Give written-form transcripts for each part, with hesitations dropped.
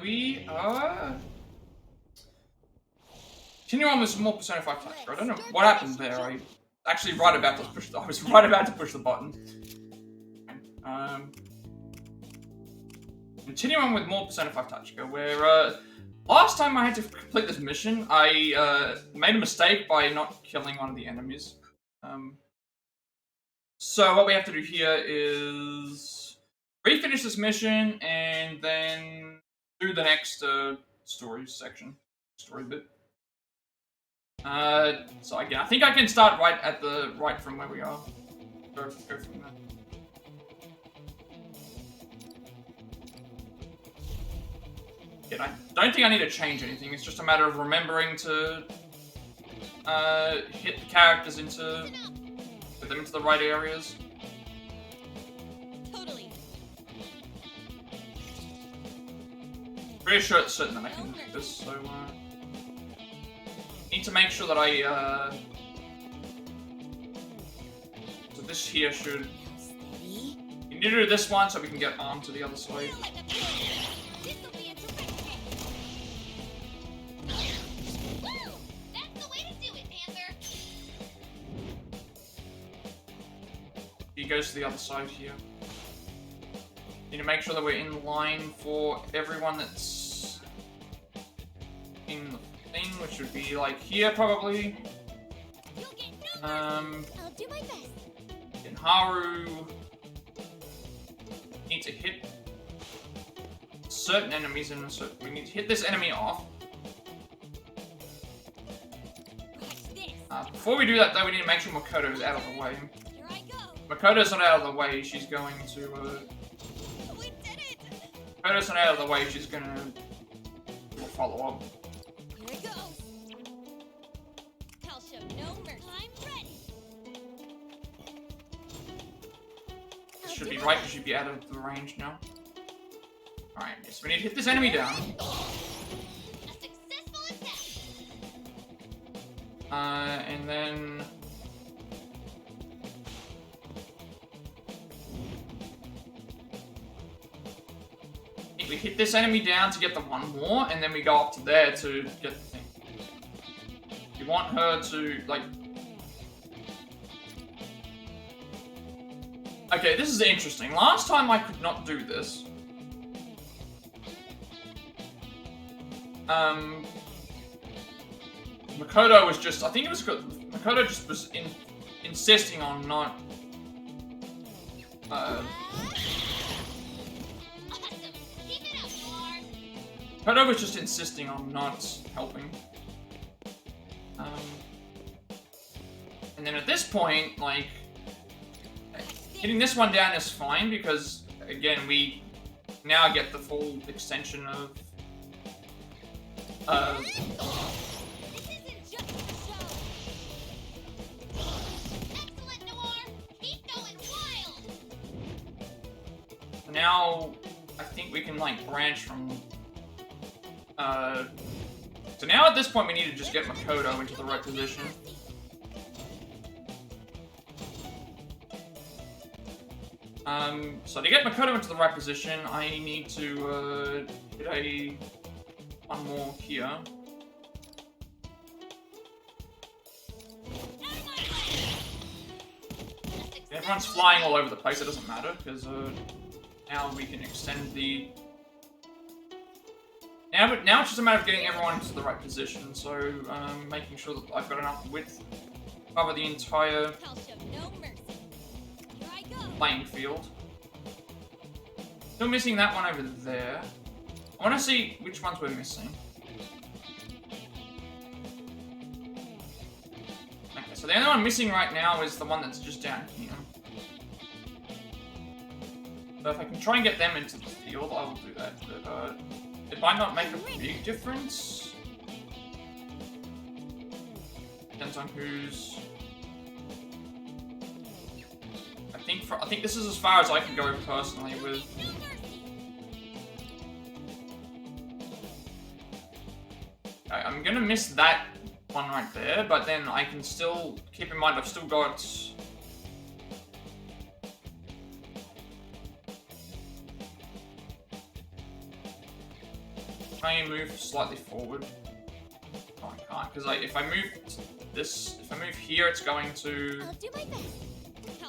We are... Continue on with some more Persona 5 Tactica. I don't know what happened there. I actually right about to push. I was right about to push the button. Continue on with more Persona 5 Tactica, where last time I had to complete this mission, I made a mistake by not killing one of the enemies. So what we have to do here is refinish this mission and then do the next story bit. So again, I think I can start right from where we are. Go from there. Again, I don't think I need to change anything. It's just a matter of remembering to hit the characters put them into the right areas. Totally. Pretty certain that I can do this, so need to make sure that I so this here should. You need to do this one so we can get armed to the other side. He goes to the other side here. Need to make sure that we're in line for everyone that's in the thing, which would be like here probably. I'll do my best. And Haru need to hit certain enemies, and so we need to hit this enemy off. Before we do that, though, we need to make sure Makoto's out of the way. Here I go. Makoto's not out of the way. She's going to. We did it. Makoto's not out of the way. She's gonna follow up. Here it goes. I'll show no mercy. I'm ready. This should be right. We should be out of the range now. All right. So we need to hit this enemy down. A successful attack. And then. We hit this enemy down to get the one more, and then we go up to there to get the thing. You want her to, like... Okay, this is interesting. Last time I could not do this. Makoto was just... I think it was... Makoto just was insisting on not... Haru was just insisting on not helping. And then at this point, like, hitting this one down is fine because, again, we now get the full extension of... This isn't just a show. Excellent, Noir. Keep going wild. Now, I think we can, like, branch from... So now at this point we need to just get Makoto into the right position. So to get Makoto into the right position, I need to hit one more here. Everyone's flying all over the place, it doesn't matter, because now we can extend the... Now it's just a matter of getting everyone into the right position, so making sure that I've got enough width to cover the entire I'll show no mercy. Here I go. playing field. Still missing that one over there. I want to see which ones we're missing. Okay, so the only one missing right now is the one that's just down here. So if I can try and get them into the field, I will do that, but it might not make a big difference. Depends on who's... I think this is as far as I can go personally with... Okay, I'm gonna miss that one right there, but then I can still keep in mind I've still got... Can I move slightly forward? Oh, I can't, because if I move this, if I move here, it's going to... I'll do my best.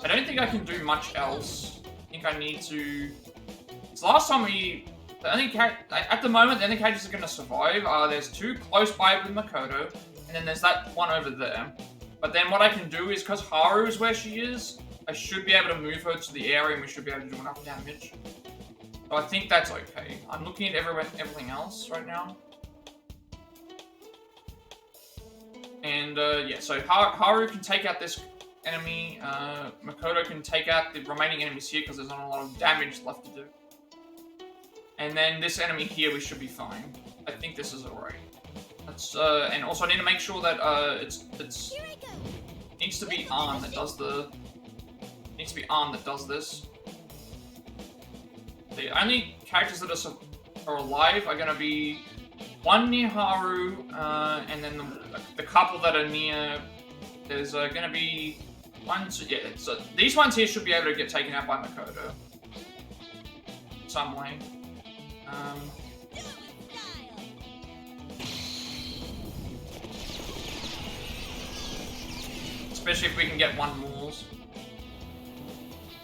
I don't think I can do much else. I think I need to... Because last time the only at the moment, the only characters that are going to survive are there's two close by with Makoto, and then there's that one over there. But then what I can do is, because Haru is where she is, I should be able to move her to the area and we should be able to do enough damage. So I think that's okay. I'm looking at everything else right now. And yeah, so Haru can take out this enemy. Makoto can take out the remaining enemies here because there's not a lot of damage left to do. And then this enemy here, we should be fine. I think this is alright. Let's and also I need to make sure that it's needs to be Arn that does the this. The only characters that are alive are gonna be one near Haru, and then the couple that are near. There's gonna be one. Yeah, so these ones here should be able to get taken out by Makoto some way. Especially if we can get one more.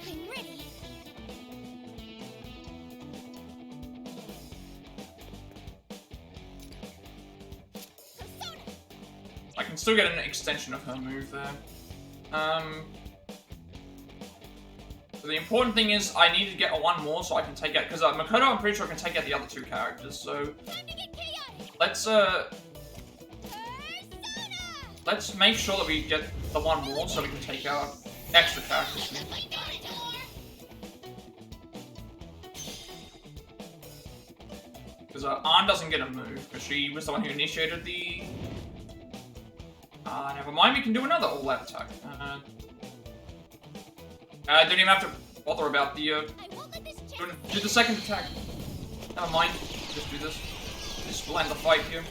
I'm ready. I can still get an extension of her move there. So the important thing is I need to get one more so I can take out, because Makoto, I'm pretty sure can take out the other two characters. So let's make sure that we get the one more so we can take out extra characters. Because Arn doesn't get a move because she was the one who initiated the. Never mind, we can do another all-out attack. I don't even have to bother about the, do the second attack. Never mind, just do this. Just will end the fight here.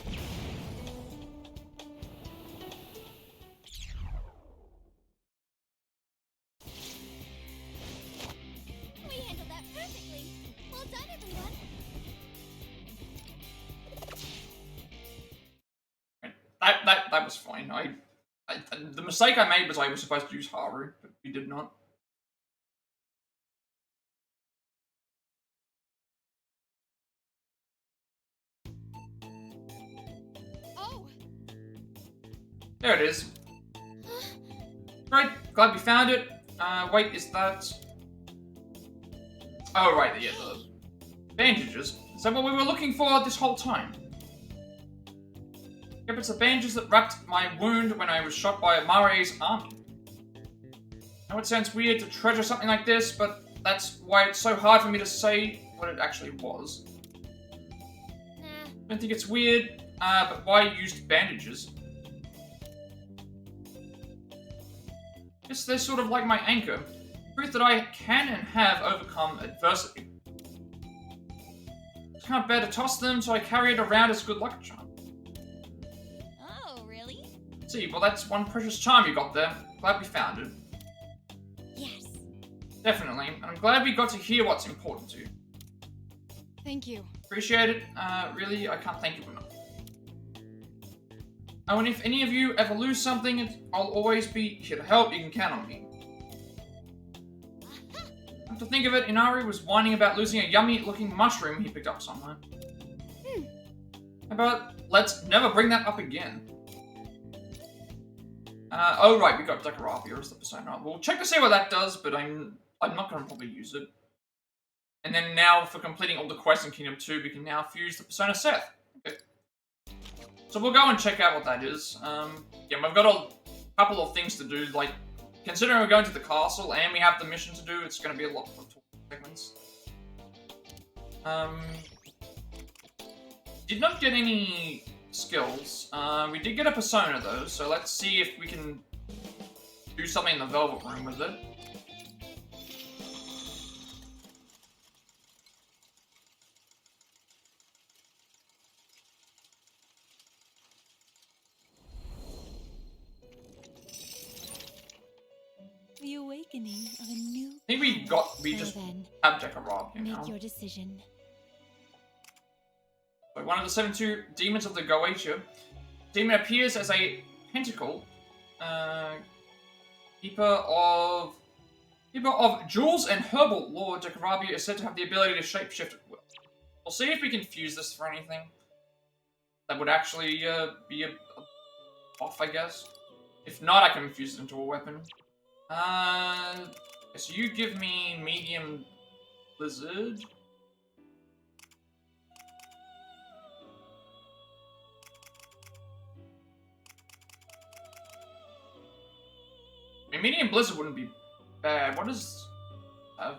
We handled that perfectly. Well done, everyone. That was fine. The mistake I made was I was supposed to use Haru, but we did not. Oh. There it is. Great, glad we found it. Wait, is that... Oh, right, yeah, the bandages. Is that what we were looking for this whole time? Yep, it's the bandages that wrapped my wound when I was shot by Mare's army. I know it sounds weird to treasure something like this, but that's why it's so hard for me to say what it actually was. Nah. I don't think it's weird, but why you used bandages? Guess they're sort of like my anchor. Proof that I can and have overcome adversity. I can't bear to toss them, so I carry it around as a good luck charm. Oh, really? See, well that's one precious charm you got there. Glad we found it. Yes. Definitely, and I'm glad we got to hear what's important to you. Thank you. Appreciate it. Really, I can't thank you enough. Oh, and if any of you ever lose something, I'll always be here to help. You can count on me. Come to think of it, Inari was whining about losing a yummy-looking mushroom he picked up somewhere. How about let's never bring that up again? Oh right, we got Decoratia as the persona. We'll check to see what that does, but I'm not going to probably use it. And then now, for completing all the quests in Kingdom 2, we can now fuse the persona Seth. Okay. So we'll go and check out what that is. Yeah, we've got a couple of things to do, like, considering we're going to the castle and we have the mission to do, it's going to be a lot of talking segments. Did not get any skills. We did get a persona though, so let's see if we can do something in the Velvet Room with it. The awakening of a new. I think we just then, have Decoratia make now. your decision. One of the 72 demons of the Goetia. Demon appears as a pentacle. Keeper of jewels and herbal lore, Jakarabi is said to have the ability to shapeshift at will. We'll see if we can fuse this for anything. That would actually be a buff, I guess. If not, I can fuse it into a weapon. So you give me medium blizzard. I mean, medium blizzard wouldn't be bad. What does have?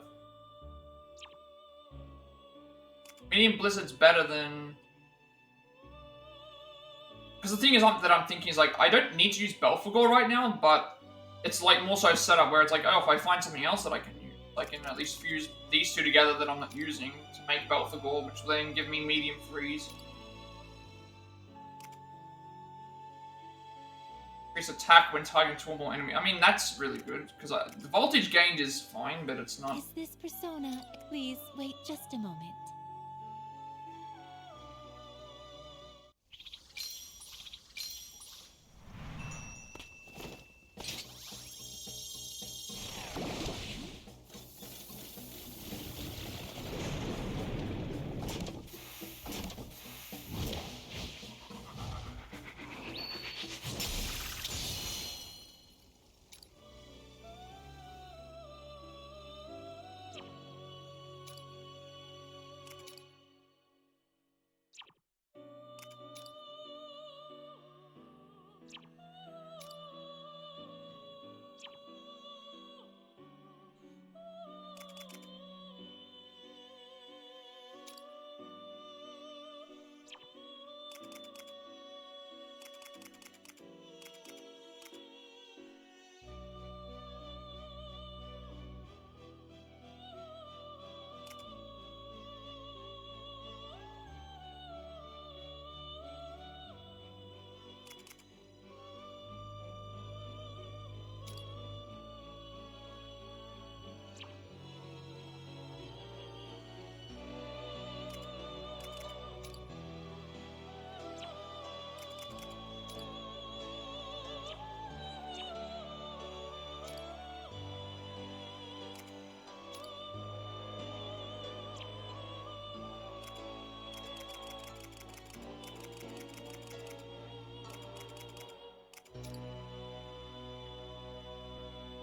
Medium blizzard's better than. Because the thing is that I'm thinking is like I don't need to use Belphegor right now, but it's like more so set up where it's like, oh, if I find something else that I can use, I can at least fuse these two together that I'm not using to make Belphegor, which will then give me medium freeze. Increase attack when targeting two or more enemy. I mean, that's really good because the voltage gained is fine, but it's not. Is this persona? Please wait just a moment.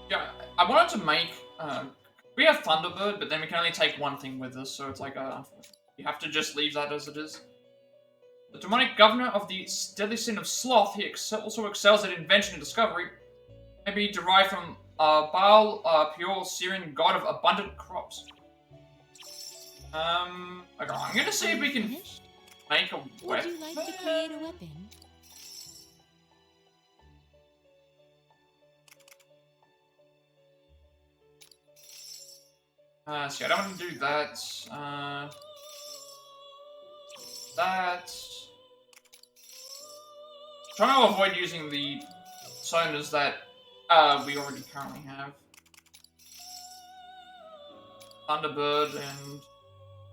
Yeah, I wanted to make. We have Thunderbird, but then we can only take one thing with us, so it's like, you have to just leave that as it is. The demonic governor of the deadly sin of sloth, he also excels at invention and discovery. Maybe derived from Baal, pure Syrian god of abundant crops. Okay, I'm gonna see if we can make a weapon. Would you like to create a weapon? See, I don't want to do that. That. Trying to avoid using the sonars that we already currently have. Thunderbird and.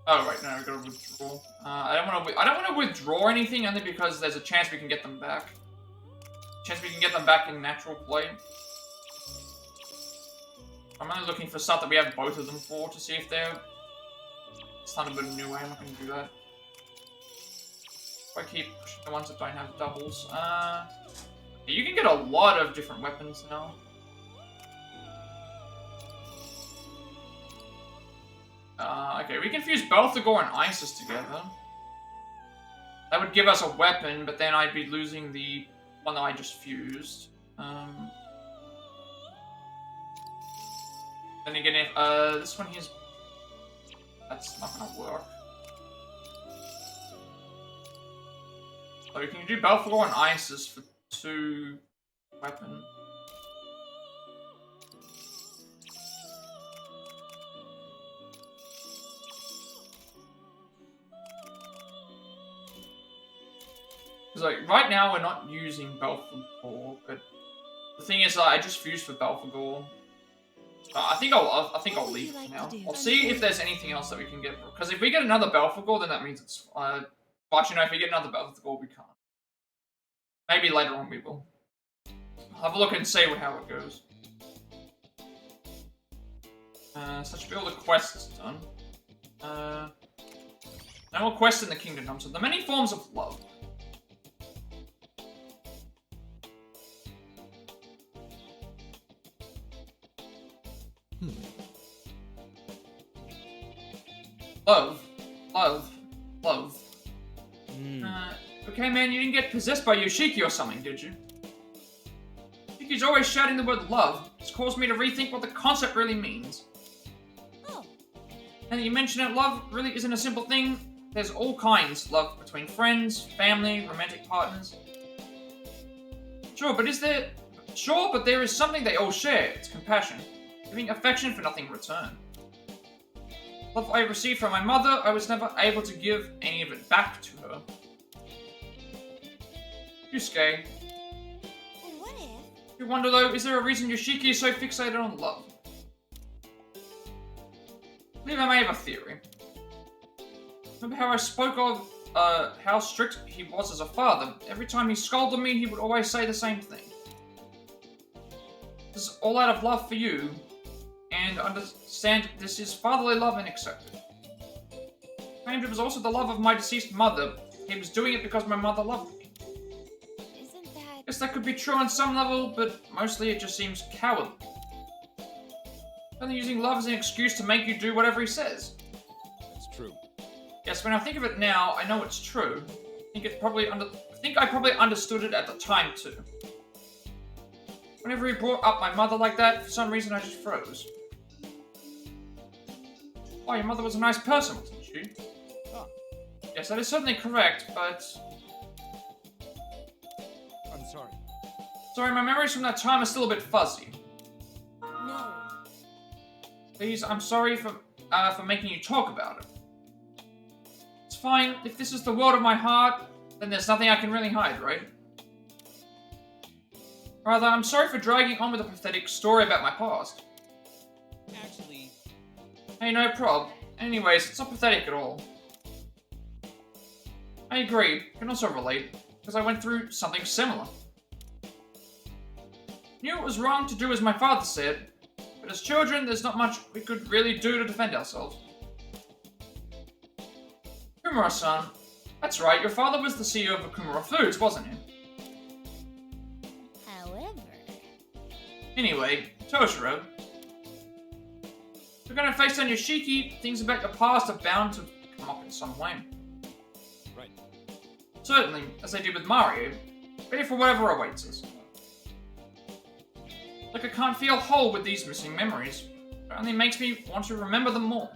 Oh right, no, we gotta withdraw. I don't want to withdraw anything only because there's a chance we can get them back. Chance we can get them back in natural play. I'm only looking for stuff that we have both of them for to see if they're. It's Thunderbird a new way. I'm not gonna do that. If I keep pushing the ones that don't have doubles. You can get a lot of different weapons now. Okay, we can fuse Belphegor and Isis together. That would give us a weapon, but then I'd be losing the one that I just fused. Then again, if this one here's, that's not gonna work. So we can do Belphegor and Isis for 2 weapons. Because like right now we're not using Belphegor, but the thing is I just fused for Belphegor. I think I'll leave it for now. I'll see if there's anything else that we can get. Because if we get another Belphegor, then that means it's But you know, if we get another Battle of the Gold, we can't. Maybe later on we will. I'll have a look and see how it goes. So that should be all the quests done. No more quests in the Kingdom. So the many forms of love. Love. Love. Love. Okay, man, you didn't get possessed by Yoshiki or something, did you? Yoshiki's always shouting the word love. It's caused me to rethink what the concept really means. Oh. And you mentioned that love really isn't a simple thing. There's all kinds. Love between friends, family, romantic partners. Sure, but there is something they all share. It's compassion. Giving affection for nothing in return. Love I received from my mother, I was never able to give any of it back to her. Yusuke. What if? You wonder though, is there a reason Yoshiki is so fixated on love? I believe I may have a theory. Remember how I spoke of how strict he was as a father? Every time he scolded me, he would always say the same thing. This is all out of love for you, and understand this is fatherly love and accept it. Claimed it was also the love of my deceased mother. He was doing it because my mother loved me. Isn't that... Guess that could be true on some level, but mostly it just seems cowardly. Only using love as an excuse to make you do whatever he says. That's true. Yes, when I think of it now, I know it's true. I think I probably understood it at the time too. Whenever he brought up my mother like that, for some reason I just froze. Oh, your mother was a nice person, wasn't she? Ah. Yes, that is certainly correct, but... I'm sorry. Sorry, my memories from that time are still a bit fuzzy. No. Please, I'm sorry for making you talk about it. It's fine. If this is the world of my heart, then there's nothing I can really hide, right? Rather, I'm sorry for dragging on with a pathetic story about my past. Actually... Hey, no prob. Anyways, it's not pathetic at all. I agree. I can also relate, because I went through something similar. Knew it was wrong to do as my father said, but as children, there's not much we could really do to defend ourselves. Kumura-san. That's right, your father was the CEO of Kumura Foods, wasn't he? However... Anyway, Toshiro. If you're gonna face down Yoshiki, things about your past are bound to come up in some way. Right. Certainly, as they did with Mario, ready for whatever awaits us. Like I can't feel whole with these missing memories. It only makes me want to remember them more.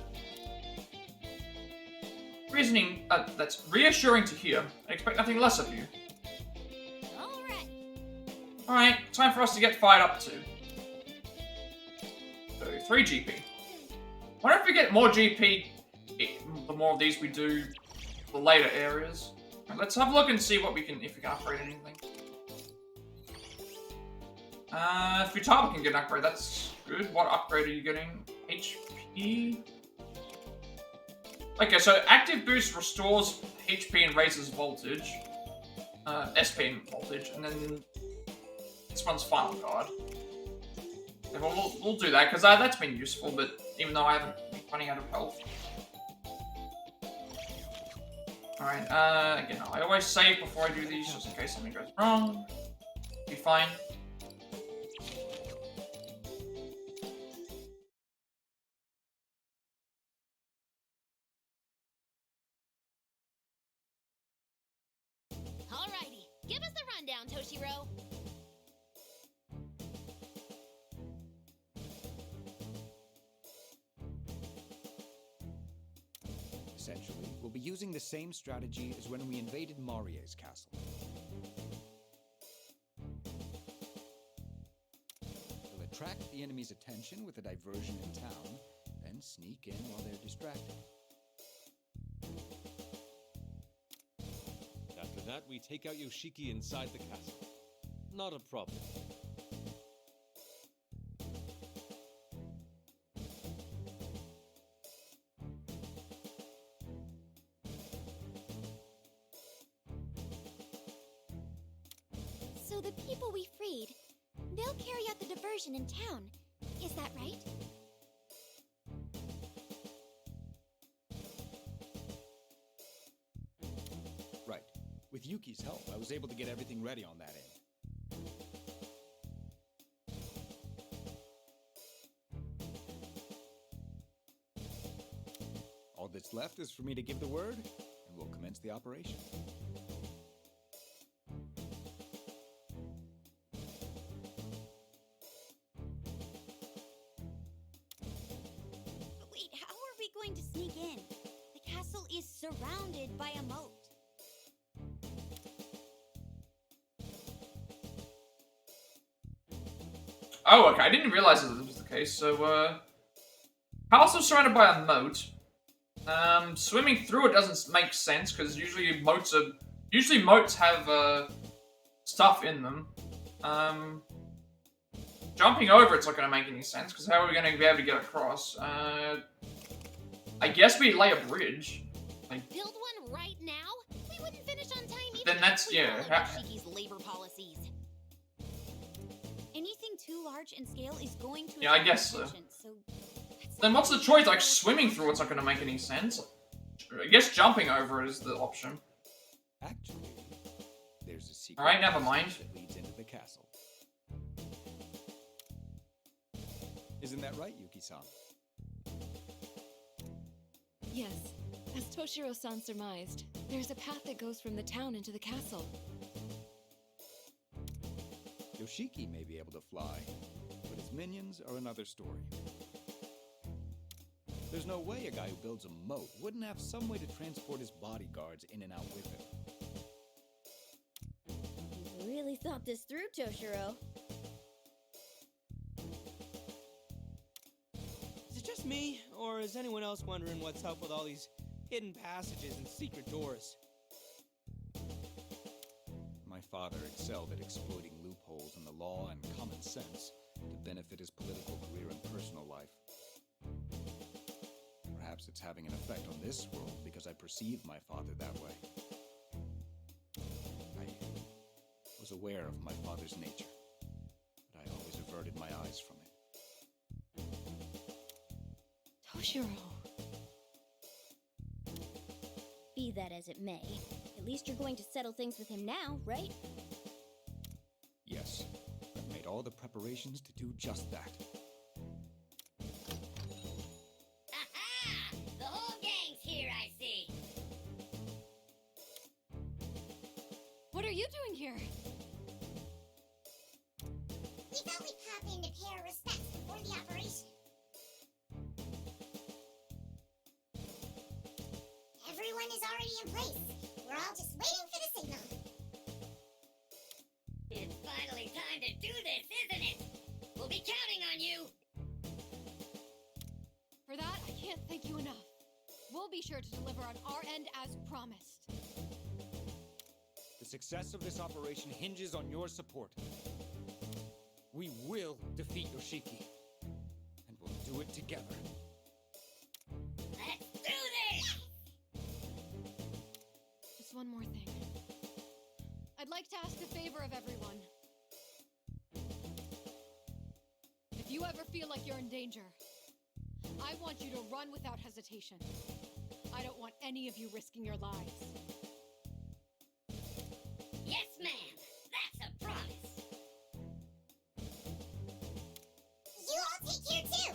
Reasoning, that's reassuring to hear. I expect nothing less of you. Alright. Alright, time for us to get fired up too. So, 3 GP. Wonder if we get more GP, the more of these we do, the later areas. Right, let's have a look and see what if we can upgrade anything. Futaba can get an upgrade, that's good. What upgrade are you getting? HP? Okay, so active boost restores HP and raises voltage. SP and voltage, and then this one's final guard. Yeah, well, we'll do that, because that's been useful, but even though I haven't been running out of health. Alright, again, I always save before I do these, just in case something goes wrong. Be fine. Alrighty. Give us the rundown, Toshiro. Essentially, we'll be using the same strategy as when we invaded Marie's castle. We'll attract the enemy's attention with a diversion in town, then sneak in while they're distracted. After that, we take out Yoshiki inside the castle. Not a problem. So the people we freed, they'll carry out the diversion in town. Is that right? Right. With Yuki's help, I was able to get everything ready on that end. All that's left is for me to give the word, and we'll commence the operation. But wait, how are we going to sneak in? The castle is surrounded by a moat. Oh, okay. I didn't realize that this was the case. So, castle's surrounded by a moat. Swimming through it doesn't make sense because usually moats have stuff in them. Jumping over it's not going to make any sense because how are we going to be able to get across? I guess we lay a bridge. Like, Build one right now? We wouldn't finish on time even Then that's- if we yeah, followed ha- Yoshiki's labor policies. Anything too large in scale is going to Yeah, I attract guess so. attention, so let's then not what's the make choice? it Like more swimming through it's not going to make any sense. I guess jumping over is the option. Actually, there's a secret Alright, never mind. passage that leads into the castle. Isn't that right, Yuki-san? Yes. As Toshiro-san surmised, there's a path that goes from the town into the castle. Yoshiki may be able to fly, but his minions are another story. There's no way a guy who builds a moat wouldn't have some way to transport his bodyguards in and out with him. You've really thought this through, Toshiro. Is it just me, or is anyone else wondering what's up with all these hidden passages and secret doors? My father excelled at exploiting loopholes in the law and common sense to benefit his political career and personal life. Perhaps it's having an effect on this world because I perceive my father that way. I was aware of my father's nature, but I always averted my eyes from it. Toshiro. Be that as it may, at least you're going to settle things with him now, right? Yes, I've made all the preparations to do just that. Aha! The whole gang's here, I see. What are you doing here? We thought we'd pop in to pay our respects before the operation. Everyone is already in place. We're all just waiting for the signal. It's finally time to do this, isn't it? We'll be counting on you. For that, I can't thank you enough. We'll be sure to deliver on our end as promised. The success of this operation hinges on your support. We will defeat Yoshiki, and we'll do it together. Let's do this! Just one more thing. I'd like to ask a favor of everyone. If you ever feel like you're in danger, I want you to run without hesitation. I don't want any of you risking your lives. Yes, ma'am. That's a promise. You all take care too.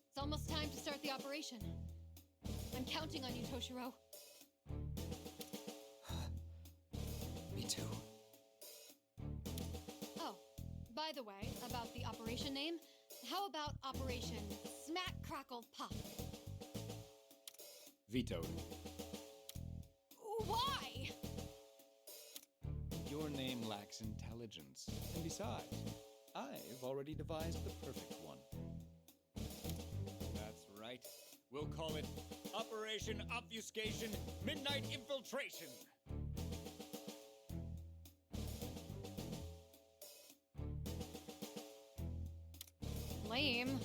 It's almost time to start the operation. I'm counting on you, Toshiro. Me too. Oh, by the way, about the operation name, how about Operation Smack Crackle Pop? Vetoed. Why? Your name lacks intelligence. And besides, I've already devised the perfect one. That's right. We'll call it Operation Obfuscation Midnight Infiltration. Lame.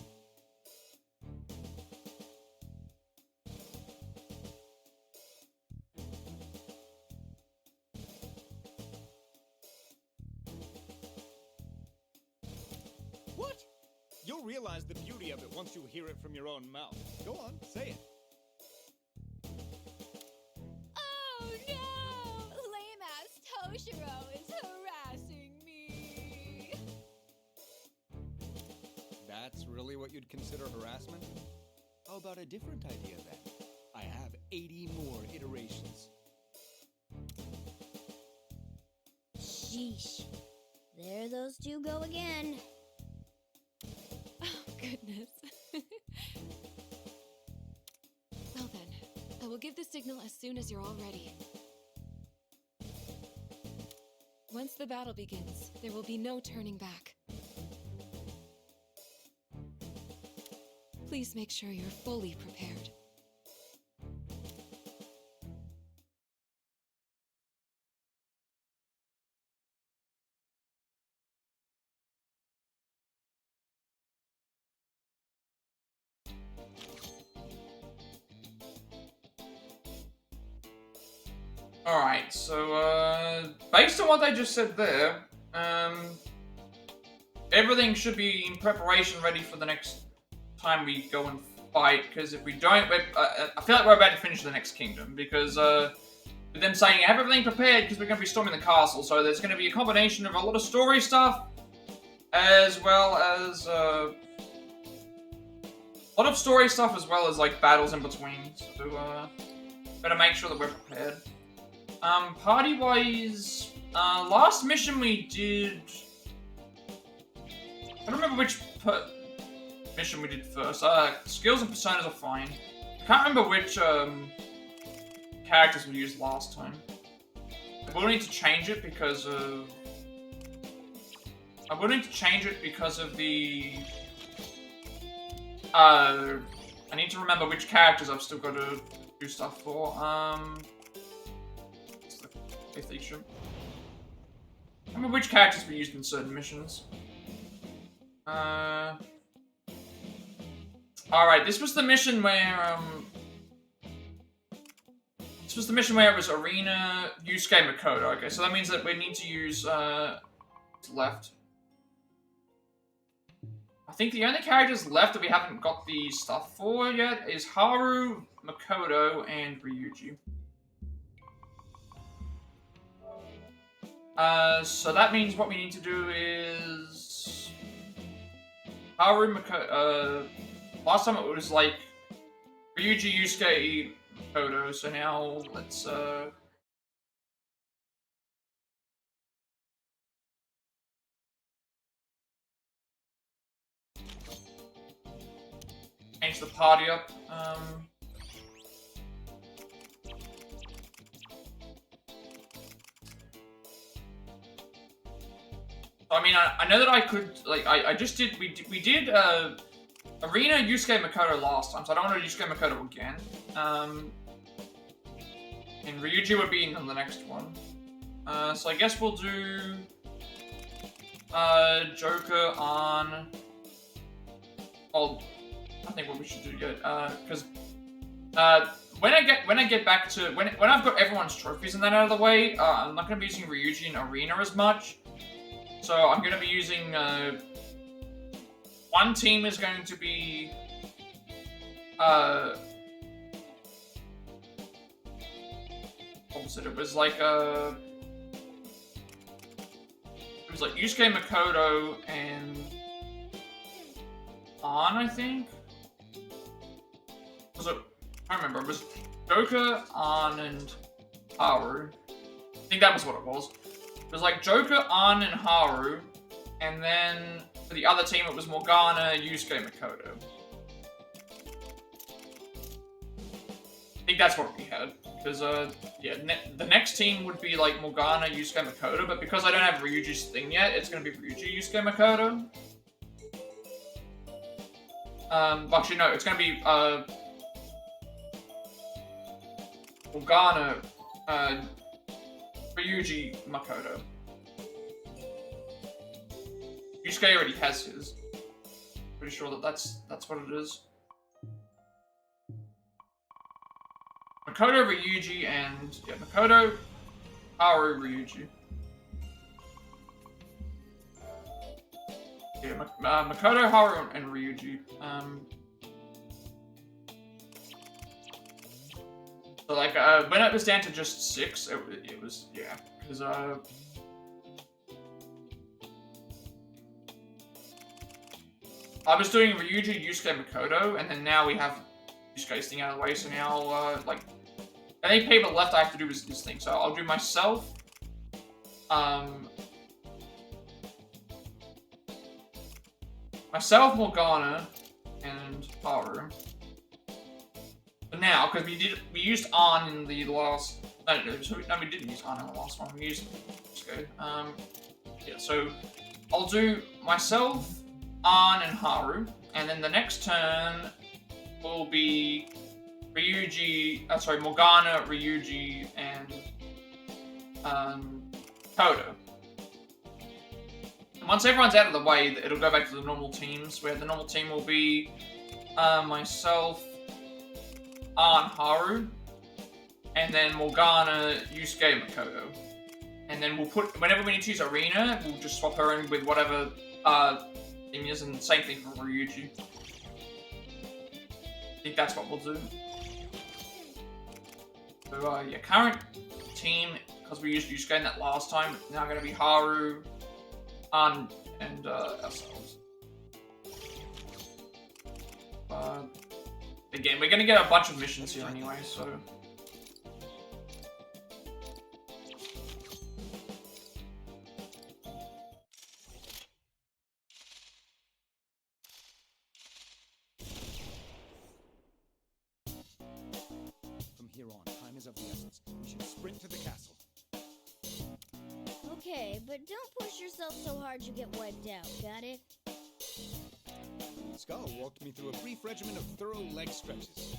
You'll realize the beauty of it once you hear it from your own mouth. Go on, say it. Oh no! Lame-ass Toshiro is harassing me! That's really what you'd consider harassment? How about a different idea then? I have 80 more iterations. Sheesh. There those two go again. Oh, goodness. Well then, I will give the signal as soon as you're all ready. Once the battle begins, there will be no turning back. Please make sure you're fully prepared. Alright, so, based on what they just said there, everything should be in preparation ready for the next time we go and fight, because if we don't, I feel like we're about to finish the next kingdom, because, with them saying, have everything prepared, because we're going to be storming the castle, so there's going to be a combination of a lot of story stuff, as well as, a lot of story stuff, as well as, like, battles in between, so, better make sure that we're prepared. Party-wise, last mission we did... I don't remember which mission we did first. Skills and personas are fine. I can't remember which, characters we used last time. I will need to change it because of... I will need to change it because of the... I need to remember which characters I've still got to do stuff for. If they should. I remember which characters we used in certain missions. Alright, this was the mission where, this was the mission where it was Erina, Yusuke, Makoto. Okay, so that means that we need to use, left. I think the only characters left that we haven't got the stuff for yet is Haru, Makoto, and Ryuji. So that means what we need to do is... Haru, Makoto, last time it was like Ryuji, Yusuke, Makoto, so now let's, change the party up, I mean, I know that I could, like, I just did, we did, Erina, Yusuke, Makoto last time, so I don't want to do Yusuke, Makoto again. And Ryuji would be in the next one. So I guess we'll do, Joker on, well, I think what we should do yet, because, when I get back to, when I've got everyone's trophies and that out of the way, I'm not going to be using Ryuji and Erina as much. So I'm going to be using, one team is going to be, what was it? It was like, it was like Yusuke, Makoto, and An, I think? Was it? I don't remember. It was Joker, An, and Haru. I think that was what it was. It was like Joker, An, and Haru, and then for the other team it was Morgana, Yusuke, Makoto. I think that's what we had, because, yeah, the next team would be like Morgana, Yusuke, Makoto, but because I don't have Ryuji's thing yet, it's going to be Ryuji, Yusuke, Makoto. Actually, no, it's going to be, Morgana, Ryuji, Makoto. Yusuke already has his. Pretty sure that that's what it is. Makoto, Ryuji, and yeah, Makoto, Haru, Ryuji. Yeah, Makoto, Haru, and Ryuji. So like, when it was down to just 6, it was, yeah, because, I was doing Ryuji, Yusuke, Makoto, and then now we have Yusuke's thing out of the way, so now, like, any people left I have to do is this thing. So I'll do myself, Morgana, and Haru. But now, because we used An in the last, no, we didn't use An in the last one, we used Yusuke. Yeah, so I'll do myself, An, and Haru, and then the next turn will be Morgana, Ryuji, and Kodo. And once everyone's out of the way, it'll go back to the normal teams, where the normal team will be myself, An, Haru, and then Morgana, Yusuke, and Makoto. And then we'll put, whenever we need to use Erina, we'll just swap her in with whatever thing is, and same thing for Ryuji. I think that's what we'll do. So, yeah, current team, because we used Yusuke in that last time, now going to be Haru, An, and ourselves. Again, we're going to get a bunch of missions here anyway, so... From here on, time is of the essence. We should sprint to the castle. Okay, but don't push yourself so hard you get wiped out, got it? Skull walked me through a brief regimen of thorough leg stretches.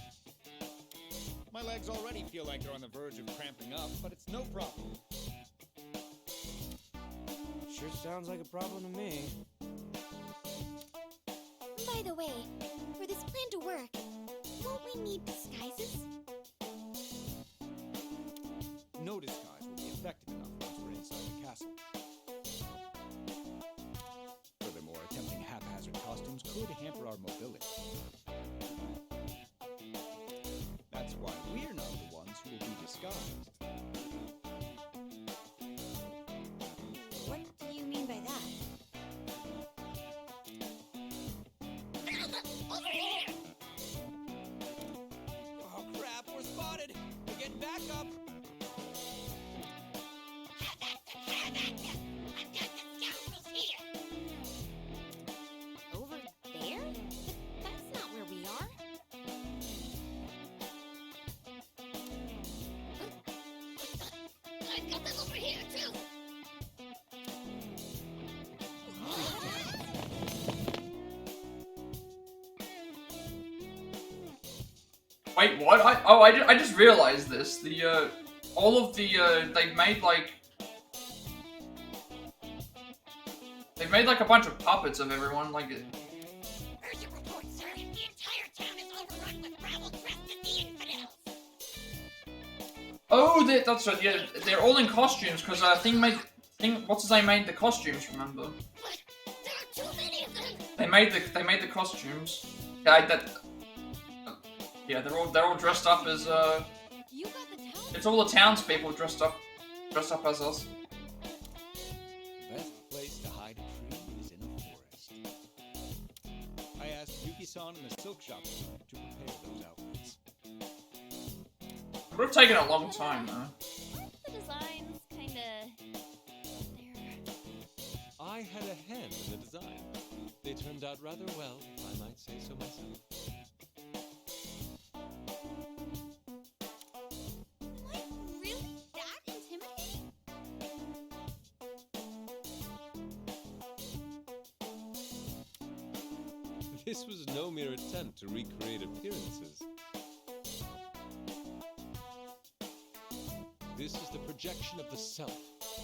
My legs already feel like they're on the verge of cramping up, but it's no problem. Sure sounds like a problem to me. By the way, for this plan to work, won't we need disguises? No disguise will be effective enough once we're inside the castle. Furthermore, attempting haphazard costumes could hamper our mobility. That's why we're not the ones who will be disguised. What do you mean by that? Over here! Oh crap, we're spotted! We're getting back up! Over there? But that's not where we are. I've got them over here too. Wait, what? I just realized this. The, all of the, they've made like a bunch of puppets of everyone, like... Urgent report, sir. The entire town is overrun with rabble dressed as the infidels. Oh, that's right, yeah, they're all in costumes, because, what's his name made the costumes, remember? What? There are too many of them. They made the costumes. Yeah, they're all dressed up as, You got the talent. it's all the townspeople dressed up as us. The best place to hide a tree is in a forest. I asked Yuki-san in the silk shop to prepare those outfits. It would have taken a long time, though. Aren't the designs kinda... They're... I had a hand in the design. They turned out rather well, if I might say so myself. Am I really that intimidating? This was no mere attempt to recreate appearances. This is the projection of the self,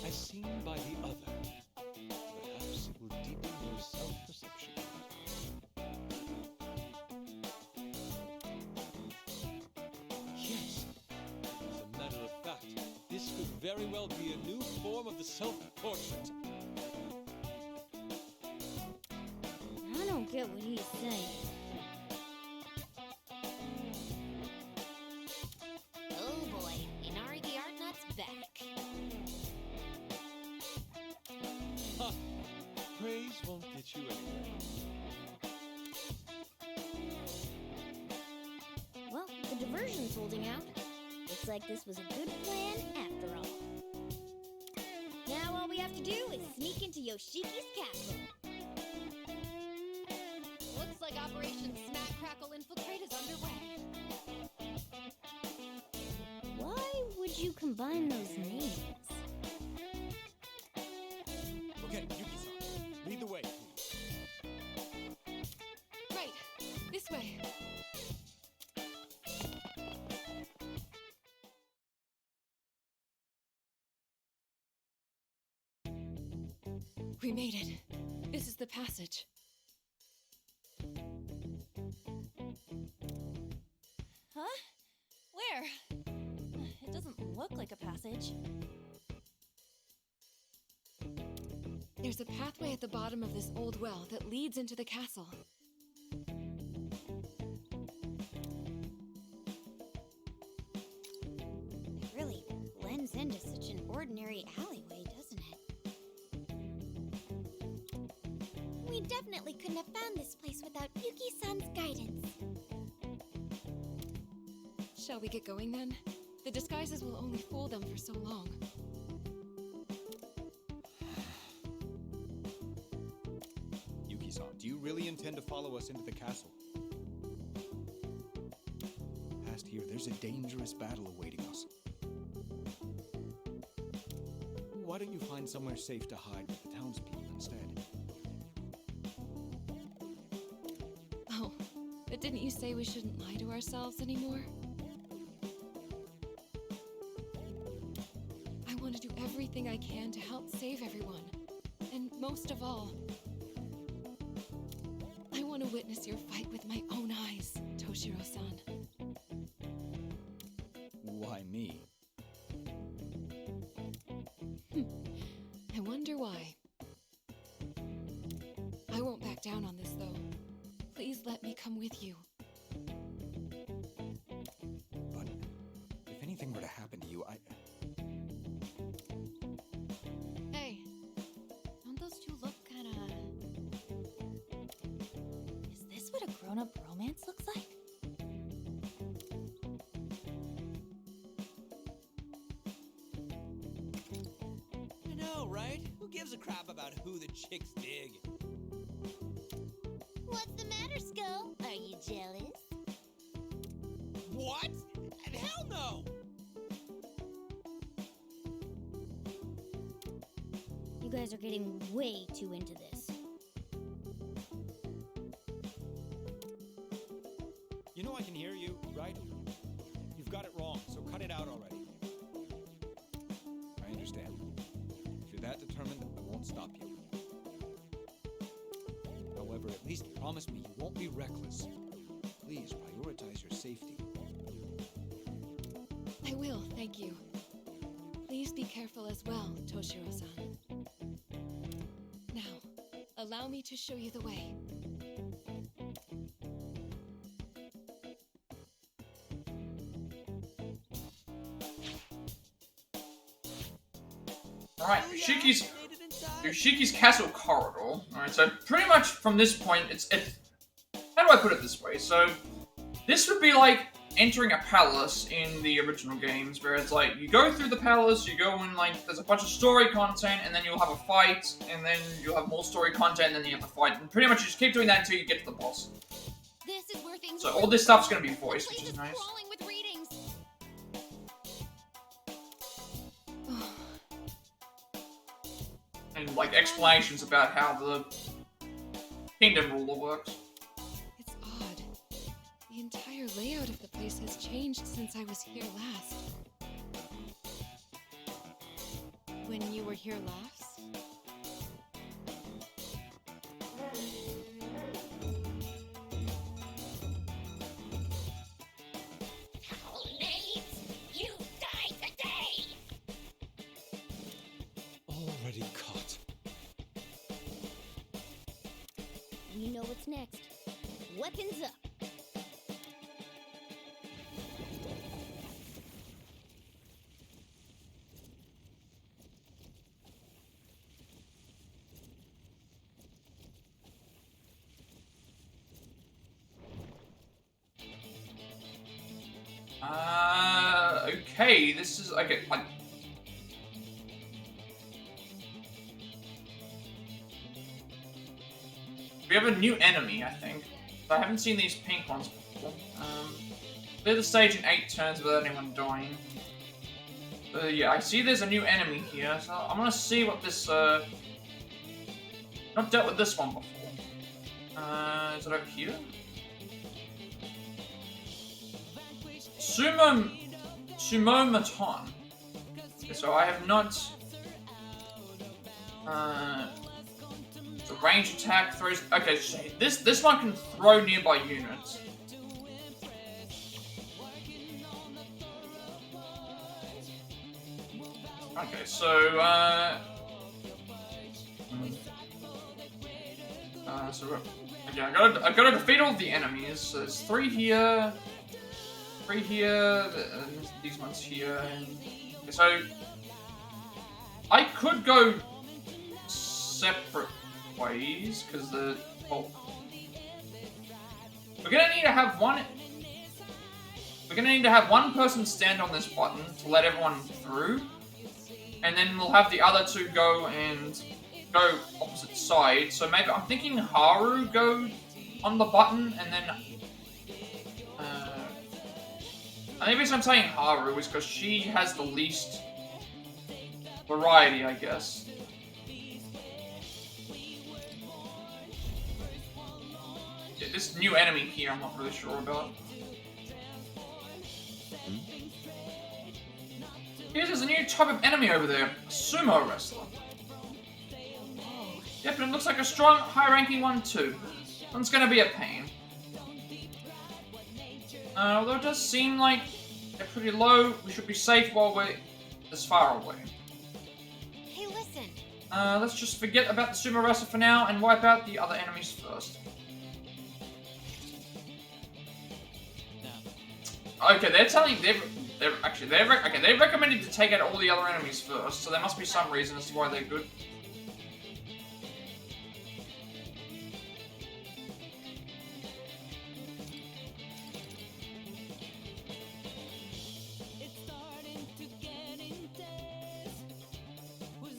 as seen by the other. Perhaps it will deepen your self-perception. Yes, as a matter of fact, this could very well be a new form of the self-portrait. forget what he's saying. Oh boy, Inari the Artnut's back. Ha! Praise won't get you anywhere. Well, the diversion's holding out. Looks like this was a good plan after all. Now all we have to do is sneak into Yoshiki's castle. Looks like Operation Smack Crackle Infiltrate is underway. Why would you combine those names? Okay, Yuki-san, lead the way, please. Right, this way. We made it. This is the passage. Huh? Where? It doesn't look like a passage. There's a pathway at the bottom of this old well that leads into the castle. It really blends into such an ordinary alleyway, doesn't it? We definitely couldn't have found this place without Yuki-san's guidance. Shall we get going then? The disguises will only fool them for so long. Yuki-san, do you really intend to follow us into the castle? Past here, there's a dangerous battle awaiting us. Why don't you find somewhere safe to hide with the townspeople instead? Oh, but didn't you say we shouldn't lie to ourselves anymore? I want to do everything I can to help save everyone. And most of all, I want to witness your fight with my own eyes, Toshiro-san. Why me? I wonder why. I won't back down on this, though. Please let me come with you. But if anything were to happen to you, Hey, don't those two look kinda... Is this what a grown-up romance looks like? I know, right? Who gives a crap about who the chicks dig? What's the matter, Skull? Are you jealous? What? Hell no! You guys are getting way too into this. you know I can hear you, right? You've got it wrong, so cut it out already. I understand. If you're that determined, I won't stop you. However, at least promise me you won't be reckless. Please prioritize your safety. I will, thank you. Please be careful as well, Toshiro-san. Now, allow me to show you the way. Alright, Oh, yeah, Yoshiki's made it inside. Yoshiki's castle corridor. Alright, so pretty much from this point, it's how do I put it this way? So, this would be like entering a palace in the original games, where it's like, you go through the palace, you go in, like, there's a bunch of story content, and then you'll have a fight, and then you'll have more story content, and then you have a fight, and pretty much you just keep doing that until you get to the boss. This is where things So all this stuff's gonna be voiced, the which place is nice. crawling with readings. And, like, explanations about how the kingdom ruler works. It's odd. The entire layout of the place has changed since I was here last. When you were here last? Foul knaves! You die today! Already caught. You know what's next. buttons up. Okay, this is okay. We have a new enemy, I think. I haven't seen these pink ones before. Clear the stage in 8 turns without anyone dying. Yeah, I see there's a new enemy here, so I'm gonna see what this, Not dealt with this one before. Is it over here? Sumomaton. Okay, so I have not... So range attack throws... Okay, so this one can throw nearby units. Okay, so, okay, I gotta defeat all the enemies. So there's 3 here, 3 here, and these ones here. And, okay, so I could go separate ways because the we're gonna need to have one. We're gonna need to have one person stand on this button to let everyone through. And then we'll have the other 2 go opposite sides. So maybe I'm thinking Haru go on the button, and then the only reason I'm saying Haru is because she has the least variety, I guess. Yeah, this new enemy here, I'm not really sure about. Here's a new type of enemy over there, a sumo wrestler. Yep, and it looks like a strong, high-ranking one too. One's gonna be a pain. Although it does seem like they're pretty low, we should be safe while we're this far away. Hey, listen. Let's just forget about the sumo wrestler for now and wipe out the other enemies first. Okay, they're recommended to take out all the other enemies first, so there must be some reason as to why they're good.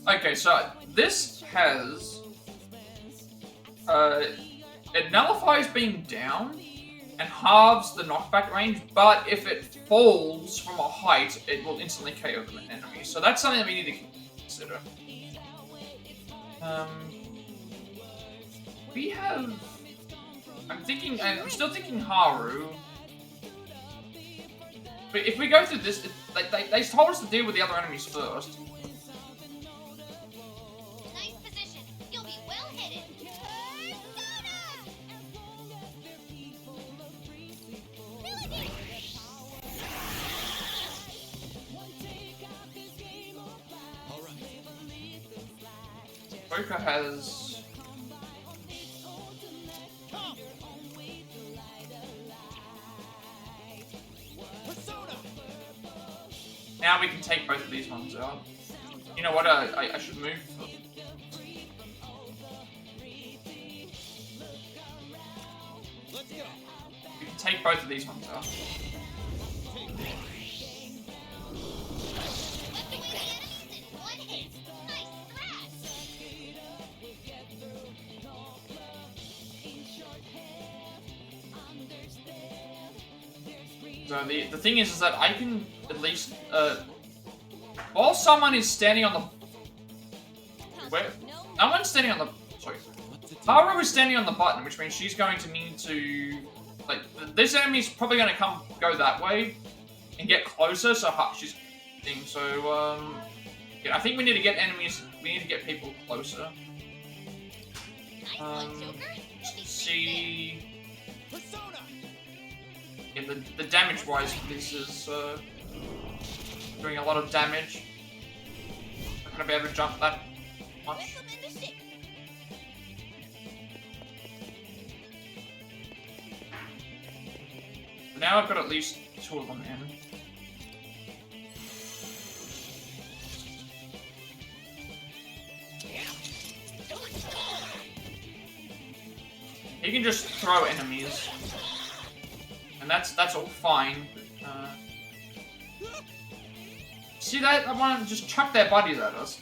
Okay, so this has it nullifies being down and halves the knockback range, but if it falls from a height, it will instantly KO the enemy. So that's something that we need to consider. We have... I'm still thinking Haru. But if we go through this, they told us to deal with the other enemies first. Nice position. You'll be well hidden. Poker has... Now we can take both of these ones out. You know what, I should move. We can take both of these ones out. So the thing is that I can at least, while someone is standing on the... Where? No one's standing on the... Sorry. Haru is standing on the button, which means she's going to need to... Like, this enemy's probably going to go that way and get closer, so she's... So, yeah, I think we need to get enemies... We need to get people closer. See... Yeah, the damage-wise, this is doing a lot of damage. Not gonna be able to jump that much. now I've got at least 2 of them in. He can just throw enemies, and that's all fine. See that? I want to just chuck their bodies at us.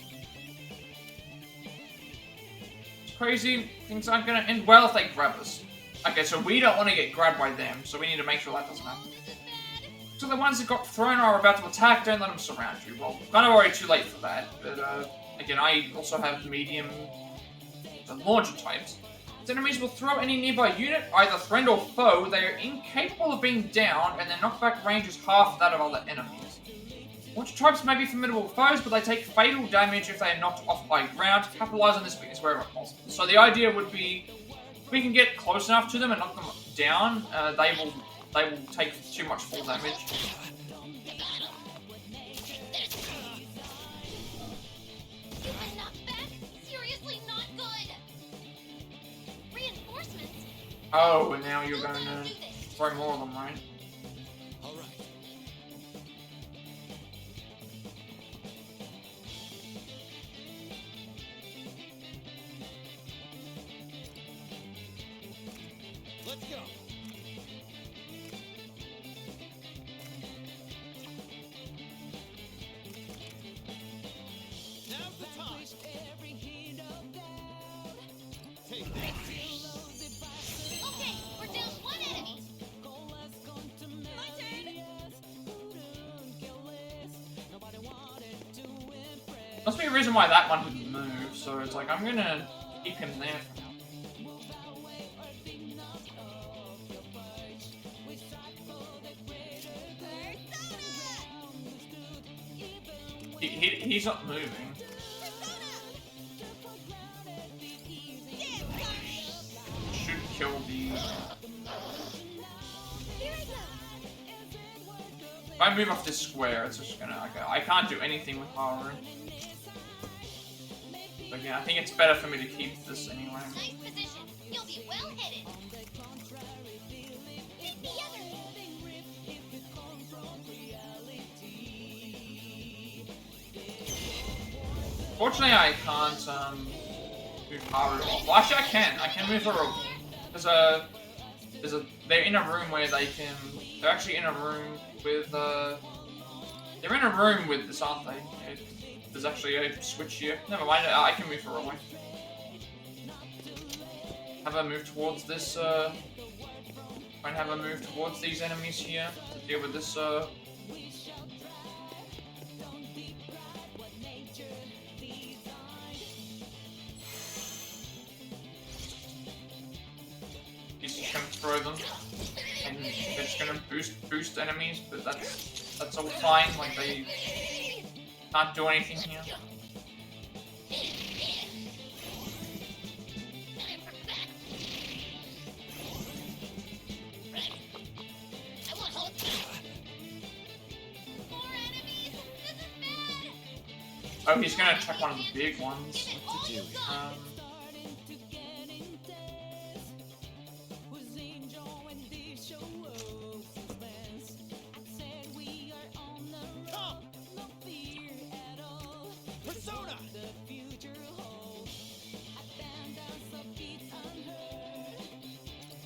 It's crazy. Things aren't gonna end well if they grab us. Okay, so we don't want to get grabbed by them, so we need to make sure that doesn't happen. So the ones that got thrown or are about to attack, don't let them surround you. Well, kind of already too late for that, but again, I also have medium launcher types. Enemies will throw any nearby unit, either friend or foe. They are incapable of being downed, and their knockback range is half that of other enemies. Launcher types may be formidable foes, but they take fatal damage if they are knocked off by ground. Capitalize on this weakness wherever possible. So the idea would be, if we can get close enough to them and knock them down, they will take too much full damage. Oh, and now you're going to throw more of them, right? All right. Let's go. Now's the time. Take that. Okay, we're down 1 enemy. My turn. Must be a reason why that one didn't move, so it's like, I'm gonna keep him there for now. He's not moving. Should kill the... If I move off this square, it's just gonna... Okay, I can't do anything with Haru. But again, I think it's better for me to keep this anyway. Nice position. You'll be well hidden. Hit the other. Fortunately, I can't move Haru off. Well, actually, I can. I can move her off. They're in a room where they can. They're actually in a room with. They're in a room with this, aren't they? There's actually a switch here. Never mind. I can move her away. Have her move towards this. Try and have her move towards these enemies here to deal with this. Throw them, and they're just gonna boost enemies, but that's all fine. Like they can't do anything here. Oh, he's gonna check one of the big ones.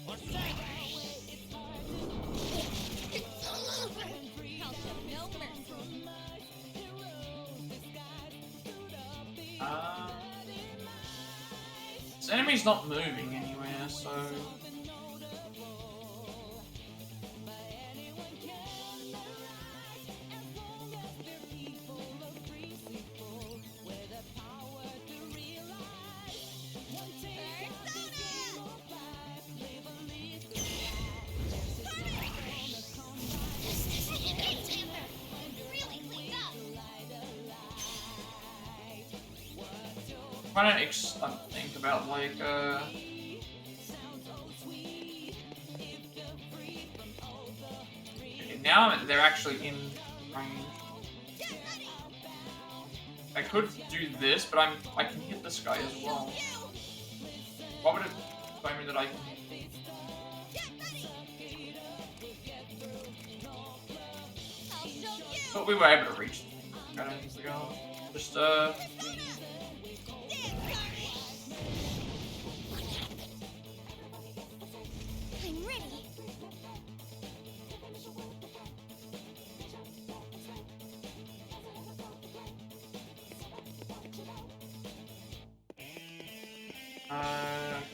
What to do? This enemy's not moving anywhere, so... I'm trying to think about like okay, now they're actually in range. I could do this, but I can hit this guy as well. What would it tell me that I can? But we were able to reach the thing. I don't think we are. Just, I'm ready.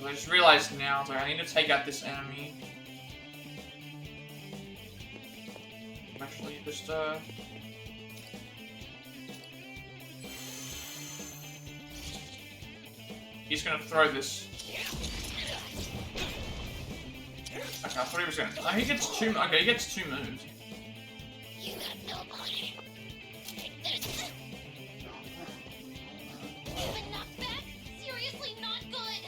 I just realized now, so I need to take out this enemy. Actually, just, he's gonna throw this. Okay, I thought he was gonna. No, he gets two. Okay, he gets 2 moves. You got no money. Take this. You've been knocked back? Seriously not good.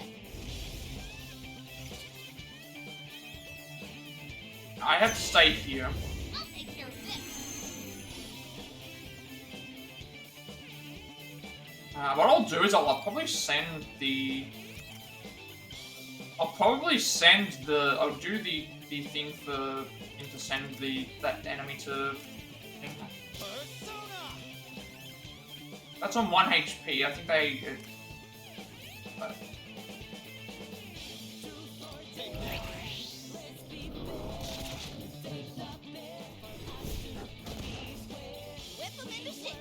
I have to stay here. I'll take care of this. What I'll do is I'll probably send the. I'll do the thing for him to send that enemy to. That's on 1 HP. I think they. Whip 'em into shape.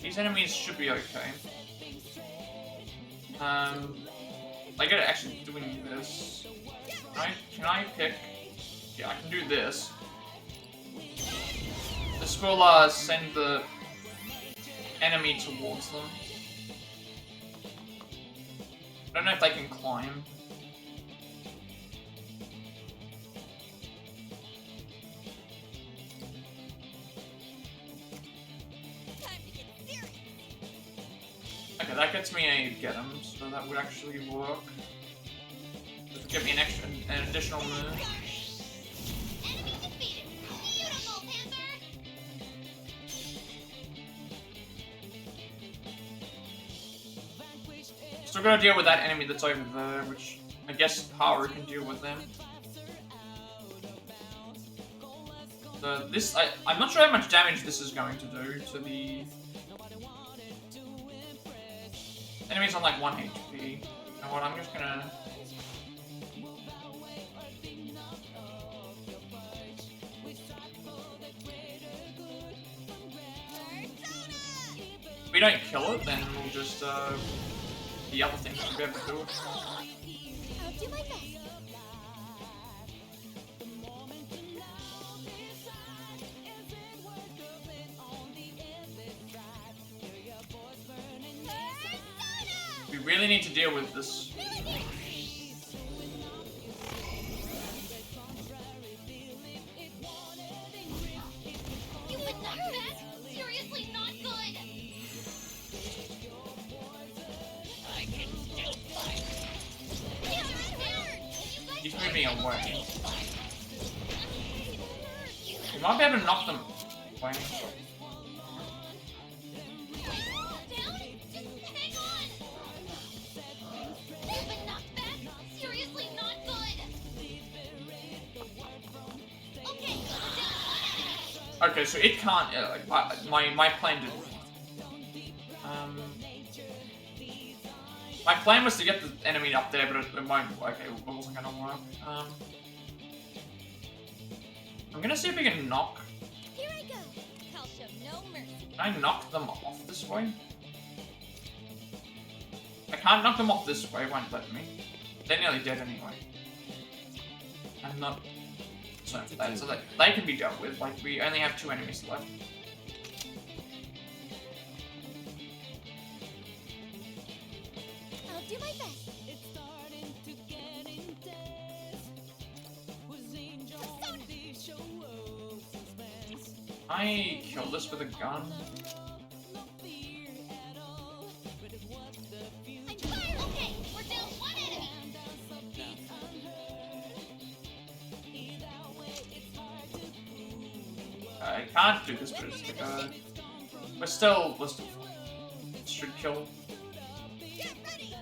These enemies should be okay. I gotta actually doing this. Can I pick? Yeah, I can do this. This will send the enemy towards them. I don't know if they can climb. Time to get serious. Okay, that gets me a get 'em, so that would actually work. This would give me an additional move. Enemy defeated. Beautiful, Panther. Still gotta deal with that enemy that's over there, which I guess Haru can deal with them. So this, I'm not sure how much damage this is going to do to the enemies on like 1 HP. You know what, I'm just gonna... If we don't kill it, then we'll just, the other things will be able to do it. I'll do my best. We really need to deal with this. You've been knocked back? Seriously not good. I can still fight. He's moving away. You might be able to knock them away. Down? Just hang on. You've been knocked back? Seriously not good. Okay, down. Okay, so it can't. My plan didn't. My plan was to get the enemy up there, but it won't. Okay, it wasn't gonna work. I'm gonna see if we can knock. Here I go. I'll show no mercy. Can I knock them off this way? I can't knock them off this way. It won't let me. They're nearly dead anyway. I'm not. So they can be dealt with. Like we only have 2 enemies left. I'll do my best. I kill this with a gun. I'm fired. Okay, we're down 1 enemy. I can't do this, but it's like we're still should kill. Get ready.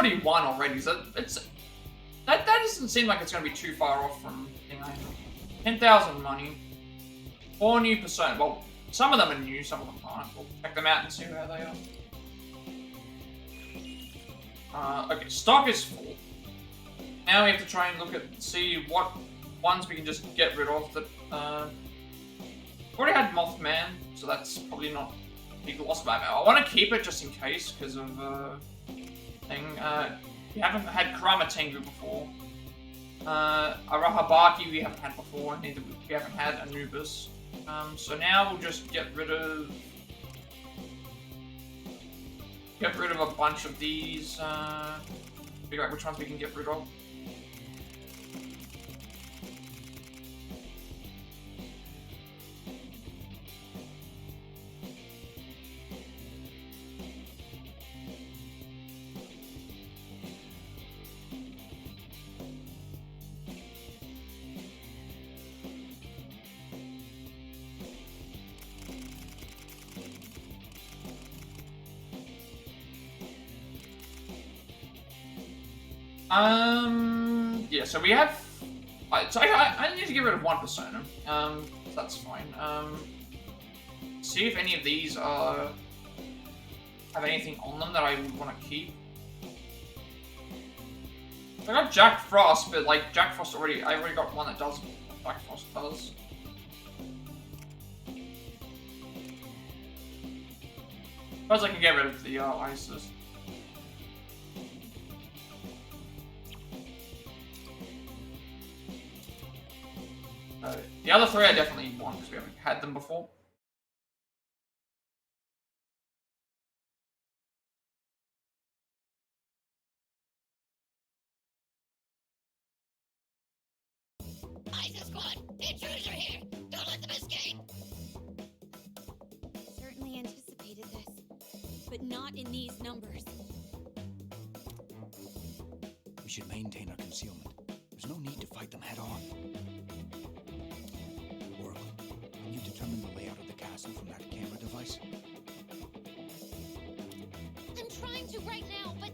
31 already, so that doesn't seem like it's going to be too far off from, you know, 10,000 money, 4 new persona. Well, some of them are new, some of them aren't. We'll check them out and see how they are. Okay, stock is full. Now we have to try and see what ones we can just get rid of. That already had Mothman, so that's probably not a big loss. But I want to keep it just in case because of thing. We haven't had Kurama Tengu before. Arahabaki we haven't had before. Neither we haven't had Anubis. So now we'll just get rid of a bunch of these. Figure out which ones we can get rid of. Yeah, so we have... So I need to get rid of one persona. So that's fine. See if any of these have anything on them that I would want to keep. I got Jack Frost, but like Jack Frost I already got one that does what Jack Frost does. Suppose I can get rid of the Isis. The other three I definitely want because we haven't had them before. Isis Squad, the intruders are here! Don't let them escape! Certainly anticipated this. But not in these numbers. We should maintain our concealment. There's no need to fight them head on. Oracle, can you determine the layout of the castle from that camera device? I'm trying to right now, but...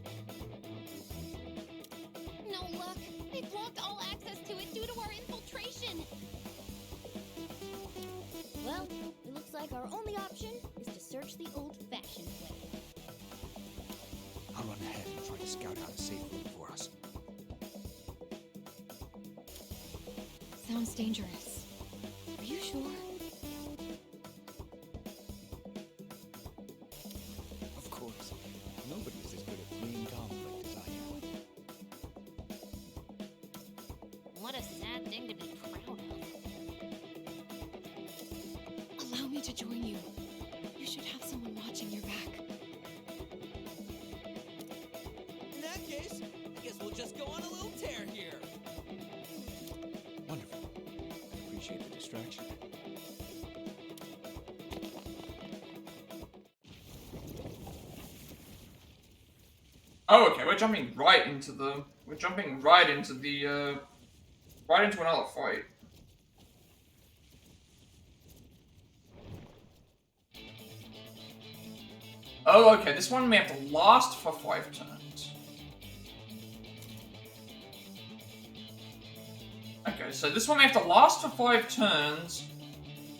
no luck. They blocked all access to it due to our infiltration. Well, it looks like our only option is to search the old-fashioned way. I'll run ahead and try to scout out a safe route for us. Sounds dangerous. Are you sure? Of course. Nobody's as good at fleeing conflict as I am. What a sad thing to be proud of. Allow me to join you. You should have someone watching your back. In that case, I guess we'll just go on a little tear here. Wonderful. I appreciate the distraction. Oh, okay, we're jumping right into another fight. Oh, okay, this one may have to last for 5 turns. Okay, so this one may have to last for 5 turns,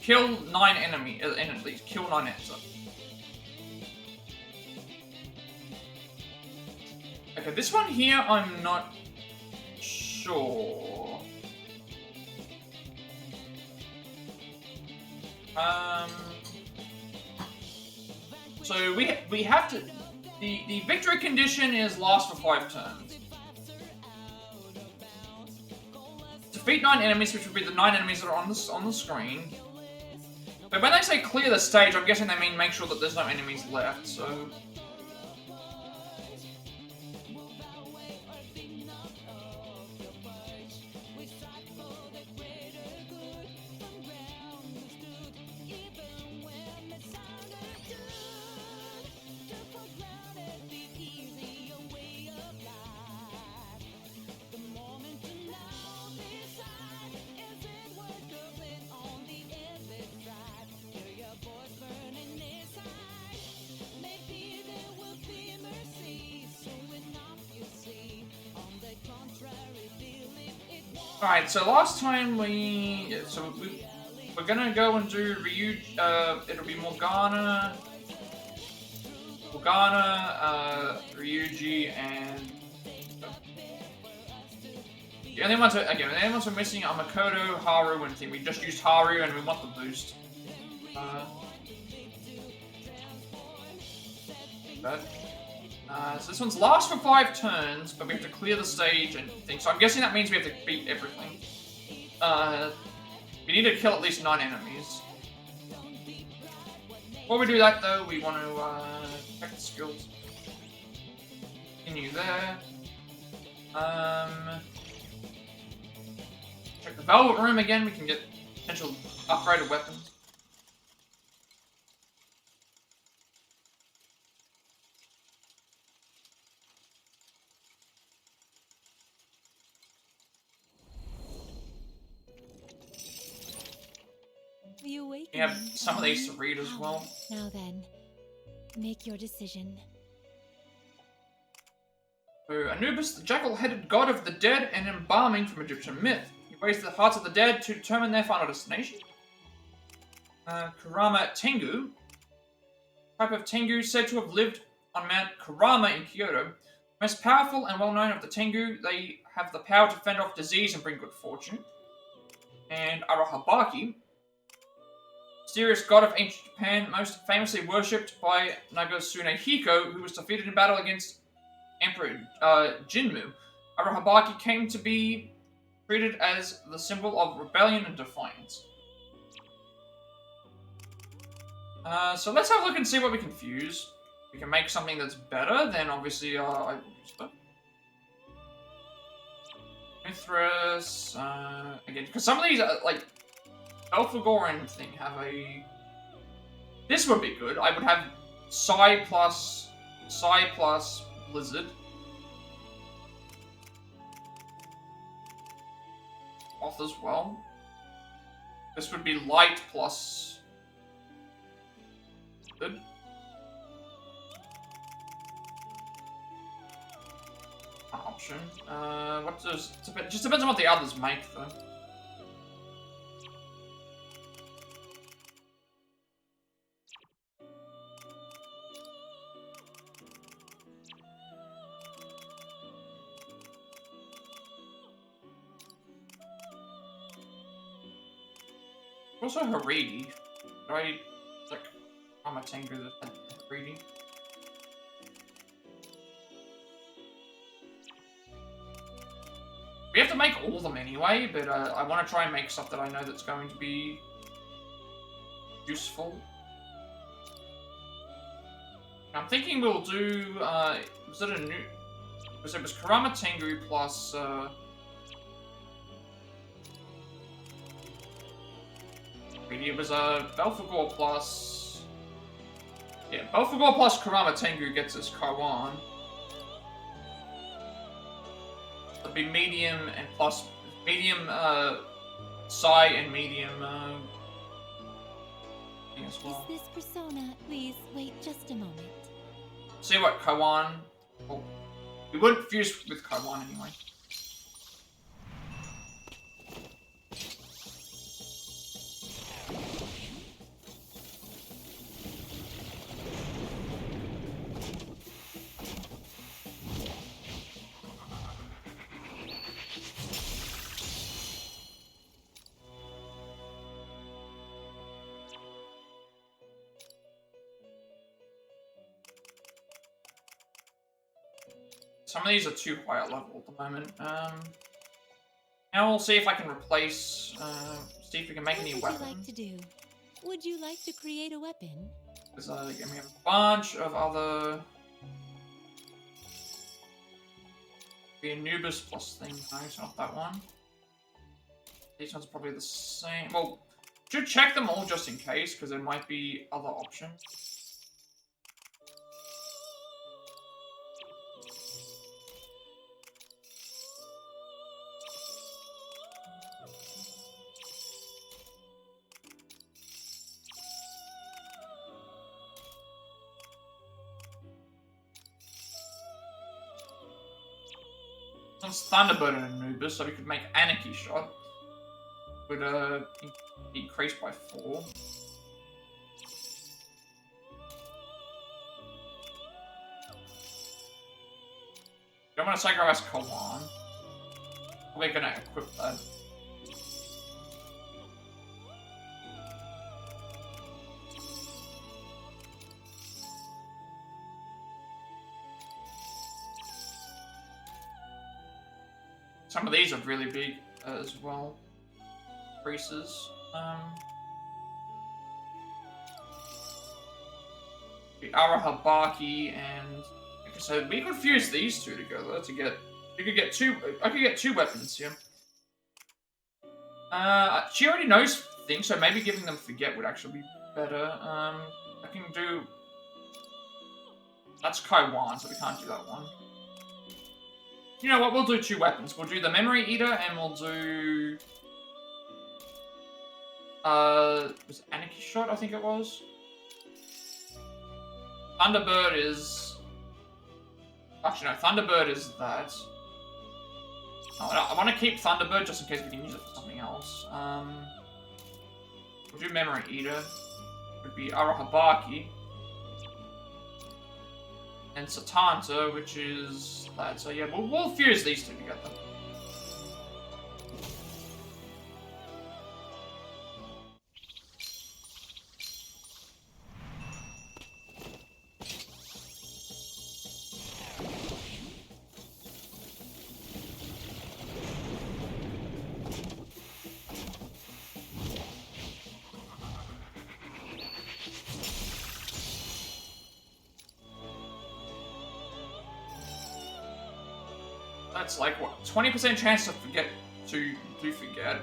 kill 9 enemies, at least, kill 9 enemies. Okay, this one here, I'm not sure. So we have to, the victory condition is last for 5 turns. Defeat 9 enemies, which would be the 9 enemies that are on the screen. But when they say clear the stage, I'm guessing they mean make sure that there's no enemies left, so... Alright, so last time we're gonna go and do Ryuji, it'll be Morgana, Ryuji, and the only ones we're missing are Makoto, Haru, and Thing. We just used Haru and we want the boost. So this one's lasts for 5 turns, but we have to clear the stage and things. So I'm guessing that means we have to beat everything. We need to kill at least 9 enemies. Before we do that, though, we want to check the skills. Continue there. Check the Velvet Room again. We can get potential upgraded weapons. The awakening. We have some of these to read as well. Now then, make your decision. So, Anubis, the jackal-headed god of the dead and embalming from Egyptian myth. He raised the hearts of the dead to determine their final destination. Kurama Tengu. Type of Tengu said to have lived on Mount Kurama in Kyoto. Most powerful and well-known of the Tengu, they have the power to fend off disease and bring good fortune. And Arahabaki. Mysterious god of ancient Japan, most famously worshipped by Nagasune Hiko, who was defeated in battle against Emperor Jinmu. Arahabaki came to be treated as the symbol of rebellion and defiance. So let's have a look and see what we can fuse. We can make something that's better, then obviously I will use that. Mithras, again, because some of these are like Belphegor thing have a... This would be good. I would have Psy plus Blizzard. Off as well. This would be Light plus... Good. An option. What does... Just depends on what the others make, though. Also Haridi. Right? Like, I'm a Tengu that had Haridi. We have to make all of them anyway, but I want to try and make stuff that I know that's going to be useful. I'm thinking we'll do, was it a new... It was Kurama Tengu plus, it was Belphegor plus... Yeah, Belphegor plus Kurama Tengu gets us Kawan. It'll be medium and plus... Medium, Psy and medium, thing as well. Is this persona? Please wait just a moment. See what Kawan... Oh, we wouldn't fuse with Kawan anyway. Some of these are too high at level at the moment. Now we'll see if I can replace, see if we can make any weapons. What would you like to do? Would you like to create a weapon? Because, again, we have a bunch of other... The Anubis plus thing. No, it's not that one. These ones are probably the same. Well, should check them all just in case, because there might be other options. Thunderbird and Anubis, so we could make Anarchy Shot. Would increase by 4. I'm gonna sacrifice Kawan. We're gonna equip that. Some of these are really big as well. Increases. The Arahabaki and like I said, we could fuse these two together to get. You could get two. I could get 2 weapons here. She already knows things, so maybe giving them Forget would actually be better. I can do. That's Kaiwan, so we can't do that one. You know what? We'll do 2 weapons. We'll do the Memory Eater, and we'll do. Was it Anarchy Shot? I think it was. Thunderbird is. Actually, no. Thunderbird is that. Oh, I want to keep Thunderbird just in case we can use it for something else. We'll do Memory Eater. It would be Arahabaki. And Satanta, which is that. So yeah, we'll fuse these 2 together. That's like what 20% chance to forget to forget.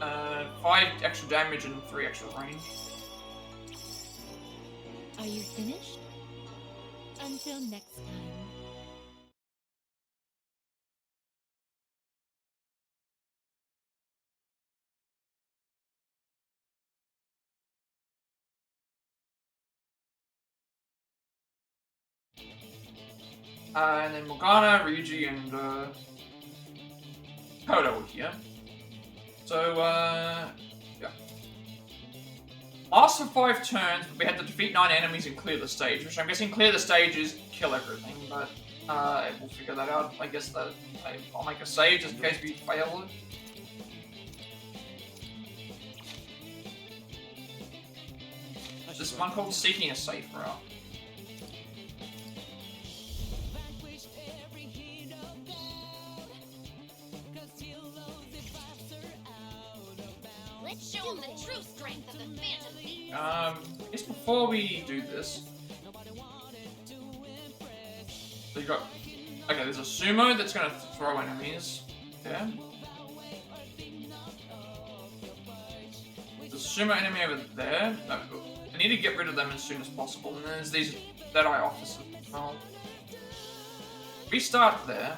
5 extra damage and 3 extra range. Are you finished? Until next time. And then Morgana, Ryuji, and Kodo are here. So, yeah. Last for 5 turns, we had to defeat 9 enemies and clear the stage, which I'm guessing clear the stage is kill everything, but we'll figure that out. I guess that I'll make a save just in case we fail it. This one called Seeking a Safe Route. Let's show them the true strength of the Phantom Thief. Just before we do this, so you got okay. There's a sumo that's gonna throw enemies. Yeah. There's a sumo enemy over there. No, I need to get rid of them as soon as possible. And then there's these Deadeye officers as well. We start there.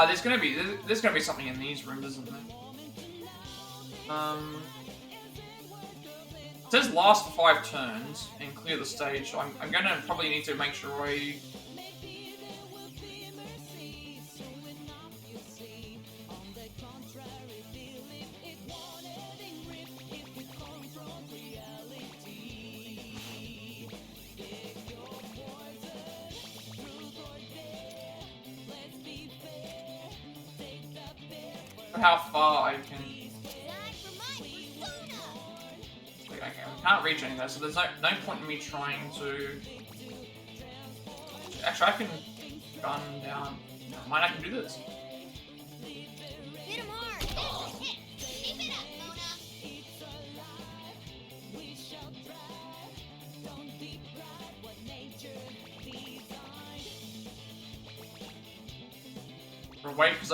There's gonna be something in these rooms, isn't there? It says last for 5 turns and clear the stage, so I'm gonna probably need to make sure I... how far I can... Okay, I can't reach any there, so there's no point in me trying to... Actually, I can gun down... Never mind, I can do this. Hit him hard. Keep it up, Mona. Or wait, because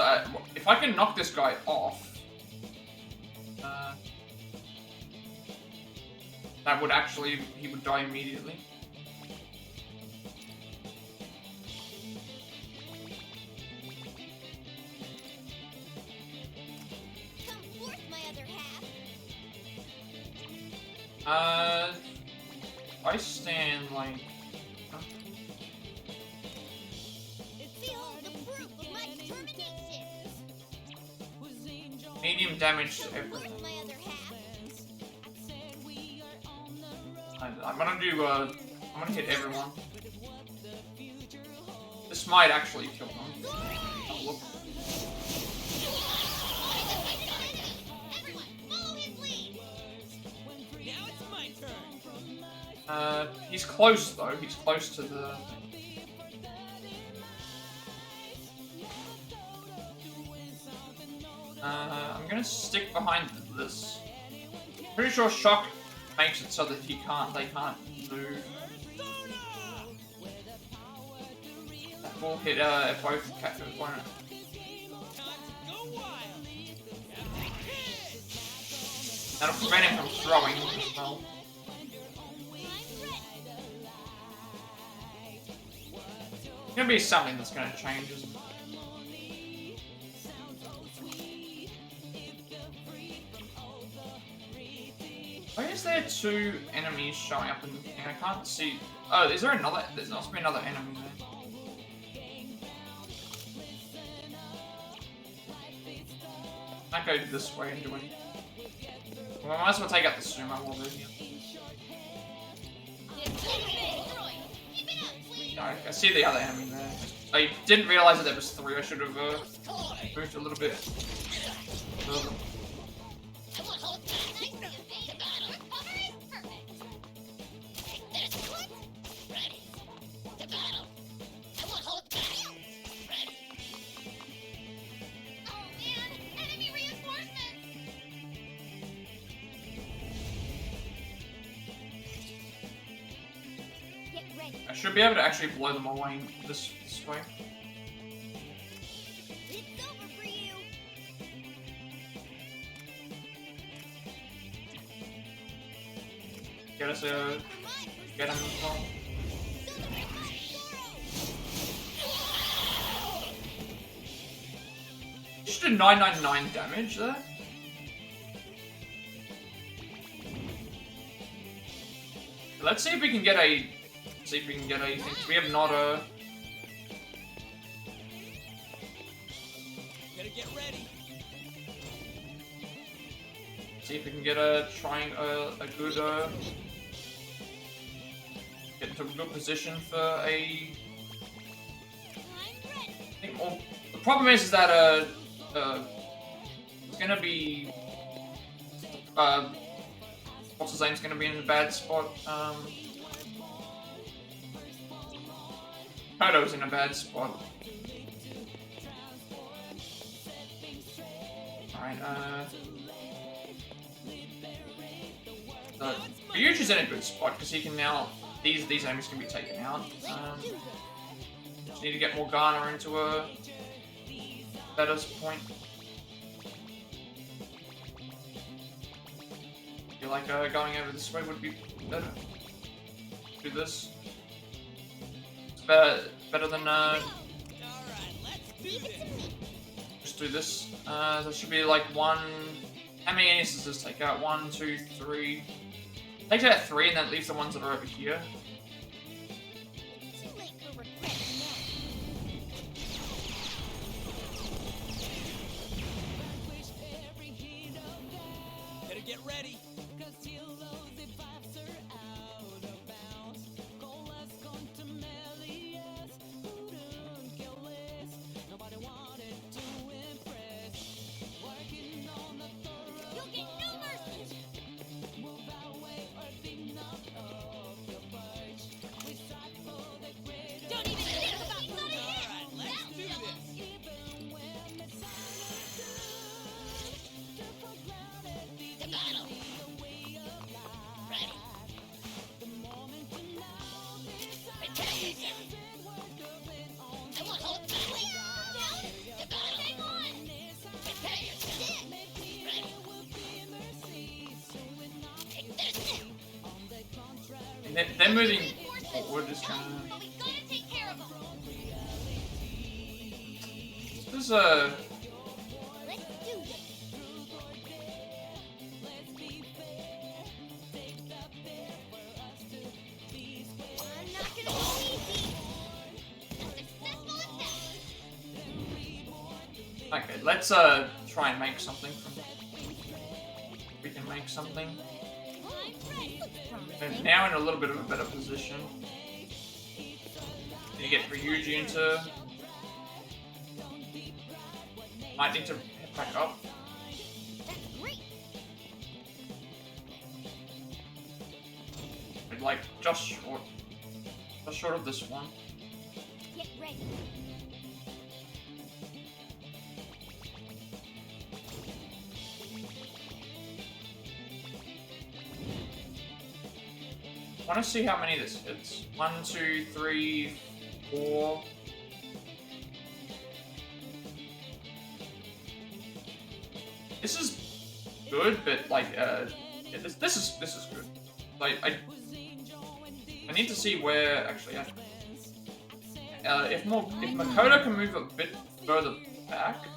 if I can knock this guy off... that would actually... he would die immediately. Come forth, my other half. I stand like... Behold the proof of my determination. medium damage to everything. My other half. I'm gonna do, I'm gonna hit everyone. This might actually kill them. Oh, look. Everyone, follow his lead. Now it's my turn. He's close though. He's close to the... I'm gonna stick behind this. Pretty sure shock makes it so that they can't move. That will hit both captives, won't it? Go wild. That'll prevent him from throwing as well. It's gonna be something that's gonna change, isn't it? Why is there two enemies showing up in the thing? I can't see. Oh, is there another? There must be another enemy there. I can't go this way and do anything. Well, I might as well take out the sumo while they're here. I see the other enemy there. I didn't realize that there was three. I should have moved a little bit further. I should be able to actually blow them away this way. It's over for you. Get us a... get him as well. Just did 999 damage there. Let's see if we can get a... see if we can get anything. We have not a... Better get ready. see if we can get a... trying a good... get into a good position for a... I think, well, the problem is that it's gonna be what's his name's gonna be in a bad spot. Kodo's in a bad spot. Alright, Ryuji's in a good spot because he can now these enemies can be taken out. Just need to get more Garner into a better point. I feel like going over this way would be better. Do this. It's better than Alright, let's do this. just do this. There should be like one. How many enemies does this take out? 1, 2, 3. Takes out 3 and then leaves the ones that are over here. Too late for regret now. Better get ready. You'll get no mercy. Don't even think about moving. Alright, let's do this. To battle. Ready. Prepare yourself. I won't hold back. To battle. Prepare yourself. Ready. Take this. They're moving forward, just kind of. But we gotta take care of them. This is Let's do this. I'm not gonna go easy. A successful attack. okay. Let's try and make something from it. We can make something. And now in a little bit of a better position. You get Ryuji into. Might need to head back up. Like just short of this one. Get ready. I want to see how many this hits. 1, 2, 3, 4. This is good, but like yeah, this is good. Like I need to see where actually. If Makoto can move a bit further back.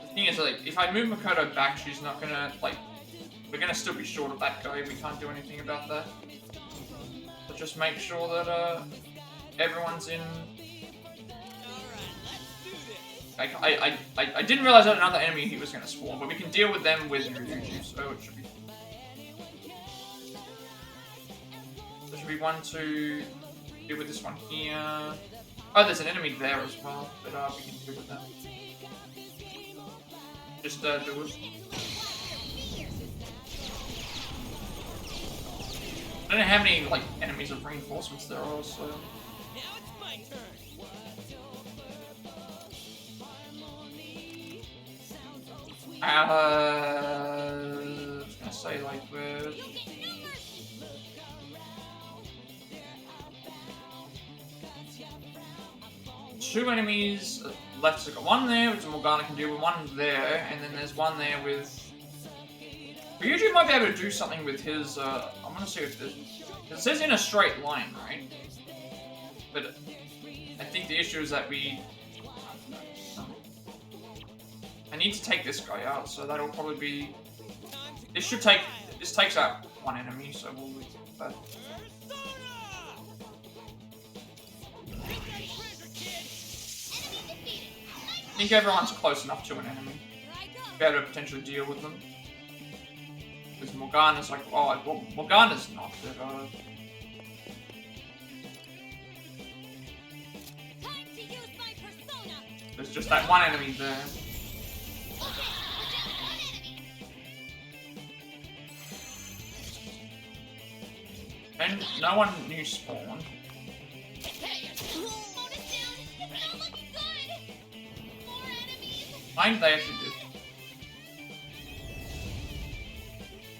The thing is, like, if I move Makoto back, she's not gonna, like, we're gonna still be short of that guy. We can't do anything about that. But just make sure that everyone's in. I didn't realize that another enemy he was gonna spawn, but we can deal with them with Ryuji, so it should be. There should be 1, 2. Deal with this one here. Oh, there's an enemy there as well, but we can deal with them. Just do it. I don't know how many like enemies of reinforcements there are, so. Now it's my turn. I was gonna say like we're. 2 enemies left to go. 1 there, which Morgana can deal with, 1 there, and then there's 1 there with. Ryuji might be able to do something with his. I'm gonna see if this. It says in a straight line, right? But I think the issue is that we. I need to take this guy out, so that'll probably be. This should take. This takes out 1 enemy, so we'll leave that. I think everyone's close enough to an enemy. Be able to potentially deal with them. Because Morgana's like, oh, well, Morgana's not, but there's just that 1 enemy there. And no one new spawned. Mine, they actually did.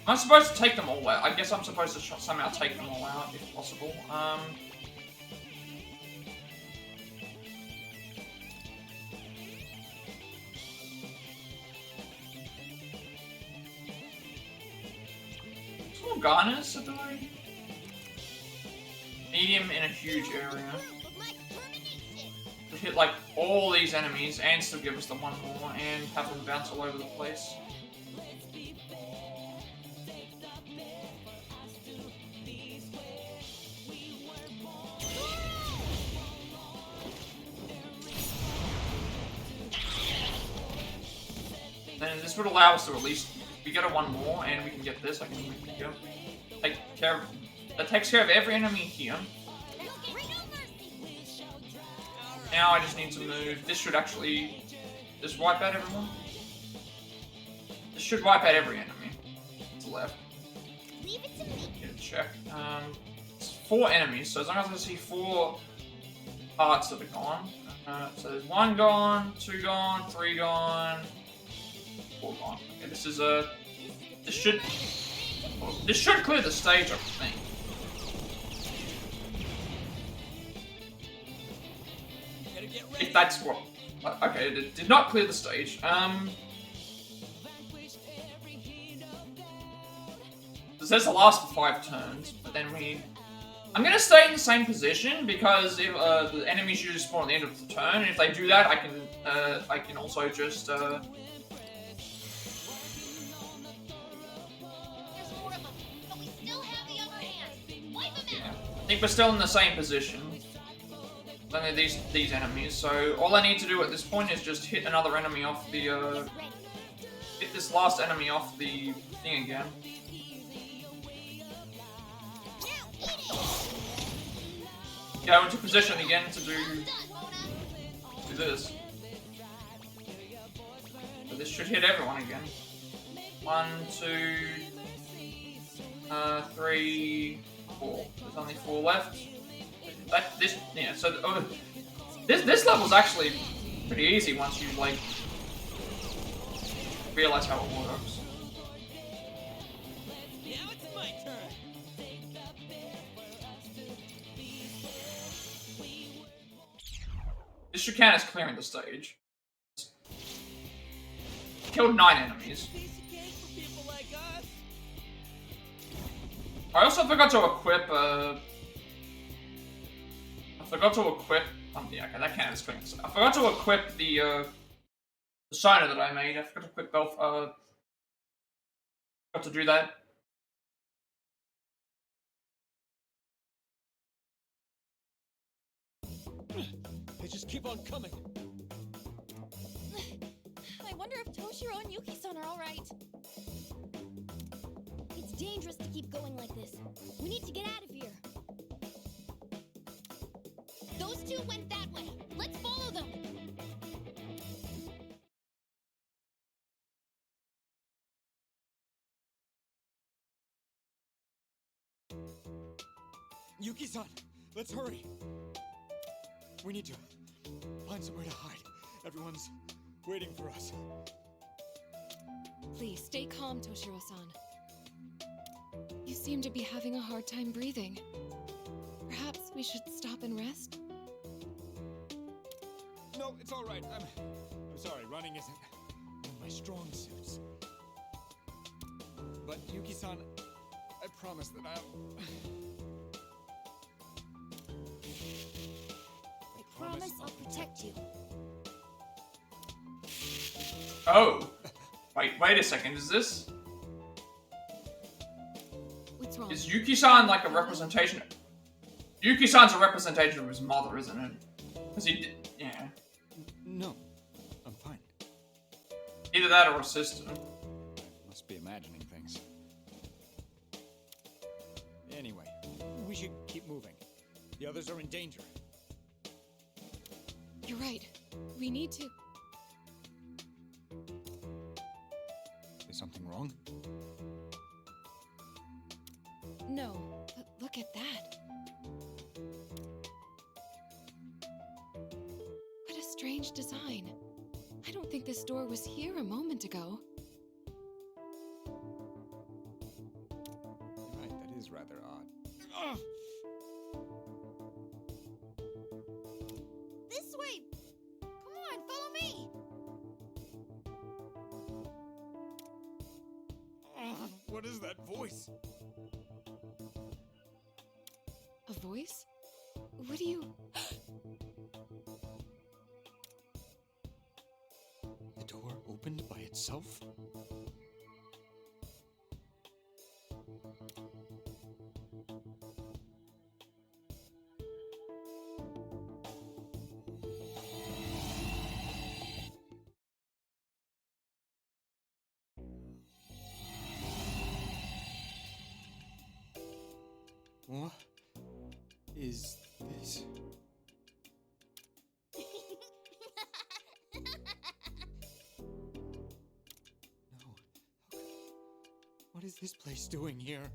I'm supposed to take them all out. I guess I'm supposed to somehow take them all out, if possible. What's Morgana's ability? Medium in a huge area. To hit like all these enemies and still give us the 1 more and have them bounce all over the place. And this would allow us to at least, if we get a 1 more and we can get this, I can take care of, that takes care of every enemy here. Now I just need to move. This should actually just wipe out everyone. This should wipe out every enemy. To the left. Leave it to me. Get a check. It's 4 enemies, so as long as I see 4 parts that are gone. So there's 1 gone, 2 gone, 3 gone, 4 gone. Okay, this is a. This should clear the stage, I think. If that's what. Okay, it did not clear the stage. It says the last 5 turns, but then I'm gonna stay in the same position because if the enemies usually spawn at the end of the turn, and if they do that, I can also just. There's more of them, but we still have the upper hand. Wipe them I think we're still in the same position. only these enemies. So all I need to do at this point is just hit another enemy off the hit this last enemy off the thing again. Go into position again to do this. So this should hit everyone again. 1, 2, 3, 4. There's only 4 left. So this level's actually pretty easy once you like realize how it works. Now it's my turn. This should count as clearing the stage. Killed 9 enemies. I also forgot to equip, yeah, okay, that counts as clearing the stage. I forgot to equip the sonar that I made. I forgot to equip both, got to do that. They just keep on coming. I wonder if Toshiro and Yuki-san are alright. It's dangerous to keep going like this. We need to get out of here. Those two went that way. Let's follow them. Yuki-san, let's hurry. We need to find somewhere to hide. Everyone's waiting for us. Please stay calm, Toshiro-san. You seem to be having a hard time breathing. Perhaps we should stop and rest? No, it's all right. I'm sorry. Running isn't one of my strong suits. But Yuki-san, I promise that I promise I'll protect you. Oh! Wait a second, is this? What's wrong? Is Yuki-san like a representation? Yuki-san's a representation of his mother, isn't it? Because he did, yeah. No, I'm fine. Either that or a sister. I must be imagining things. Anyway, we should keep moving. The others are in danger. You're right. We need to... Is something wrong? No, but look at that. What a strange design. I don't think this door was here a moment ago. You're right, that is rather odd. This way. Come on, follow me. What is that voice? A voice? What do you... The door opened by itself? What is this? No. What is this place doing here?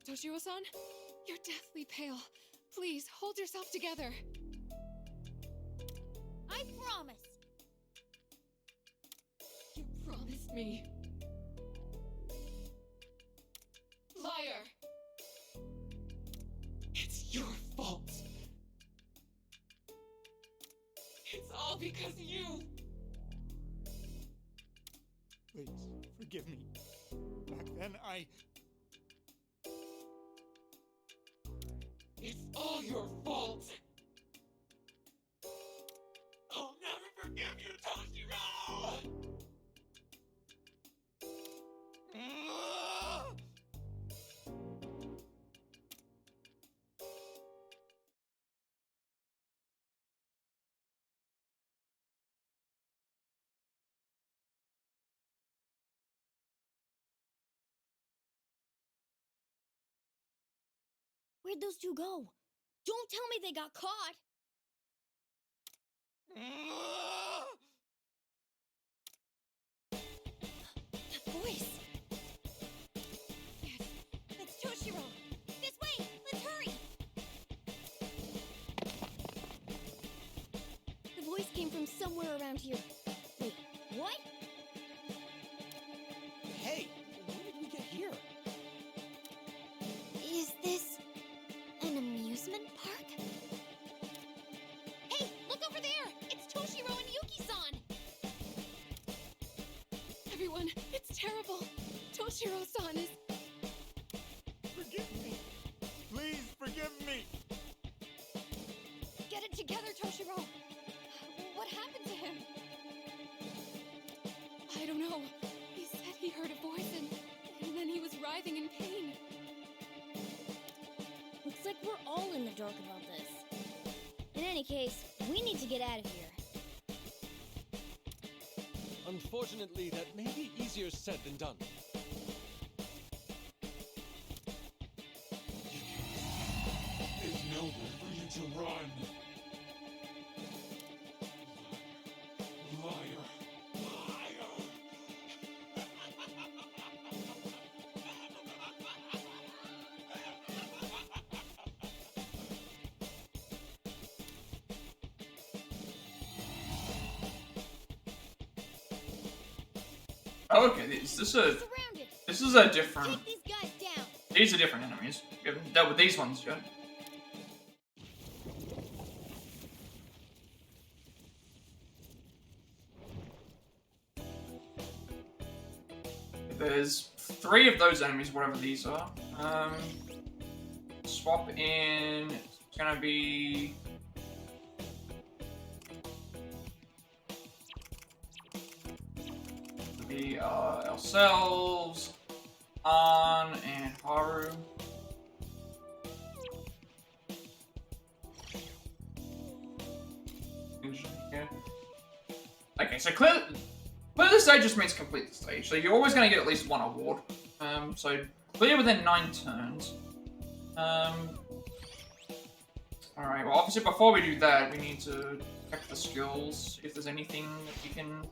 Toshiro-san? You're deathly pale. Please, hold yourself together. I promise. You promised me. Liar! It's your fault. It's all because of you. Please, forgive me. Back then, It's all your fault. I'll never forgive you, Toshiro! Where'd those two go? Don't tell me they got caught! That voice! It's Toshiro! This way! Let's hurry! The voice came from somewhere around here. Wait, what? Hey, when did we get here? Is this an amusement park? Hey, look over there! It's Toshiro and Yuki-san! Everyone, it's terrible! Toshiro-san is... Forgive me. Please forgive me. Get it together, Toshiro! What happened to him? I don't know. He said he heard a voice and then he was writhing in pain. Looks like we're all in the dark about this. In any case, we need to get out of here. Unfortunately, that may be easier said than done. It's nowhere for you to run. Liar. Liar. Okay, this is a different. Take these guys down. These are different enemies. We haven't dealt with these ones yet. There's 3 of those enemies, whatever these are. Swap in. It's gonna be. Ourselves, and Haru. Okay, so clear the stage just means complete the stage. So you're always going to get at least 1 award. So clear within 9 turns. Alright, well obviously before we do that, we need to check the skills, if there's anything that we can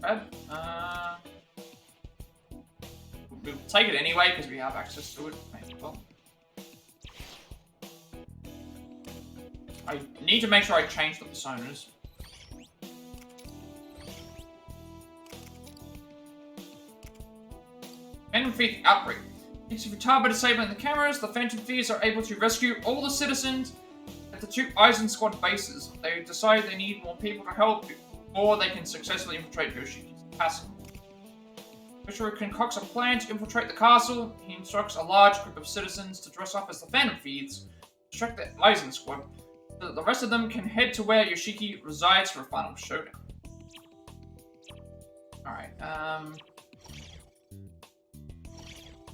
grab. We'll take it anyway because we have access to it. Well, I need to make sure I change the personas. Phantom Thief Outbreak. Thanks to Futaba disabling the cameras, the Phantom Thieves are able to rescue all the citizens at the 2 Eisen Squad bases. They decide they need more people to help before they can successfully infiltrate Yoshiki's castle. Toshiro concocts a plan to infiltrate the castle. He instructs a large group of citizens to dress up as the Phantom Thieves, distract the Eisen Squad, so that the rest of them can head to where Yoshiki resides for a final showdown. Alright,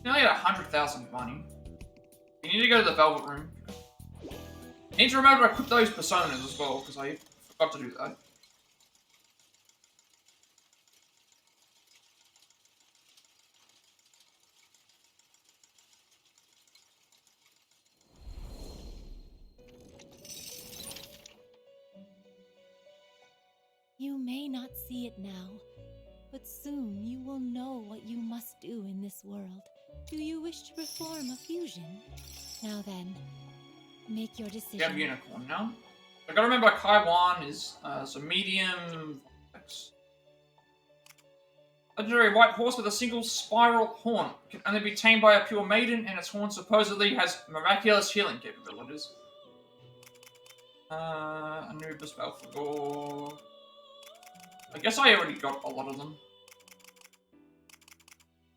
you only got 100,000 money. You need to go to the Velvet Room. You need to remember to equip those personas as well, because I forgot to do that. You may not see it now, but soon you will know what you must do in this world. Do you wish to perform a fusion? Now then, make your decision. You have Unicorn now. I gotta remember Kaiwan is so medium. Legendary white horse with a single spiral horn. Can only be tamed by a pure maiden, and its horn supposedly has miraculous healing capabilities. Anubis Belphegor. I guess I already got a lot of them.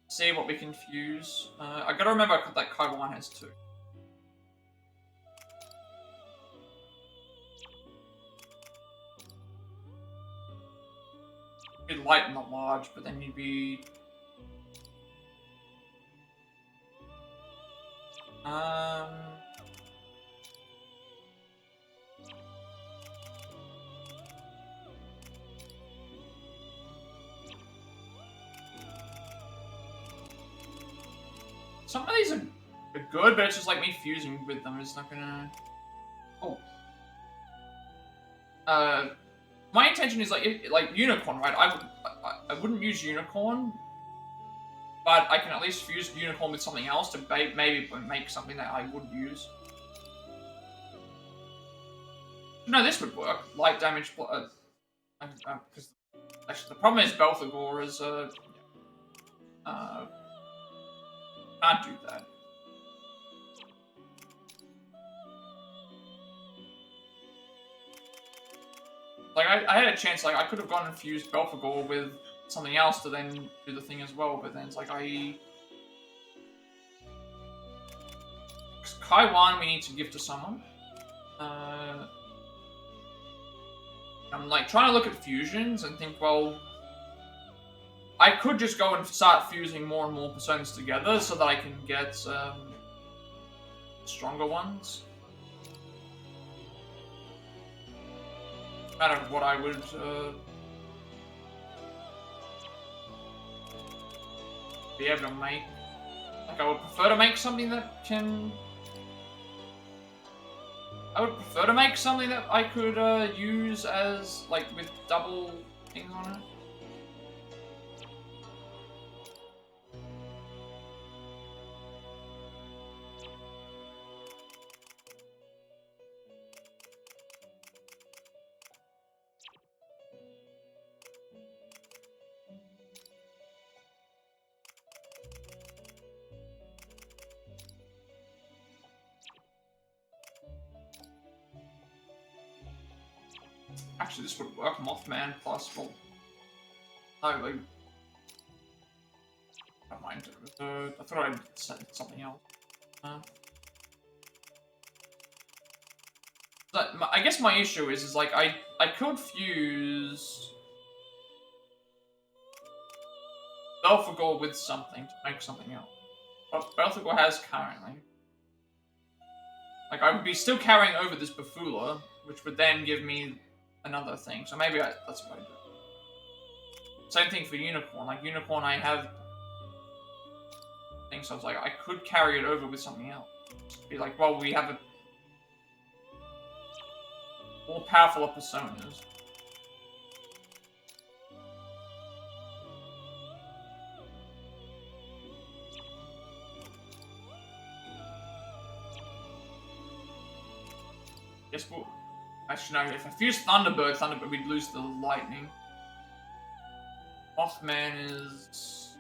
See what we can fuse. I gotta remember that Kaiwan has 2. You'd light and not large, but then you'd be... Some of these are good, but it's just like me fusing with them is not gonna. Oh. My intention is like unicorn, right? I wouldn't use unicorn, but I can at least fuse unicorn with something else to maybe make something that I would use. No, this would work. Light damage. Because actually, the problem is Belphegor is can't do that. Like I had a chance. Like I could have gone and fused Belphegor with something else to then do the thing as well, but then it's like Kai 1 we need to give to someone. I'm like trying to look at fusions and think, well, I could just go and start fusing more and more personas together so that I can get stronger ones. Matter of what I would be able to make. Like I would prefer to make something that can. I would prefer to make something that I could use as like with double things on it. Actually, this would work. Mothman plus, well, I don't mind. I thought I'd said something else. But I guess my issue is like I could fuse Belphegor with something to make something else. What Belphegor has currently. Like I would be still carrying over this Bafula, which would then give me another thing. So maybe that's what I do. Same thing for Unicorn. Like Unicorn, I have things. So I was like, I could carry it over with something else. Be like, well, we have a more powerful personas. Yes, well, actually no, if I fuse Thunderbird, we'd lose the lightning. Mothman is...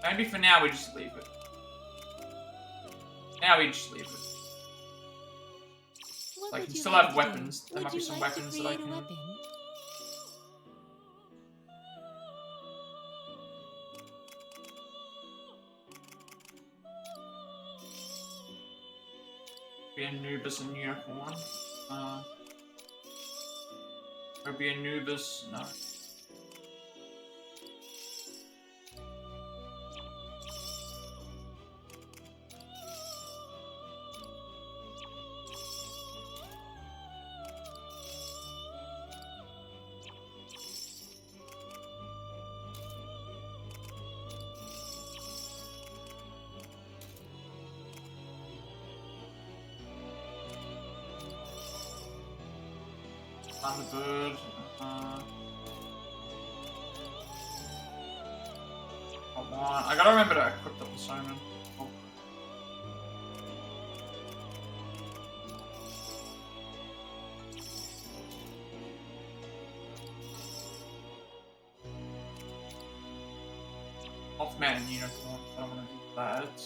Maybe for now we just leave it. Now we just leave it. Like, you still have weapons. There might be some weapons that I can... Be Anubis and Unicorn. Or be Anubis, no. Thunderbird. Come on. I gotta remember to equip the persona. Oh. Mothman and Unicorn. I don't want to do that.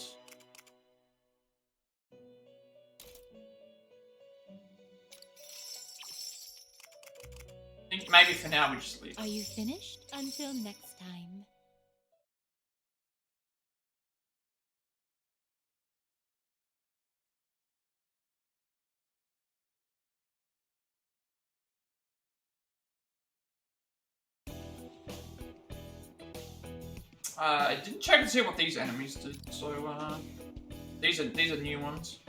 I think maybe for now we just leave. Are you finished? Until next time. I didn't check and see what these enemies did, so these are new ones.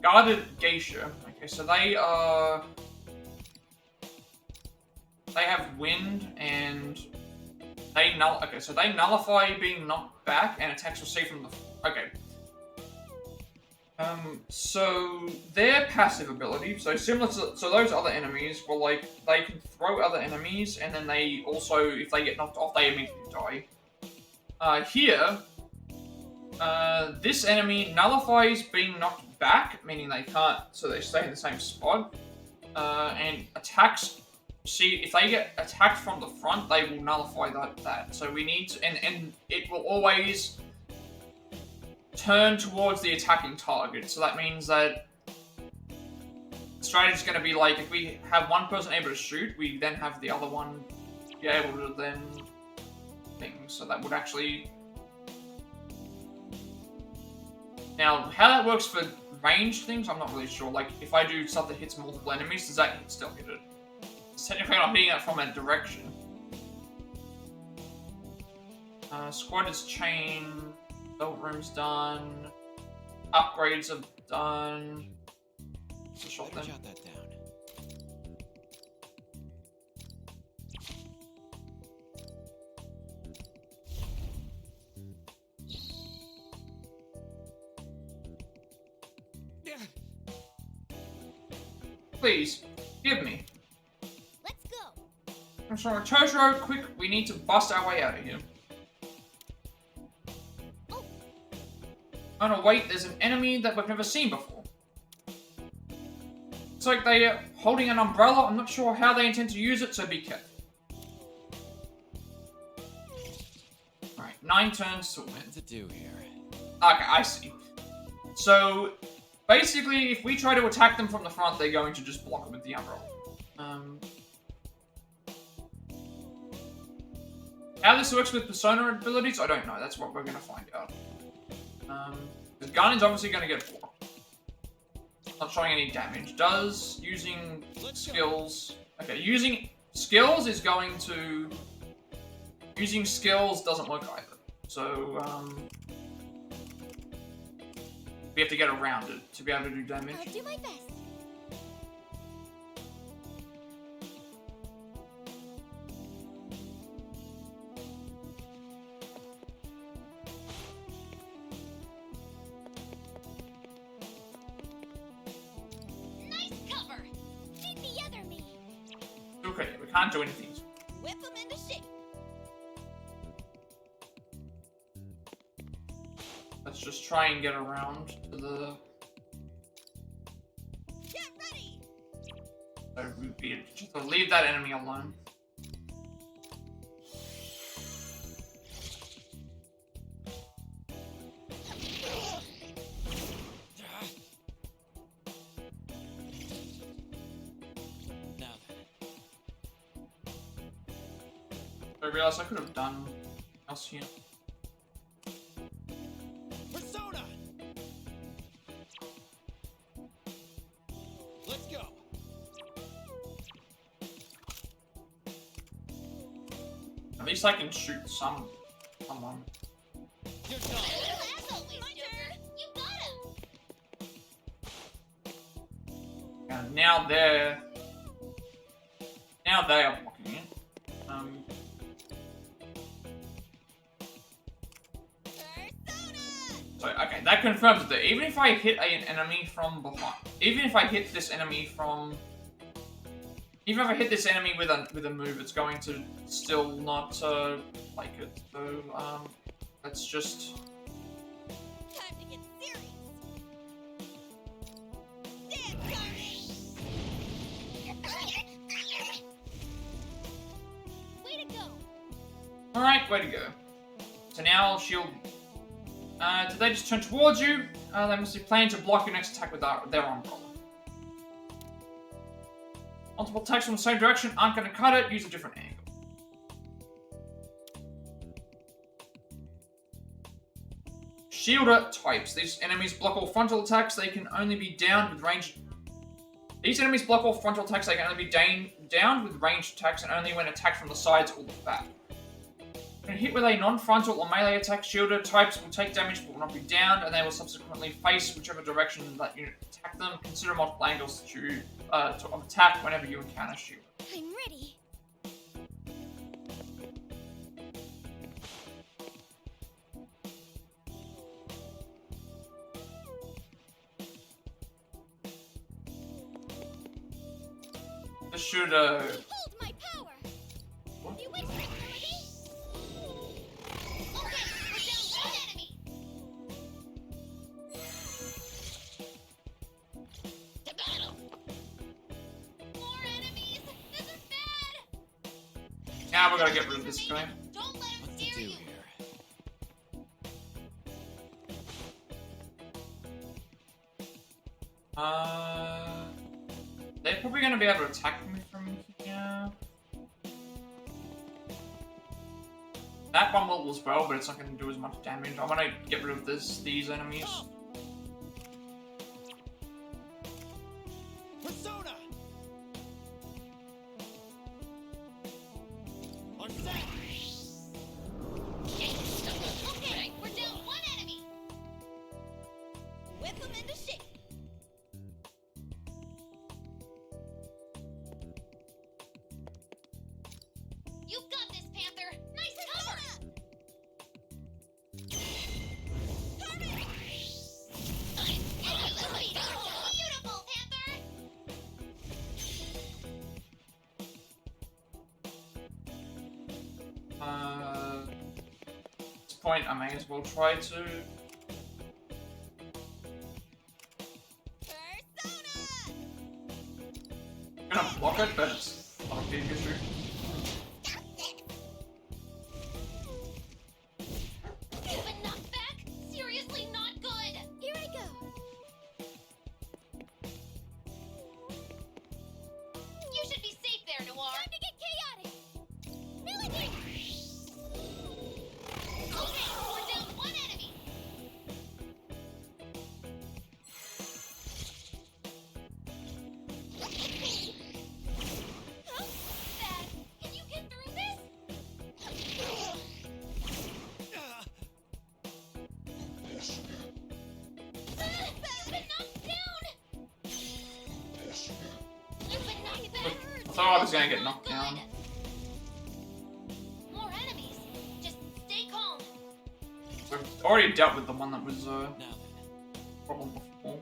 Guarded Geisha. Okay, so they are they have wind and they okay, so they nullify being knocked back and attacks received from the okay. So their passive ability, so similar to those other enemies, were like they can throw other enemies, and then they also, if they get knocked off, they immediately die. Here, this enemy nullifies being knocked back, meaning they can't, so they stay in the same spot, and attacks. See, if they get attacked from the front, they will nullify that. So we need to, and it will always turn towards the attacking target. So that means that the strategy is going to be like, if we have one person able to shoot, we then have the other one be able to then things. So that would actually... Now, how that works for ranged things, I'm not really sure. Like, if I do stuff that hits multiple enemies, does that still hit it? It's technically not hitting it from a direction. Squad's chain... Belt room's done. Upgrades are done. Jot that down. Please, give me. Let's go. I'm sorry, Totoro, quick, we need to bust our way out of here. Oh no, wait, there's an enemy that we've never seen before. It's like they are holding an umbrella. I'm not sure how they intend to use it, so be careful. Alright, 9 turns to win. What to do here? Okay, I see. So, basically, if we try to attack them from the front, they're going to just block it with the umbrella. How this works with persona abilities, I don't know. That's what we're going to find out. Because Guardian's obviously going to get blocked. Not showing any damage. Does using skills... Okay, using skills is going to... Using skills doesn't work either. So, we have to get around it to be able to do damage. I'll do my best. Okay, we can't do anything. Whip them into shape. Let's just try and get around to the... Get ready. So we just leave that enemy alone. I realized I could have done else here. Persona! Let's go! At least I can shoot someone. You're done. As always, Joker. You got him. And now they are blocking it. So, okay, that confirms that even if I hit an enemy from behind, even if I hit this enemy with a move, it's going to still not like it. So let's just. Time to get serious. Way to go. All right, way to go. So now shield. Did they just turn towards you? They must be planning to block your next attack with their umbrella. Multiple attacks from the same direction aren't going to cut it. Use a different angle. Shielder types. These enemies block all frontal attacks. They can only be downed with ranged. These enemies block all frontal attacks. They can only be downed with ranged attacks and only when attacked from the sides or the back. When hit with a non-frontal or melee attack, shielder types will take damage but will not be downed, and they will subsequently face whichever direction that unit attack them. Consider multiple angles to attack whenever you encounter shield. I'm ready. should Hold my power. What? Bewitch Them, Milady. Okay, we're down one enemy. To battle. More enemies! This is bad! Now we gotta get rid of this guy. Don't let him What to scare do you. here? They're probably gonna be able to attack me from here. That one will as well, but it's not gonna do as much damage. I wanna get rid of these enemies. Persona! On set! Okay, we're down one enemy. Whip them into shape. You've got this, Panther. Nice cover. Beautiful, Panther. At this point, I may as well try to. Persona! I'm gonna block it, but it's not a big issue. You've been knocked back. Seriously not good. Here I go. You should be safe there, Noir. Time to get chaotic. Milady! Okay, we're down one enemy. Bad. Can you get through this? You've been knocked down. You've been knocked back. I thought I was gonna get knocked down. More enemies. Just stay calm. I've already dealt with the one that was Now then, problem before.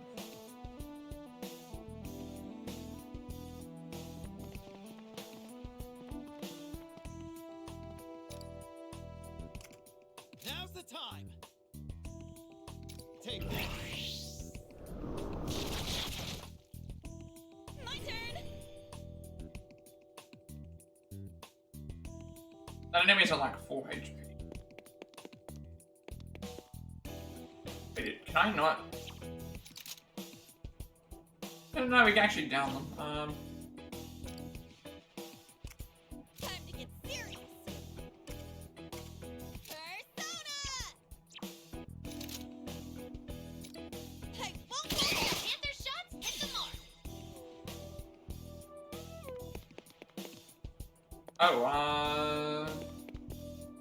Now's the time! Take this! My turn. That enemy's at like 4 HP. Wait, can I not? No, we can actually down them. Time to get serious. Persona! I won't let you. Panther shots hit the mark. Oh,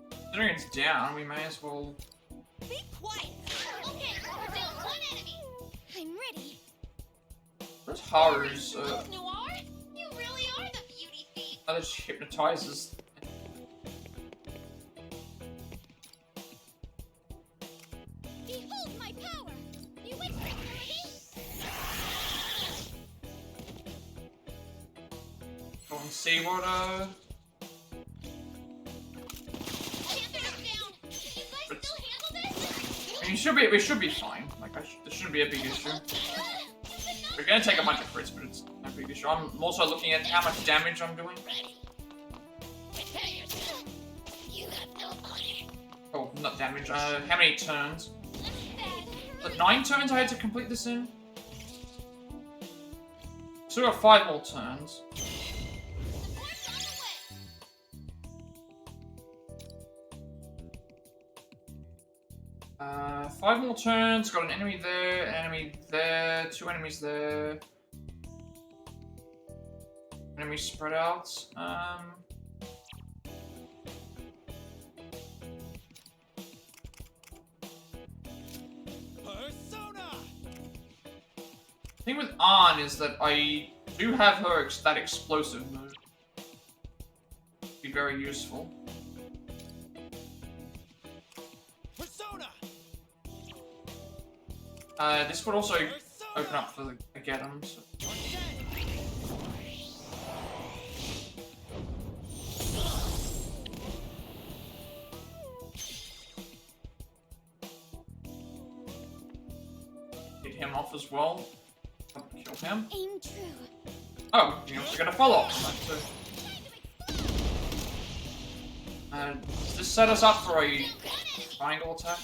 considering it's down, we may as well. Be quiet. Okay, we're down one enemy. I'm ready. Where's Haru's? Look, Noir, you really are the beauty thief. Other hypnotizers. Behold my power. Bewitch Them, Milady. Go and see what Panther is down. Can you guys still handle this? I mean, we should be fine. Like, there shouldn't be a big issue. We're gonna take a bunch of crits, but it's no big issue. I'm also looking at how much damage I'm doing. Ready. Prepare yourself. You have no honor. Oh, not damage. How many turns? Bad. But 9 turns I had to complete this in? Still got 5 more turns. Support's on the way. 5 more turns. Got an enemy there, an enemy there, 2 enemies there. Enemies spread out. Persona! The thing with Arn is that I do have her that explosive move. Be very useful. Persona! This would also open up for the get 'em. So. On set! him off as well. Kill him. Aim true. Oh, you also get a follow-up on that too. Does this set us up for a triangle attack?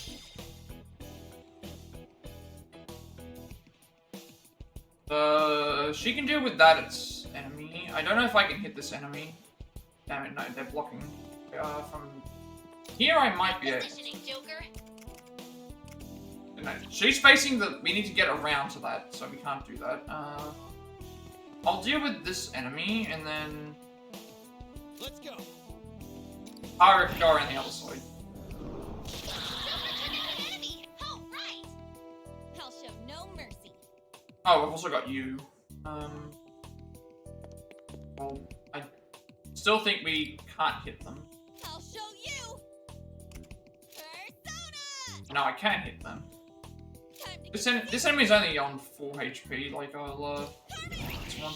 She can deal with that, it's enemy. I don't know if I can hit this enemy. Damn it, no, they're blocking. From here I might be able to. No, she's facing the... We need to get around to that, so we can't do that. I'll deal with this enemy, and then... Let's go. Haru can go around the other side. Oh, right. I'll show no mercy. Oh, I've also got you. Well, I still think we can't hit them. I'll show you. Persona. No, I can hit them. Time to This enemy's only on 4 HP, like I'll, this one.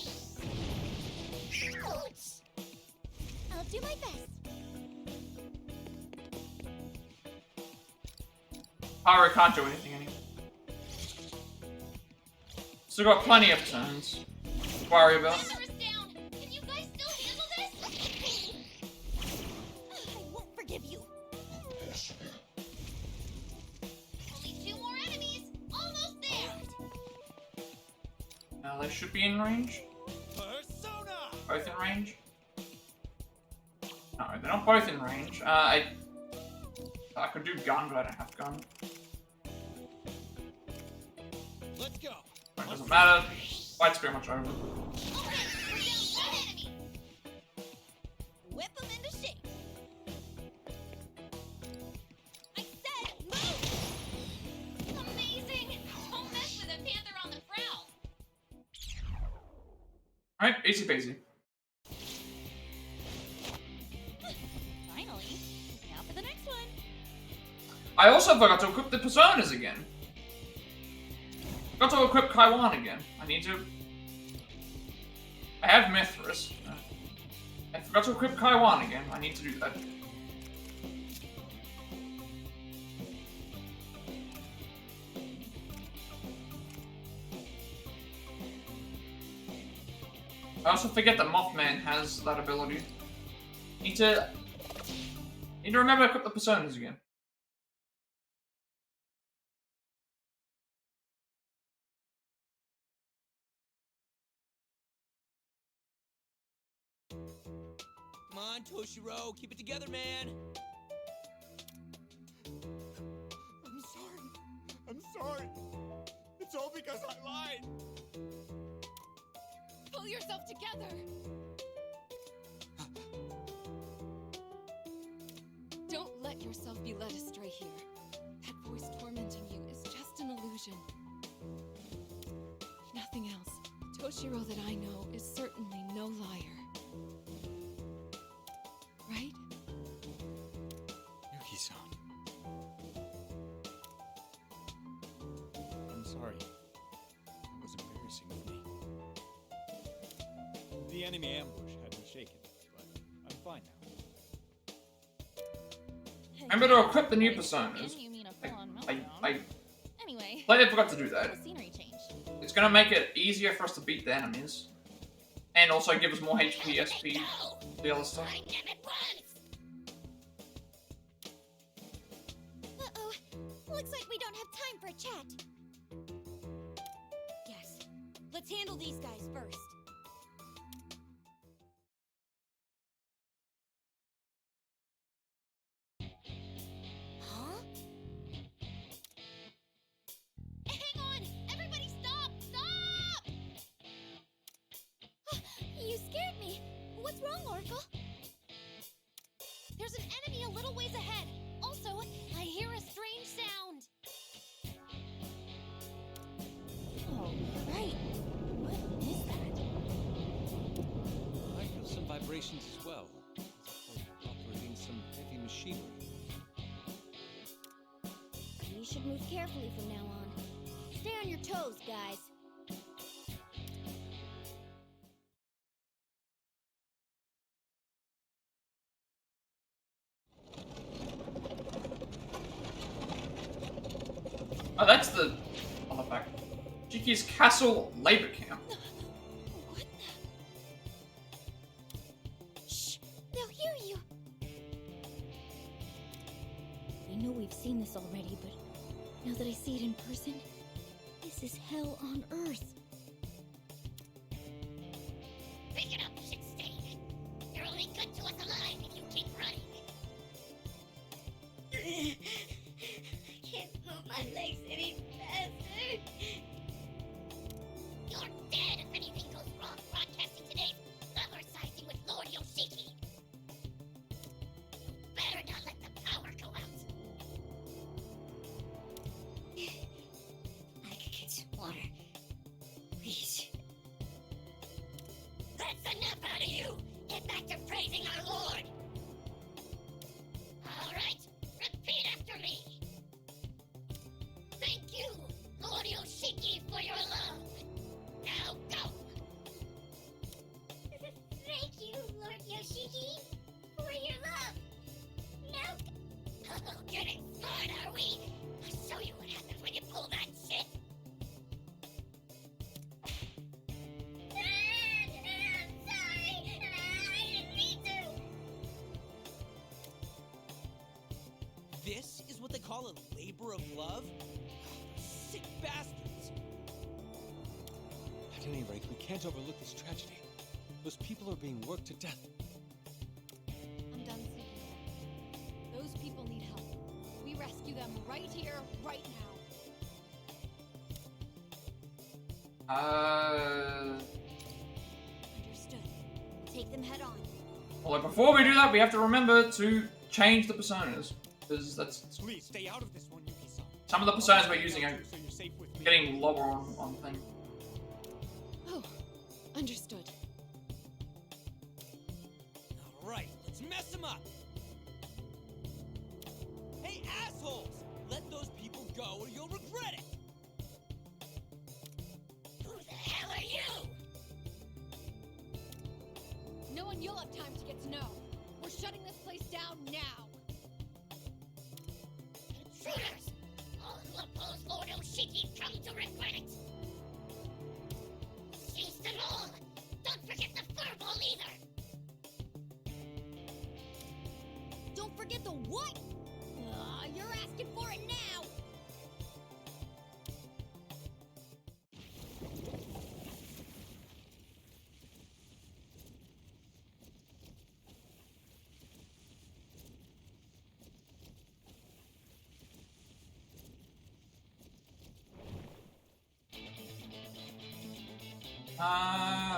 I'll do my best. Haru can't do anything anymore. Still got plenty of turns to worry about. Hammer is down. Can you guys still handle this? I won't forgive you. Only 2 more enemies. Almost there. Now they should be in range. Persona. Both in range? No, they're not both in range. I could do gun, but I don't have gun. Let's go. It doesn't matter. Fight's pretty much over. Whip them into shape. I said move! Amazing! Don't mess with a panther on the prowl. Alright, easy peasy. Finally. Now for the next one. I also forgot to equip the personas again. Forgot to equip Kaiwan again. I need to... I have Mithras. I forgot to equip Kaiwan again. I need to do that. I also forget that Mothman has that ability. Need to remember to equip the personas again. Come on, Toshiro, keep it together, man. I'm sorry. It's all because I lied. Pull yourself together! Don't let yourself be led astray here. That voice tormenting you is just an illusion. Nothing else. Toshiro that I know is certainly no liar. Right? Yuki-san. I'm sorry. It was embarrassing of me. The enemy ambush had me shaken, but I'm fine now. Remember to equip the new personas. You mean a full-on I meltdown. Anyway, completely forgot to do that. little scenery change. It's gonna make it easier for us to beat the enemies. And also give us more HP, SP, the other stuff. Find them at once! Uh-oh. Looks like we don't have time for a chat. Yes. Let's handle these guys first. Huh? Hang on! Everybody stop! Stop! You scared me. What's wrong, Oracle? There's an enemy a little ways ahead. Also, I hear a strange sound. Oh, right. What is that? I feel some vibrations as well. As if we're operating some heavy machinery. We should move carefully from now on. Stay on your toes, guys. Oh, that's the other back. Shiki's Castle Labor Camp. What the? Shh! They'll hear you! I know we've seen this already, but now that I see it in person, this is hell on earth. Pick it up, shit stain. You're only good to us alive if you keep running. I can't move my legs any faster. You're dead if anything goes wrong broadcasting today's lover-sizing with Lord Yoshiki. You better not let the power go out. I could get some water. Please. That's enough out of you! Get back to praising our Lord! Alright, repeat after me. Thank you, Lord Yoshiki, for your love. Now go! Thank you, Lord Yoshiki, for your love. Now go! Oh, getting smart, are we? I'll show you what happens when you pull that shit. I'm sorry. I didn't mean to. This is what they call a labor of love? Sick bastards! At any rate, we can't overlook this tragedy. Those people are being worked to death. I'm done thinking. Those people need help. We rescue them right here, right now. Understood. Take them head on. Well, before we do that, we have to remember to change the personas. Because that's Please stay out of this one, Yuki-san. some of the personas we're using are So you're safe with me. getting lower on thing. Oh, understood. Alright, let's mess them up! Hey, assholes! Let those people go or you'll regret it! Who the hell are you? No one you'll have time to get to know. We're shutting this place down now. Intruders! All who oppose Lord Yoshiki come to regret it. Seize them all! Don't forget the furball either! Don't forget the what? You're asking for it now!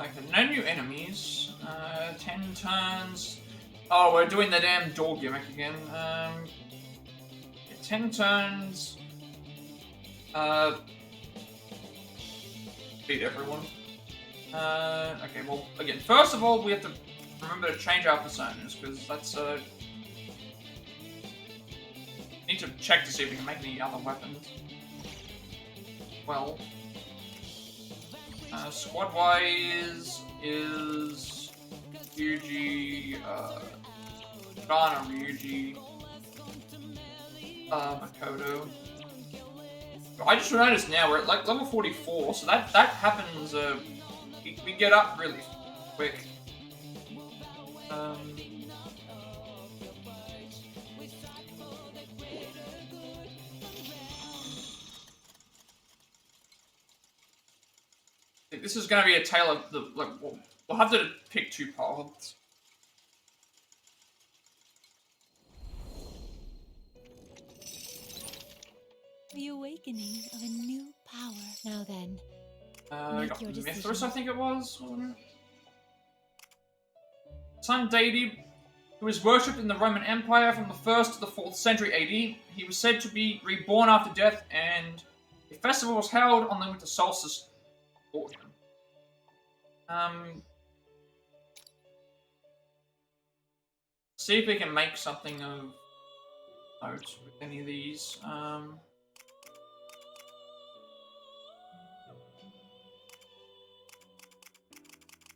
Okay, no new enemies. 10 turns. Oh, we're doing the damn door gimmick again. 10 turns. Beat everyone. Okay, well, again, first of all, we have to remember to change our personas, because that's, need to check to see if we can make any other weapons. Well, squad-wise is Ryuji, Brawn and Ryuji, Makoto. I just noticed now we're at like level 44, so that happens. We get up really quick. This is going to be a tale of the like. We'll have to pick two paths. The awakening of a new power. Now then, I make got your Mithras, decision. I think it was, wasn't it? Sun deity who was worshipped in the Roman Empire from the 1st to the 4th century AD. He was said to be reborn after death, and a festival was held on the winter solstice for him. See if we can make something of note with any of these.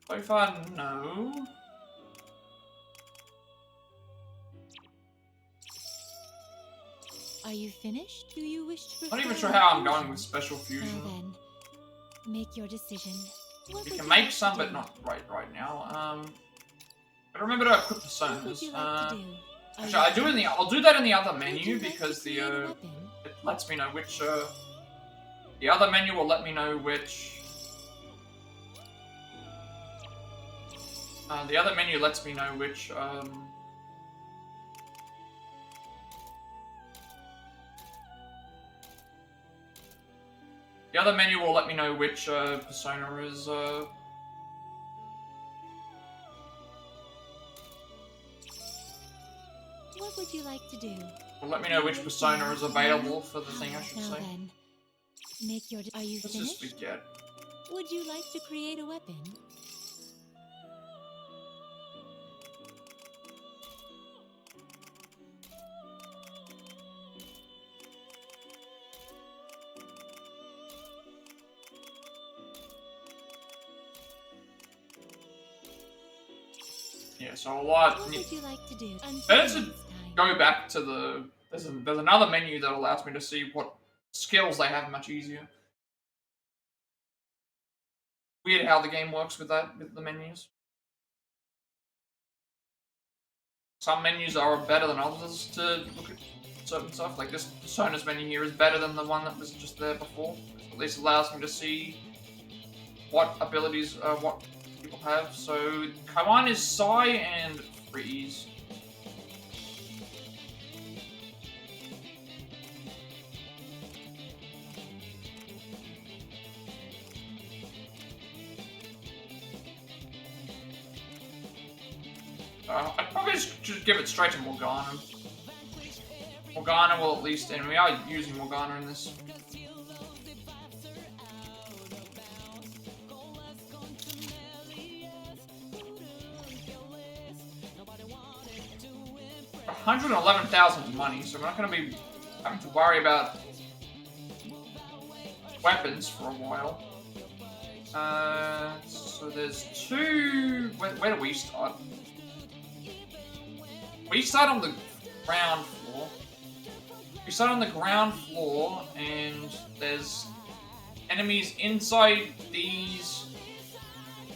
So far, no. Are you finished? Do you wish to? Not even perform sure how I'm fusion? going with special fusion. Now then, Make your decision. What We would can you make like some, to but do? not right now. But remember to equip What would personas. you like to do? Are Actually, you I'll do that in the other Would menu you like to because create a weapon? it lets me know which the other menu will let me know which the other menu lets me know which the other menu will let me know which persona is What would you like to do? will let me know which persona is available for the thing, I should Now say. then, make your. Are you Let's finished? just forget. Would you like to create a weapon? Yeah, so a lot. What would you like to do? Better Until to next time. go back to the. There's another menu that allows me to see what skills they have much easier. Weird how the game works with that, with the menus. Some menus are better than others to look at certain stuff. Like this Personas menu here is better than the one that was just there before. At least allows me to see what abilities, what people have. So Kawan is Psy and Freeze. I'd probably just give it straight to Morgana. Morgana will at least, and we are using Morgana in this. $111,000 money, so we're not going to be having to worry about weapons for a while. So there's two. Where do we start? We start on the ground floor. We start on the ground floor, and there's enemies inside these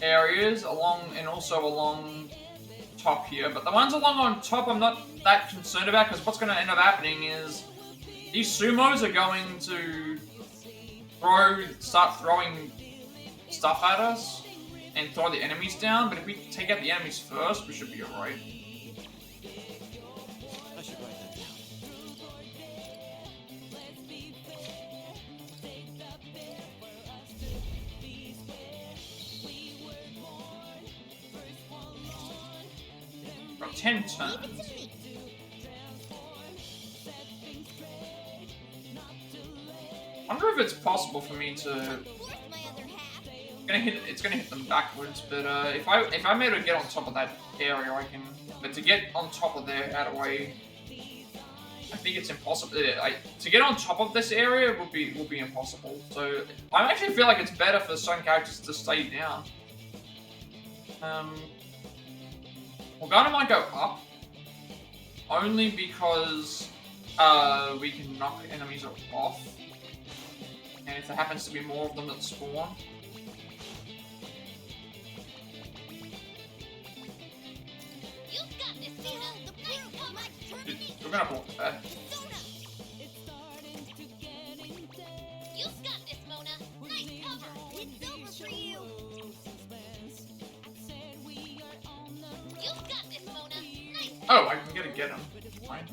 areas, and also along top here. But the ones along on top, I'm not that concerned about, because what's going to end up happening is these sumos are going to start throwing stuff at us and throw the enemies down. But if we take out the enemies first, we should be alright. I should write that down. Got 10 turns. I wonder if it's possible for me to. It's gonna hit them backwards, but if I'm able to get on top of that area, I can. But to get on top of their outway, I think it's impossible. To get on top of this area would be impossible. So I actually feel like it's better for some characters to stay down. Morgana might go up, only because we can knock enemies off, and if there happens to be more of them that spawn. We're gonna block that. You've got this, Mona. Nice cover. It's over for you. You've got this, Mona. Nice. Oh, I can get him. Fine.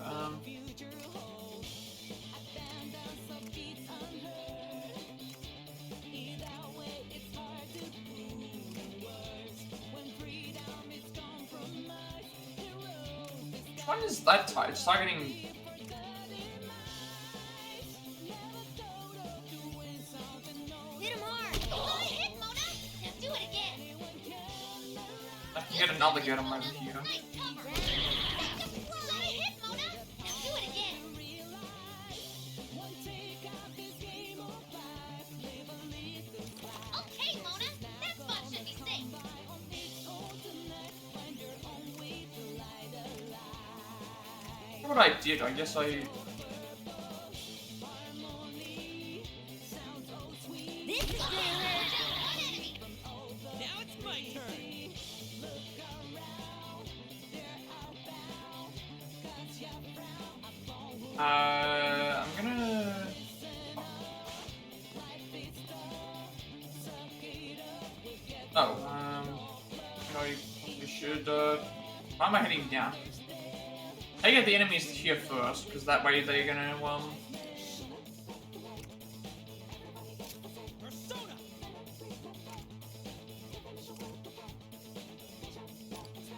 Which one is that type? It's targeting. Hit him hard. Good hit, Mona. Now do it again. I can get another get him over here. Nice cover. Good hit, Mona. Now do it again. Okay, Mona. That spot should be safe. What I did, I guess I. This is gonna hurt. I'm gonna... Oh, you should, why am I heading down? I get the enemies here first, because that way they're gonna,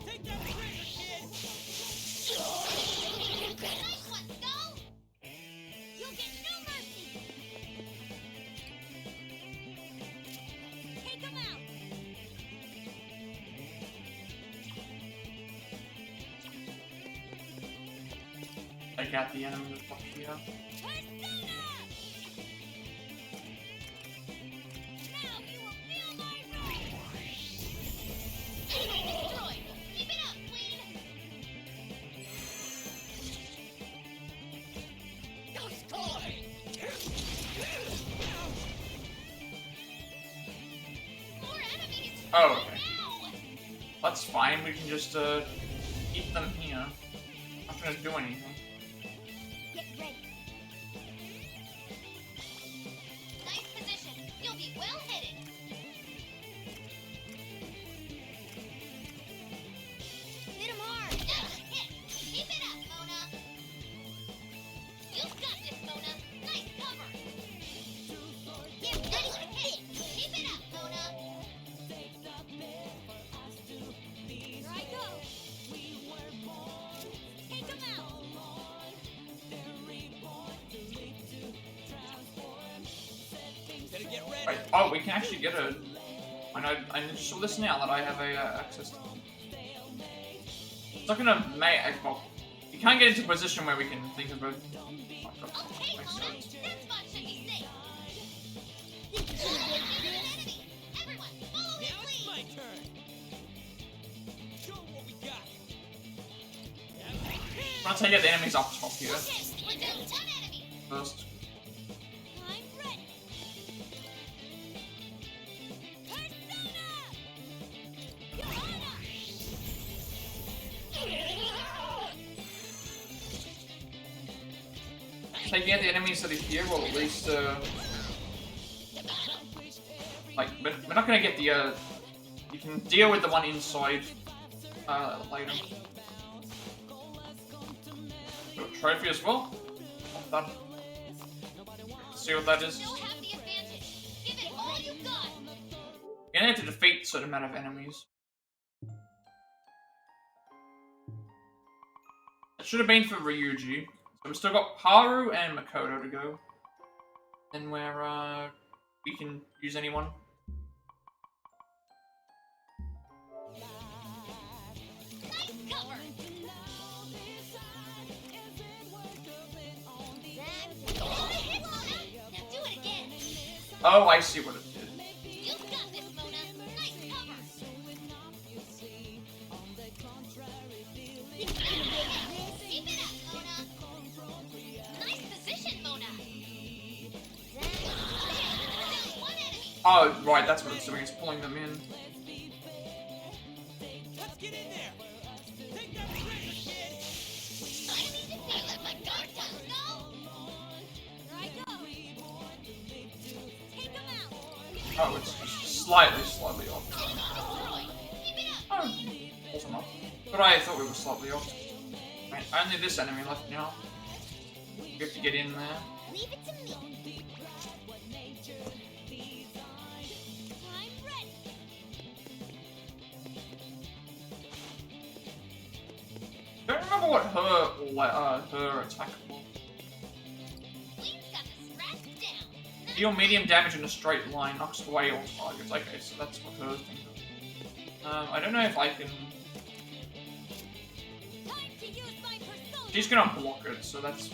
Take that trigger, kid! Nice one, Skull! You'll get no mercy! Take him out! take out the enemy that's up here. Persona! Now you will feel my wrath! Enemy destroyed! Keep it up, Queen! Go score! More enemies! Oh, okay. Now! That's fine, we can just, keep them here. Not gonna do anything. Get ready. Nice position. You'll be well headed. Hit him hard. Hit. Keep it up, Mona. You've got this, Mona. Nice cover. Get ready to hit. Keep it up, Mona. Here I go. Take him out. Better get ready. Wait, oh, we can actually get a... I just saw this now that I have a, access to... It's not gonna make... Well, you can't get into a position where we can think about... Okay, Mona. This spot should be safe. Enemy. Everyone, follow me, Now it's please. my turn. Show 'em what we got. I'm gonna take out the enemies up top here Okay, we're down one enemy. first. I'm ready. Persona! Johanna! Taking out the enemies that are here will at least, like, we're not gonna get the, you can deal with the one inside, later. Got a trophy as well. Pop that. See what that is. You'll have the advantage. Give it all you got. You're gonna have to defeat a certain amount of enemies. It should have been for Ryuji. So we've still got Haru and Makoto to go. Then where we can use anyone. Nice cover. Hit, Mona. Now do it again. Oh, I see what it did. You've got this, Mona. Nice cover. Keep it up, Mona. Nice position, Mona. Still one enemy. Oh, right, that's what it's doing. It's pulling them in. Let's get in there. Take that trigger, kid. I need to feel it, my guard down. Go. Here I go. Take him out. Oh, it's slightly off. Destroyed. Keep it up. Oh, also not. But I thought we were slightly off. Right, only this enemy left now. We have to get in there. Leave it to me. I'm ready. Don't remember what her attack was. Queen's got the scratch down. Deal medium damage in a straight line, knocks away all targets. Okay, so that's what her thing is. I don't know if I can... Time to use my persona. She's gonna block it, so that's...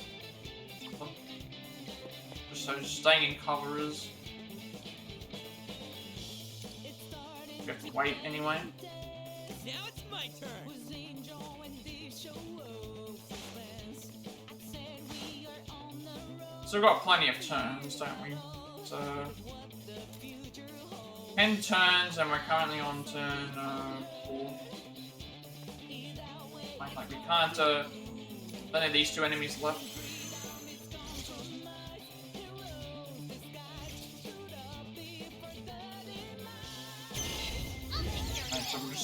Just so staying in cover is... We have to wait anyway. Now it's my turn. So we've got plenty of turns, don't we? So... 10 turns, and we're currently on turn 4. Like we can't, only these two enemies left.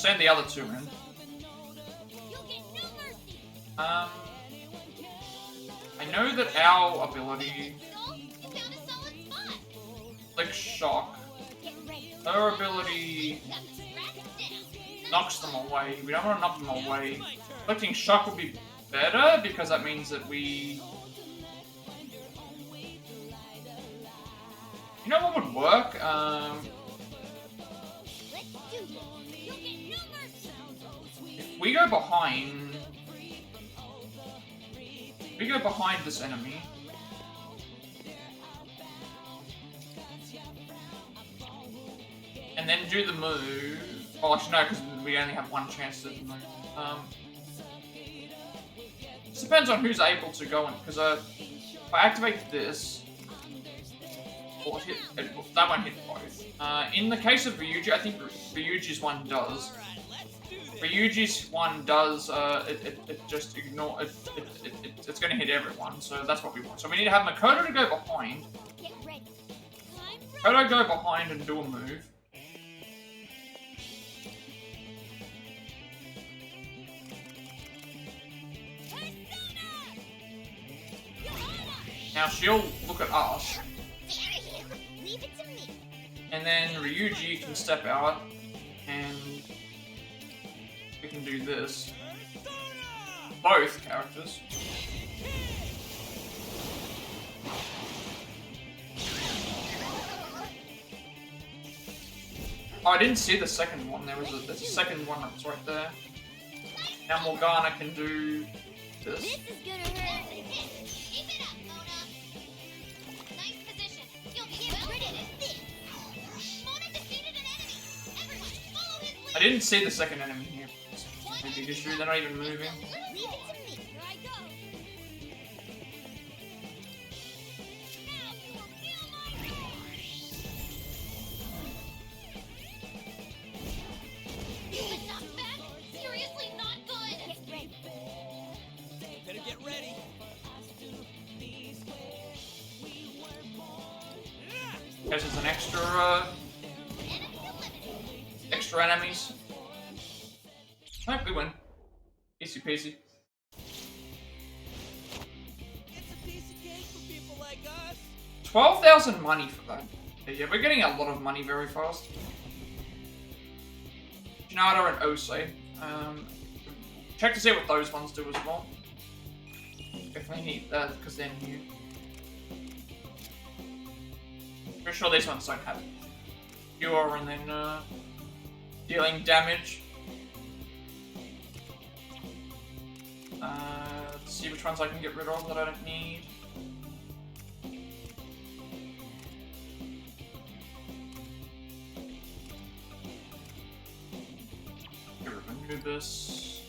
send the other two in. You'll get no mercy. I know that our ability, So, you found a solid spot. like Shock, Get ready. her ability Got tracked down. knocks them away. We don't want to knock them away. Inflicting Shock would be better because that means that we... You know what would work? Let's do this. You'll get no mercy. If we go behind... We go behind this enemy. And then do the move. Oh, actually no, because we only have one chance to move. It depends on who's able to go in, because if I activate this, that won't hit both. In the case of Ryuji, I think Ryuji's one does. Ryuji's one does, it just ignore, it's going to hit everyone, so that's what we want. So we need to have Makoto to go behind. Get ready. Makoto go behind and do a move. Now she'll look at us, Leave it to me. and then Ryuji can step out, and we can do this. Both characters. Oh, I didn't see the second one. There's a second one that's right there. Now Morgana can do this. This is gonna hurt. Keep it up, Mona. Nice position. You'll be rid of this. Mona defeated an enemy. Everyone, follow his lead. I didn't see the second enemy here. Maybe just they're not even moving. Leave it to me. Here I go. Now you will feel my You been knocked back? Seriously not good. Get ready. Better get ready. Guess it's an extra enemies. Alright, we win. Easy peasy. It's a piece of cake for people like us. 12,000 money for that. Yeah, we're getting a lot of money very fast. Hinata and Osei. Check to see what those ones do as well. Definitely need that because they're new. Pretty sure these ones don't have cure and then dealing damage. Let's see which ones I can get rid of that I don't need. Here, remove this.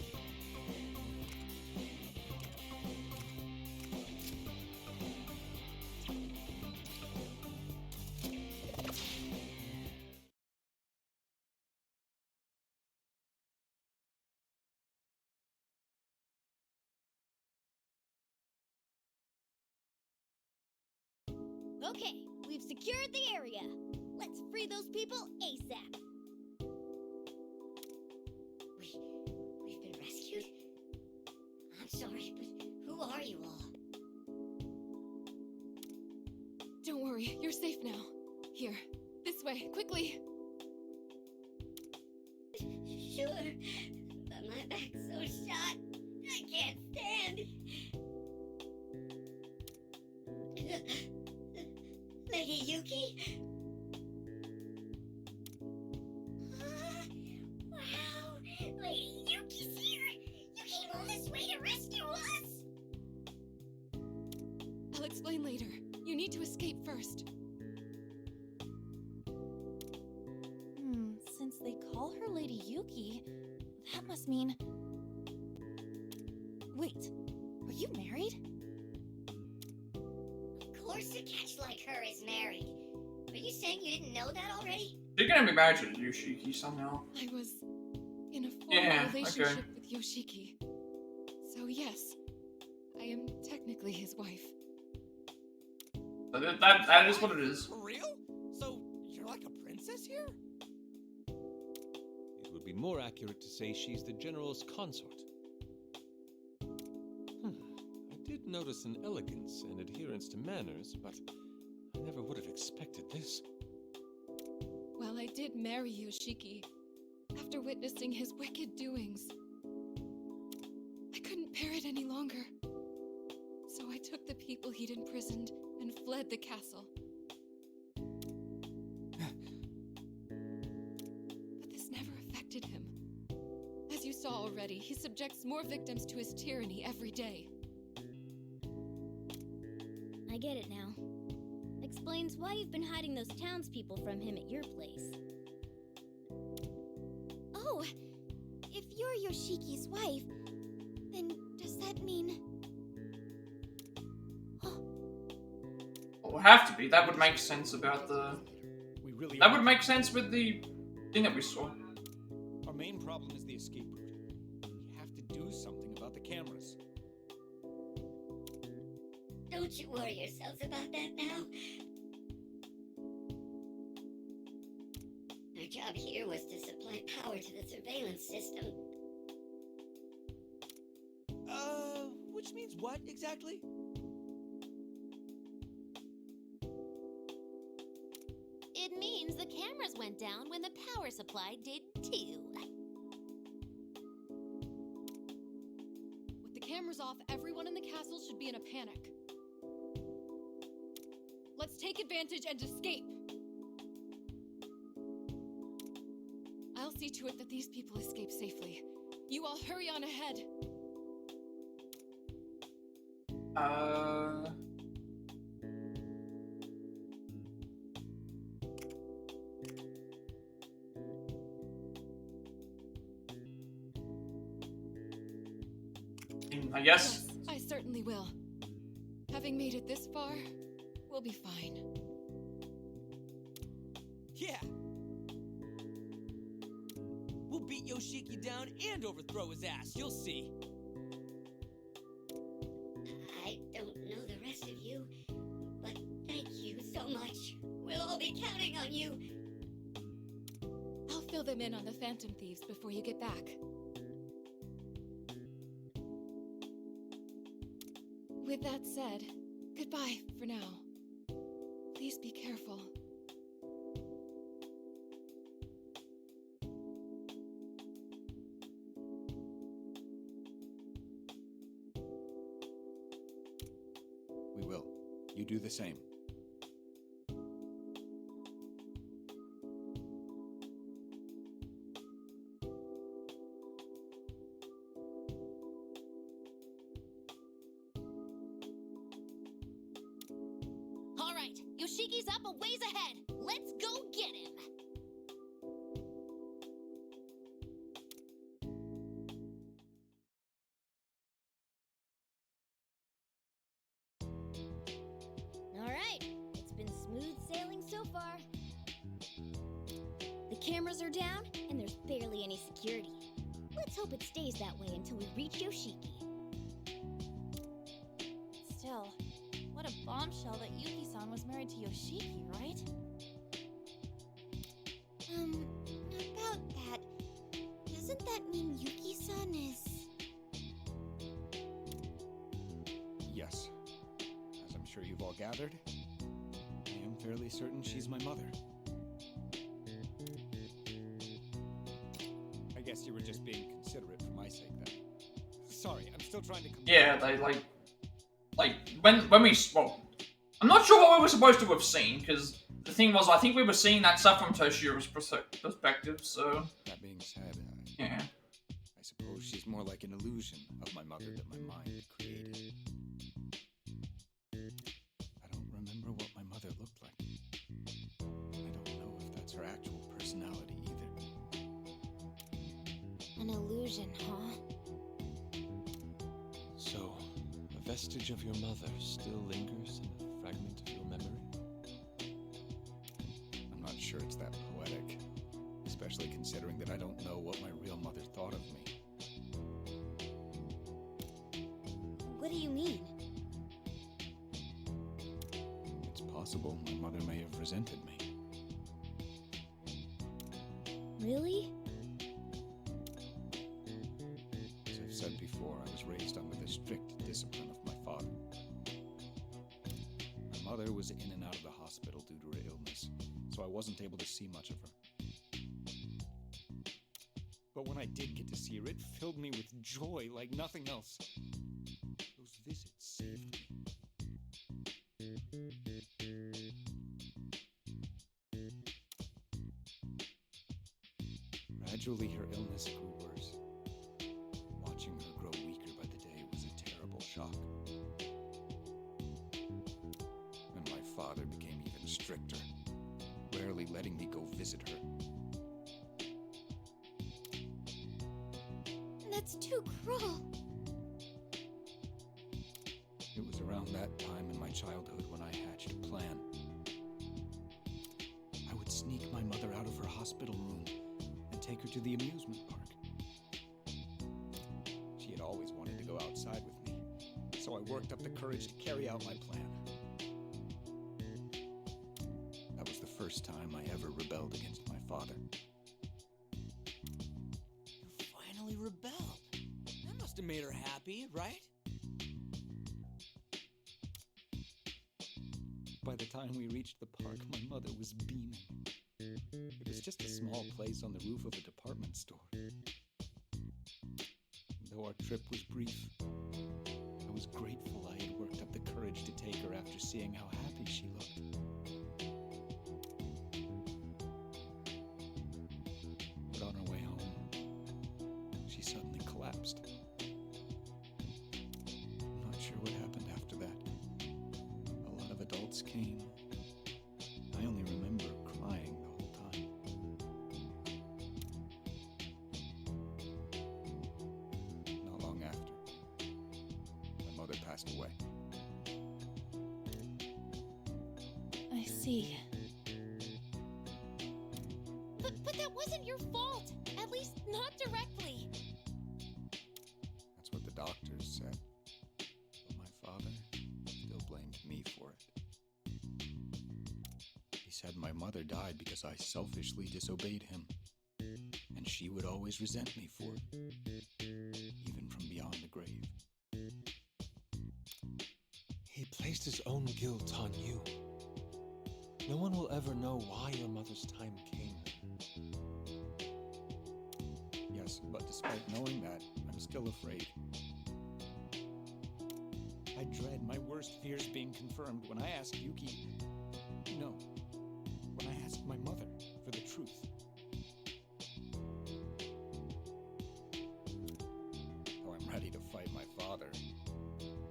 Okay, we've secured the area. Let's free those people ASAP. We've been rescued? I'm sorry, but who are you all? Don't worry, you're safe now. Here, this way, quickly. Sure, but my back's so shot, I can't stand. Lady Yuki? Wow, Lady Yuki's here! You came all this way to rescue us! I'll explain later. You need to escape first. Since they call her Lady Yuki, that must mean... Wait, are you married? Of course a catch like her is married. Are you saying you didn't know that already? You're gonna be married to Yoshiki somehow. I was in a formal Yeah, relationship okay. with Yoshiki. So yes, I am technically his wife. That is what it is. For real? So you're like a princess here? It would would be more accurate to say she's the general's consort. I did notice an elegance and adherence to manners, but I never would have expected this. Well, I did marry Yoshiki after witnessing his wicked doings. I couldn't bear it any longer. So I took the people he'd imprisoned and fled the castle. But this never affected him. As you saw already, he subjects more victims to his tyranny every day. I get it now. Explains why you've been hiding those townspeople from him at your place. Oh, if you're Yoshiki's wife, then does that mean... Well, it would have to be. That would make sense about the... We really That are- would make sense with the thing that we saw. Our main problem is the escape route. We have to do something about the cameras. Don't you worry yourselves about that now. Our job here was to supply power to the surveillance system. Which means what exactly? It means the cameras went down when the power supply did too. With the cameras off, everyone in the castle should be in a panic. Let's take advantage and escape. I'll see to it that these people escape safely. You all hurry on ahead. I guess. Yes, I certainly will. Having made it this far, we'll be fine. Yeah! We'll beat Yoshiki down and overthrow his ass, you'll see. I don't know the rest of you, but thank you so much. We'll all be counting on you. I'll fill them in on the Phantom Thieves before you get back. With that said, goodbye for now. Please be careful. We will. You do the same. All right, Yoshiki's up a ways ahead. Let's go get him. Alright, it's been smooth sailing so far. The cameras are down, and there's barely any security. Let's hope it stays that way until we reach Yoshiki. Still, what a bombshell that Yuki-san was married to Yoshiki, right? About that, doesn't that mean Yuki-san is... Yes. As I'm sure you've all gathered, I am fairly certain she's my mother. I guess you were just being considerate for my sake then. Sorry, I'm still trying to come... Yeah, they when we well, I'm not sure what we were supposed to have seen because the thing was I think we were seeing that stuff from Toshio's perspective. So That being said, yeah, I suppose she's more like an illusion of my mother that my mind had created. I don't remember what my mother looked like. I don't know if that's her actual personality either. an illusion, huh? So, a vestige of your mother still lingers in a fragment of your memory? I'm not sure it's that poetic, especially considering that I don't know what my real mother thought of me. What do you mean? It's possible my mother may have resented me. Really? mother was in and out of the hospital due to her illness, so I wasn't able to see much of her. But when I did get to see her, it filled me with joy like nothing else. Those visits saved me. Gradually, her illness grew worse. Watching her grow weaker by the day was a terrible shock. And my father became even stricter, rarely letting me go visit her. That's too cruel. It was around that time in my childhood when I hatched a plan. I would sneak my mother out of her hospital room and take her to the amusement park. She had always wanted to go outside with me, so I worked up the courage to carry out my plan. That was the first time I ever rebelled against my father. You finally rebelled. That must have made her happy, right? By the time we reached the park, my mother was beaming. It was just a small place on the roof of a department store. Though our trip was brief, I was grateful I had worked up the courage to take her after seeing how happy she looked. But on our way home, she suddenly collapsed. I'm not sure what happened after that. A lot of adults came. I only remember crying the whole time. Not long after, my mother passed away. I see. But that wasn't your fault. At least not directly. That's what the doctors said. But my father still blamed me for it. He said my mother died because I selfishly disobeyed him, and she would always resent me for it, even from beyond the grave. He placed his own guilt on you. No one will ever know why your mother's time came. Yes, but despite knowing that, I'm still afraid. I dread my worst fears being confirmed when I ask Yuki... No, when I ask my mother for the truth. Though I'm ready to fight my father,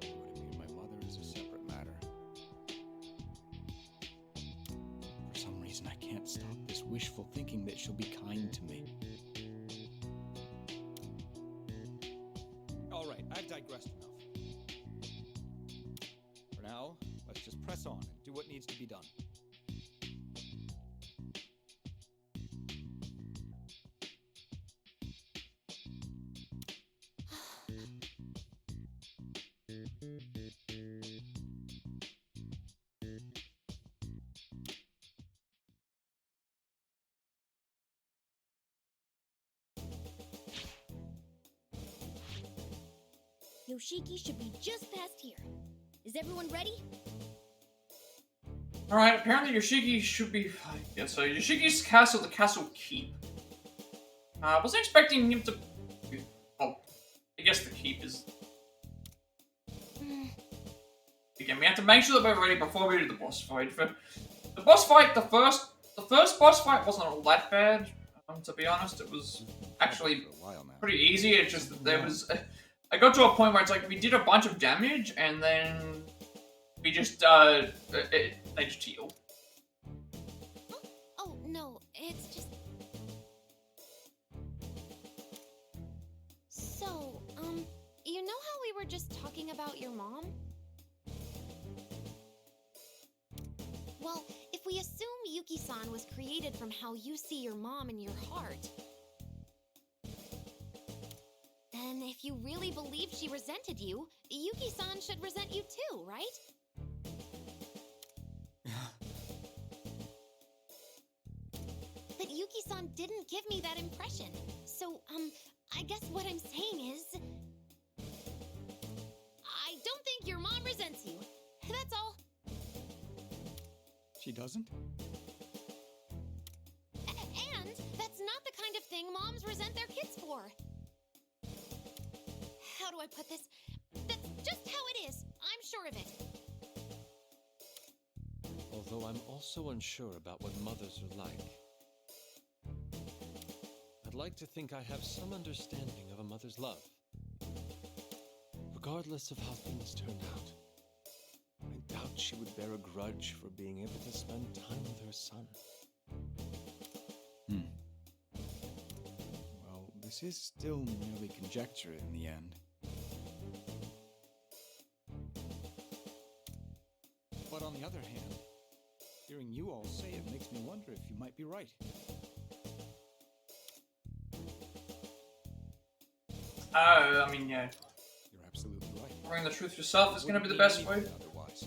it would appear my mother is a separate matter. For some reason, I can't stop this wishful thinking that she'll be kind to me. All right, I've digressed enough. For now, let's just press on and do what needs to be done. Yoshiki should be just past here. Is everyone ready? Alright, apparently Yoshiki should be... Yeah, so Yoshiki's castle, the castle keep. I wasn't expecting him to... Well, I guess the keep is... Again, we have to make sure that we're ready before we do the boss fight. For the boss fight, the first boss fight wasn't all that bad. To be honest, it was actually pretty easy. It's just that there was... I got to a point where it's like, we did a bunch of damage, and then we just, they just healed. Oh, no, it's just... So, you know how we were just talking about your mom? Well, if we assume Yuki-san was created from how you see your mom in your heart, then if you really believe she resented you, Yuki-san should resent you too, right? But Yuki-san didn't give me that impression. So, I guess what I'm saying is... I don't think your mom resents you. That's all. She doesn't? And that's not the kind of thing moms resent their kids for. How do I put this? That's just how it is. I'm sure of it. Although I'm also unsure about what mothers are like. I'd like to think I have some understanding of a mother's love. Regardless of how things turn out, I doubt she would bear a grudge for being able to spend time with her son. Well, this is still merely conjecture in the end. But on the other hand, hearing you all say it makes me wonder if you might be right. I mean, yeah. You're absolutely right. Knowing the truth yourself is going to be the best way. Otherwise.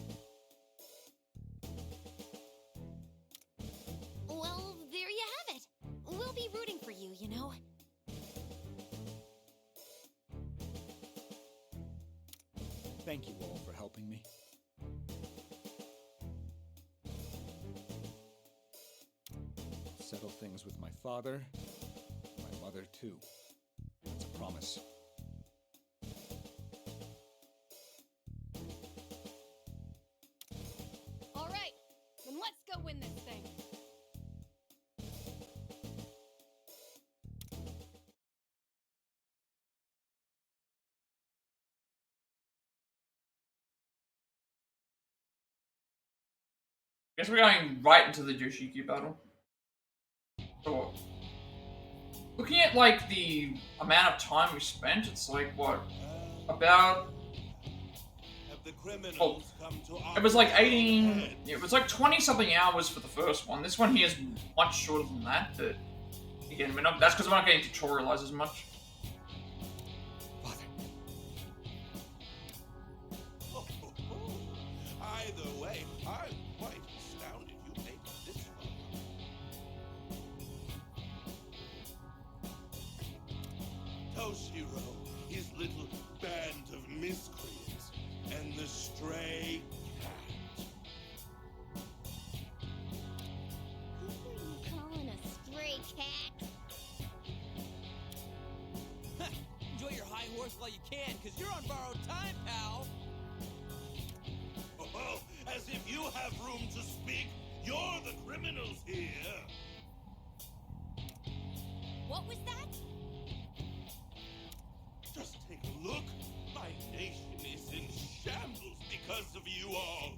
Well, there you have it. We'll be rooting for you, you know. Thank you all for helping me. I'll settle things with my father, my mother too. That's a promise. All right, then let's go win this thing. Guess we're going right into the Yoshiki battle. So, looking at like the amount of time we spent, it's like what, about. Oh, it was like 18. It was like 20 something hours for the first one. This one here is much shorter than that. But again, that's because we're not getting tutorialized as much. Either way, I'm quite astounded you made it this far. Toshiro, his little band of miscreants, and the stray cat. Who are you calling a stray cat? Enjoy your high horse while you can, because you're on borrowed time, pal. Oh, as if you have room to speak. You're the criminals here. What was that? Just take a look. My nation is in shambles because of you all.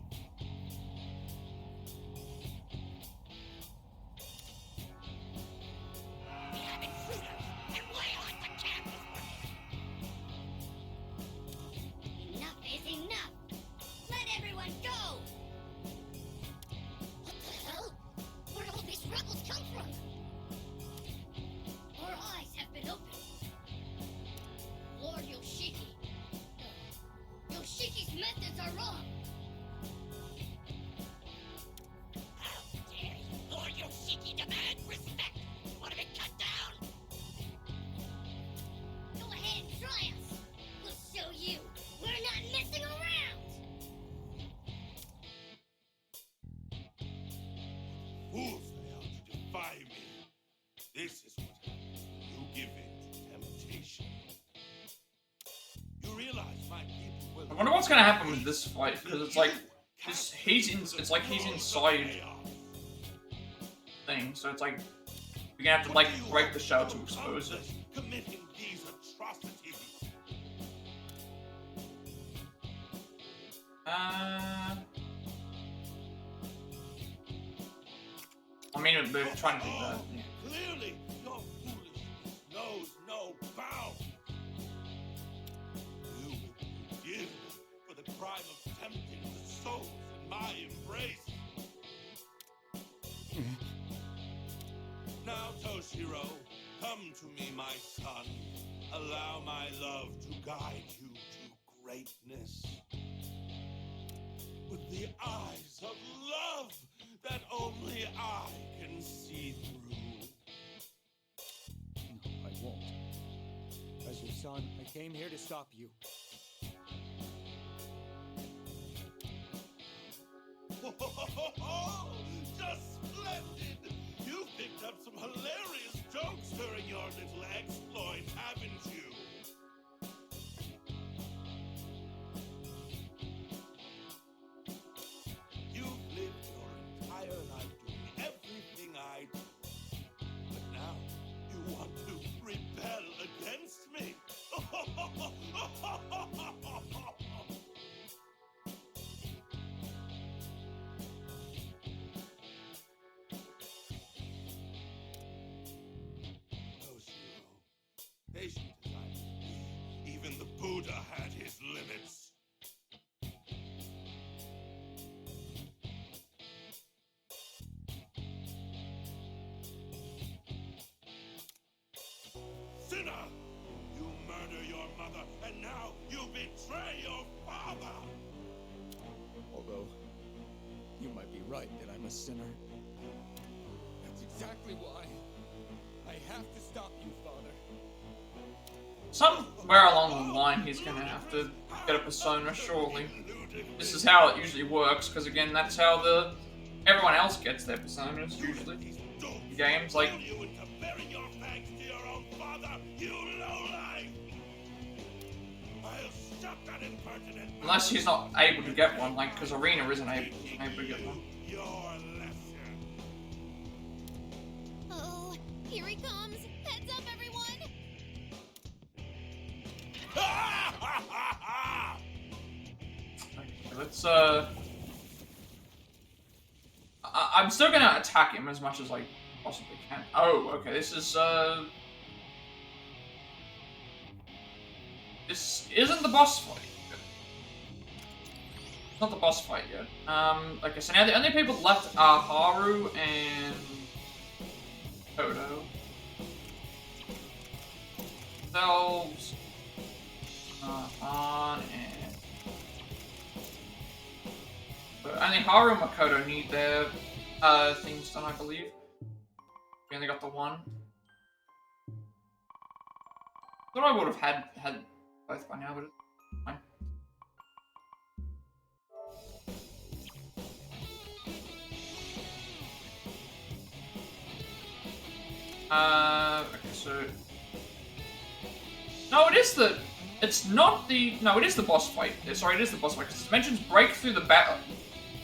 We have intruders, and we're on the campus. Enough is enough. Let everyone go. What the hell? Where did all these rebels come from? Our eyes have been opened. Lord Yoshiki. Yoshiki's methods are wrong. How dare you, Lord Yoshiki, demand respect? Want to be cut down? Go ahead and try us. We'll show you. We're not messing around. Fools they are to defy me. This is what happens when you give in to temptation. You realize my people will. I wonder what's gonna happen with this fight because it's like it's like he's inside thing, so it's like we're gonna have to like break the shell to expose it. Committing these atrocities. I mean, they're trying to do that. Yeah. Clearly, your foolishness knows no bounds. You will be forgiven for the crime of tempting the souls in my embrace. Now, Toshiro, come to me, my son. Allow my love to guide you to greatness. With the eyes of love that only I can see through. No, I won't. As your son, I came here to stop you. Patient as I may be, even the Buddha had his limits. Sinner! You murder your mother, and now you betray your father! Although, you might be right that I'm a sinner. That's exactly why I have to stop you, Father. Somewhere along the line, he's gonna have to get a persona, surely. This is how it usually works, because again, that's how everyone else gets their personas, usually. Games, like... You into bearing your thanks to your own father, you lowlife! I'll shut that impertinent... Unless he's not able to get one, like, because Erina isn't able to get one. Your lesson. Oh, here he comes. Heads up, everyone. Okay, let's, I'm still gonna attack him as much as I possibly can. Oh, okay, this is, this isn't the boss fight yet. It's not the boss fight yet. Okay, so now the only people left are Haru and Toto. Themselves, on and... But only Haru and Makoto need their, things done, I believe. We only got the one. Thought I would have had both by now, but it's fine. Okay, so... No, it is the... It's not the... No, it is the boss fight. Sorry, it is the boss fight, because it mentions break through the battle.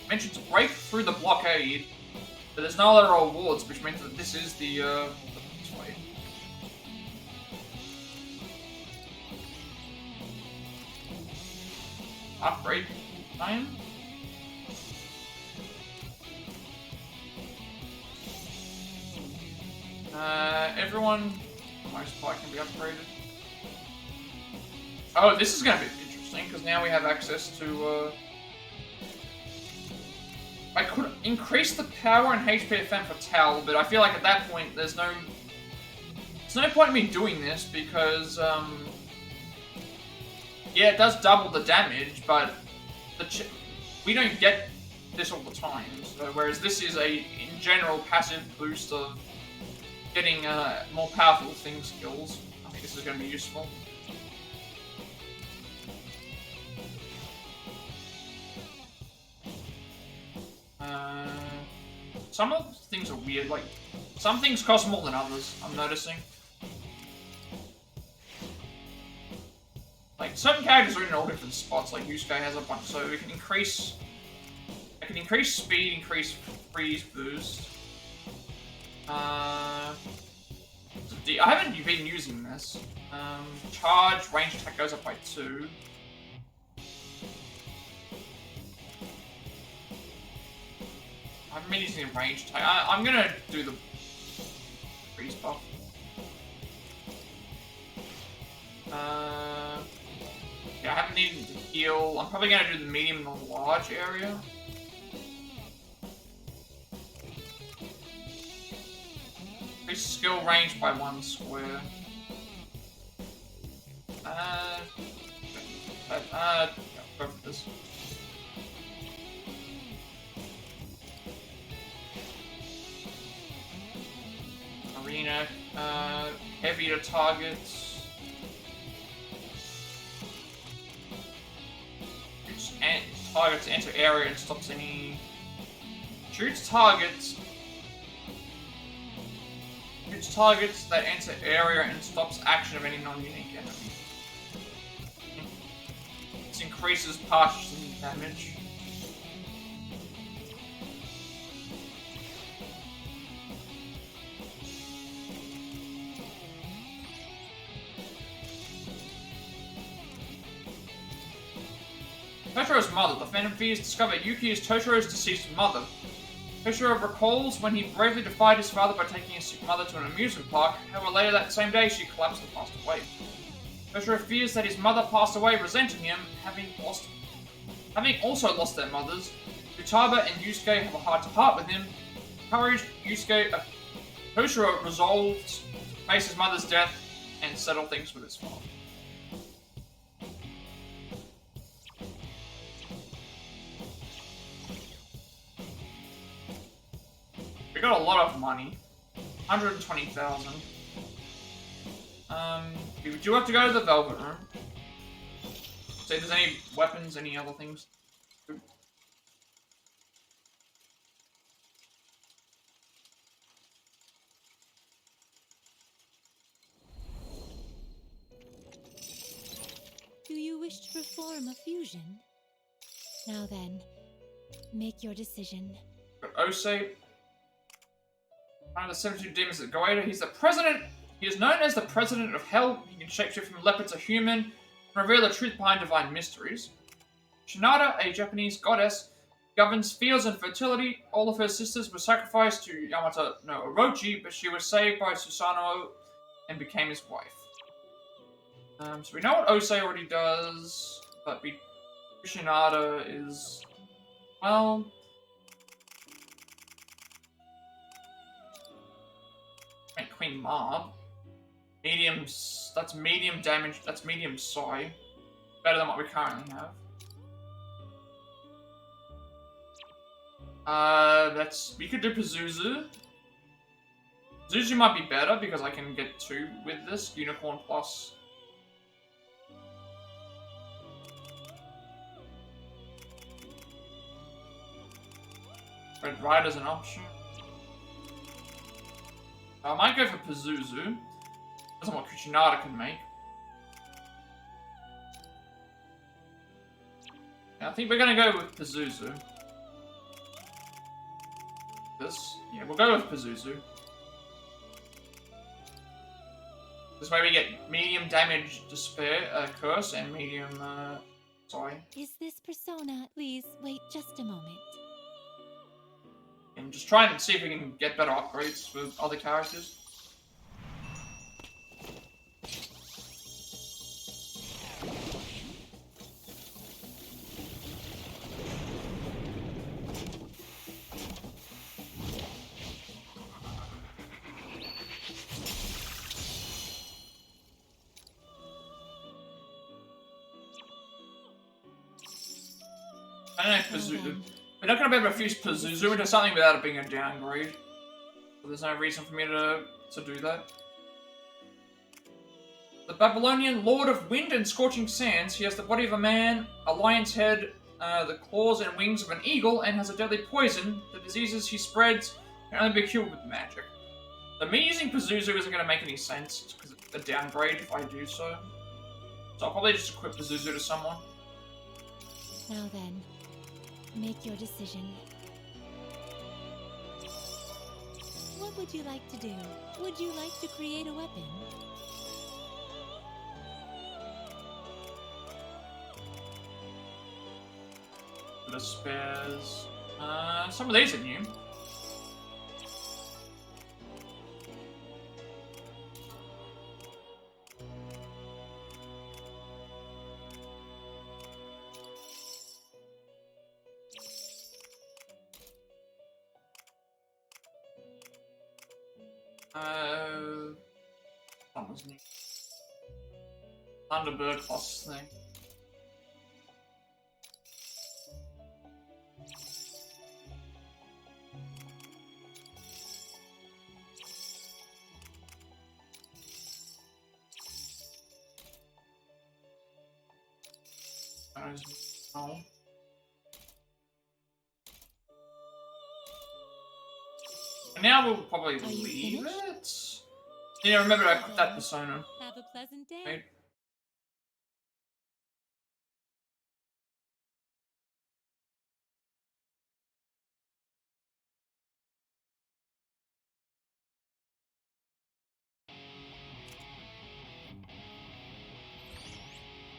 It mentions break through the blockade, but there's no other rewards, which means that this is the boss fight. Upgrade time? Everyone, for the most part, can be upgraded. Oh, this is going to be interesting, because now we have access to, I could increase the power and HP of Femme Fatale, but I feel like at that point, there's no point in me doing this, because, yeah, it does double the damage, but we don't get this all the time, so whereas this is in general, passive boost of getting, more powerful thing skills. I think this is going to be useful. Some of the things are weird, like, some things cost more than others, I'm noticing. Like, certain characters are in all different spots, like Yusuke has a bunch, so we can increase... I can increase speed, increase freeze boost. I haven't been using this. Charge, range attack goes up by 2. I haven't been using a range attack. I'm gonna do the freeze buff. Yeah, I haven't needed to heal. I'm probably gonna do the medium and the large area. Increase skill range by 1 square. Yeah, go for this. Erina, heavy to targets. Targets enter area and stops any... Shoots targets that enter area and stops action of any non-unique enemy. This increases partial damage. Totoro's mother. The Phantom Thieves discover Yuki is Totoro's deceased mother. Toshiro recalls when he bravely defied his father by taking his sick mother to an amusement park. However, later that same day, she collapsed and passed away. Toshiro fears that his mother passed away, resenting him, having also lost their mothers. Futaba and Yusuke have a heart-to-heart with him. Encouraged, Toshiro resolves to face his mother's death and settle things with his father. We got a lot of money. 120,000. We do have to go to the Velvet Room. See if there's any weapons, any other things. Do you wish to perform a fusion? Now then, make your decision. Osei, one of the 72 demons at Goedo. He's the president. He is known as the president of Hell. He can shapeshift from leopard to human and reveal the truth behind divine mysteries. Shinada, a Japanese goddess, governs fields and fertility. All of her sisters were sacrificed to Yamato no Orochi, but she was saved by Susanoo and became his wife. So we know what Osei already does, but Shinada is, well, Queen Marb. That's medium damage, that's medium psi. Better than what we currently have. We could do Pazuzu. Pazuzu might be better because I can get 2 with this. Unicorn plus. Red Rider's an option. I might go for Pazuzu. Depends on what Kuchinada can make. Yeah, I think we're gonna go with Pazuzu. Yeah, we'll go with Pazuzu. This way we get medium damage despair, curse, and medium, sorry. Is this persona? Please wait just a moment. And just try and see if we can get better upgrades with other characters. I don't know if Pazuzu. We're not going to be able to fuse Pazuzu into something without it being a downgrade. So there's no reason for me to do that. The Babylonian Lord of Wind and Scorching Sands. He has the body of a man, a lion's head, the claws and wings of an eagle, and has a deadly poison. The diseases he spreads can only be cured with magic. So me using Pazuzu isn't going to make any sense, because it's a downgrade if I do so. So I'll probably just equip Pazuzu to someone. Now then, make your decision. What would you like to do? Would you like to create a weapon? The spares. Some of these are new. What was new? Thunderbird plus thing. Oh. And now we'll probably leave it. Yeah, remember I put that persona. Have a pleasant day. Right.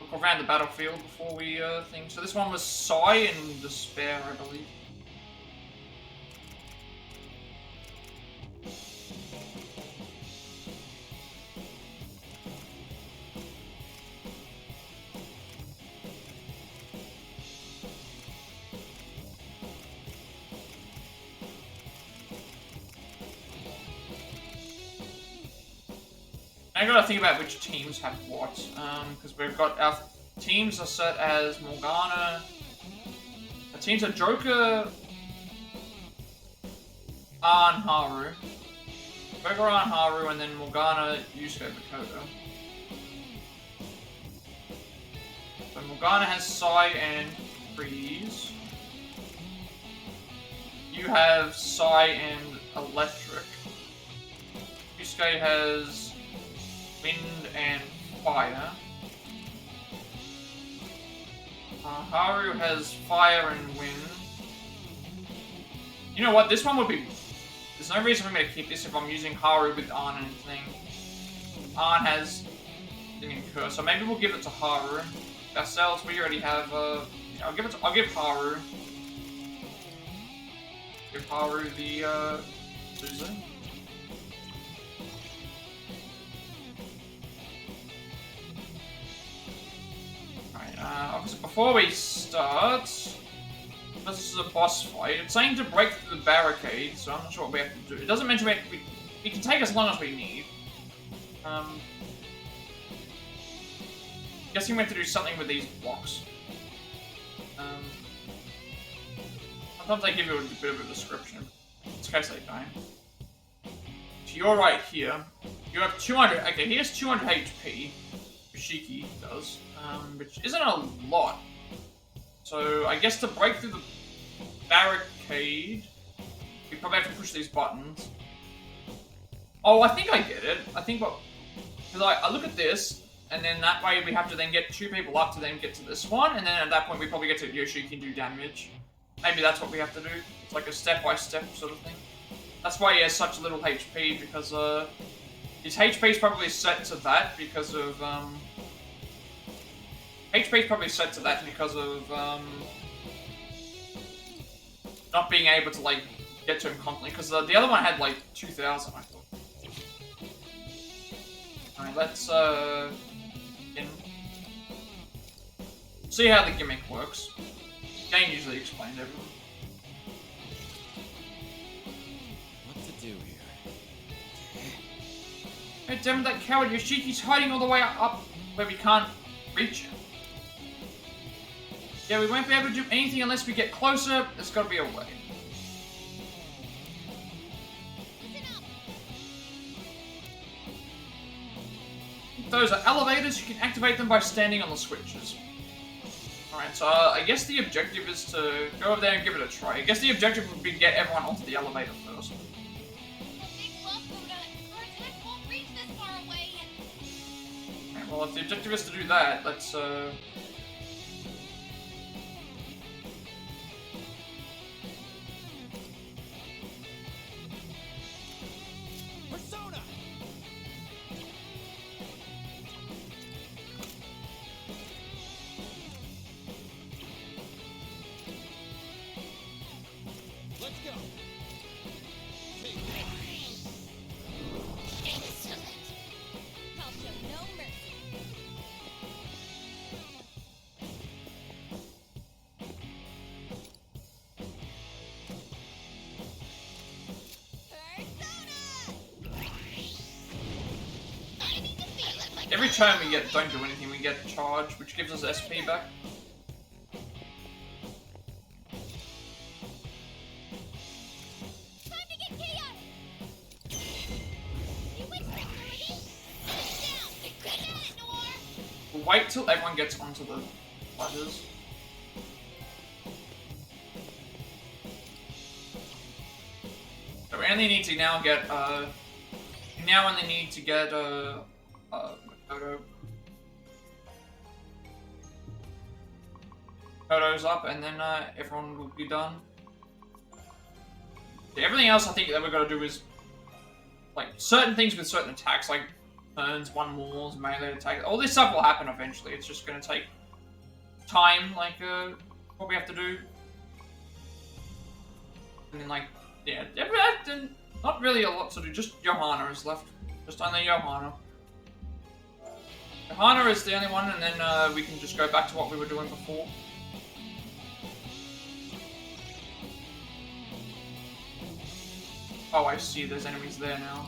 Look around the battlefield before we think. So this one was Psi and Despair, I believe. I gotta think about which teams have what. Because we've got our teams are set as Morgana. Our teams are Joker, An, Haru. Joker, An, Haru, and then Morgana, Yusuke, Makoto. So Morgana has Sai and Freeze. You have Sai and Electric. Yusuke has Wind and Fire. Haru has Fire and Wind. You know what? This one would be... There's no reason for me to keep this if I'm using Haru with An and thing. An has Thing and Curse, so maybe we'll give it to Haru. Ourselves, we already have. I'll give Haru. Give Haru the loser. Obviously, before we start, this is a boss fight. It's saying to break through the barricade, so I'm not sure what we have to do. It doesn't mention we can take as long as we need. Guessing we have to do something with these blocks. Sometimes they give you a bit of a description. In this case, they don't. To your right here, you have 200. Okay, he has 200 HP. Yoshiki does, which isn't a lot. So I guess to break through the barricade, we probably have to push these buttons. Oh, I think I get it. I think what, because I look at this. And then that way we have to then get 2 people up to then get to this one, and then at that point we probably get to Yoshi can do damage. Maybe that's what we have to do. It's like a step-by-step sort of thing. That's why he has such little HP, because his HP is probably set to that because of HP is probably set to that because of not being able to like get to him constantly. Because the other one had like 2,000, I thought. All right, let's see how the gimmick works. Game usually explained everyone. What to do here? Hey, damn it, that coward Yoshiki's hiding all the way up where we can't reach him. Yeah, we won't be able to do anything unless we get closer. There's gotta be a way. Those are elevators. You can activate them by standing on the switches. Alright, so I guess the objective is to go over there and give it a try. I guess the objective would be to get everyone onto the elevator first. Okay, well, if the objective is to do that, let's every time we don't do anything, we get charge, which gives us SP back. Time to get chaotic. Bewitch Them, Milady. Get it down. We'll wait till everyone gets onto the ladders. So we only need to now get photos up, and then everyone will be done. Yeah, everything else I think that we're gonna do is like certain things with certain attacks, like turns, one more, melee attack. All this stuff will happen eventually. It's just gonna take time, like what we have to do. And then like yeah, not really a lot to do. Just Johanna is left. Just only Johanna. Johanna is the only one, and then we can just go back to what we were doing before. Oh, I see. There's enemies there now.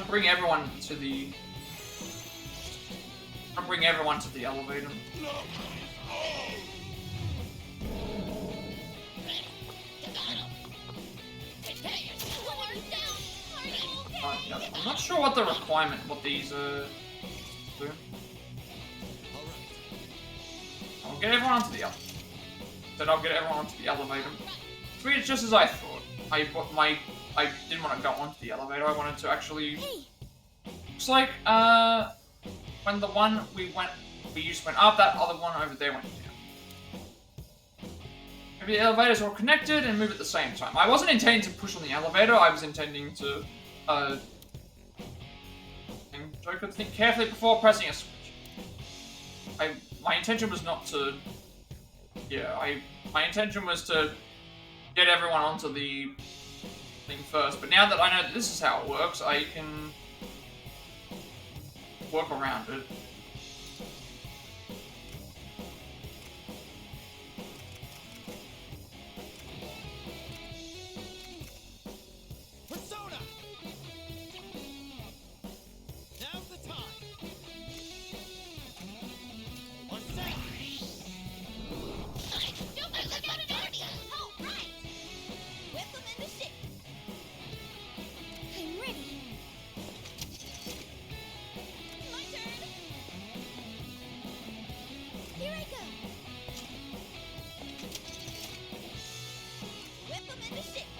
I'll bring everyone to the... I'll bring everyone to the elevator. Yeah. I'm not sure what the requirement, what these do. I'll get everyone onto the elevator. Said I'll get everyone onto the elevator. It's just as I thought. I didn't want to go onto the elevator. I wanted to actually. Looks like when the one we used went up, that other one over there went down. Maybe the elevators are all connected and move at the same time. I wasn't intending to push on the elevator. I was intending to Joker, think carefully before pressing a switch. My intention was not to. Yeah, my intention was to get everyone onto the thing first, but now that I know that this is how it works, I can work around it. Persona! Now's the time! On set! Don't look out an enemy! Oh, right! Whip them into shape! I'm ready. My turn! Here I go. Whip them into shape!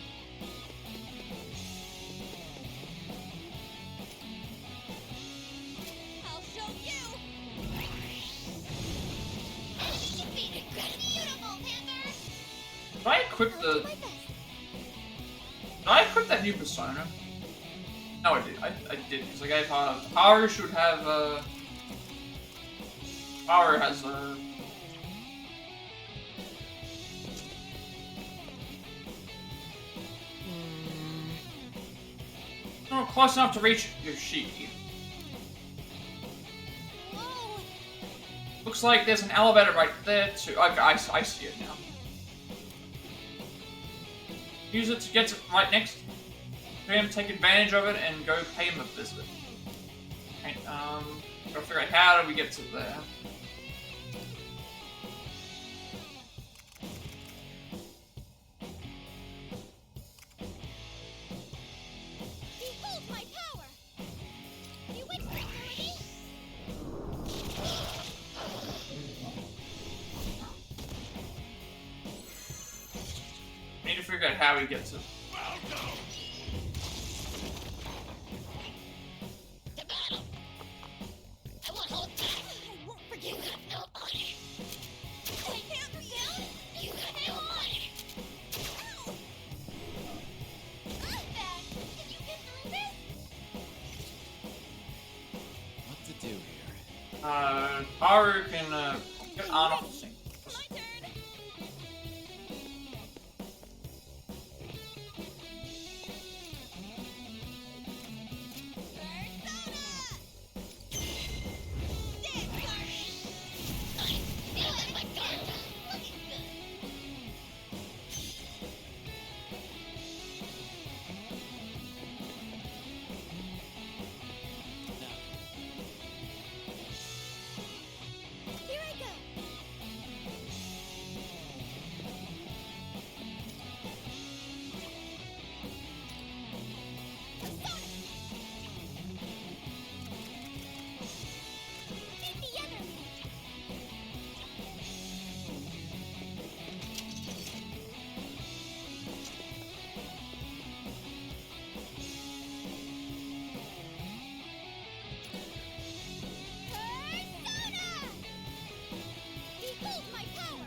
I'll show you! Defeated! Beautiful, Panther! Did I equip I'll do the? my best. Did I equip that new persona? No, I did. I did because I gave Haru. Haru should have. Haru has a. Not close enough to reach Yoshiki. Whoa! Looks like there's an elevator right there too. Okay, I see it now. Use it to get to right next to him, take advantage of it, and go pay him a visit. Right, gotta figure out how do we get to there. Behold my power! Bewitch Them, Milady! We need to figure out how he gets it. To battle! I won't hold back! I won't forget you have no honor! I can't forget! You have no honor! Ow! I'm bad! Can you get through this? What to do here? Haru can get on off the scene. My turn! Here I go. Beat the enemy. Persona! Behold my power!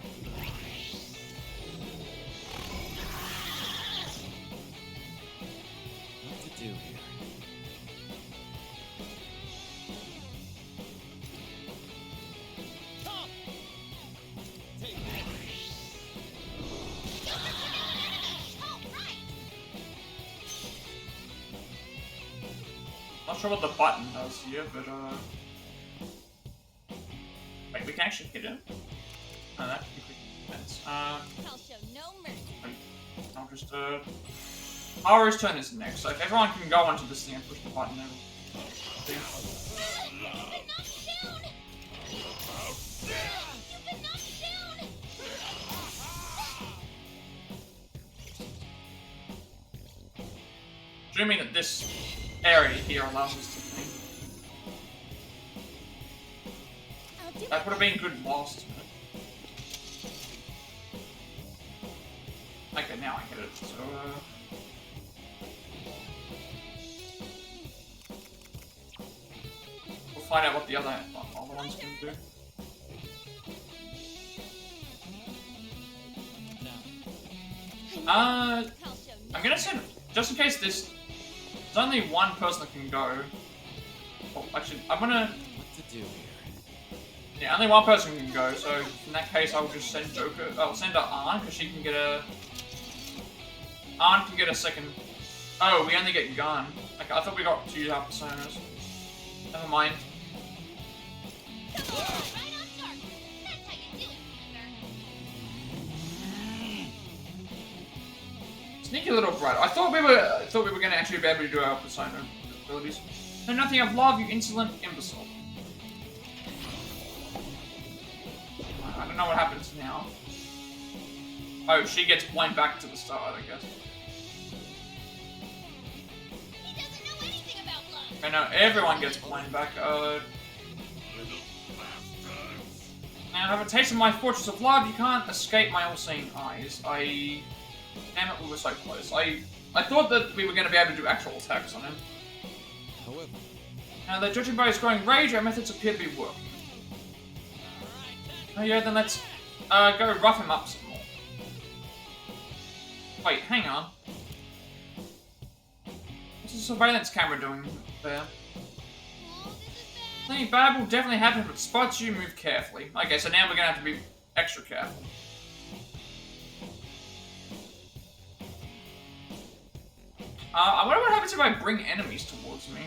What to do here? Come! Take All right! Not sure what the button does here, but wait, we can actually hit him. Oh, that could be quick defense. I'll show no mercy. I'll just Haru's turn is next, so if everyone can go onto this thing and push the button then. See? You've been knocked down! You've been knocked down! Do you mean that this area here allows us to think? I'll do That would have been good last time. Okay, now I get it. So, we'll find out what the other ones can do. I'll show I'm gonna send, just in case there's only one person that can go. Oh, actually, I'm gonna. What to do here? Yeah, only one person can go, so in that case I will just send Joker. I'll send her Arn, because she can get a... Arn can get a second... Oh, we only get Gun. Okay, I thought we got 2 personas. Never mind. Come on, right on target. That's how you do it, Commander. Sneaky little brat. I thought we were gonna actually be able to do our persona abilities. No, nothing of love, you insolent imbecile. I don't know what happens now. Oh, she gets blind back to the start, I guess. He doesn't know anything about love. I know everyone gets blind back. Now have a taste of my fortress of love. You can't escape my all-seeing eyes. Damn it, we were so close. I thought that we were going to be able to do actual attacks on him. However, Now that judging by his growing rage, our methods appear to be working. Oh yeah, then let's go rough him up some more. Wait, hang on. What's the surveillance camera doing there? Oh, this is bad. Something bad will definitely happen if it spots you, move carefully. Okay, so now we're gonna have to be extra careful. I wonder what happens if I bring enemies towards me.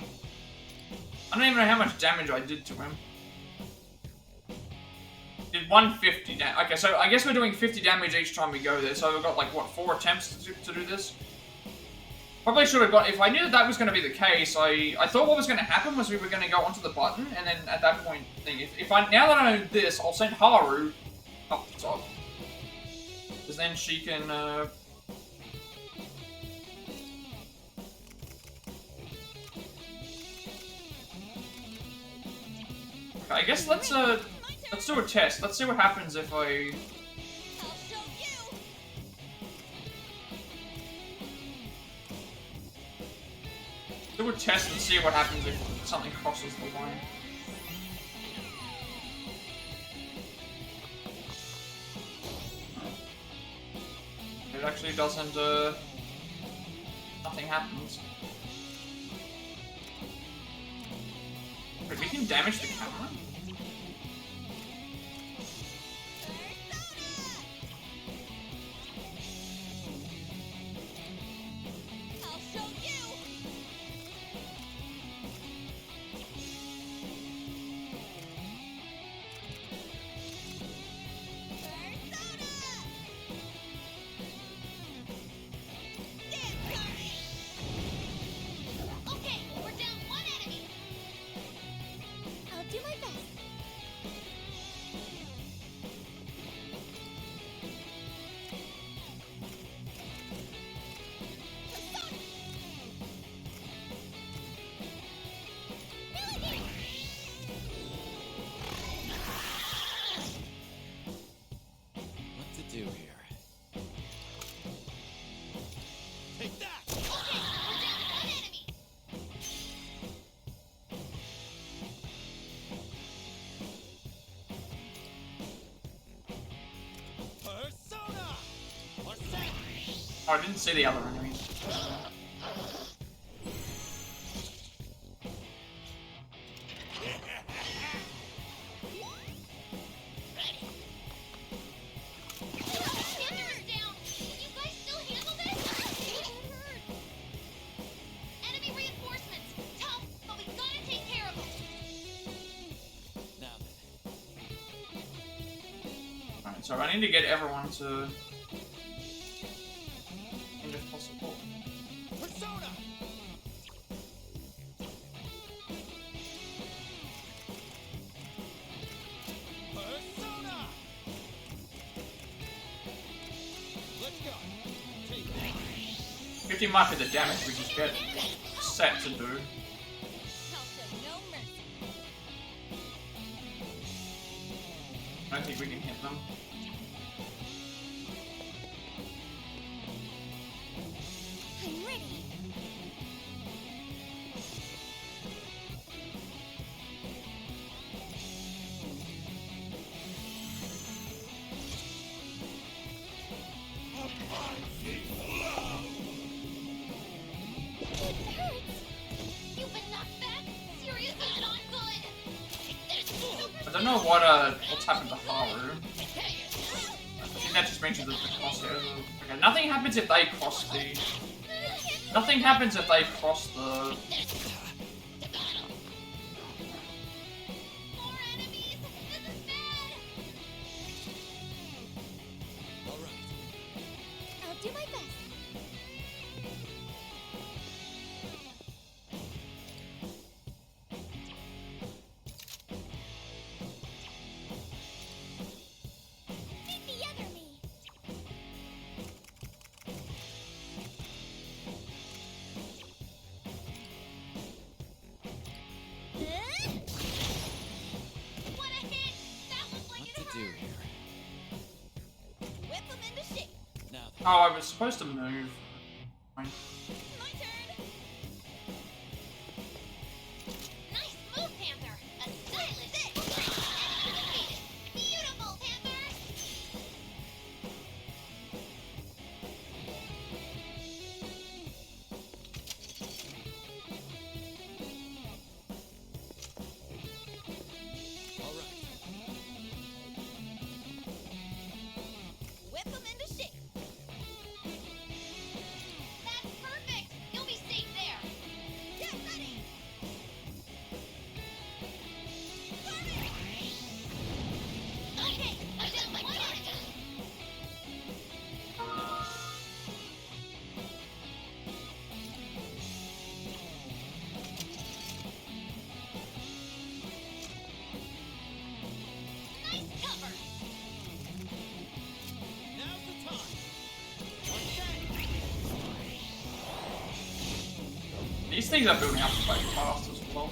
I don't even know how much damage I did to him. Did 150 damage. Okay, so I guess we're doing 50 damage each time we go there. So we've got like, what, 4 attempts to do this? Probably should have got... If I knew that was going to be the case, I thought what was going to happen was we were going to go onto the button, and then at that point, now that I know this, I'll send Haru up the top. Because then she can... I guess let's do a test. Let's see what happens if I... I'll show you. Do a test and see what happens if something crosses the line. It actually doesn't, nothing happens. Wait, we can damage the camera? I'll show you. Okay, we're down 1 enemy. I'll do my best. what to do here? Take that! Okay, we're down 1 enemy. Persona! Or set! Oh, I didn't see the other enemy. Hammer's down. Can you guys still handle this? It hurt. Enemy reinforcements. Tough, but we gotta take care of them. Now then, Alright, so I need to get everyone to... if possible. Persona! Persona! Let's go. Take that. 50 might be the damage we just get set to do. I'll show no mercy. I don't think we can hit them. I'm ready. It hurts. You've been knocked back. Seriously not good. I don't know what's happened to Haru. I think that just means that the crosshairs. Okay, nothing happens if they cross the. Nothing happens if they cross the. More enemies. This is bad. All right. I'll do my best. Meet the other me. What a hit! That looks like What it to do hurt. here? Whip him into shape. Now then. Oh, I was supposed to move. Fine. My turn. Nice move, Panther. A stylish hit. Enemy defeated. Beautiful, Panther. All right. Whip him into shape. That's perfect. You'll be safe there. Get ready. Okay, I'm just like nice cover. Now's the time. These things are building up quite fast as well.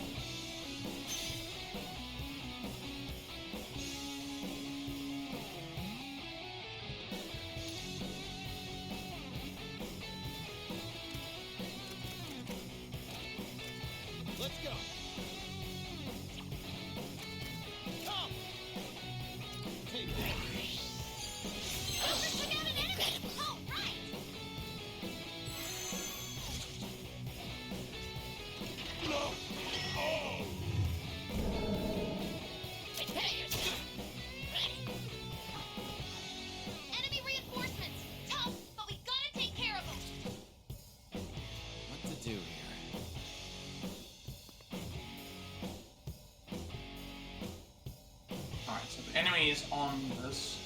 Let's go. Come. Take that. Just took out an enemy. All right. Enemy reinforcements. Tough, but we gotta take care of them. What to do here? Alright, so the enemy is on this.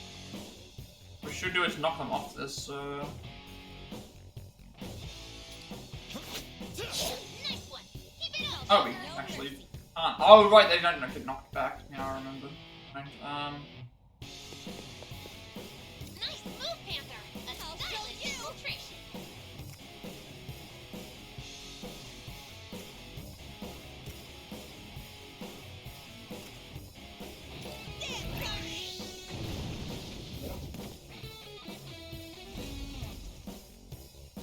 What we should do is knock them off this, so. Nice one. Keep it up. Oh, we actually can't. Oh, right, they don't get knocked back. Now I remember. Right, Nice move, Panther. A stylish infiltration.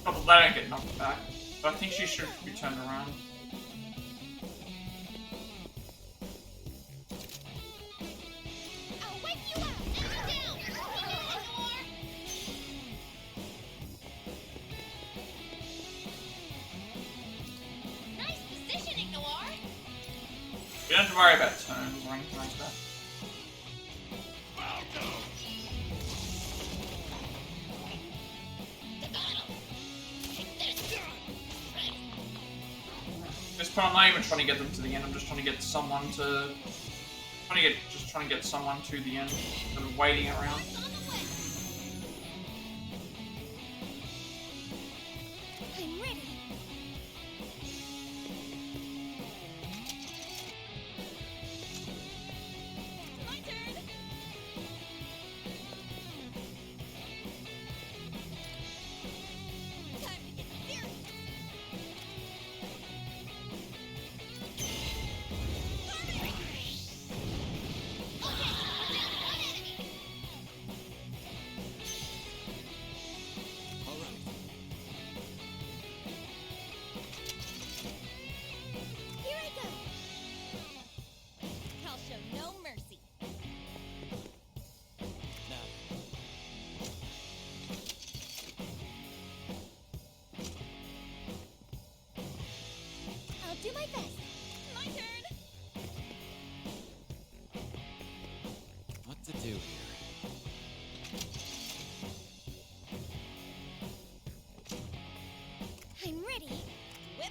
oh, they don't get knocked back. But I think she should be turned around. I'll wipe you out. Enemy down. You know what you are. Nice positioning, Noir. We don't have to worry about turns or anything like that. This point, I'm not even trying to get them to the end. I'm just trying to get someone to, trying to get someone to the end instead of waiting around. On the way. I'm ready.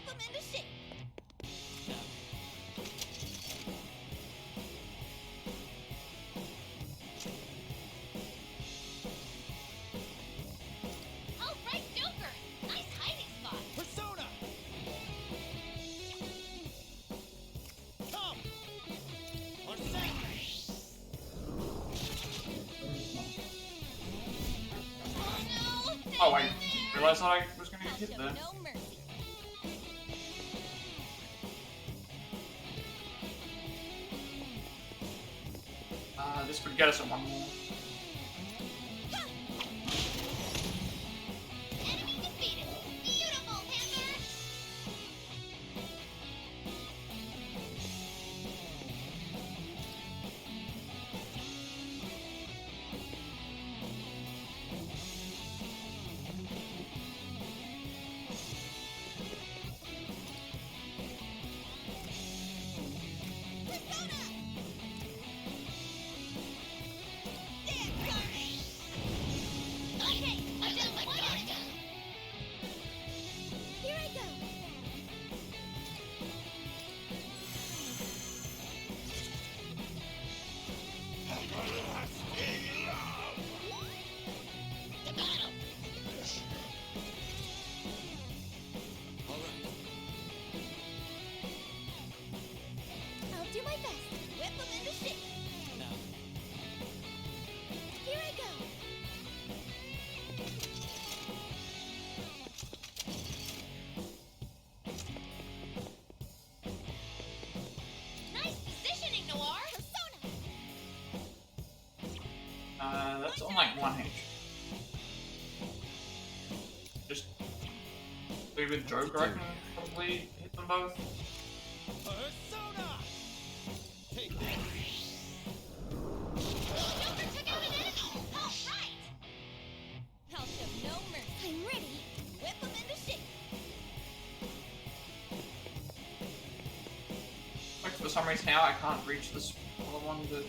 Whip 'em into shape. All right, Joker. Nice hiding spot. Persona! Come! On set! Oh no! Oh wait, realized that I was gonna get I'll hit show there. no mercy. This would get us in one more. Enemy defeated. Beautiful, Panther. Persona. Okay, just one enemy. Here I go. The battle. I'll do my best. Whip 'em into shape. Here I go. Nice positioning, Noir. Persona. That's on like 1 H. Just leave with Joker, I can probably hit them both. Persona! Take this! Joker took out an enemy. All right. I'll show no mercy. I'm ready. Whip 'em into shape. Like for some reason now I can't reach this other one that...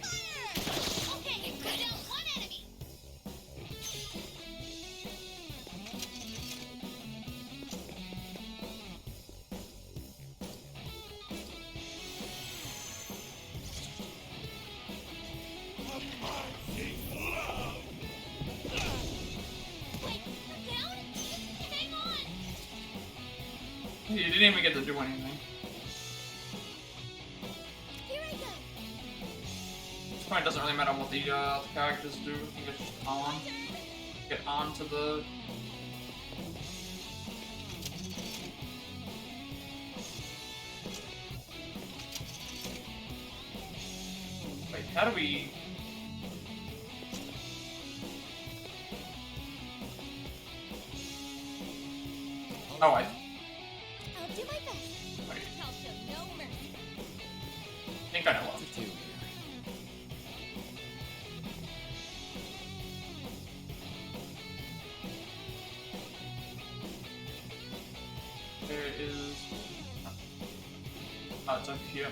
Fire! Okay, go down one enemy. Wait, we're down? Hang on. You didn't even get to do anything. Here I go. This point doesn't really matter what the characters do, I think it's just on. Get on to the... Wait, how do we... Oh, I I'll do my best. wait, I'll show no mercy. think I know what. To do here. There is... Oh, it's over here.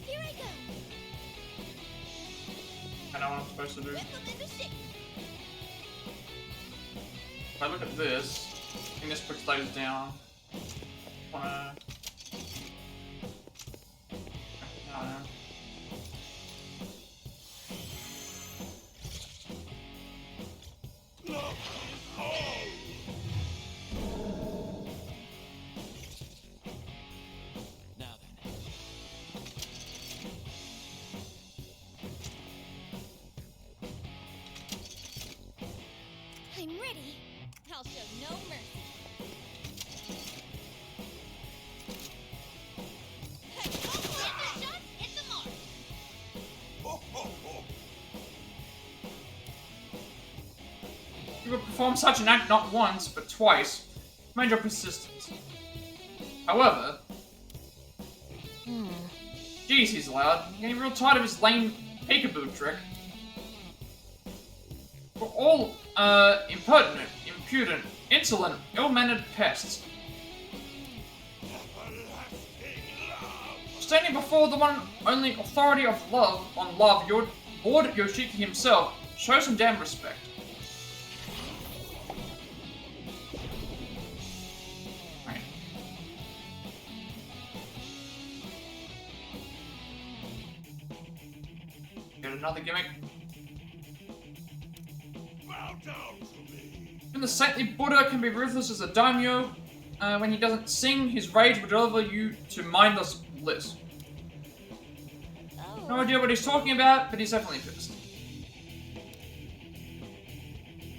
Here I go. I know what I'm supposed to do. Whip 'em into shape. If I look at this, I think this puts those down. Wanna... I don't know. Now then. I'm ready. I'll show no mercy. Hit the shot, hit the mark. You would perform such an act not once, but twice. Mind your persistence. However... Jeez, he's loud. I'm getting real tired of his lame peekaboo trick. We're all, impertinent, impudent, insolent, ill-mannered pests. Standing before the one only authority of love on love, you're Lord Yoshiki himself, show some damn respect. Right. Get another gimmick. Bow down to me. Even the saintly Buddha can be ruthless as a daimyo. When he doesn't sing, his rage will deliver you to mindless bliss. No idea what he's talking about, but he's definitely pissed.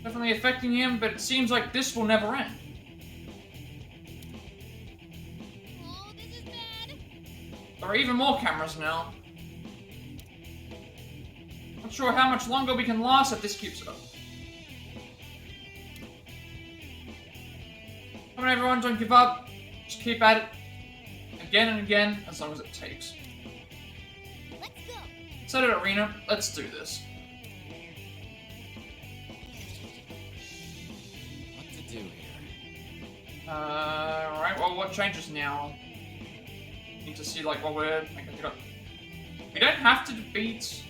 Definitely affecting him, but it seems like this will never end. Oh, this is bad. There are even more cameras now. Not sure how much longer we can last if this keeps up. Come on everyone, don't give up. Just keep at it. Again and again, as long as it takes. Let's go. Set it, Erina. Let's do this. What to do here? Right, well, what changes now? Need to see, like, what we're... We don't have to beat...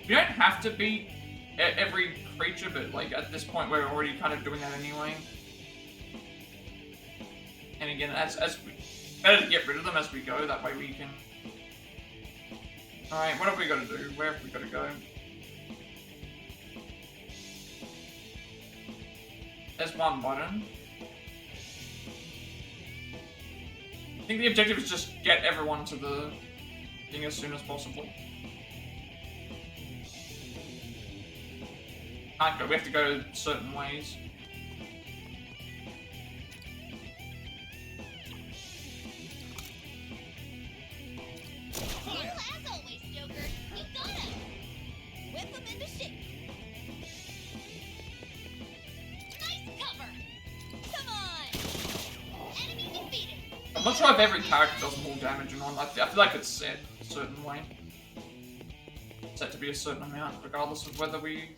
We don't have to beat every creature, but, like, at this point, we're already kind of doing that anyway. And again, as we... Better to get rid of them as we go, that way we can... Alright, what have we got to do? Where have we got to go? There's one button. I think the objective is just get everyone to the thing as soon as possible. Can't go, we have to go certain ways. Cool as always, Joker. You got him. Whip him into shape. Nice cover. Come on. Enemy defeated. I'm not sure if every character does more damage or not. I feel like it's set a certain way. Set to be a certain amount, regardless of whether we...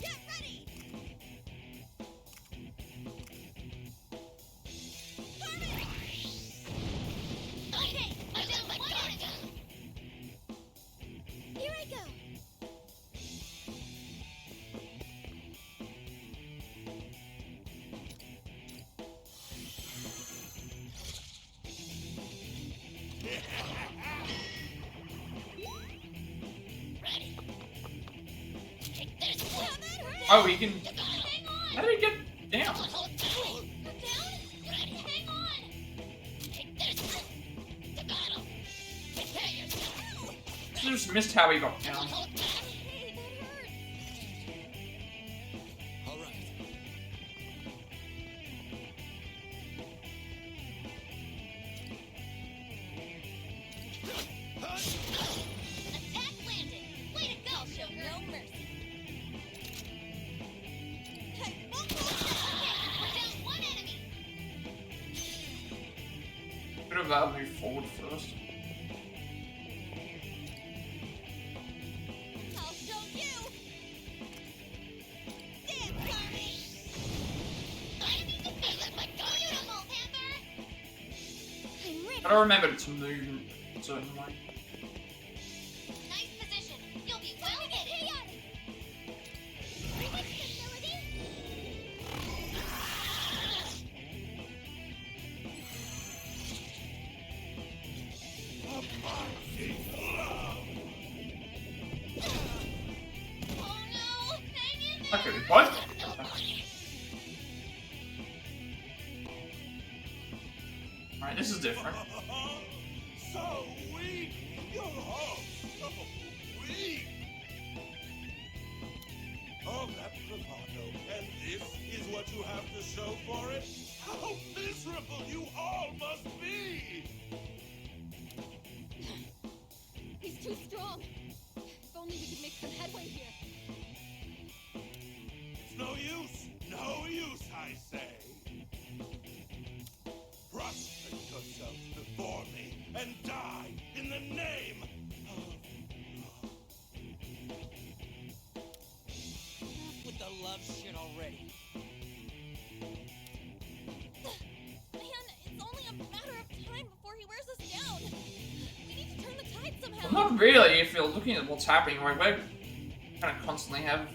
Get ready. Okay, I'm down one enemy. Here I go. Ready. Take this one. Oh, we can... Hang on. How did he get down? Hold tight. You're down. Ready. Hang on. Take this. You got him. Prepare yourself. I just missed how he got down. Hold tight. Hey, that hurts. All right. Attack landed. Way to go, Joker. No mercy. Hey, we're down one enemy. Could have moved forward first. I'll show you. Damn, Carney. Enemy defeated. Let go. Beautiful, Panther. I'm ready. Gotta remember to move in a certain way. Nice position. You'll be well hit. Bewitch Them, Milady. Oh no! Hang in there. Okay, what? Alright, this is different. So weak! You're all so weak! All that bravado, and this is what you have to show for it? How miserable you all must be! He's too strong. If only we could make some headway here. It's no use! No use, I say! Prostrate yourself before me and die in the name of love. Enough with the love shit already. Man, it's only a Not really, if you're looking at what's happening, right? We kind of constantly have...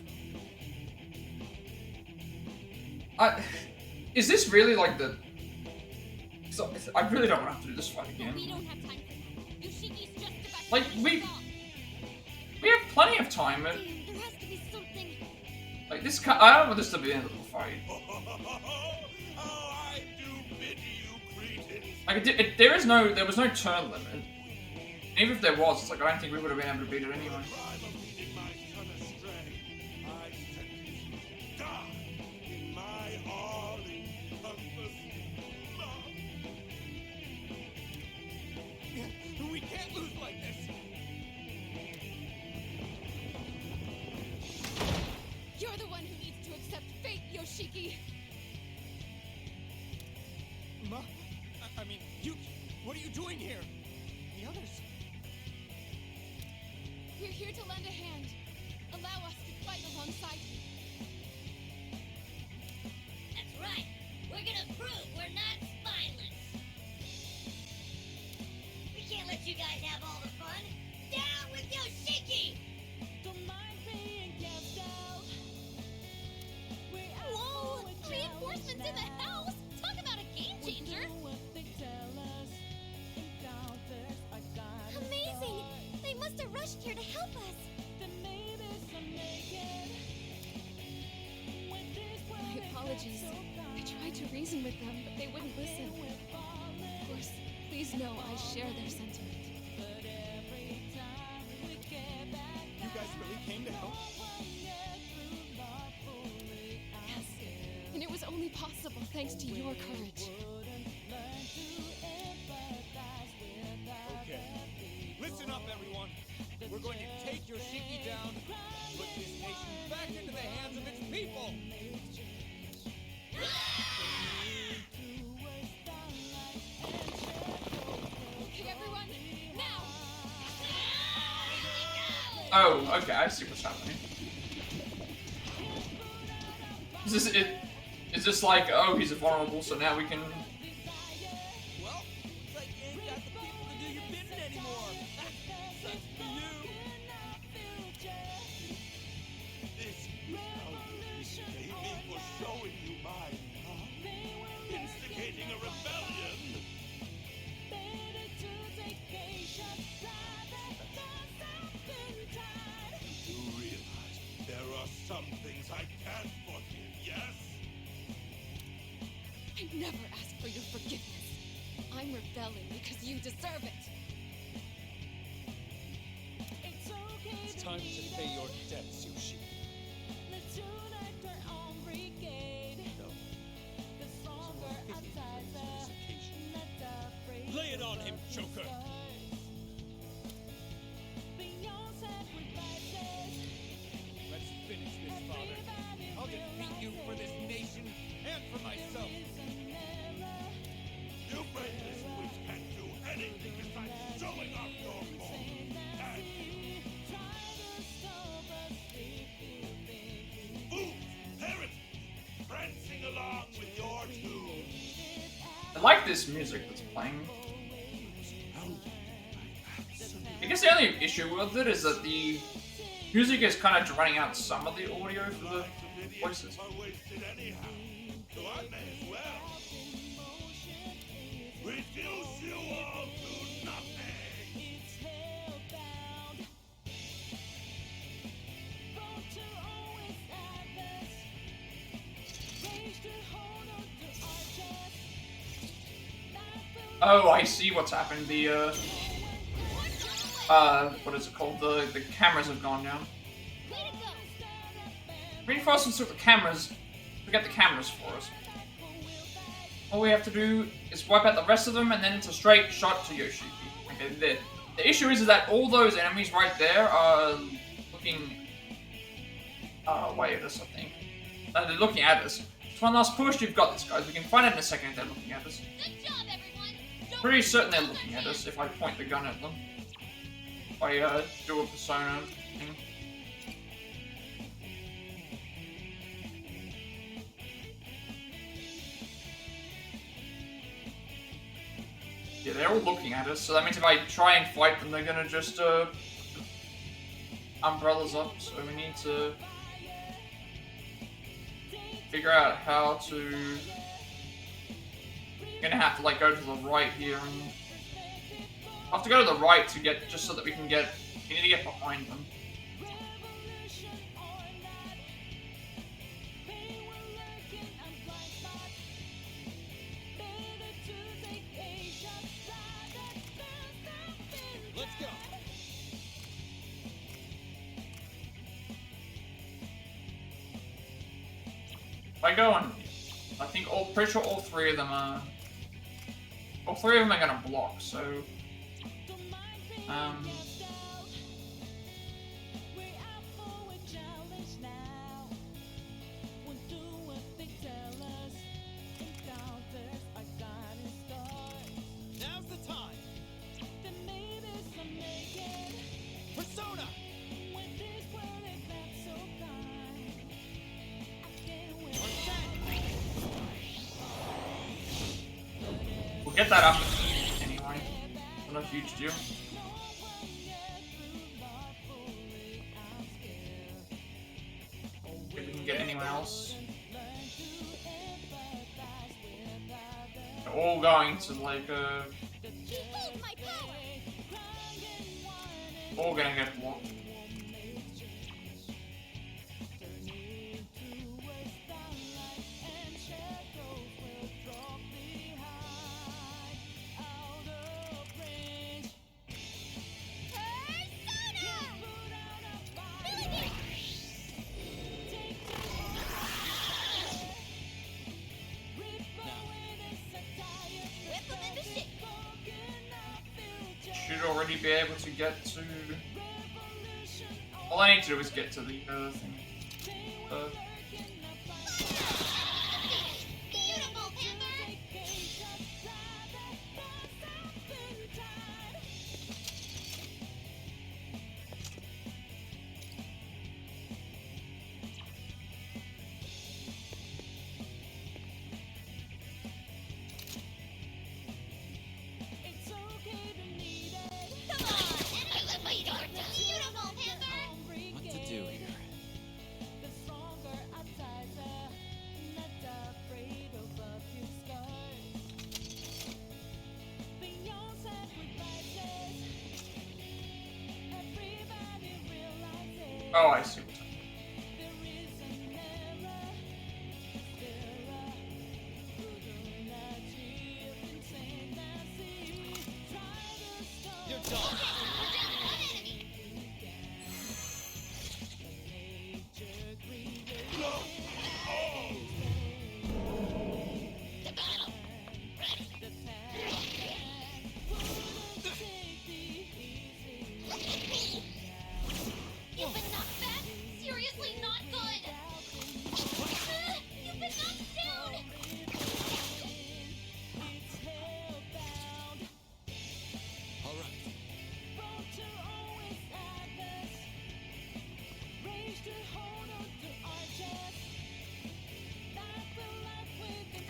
Is this really like the... So, I really don't want to have to do this fight again. We don't have time for that. Yoshiki's just about Like, to finish we us off. have plenty of time. Damn, there has to be something. Like, this I don't want this to be the end of the fight. Oh, I do pity you, cretins. Like, there was no turn limit. Even if there was, it's like, I don't think we would have been able to beat it anyway. Crime of leading my son astray. I sentence you to die in my all-encompassing love. We can't lose like this. You're the one who needs to accept fate, Yoshiki! Ma, I mean, what are you doing here? The others. We're here to lend a hand. Allow us to fight alongside you. That's right. We're gonna prove we're not spineless. We can't let you guys have all the fun. Down with Yoshiki! Whoa! Reinforcements in the house! Talk about a game changer! Amazing! They must have rushed here to help us. My apologies. I tried to reason with them, but they wouldn't listen. Of course, please know I share their sentiment. You guys really came to help? Yes, and it was only possible thanks to your courage. Okay. Listen up, everyone. We're going to take Yoshiki down, put this nation back into the hands of its people. Okay, everyone, now! Oh, okay, I see what's happening. Is this like, oh, he's vulnerable, so now we can... Well, it's like you ain't got the people to do your bidding anymore. Sucks for you. This is how you repay me for showing you my love. Instigating a rebellion. You do realize there are some things I can't forgive, yes? I never ask for your forgiveness. I'm rebelling because you deserve it. It's time to pay your debts, Yoshi. Lay it on him, Joker! Let's finish this, Father. I'll defeat you for this nation and for myself. You brainless wits can't do anything besides showing off your form. And fools, parents, prancing along with your tune. I like this music that's playing. I guess the only issue with it is that the music is kind of drowning out some of the audio for the voices. Are wasted anyhow, so I may as well. Reduce you all to nothing. Oh, I see what's happened. The what is it called? The cameras have gone down. Way to go! Reinforcements took the cameras. Forget the cameras for us. All we have to do is wipe out the rest of them, and then it's a straight shot to Yoshiki. Okay, the issue is that all those enemies right there are looking away at us, I think. They're looking at us. Just one last push, you've got this, guys. We can find out in a second if they're looking at us. Good job, everyone! Don't Pretty certain they're looking at us if I point the gun at them. If I do a persona thing. Yeah, they're all looking at us, so that means if I try and fight them, they're gonna just umbrellas up, so we need to figure out how to. We're gonna have to like go to the right here, and I have to go to the right to get just so that we can get. We need to get behind them. Let's go. If I go on, I think pretty sure all three of them are gonna block. So, Now's the time. Persona. we'll get that up anyway. Not a huge deal. If we can get anyone else. They're all going to like Behold my power! all gonna get blocked. Should already be able to get to. All I need to do is get to the thing. Beautiful, Panther! Come on! Beautiful, Panther! What to do here? Oh, I see. You're done. You've been knocked back? Seriously not good! You've been knocked down! All right.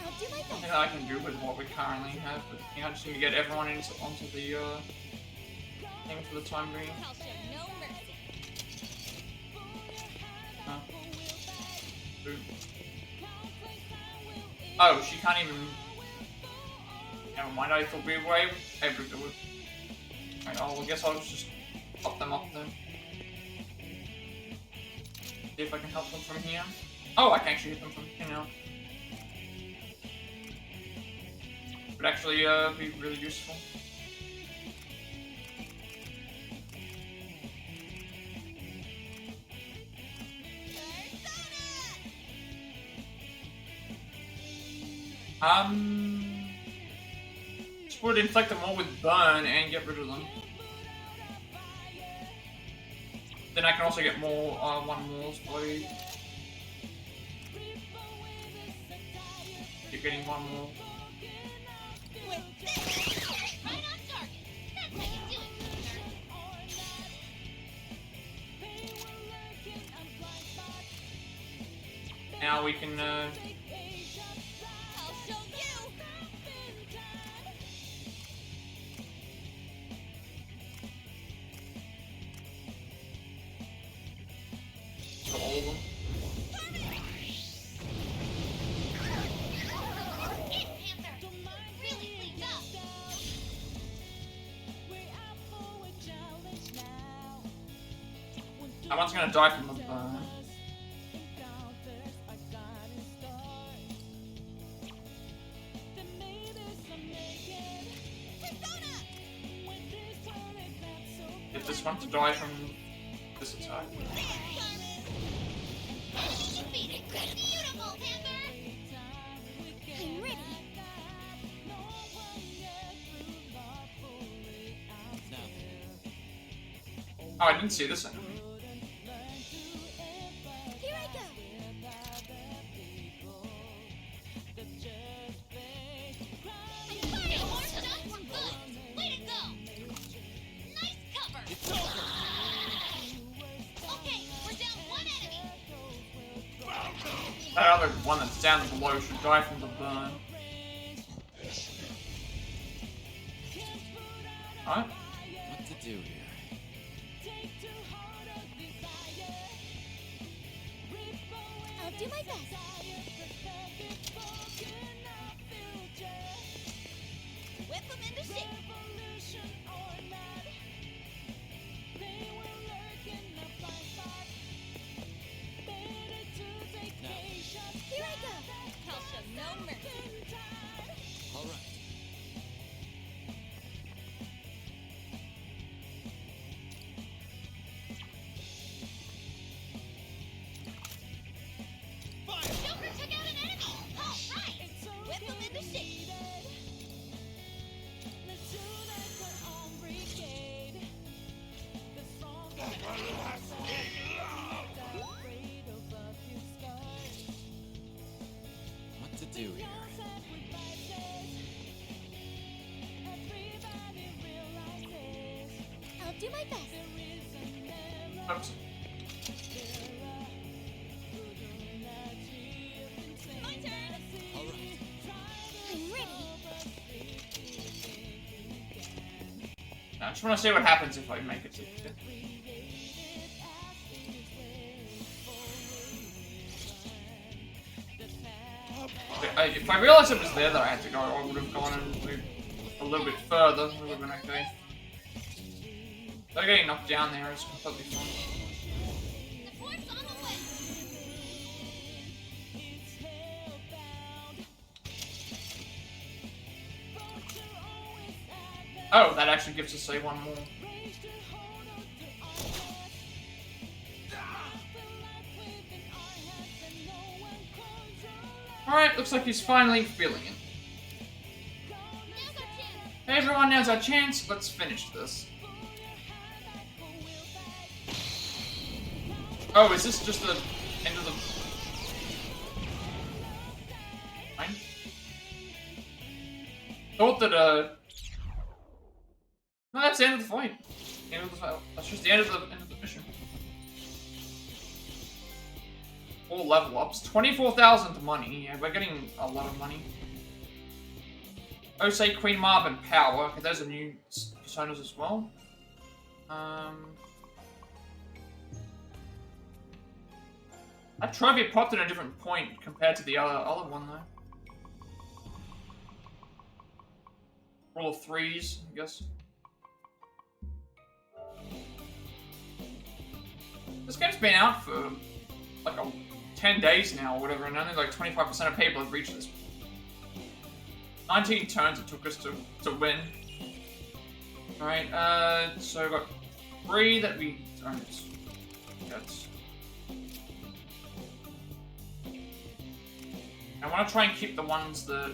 I'll do my Nothing best. that I can do with what we currently have, but I just need to get everyone onto the thing for the time being. I'll show no mercy. Huh. Boom. Oh, she can't even. Never mind. I thought we were able to do it. Right, I guess I'll just pop them up then. See if I can help them from here. Oh, I can actually hit them from here now. Would actually be really useful. Just would inflict them all with burn and get rid of them. Then I can also get more one more by keep getting one more. With this! Right on target! That's how you do it, Panther! Now we can I'll show you! That one's gonna die from the burn. Get this one to die from this attack. Beautiful, Panther! I'm ready. Oh, I didn't see this enemy. Here I go. I'm firing more shots. We're good. Way to go. Nice cover. It's over. Okay, we're down one enemy. That other one that's down below should die from the burn. Alright. What to do here? I'll do my best. Whip them into shape. Here I go. I'll show no mercy. All right. Joker took out an enemy. All right. Whip them into shape. What to do here? I'll do my best. Oops. My turn. All right. I'm ready. I just want to see what happens if I make it to 50. If I realized it was there that I had to go, I would have gone and moved a little bit further. It would have been okay. But getting knocked down there is completely fine. Support's on the way. Oh, that actually gives us a one more. Alright, looks like he's finally feeling it. Now's our chance. Hey everyone, now's our chance. Let's finish this. Oh, is this just the end of the... Fine. Thought that, No, that's the end of the fight. End of the fight. That's just the end of the mission. 4 level ups. 24,000 money. Yeah, we're getting a lot of money. Osei, Queen Marb, and Power. Okay, those are new personas as well. That trophy popped at a different point compared to the other one, though. Roll of 3s, I guess. This game's been out for like 10 days now or whatever, and only like 25% of people have reached this. 19 turns it took us to win. Alright, so we've got 3 that we don't get. I want to try and keep the ones that...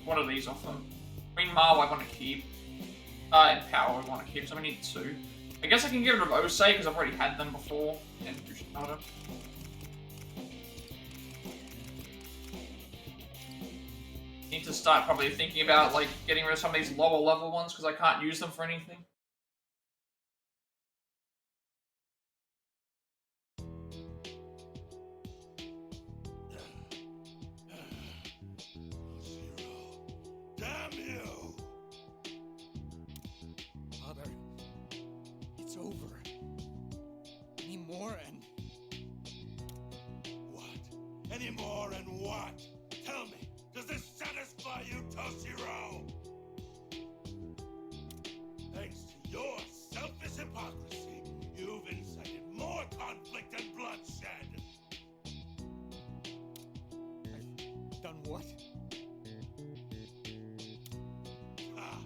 What are these off them? Queen Marw I want to keep. And Power I want to keep, so we need 2. I guess I can get rid of Osei because I've already had them before. And Ryuji. Need to start probably thinking about like getting rid of some of these lower level ones because I can't use them for anything. Damn you! Father, it's over. Any more and... What? What? Tell me, does this satisfy you, Toshiro? Thanks to your selfish hypocrisy, you've incited more conflict and bloodshed. I've done what? Ah,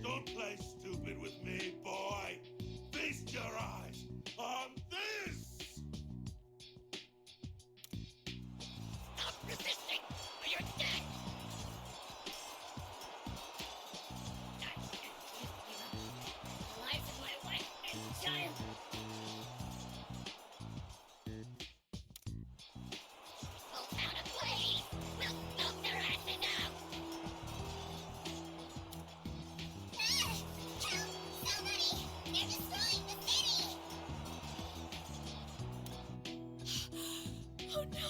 don't play stupid with me, boy. Feast your eyes on this! Stop resisting, or you're dead! The lives of my wife and child! Go down a blaze! We'll smoke their asses out! Help! Somebody! They're destroying the city! Oh no!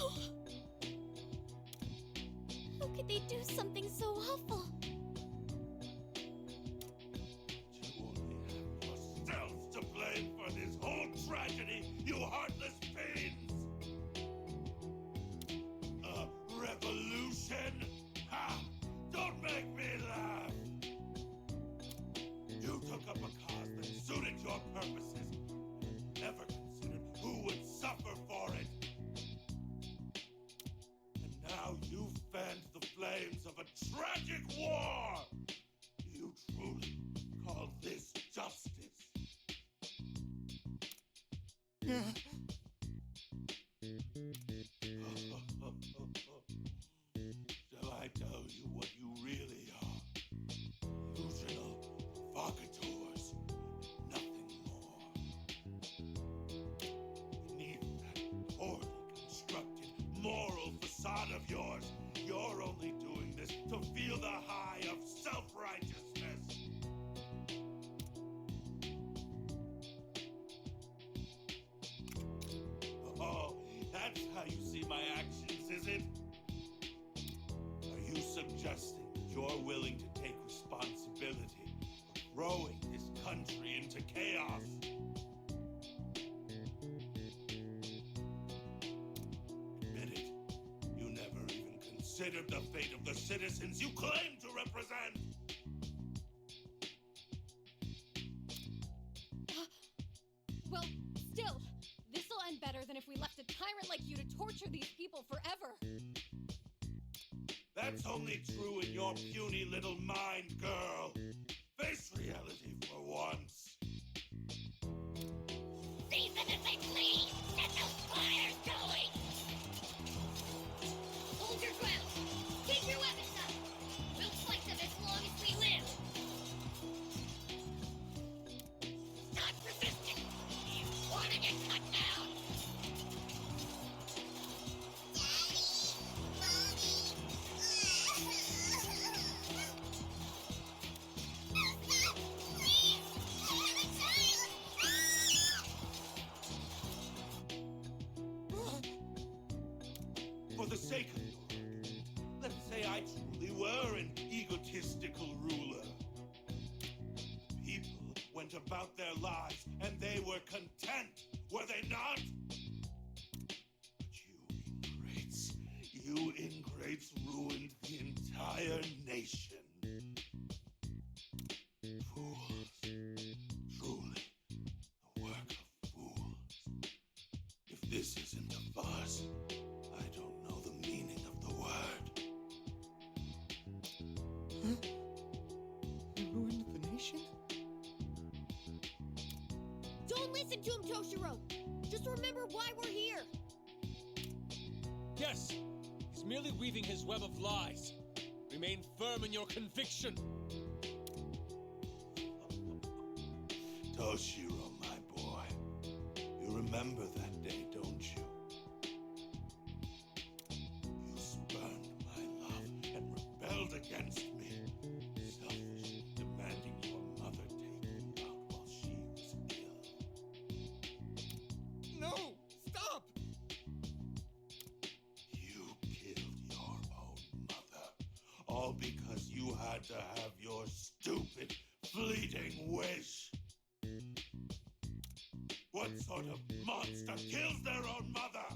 How could they do something so awful? You only have yourselves to blame for this whole tragedy, you heartless fiends! A revolution? Ha! Don't make me laugh! You took up a cause that suited your purposes, and never considered who would suffer for it. And now you've fanned the flames of a tragic war! You truly call this justice? Shall I tell you what you really are? Delusional provocateurs, nothing more. Beneath that poorly constructed moral facade of yours, you're only doing this to feel the high of self-righteousness. Oh, that's how you see my actions, is it? Are you suggesting that you're willing to take responsibility for throwing this country into chaos? Admit it, you never even considered the fate of the citizens you claim to represent! Well, still, this'll end better than if we left a tyrant like you to torture these people forever. That's only true in your puny little mind, girl. Face reality for once. Seize them as they flee! Get those fires going! Hold your ground! Keep your weapons up! We'll fight them as long as we live! Stop resisting! You wanna get cut down! For the sake of your argument, let's say I truly were an egotistical ruler. People went about their lives and they were content, were they not? But you ingrates ruined the entire nation. Fools. Truly, the work of fools. If this isn't a farce, I don't know the meaning of the word. You ruined the nation? Don't listen to him, Toshiro! Just remember why we're here! Yes, he's merely weaving his web of lies. Remain firm in your conviction. Toshiro, my boy, you remember that day, don't you? You spurned my love and rebelled against me, selfishly demanding your mother take you out while she was ill. No! Stop! You killed your own mother, all because you had to have your stupid, fleeting wish. What sort of monster kills their own mother?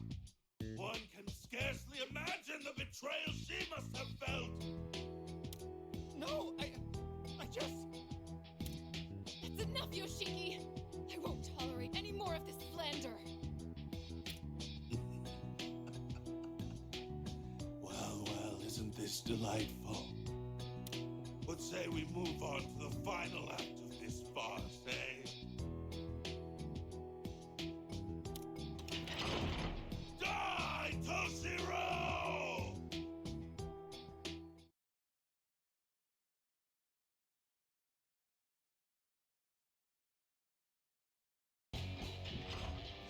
One can scarcely imagine the betrayal she must have felt. No, I just... That's enough, Yoshiki! I won't tolerate any more of this slander! Well, isn't this delightful? What say we move on to the final act of this farce, eh? Die, Toshiro!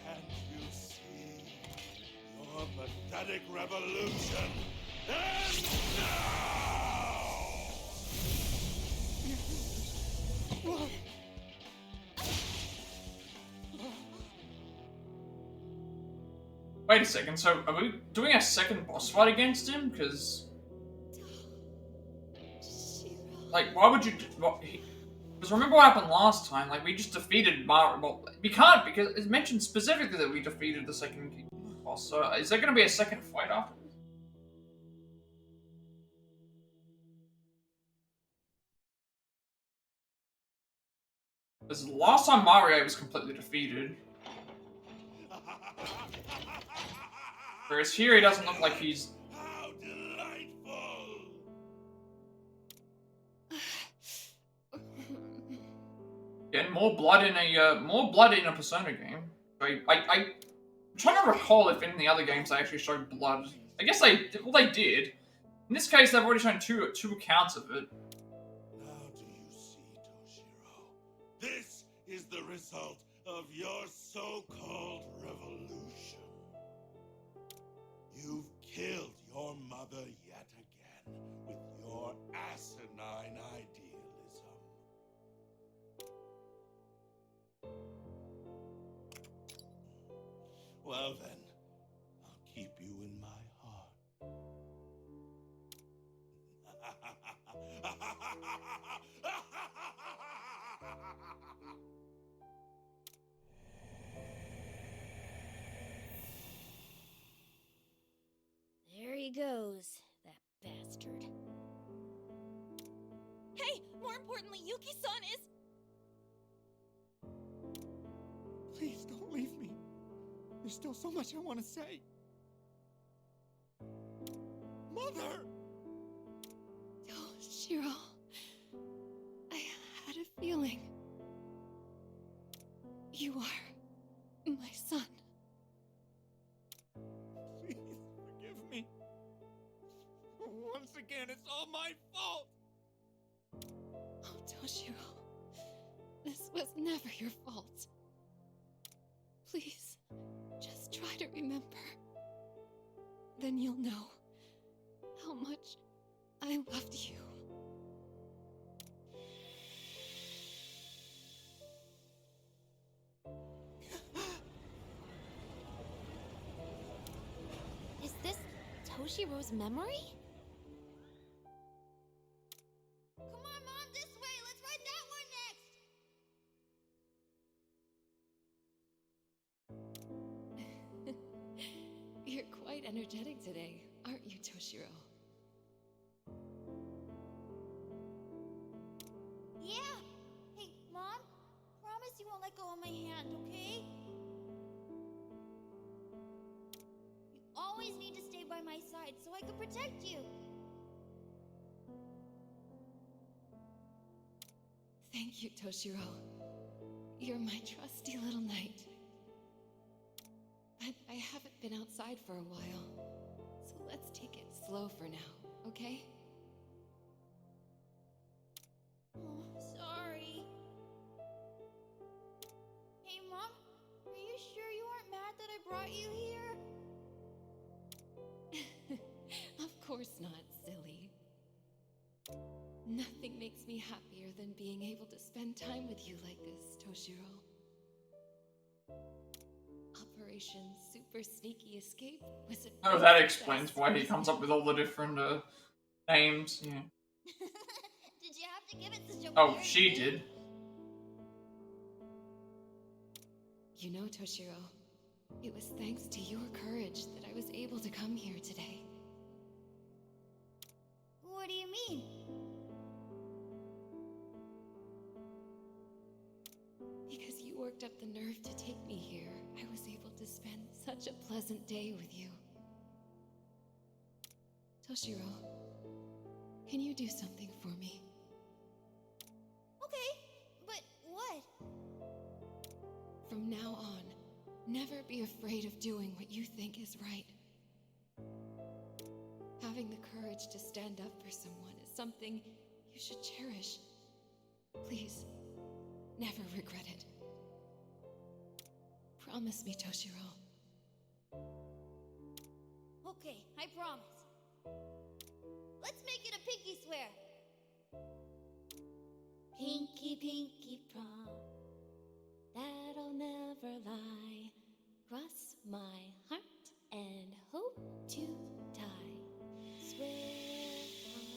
Can't you see? Your pathetic revolution ends now! Wait a second, so are we doing a second boss fight against him? Because... like, why would you... Because remember what happened last time? Like, we just defeated Mario... Well, we can't, because it's mentioned specifically that we defeated the second boss. So, is there going to be a second fight after this? Because last time Mario was completely defeated. Whereas here, he doesn't look like he's... How delightful! Getting more blood in a Persona game. I'm trying to recall if in the other games they actually showed blood. I guess they did. In this case, they've already shown two accounts of it. Now do you see, Toshiro? This is the result of your so-called revolution. You've killed your mother yet again with your asinine idealism. Well then, I'll keep you in my heart. There he goes, that bastard. Hey, more importantly, Yuki-san is... Please don't leave me. There's still so much I want to say. Mother! Oh, Shiro. I had a feeling. You are my son. Please forgive me. Once again, it's all my fault. Oh, Toshiro. This was never your fault. Please, just try to remember. Then you'll know how much I loved you. Is this Toshiro's memory? Come on, Mom, this way. Let's ride that one next. You're quite energetic today, aren't you, Toshiro? Yeah. Hey, Mom, promise you won't let go of my hand, okay? You always need to stay by my side so I can protect you. Thank you, Toshiro. You're my trusty little knight. But I haven't been outside for a while, so let's take it slow for now, okay? Oh, sorry. Hey, Mom, are you sure you aren't mad that I brought you here? Of course not, silly. Nothing makes me happier than being able to spend time with you like this, Toshiro. Operation Super Sneaky Escape was a Oh, that explains why he comes up with all the different names. Yeah. Did you have to give it such a Oh, weird she name? did. You know, Toshiro, it was thanks to your courage that I was able to come here today. What do you mean? Because you worked up the nerve to take me here, I was able to spend such a pleasant day with you. Toshiro, can you do something for me? Okay, but what? From now on, never be afraid of doing what you think is right. Having the courage to stand up for someone is something you should cherish. Please, never regret it. Promise me, Toshiro. Okay, I promise. Let's make it a pinky swear. Pinky, pinky prom. That'll never lie. Cross my heart and hope to die. Swear on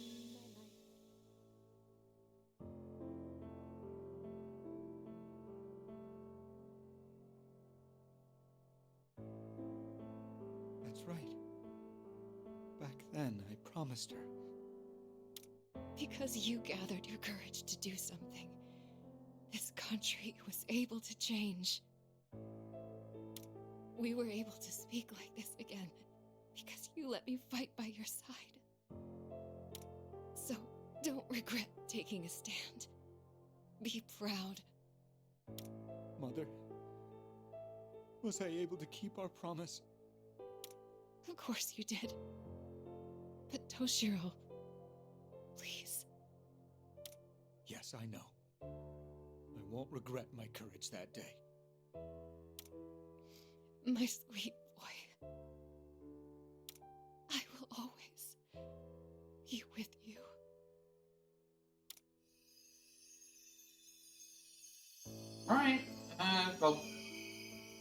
my life. That's right. Back then, I promised her. Because you gathered your courage to do something, this country was able to change. We were able to speak like this again because you let me fight by your side. So don't regret taking a stand. Be proud. Mother, was I able to keep our promise? Of course you did. But Toshiro, please. Yes, I know. I won't regret my courage that day. My sweet boy. I will always be with you. Alright, well,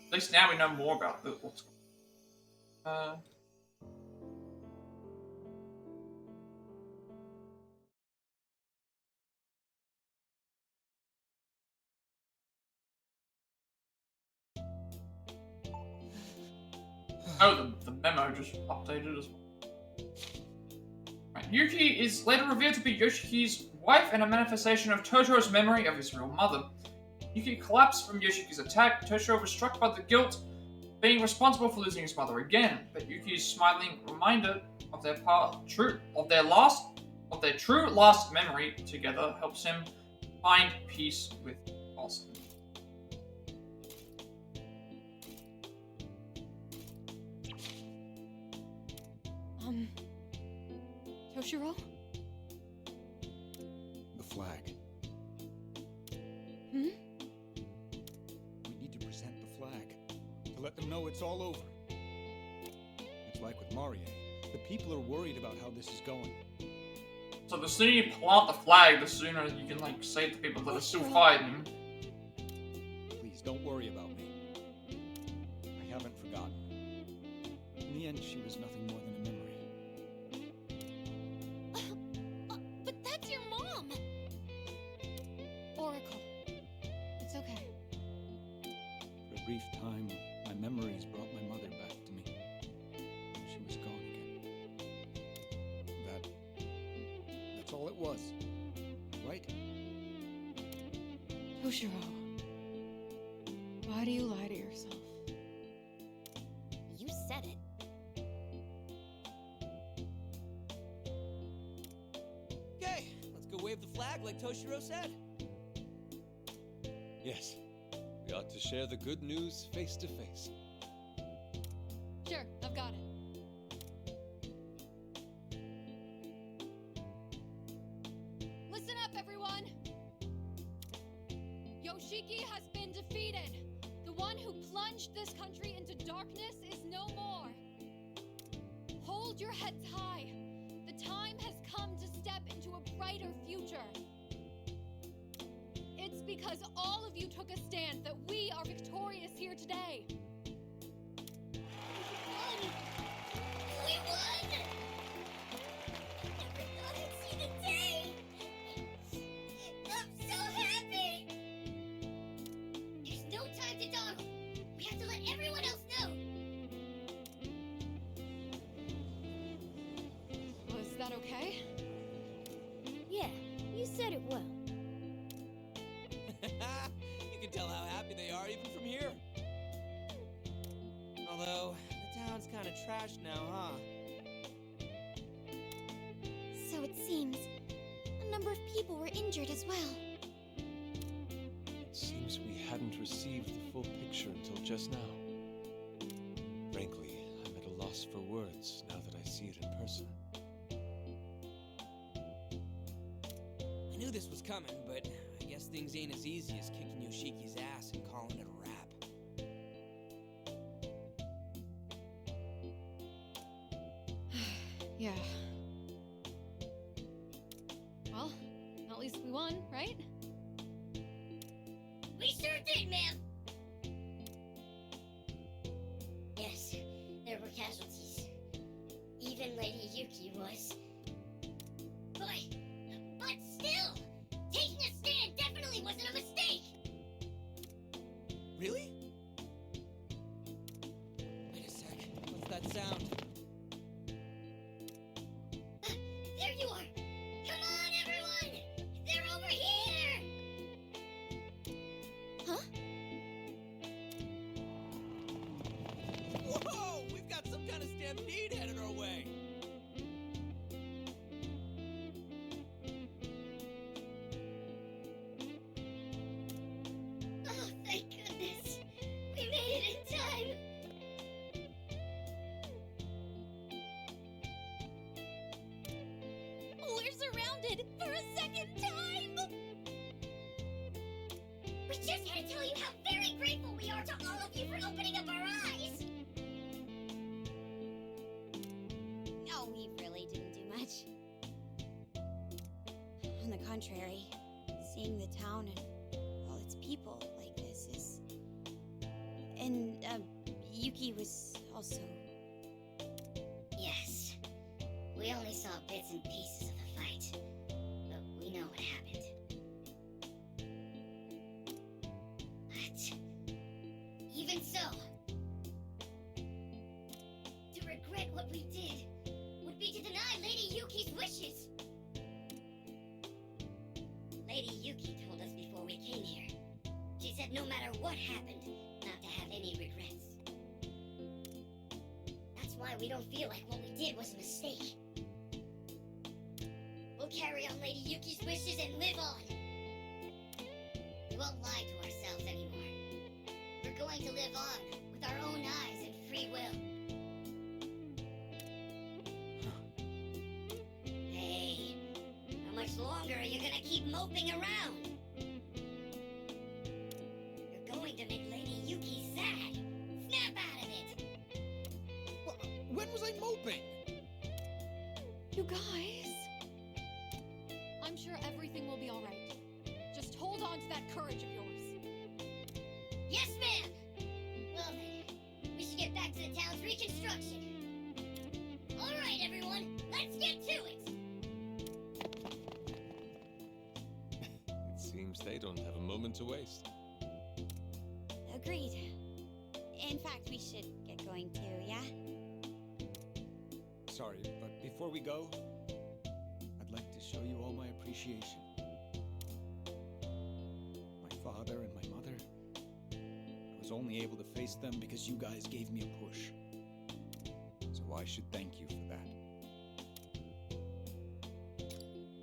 at least now we know more about what's going on. Oh, the memo just updated as well. Right, Yuki is later revealed to be Yoshiki's wife and a manifestation of Totoro's memory of his real mother. Yuki collapsed from Yoshiki's attack. Totoro was struck by the guilt of being responsible for losing his mother again, but Yuki's smiling reminder of their true last memory together helps him find peace with Austin. Toshiro? The flag. Hmm? We need to present the flag to let them know it's all over. It's like with Marie. The people are worried about how this is going. So the sooner you plant the flag, the sooner you can say to people that are still fighting. Please don't worry about me. I haven't forgotten. In the end, she was nothing more than a memory. But that's your mom! Oracle. It's okay. For a brief time, my memories brought my mother back to me. And she was gone again. That's all it was. Right? Toshiro. Why do you lie to yourself? You said it. Okay, let's go wave the flag like Toshiro said. Yes, we ought to share the good news face to face. Sure, I've got it. Listen up, everyone! Yoshiki has been defeated! The one who plunged this country into darkness is no more! Hold your heads high! The time has come to step into a brighter future! It's because all of you took a stand that we are victorious here today! We won! Never thought I'd see the day! I'm so happy! There's no time to dawdle. We have to let everyone else know. Was that okay? can tell how happy they are even from here. Although, the town's kind of trashed now, huh? So it seems a number of people were injured as well. It seems we hadn't received the full picture until just now. Frankly, I'm at a loss for words now that I see it in person. I knew this was coming, but I guess things ain't as easy as kicking Yoshiki's ass and calling it a wrap. Yeah. Well, at least we won, right? We sure did, ma'am. Yes, there were casualties. Even Lady Yuki was. But still, taking a stand definitely wasn't a mistake. Really? Wait a sec. What's that sound? There you are. Come on, everyone. They're over here. Huh? Whoa! We've got some kind of stampede headed our way. Oh, thank goodness. We made it in time. We're surrounded for a second time! We just had to tell you how very grateful we are to all of you for opening up our eyes. No, we really didn't do much. On the contrary, seeing the town and all its people like this is... And, Yuki was also... Yes. We only saw bits and pieces of the fight, but we know what happened. But even so, to regret what we did would be to deny Lady Yuki's wishes. Lady Yuki told us before we came here. She said no matter what happened, not to have any regrets. That's why we don't feel like what we did was a mistake. We'll carry on Lady Yuki's wishes and live on. We won't lie to ourselves anymore. We're going to live on with our own eyes and free will. Hey, how much longer are you gonna keep moping around? You're going to make Lady Yuki sad. Snap out of it. When was I moping? You guys. I'm sure everything will be all right. Just hold on to that courage of yours. Yes, ma'am! Well then, we should get back to the town's reconstruction. Alright, everyone, let's get to it! It seems they don't have a moment to waste. Agreed. In fact, we should get going too, yeah? Sorry, but before we go, I'd like to show you all my appreciation. My father and my mother, I was only able to face them because you guys gave me a push. So I should thank you for that.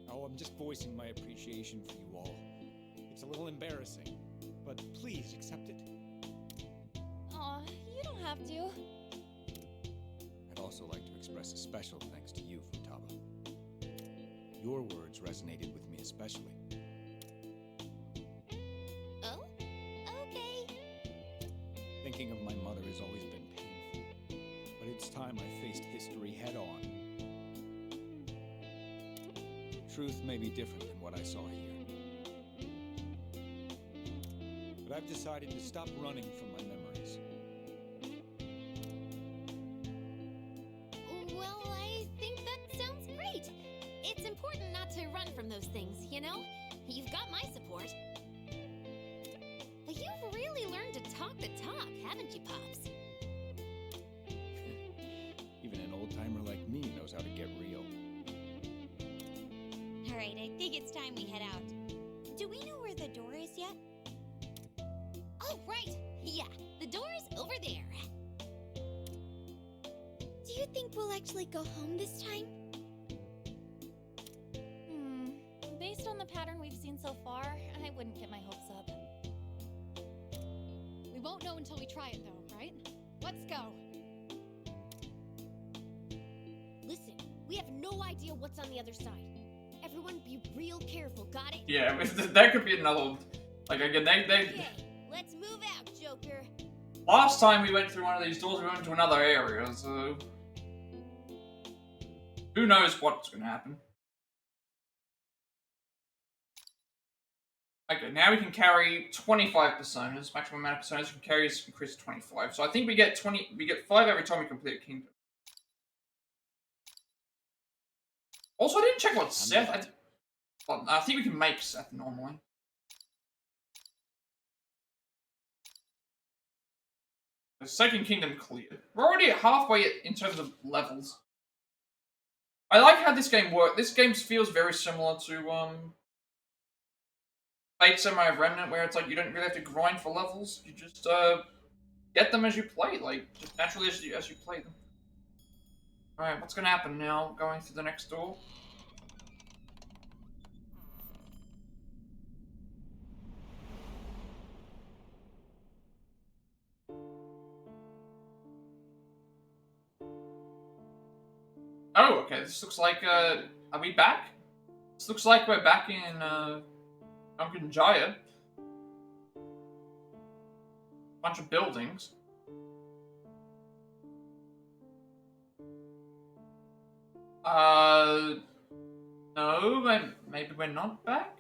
Oh, I'm just voicing my appreciation for you all. It's a little embarrassing, but please accept it. Aw, you don't have to. I'd also like to express a special thanks to you, Futaba. Your words resonated with me especially. Oh? Okay. Thinking of my mother has always been painful, but it's time I faced history head-on. Truth may be different than what I saw here. But I've decided to stop running from my memories. Well, I think that sounds great. It's important not to run from those things, you know? You've got my support. But you've really learned to talk the talk, haven't you, Pops? Even an old-timer like me knows how to get real. Alright, I think it's time we head out. Do we know where the door is yet? Yeah, the door is over there. Do you think we'll actually go home this time? Based on the pattern we've seen so far, I wouldn't get my hopes up. We won't know until we try it, though, right? Let's go. Listen, we have no idea what's on the other side. Everyone be real careful, got it? Yeah, that could be another. Like again, they. Okay, let's move out, Joker. Last time we went through one of these doors, we went to another area, so who knows what's going to happen. Okay, now we can carry 25 personas. Maximum amount of personas we can carry is increased to 25. So I think we get 20. We get 5 every time we complete a kingdom. Also, I didn't check what Seth. I think we can make Seth normally. The second kingdom cleared. We're already halfway in terms of levels. I like how this game works. This game feels very similar to Fate Samurai Remnant, where it's like you don't really have to grind for levels. You just get them as you play, like just naturally as you play them. All right, what's gonna happen now? Going through the next door. Oh, okay. This looks like are we back? This looks like we're back in Duncan Jaya. Bunch of buildings. No, maybe we're not back?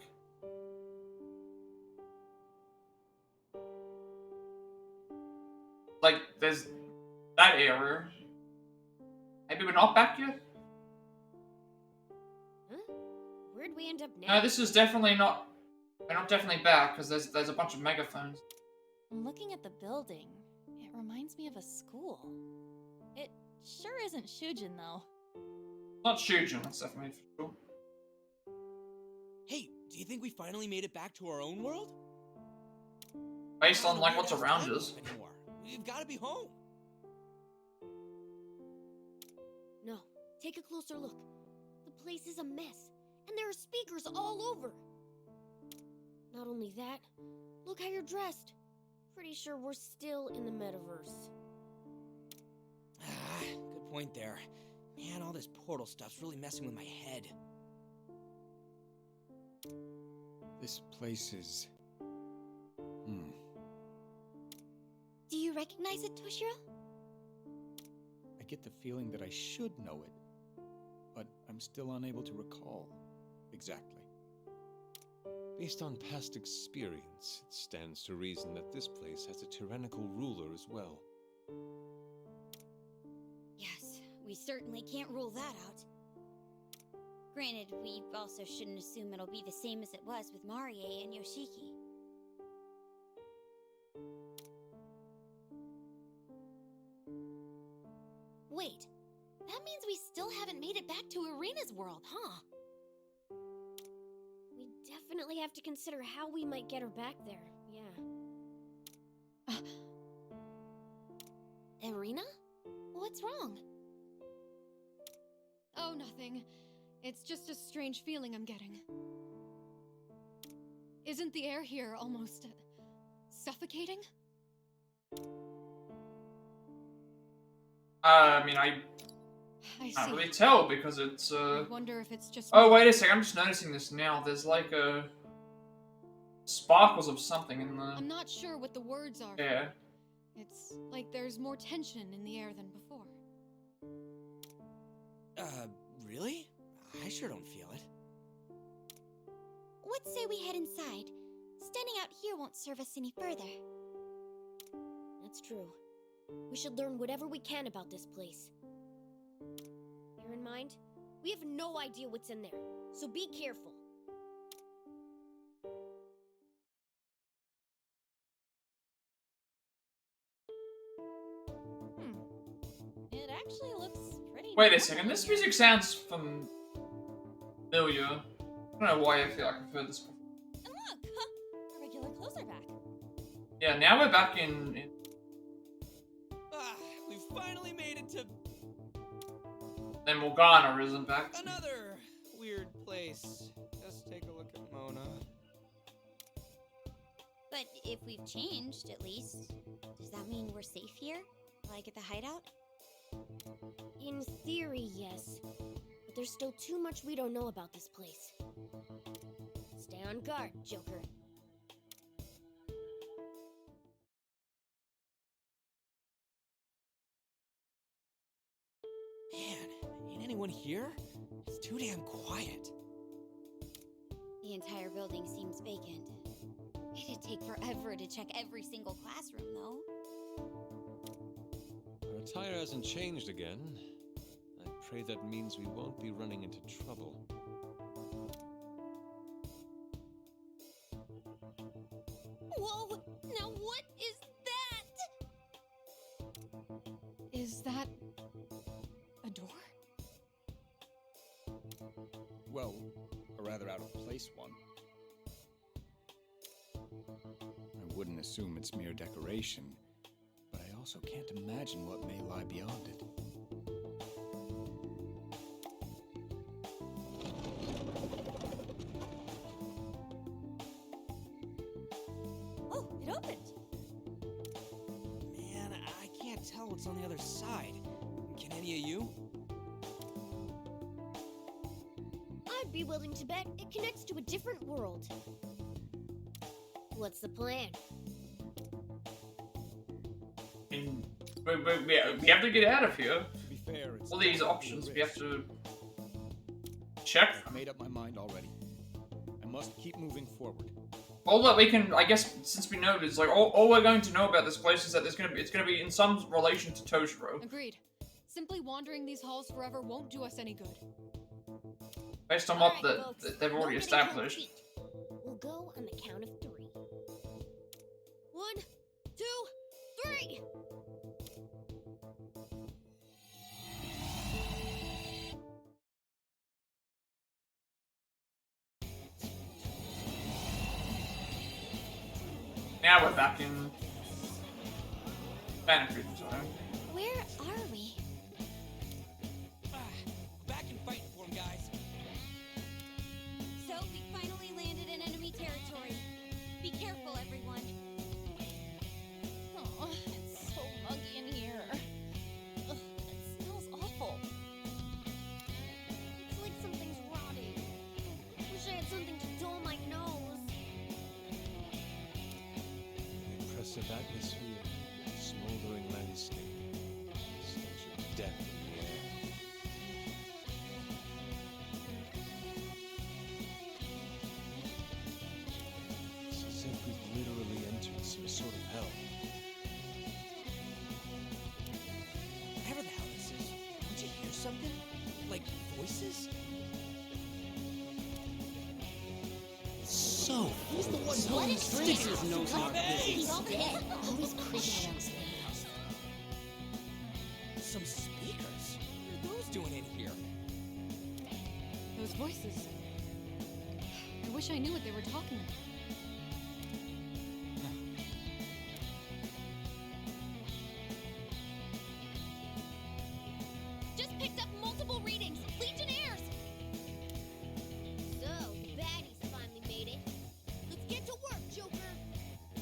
Like, there's that area. Maybe we're not back yet? Huh? Where'd we end up now? No, this is definitely not... We're not definitely back, because there's a bunch of megaphones. Looking at the building, it reminds me of a school. It sure isn't Shujin, though. Not Shujin, that's definitely for sure. Hey, do you think we finally made it back to our own world? Based on, like, what's around us. Anymore. We've got to be home. No, take a closer look. The place is a mess, and there are speakers all over. Not only that, look how you're dressed. Pretty sure we're still in the metaverse. Ah, good point there. Man, all this portal stuff's really messing with my head. This place is... Do you recognize it, Toshiro? I get the feeling that I should know it, but I'm still unable to recall exactly. Based on past experience, it stands to reason that this place has a tyrannical ruler as well. Yes, we certainly can't rule that out. Granted, we also shouldn't assume it'll be the same as it was with Marie and Yoshiki. Wait, that means we still haven't made it back to Erina's world, huh? We definitely have to consider how we might get her back there, yeah. Erina? What's wrong? Oh, nothing. It's just a strange feeling I'm getting. Isn't the air here almost suffocating? I mean, I I can't see. really tell because it's, I wonder if it's just... Oh, wait a second, I'm just noticing this now. There's like sparkles of something in the... I'm not sure what the words are. Yeah. It's like there's more tension in the air than before. Really? I sure don't feel it. Let's say we head inside. Standing out here won't serve us any further. That's true. We should learn whatever we can about this place. Bear in mind, we have no idea what's in there, so be careful. It actually looks pretty... Wait a second, this music sounds familiar. I don't know why I feel like I've heard this before. And look! Huh, our regular clothes are back. Yeah, now we're back in Ah, we've finally made it to then Morgana isn't back. another weird place. Just take a look at Mona. But if we've changed, at least, does that mean we're safe here? Like at the hideout? In theory, yes. But there's still too much we don't know about this place. Stay on guard, Joker. Man, ain't anyone here? It's too damn quiet. The entire building seems vacant. It'd take forever to check every single classroom, though. Our attire hasn't changed again. I pray that means we won't be running into trouble. Whoa! Now what is that? Is that a door? Well, a rather out of place one. I wouldn't assume it's mere decoration, but I also can't imagine what may lie beyond it. Oh, it opened! Man, I can't tell what's on the other side. Can any of you? I'd be willing to bet it connects to a different world. What's the plan? And we have to get out of here. To be fair, it's All these definitely a options we have risk. to check. I've made up my mind already. I must keep moving forward. All that we can, I guess, since we know this, like all we're going to know about this place is that it's gonna be in some relation to Toshiro, Agreed. Simply wandering these halls forever won't do us any good. based on All what right, folks, they've already nobody count established. feet. We'll go on the count of 3. 1, 2, 3. Now we're back in Battlefield Zone. Where are we? Ah, back and fighting for him, guys. So, we finally landed in enemy territory. Be careful, everyone. Oh, it's so muggy in here. Ugh, it smells awful. It's like something's rotting. Wish I had something to dull my nose. Oppressive atmosphere, smoldering landscape, stench of death in the air. It's as if we've literally entered some sort of hell. Whatever the hell this is, don't you hear something? Like voices? So, who's the one What is stickers knows our He's business? dead. Always creepy around Some speakers? What are those doing in here? Those voices. I wish I knew what they were talking about. Just picked up multiple readings. Legionnaires! So, the baddies finally made it. Let's get to work, Joker!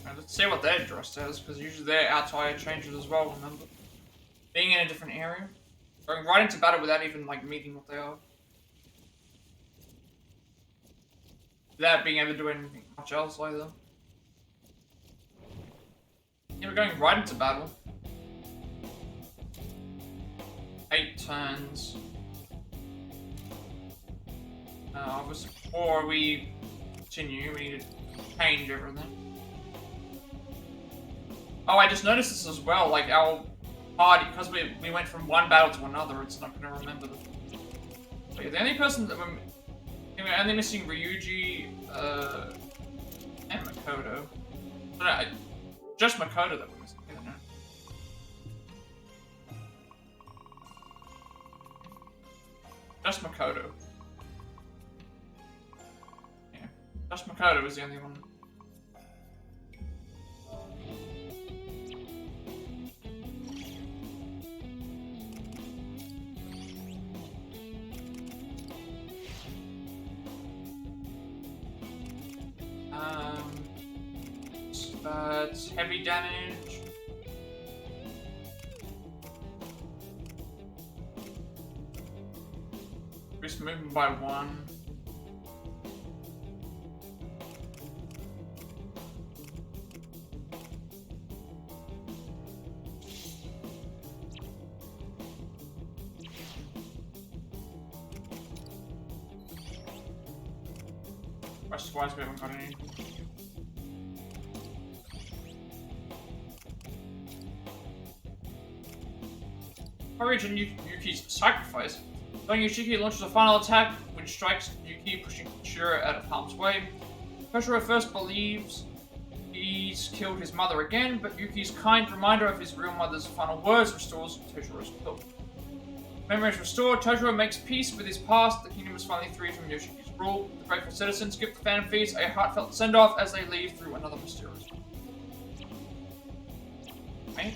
Alright, let's see what they're dressed as, because usually their attire changes as well, remember? Being in a different area. Going right into battle without even, like, meeting what they are. Without being able to do anything much else either. Yeah, we're going right into battle. 8 turns. Obviously, before we continue, we need to change everything. Oh, I just noticed this as well, like our party, because we went from one battle to another, it's not going to remember the... So yeah, the only person that we're only missing Ryuji, and Makoto. No, just Makoto that we're missing, I don't know. Just Makoto. Yeah, just Makoto was the only one. That's heavy damage. Increase movement by 1. Wise, we haven't got any. Courage and Yuki's sacrifice. When Yushiki launches a final attack, which strikes Yuki, pushing Toshiro out of harm's way. Toshiro first believes he's killed his mother again, but Yuki's kind reminder of his real mother's final words restores Toshiro's will. Memory is restored, Toshiro makes peace with his past, the kingdom is finally freed from Yoshiki's rule. The grateful citizens give the fan feast a heartfelt send-off as they leave through another mysterious door. Okay,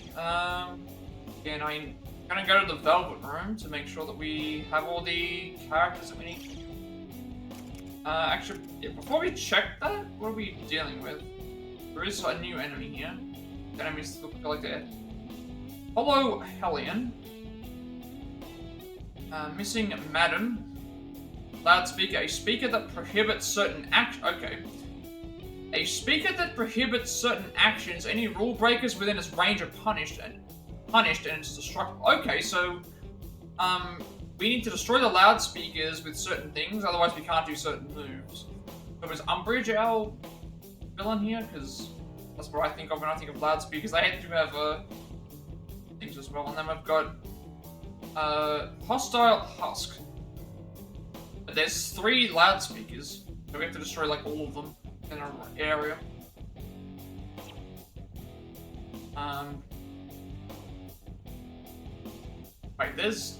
again, I'm gonna go to the Velvet Room to make sure that we have all the characters that we need. Actually, yeah, before we check that, what are we dealing with? There is a new enemy here. The enemies look like they're Hollow Hellion. Missing Madam. Loudspeaker. A speaker that prohibits certain okay. A speaker that prohibits certain actions. Any rule breakers within its range are punished and it's destructible. Okay, so we need to destroy the loudspeakers with certain things, otherwise we can't do certain moves. So is Umbridge our villain here? Because that's what I think of when I think of loudspeakers. They have to have things as well. And then we've got Hostile Husk. But there's 3 loudspeakers, so we have to destroy like all of them in our area. Wait, there's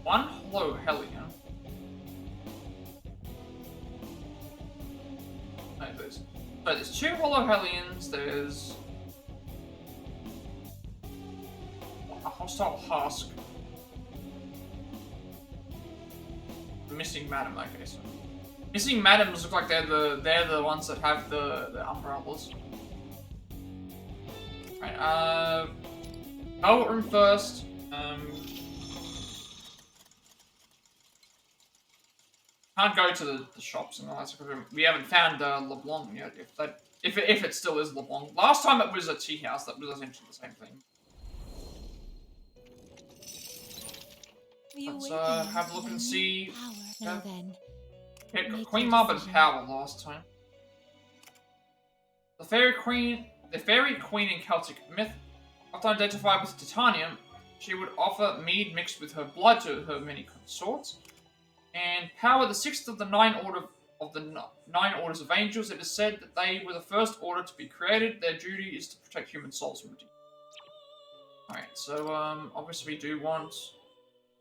1 Hollow Hellion. No, there's 2 Hollow Hellions, there's a Hostile Husk. Missing Madam, okay, so Missing Madams look like they're the ones that have the umbrellas. Right, Velvet Room first. Can't go to the shops and all that because we haven't found LeBlanc yet. If it still is LeBlanc. Last time it was a tea house that was essentially the same thing. Let's have a look and see. Now then. Yeah, got Queen Mob and Power last time. The Fairy Queen in Celtic myth, often identified with titanium, she would offer mead mixed with her blood to her many consorts. And Power, the 6th of the 9 orders of angels, it is said that they were the first order to be created. Their duty is to protect human souls from demons. Alright, so obviously we do want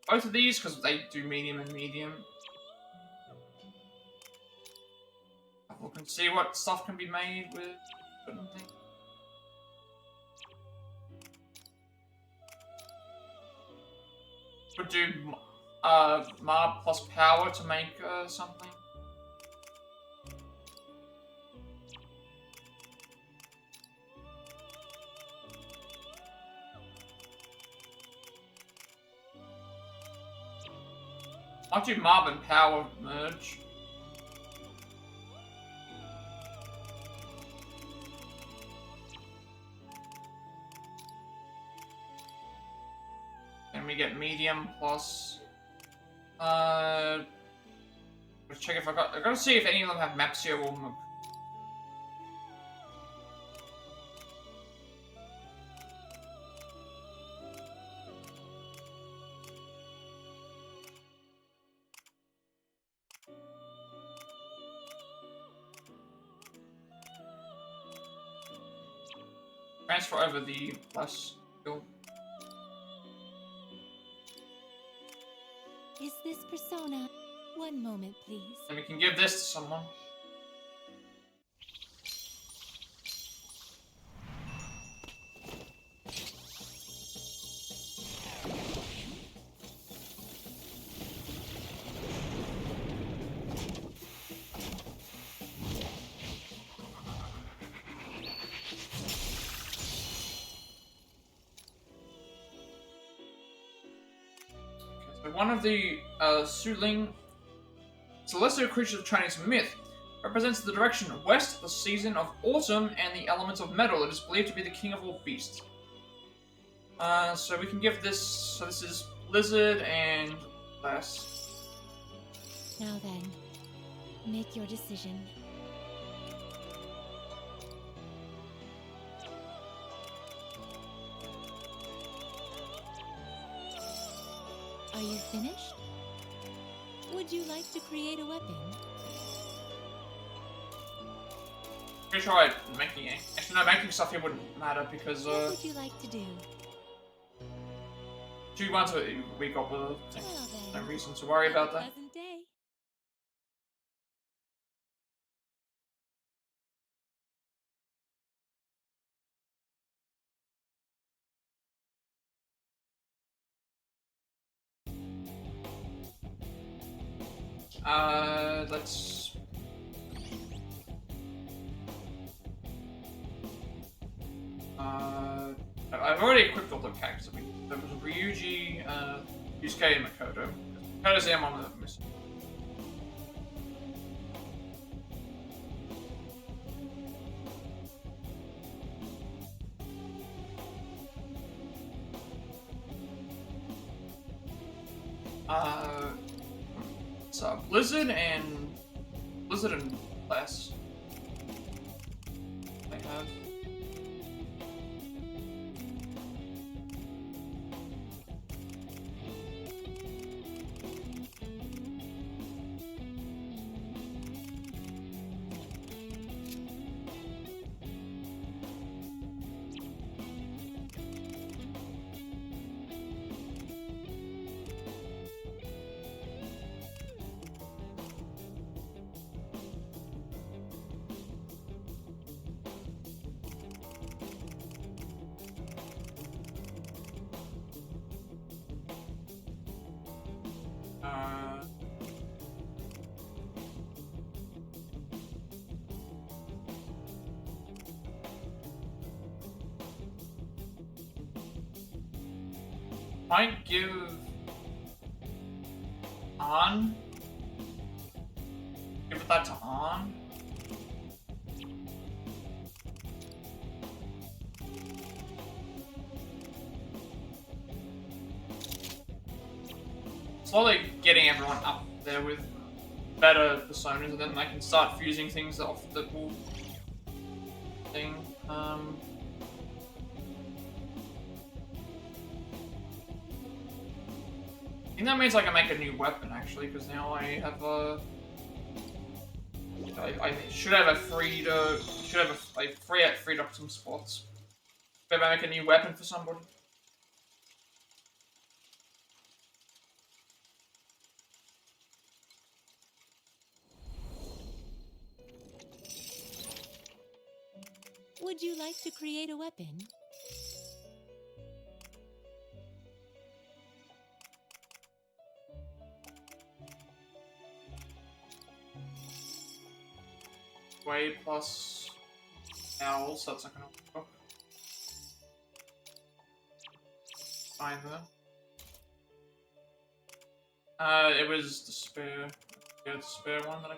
both of these because they do medium and medium. Look and see what stuff can be made with certain things. Would do Marb plus Power to make something. Might do Marb and Power merge. And we get medium plus. Let's check if I gotta see if any of them have maps here or. Transfer over the plus skill. Is this persona? One moment, please. And we can give this to someone. one of the Suling celestial creatures of Chinese myth. Represents the direction west, the season of autumn, and the element of metal. It is believed to be the king of all beasts. So we can give this. So this is lizard and less. Now then, make your decision. Are you finished? Would you like to create a weapon? Pretty sure making it. Actually, no, making stuff here wouldn't matter because What would you like to do? 2 ones we got with Well no then, reason to worry about that. pleasant day. Let's. I've already equipped all the characters. There was Ryuji, Yusuke, and Makoto. Makoto's the one that missing. So Blizzard and less. They have. Might give on. Give that to on. Slowly getting everyone up there with better personas, and then I can start fusing things off the pool thing. I think that means I can make a new weapon actually, because now I have a. I should have a freed up some spots. Maybe I make a new weapon for somebody. Would you like to create a weapon? Way plus owls, that's not gonna work. Fine there. It was the spare. Yeah, the spare one that I.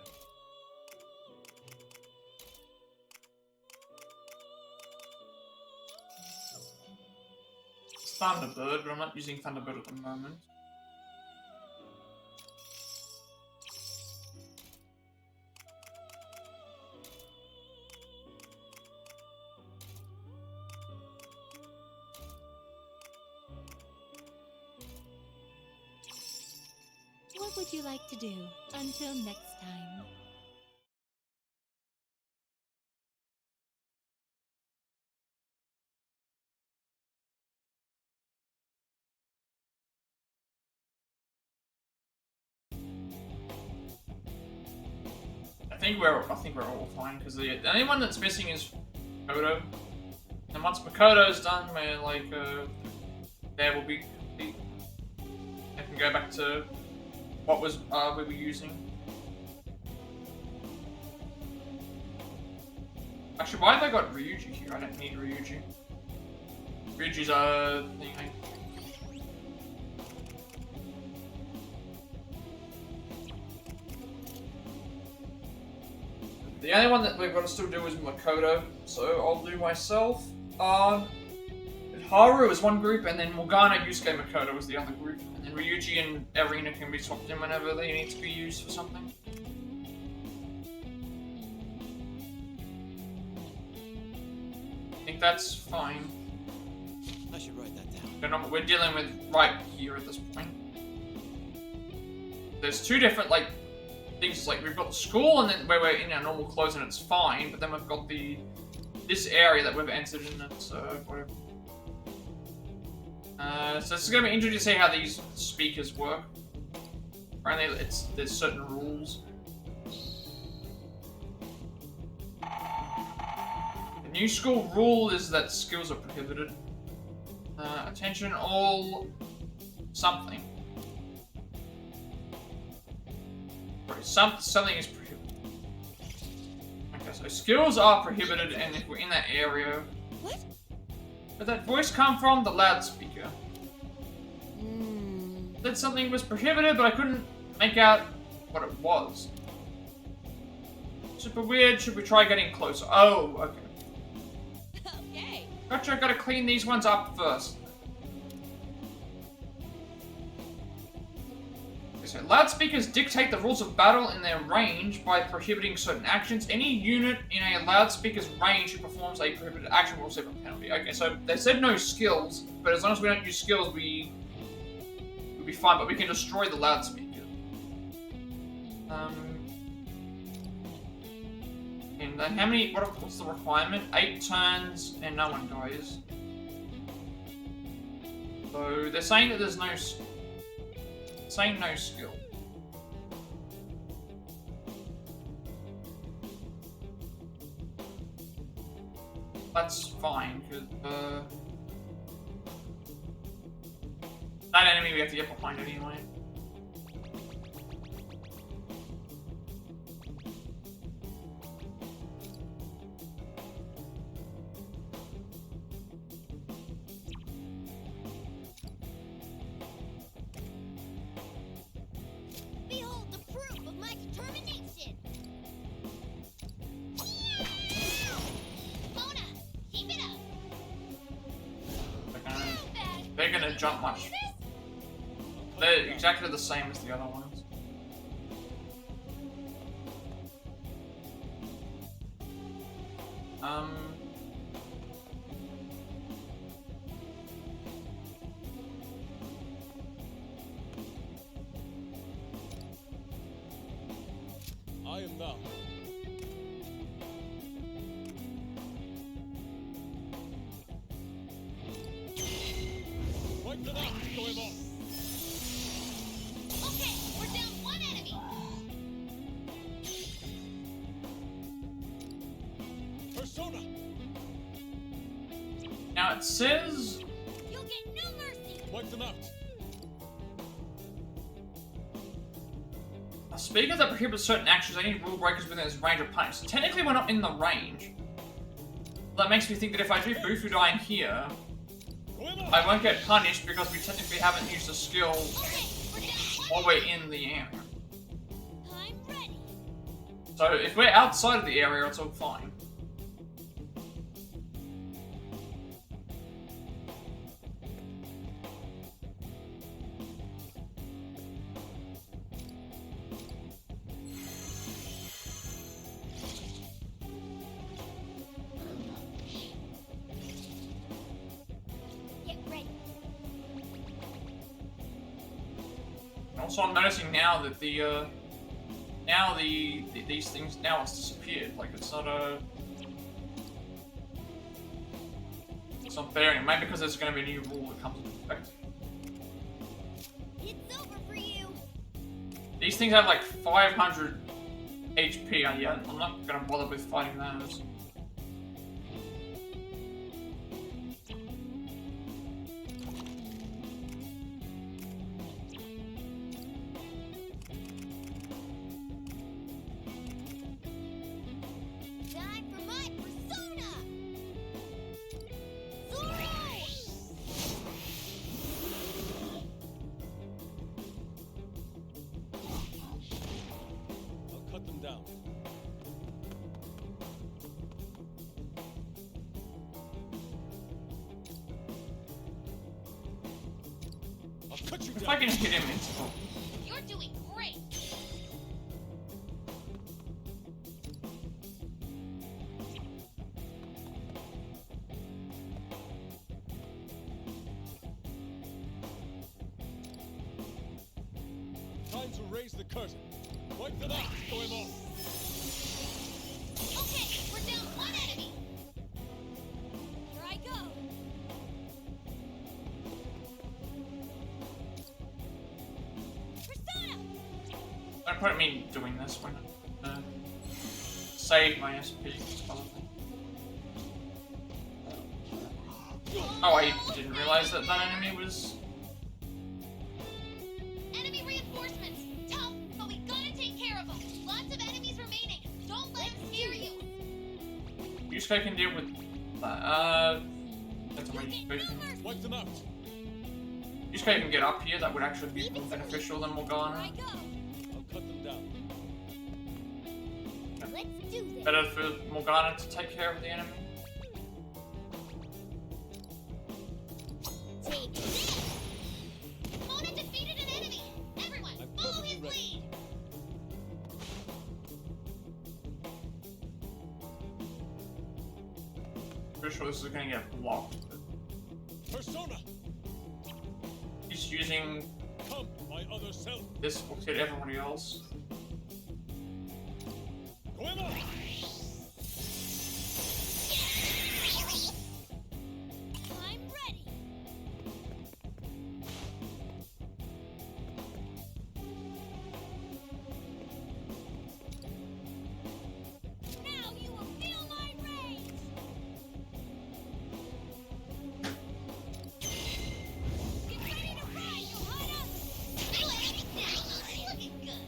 It's Thunderbird, but I'm not using Thunderbird at the moment. What would you like to do? Until next time. I think we're all fine because the only one that's missing is Makoto. And once Makoto's done, we're like there will be complete. I can go back to what was we were using. Actually, why have I got Ryuji here? I don't need Ryuji. Ryuji's thing. The only one that we've got to still do is Makoto, so I'll do myself. Haru is one group, and then Morgana, Yusuke, Makoto is the other group. And then Ryuji and Erina can be swapped in whenever they need to be used for something. I think that's fine. I should write that down. We're dealing with right here at this point. There's two different, like, things. Like, we've got the school, and then where we're in our normal clothes and it's fine, but then we've got this area that we've entered in it, so whatever. So it's going to be interesting to see how these speakers work. Apparently, there's certain rules. The new school rule is that skills are prohibited. Attention all something. Something is prohibited. Okay, so skills are prohibited, and if we're in that area. What? Where'd that voice come from? The loudspeaker. Said something was prohibited, but I couldn't make out what it was. Super weird. Should we try getting closer? Oh, okay. Okay. Gotcha, gotta clean these ones up first. So loudspeakers dictate the rules of battle in their range by prohibiting certain actions. Any unit in a loudspeaker's range who performs a prohibited action will receive a penalty. Okay, so they said no skills, but as long as we don't use skills, we'll be fine, but we can destroy the loudspeaker. And then how many, what's the requirement? 8 turns and no one dies. So they're saying that there's no skill. That's fine, because that enemy we have to get behind anyway. Behold the proof of my determination. Mona, keep it up. They're gonna jump much. They're exactly the same as the other ones. I am thou. Wipe it out, Goemon. Okay, we're down one enemy. Persona. Now it says You'll get no mercy. Wipe them out. a speaker that prohibits certain actions, any rule breakers within its range of punch. So technically we're not in the range. That makes me think that if I do Bufudai in here, Goemon. I won't get punished because we technically haven't used a skill Okay, we're down one while we're in the area. I'm ready. So if we're outside of the area, it's all fine. Get ready. Also, I'm noticing now that these things now it's disappeared. Like it's not fair anymore. Maybe because there's going to be a new rule that comes into effect. It's over for you. These things have like 500 HP. And yeah, I'm not going to bother with fighting those. Time for my persona. Zoro! I'll cut them down. I'll cut you If down. I can hit him, it's fine. You're doing great. Time to raise the curtain. Wipe them out. Going on. Okay, we're down one enemy. Here I go. Persona! Don't put me doing this when save my SP. Oh, I didn't realize that that enemy was. Enemy reinforcements. Tough, but we gotta take care of them. Lots of enemies remaining. Don't let them scare you. Yusuke can deal with that. That's a way Yusuke. Wipe them out. Yusuke can get up here. That would actually be more beneficial than Here Morgana. I go. I'll cut them down. Let's do this. Better for Morgana to take care of the enemy. Take this. Mona defeated an enemy. Everyone, I'm follow perfectly his ready. lead. Pretty sure this is gonna get blocked. But Persona, he's using come, my other self. this will hit everybody else. Going on. I'm ready. Now you will feel my rage. Get ready to ride, Johanna. Feel it. Looking good.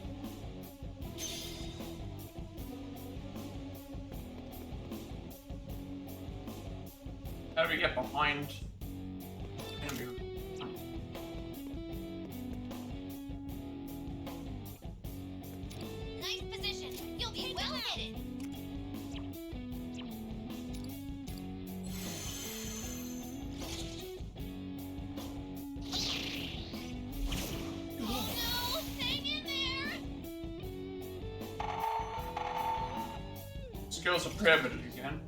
How do we get behind enemy? Nice position. You'll be well hidden. No, hang in there. Skills are prohibited again.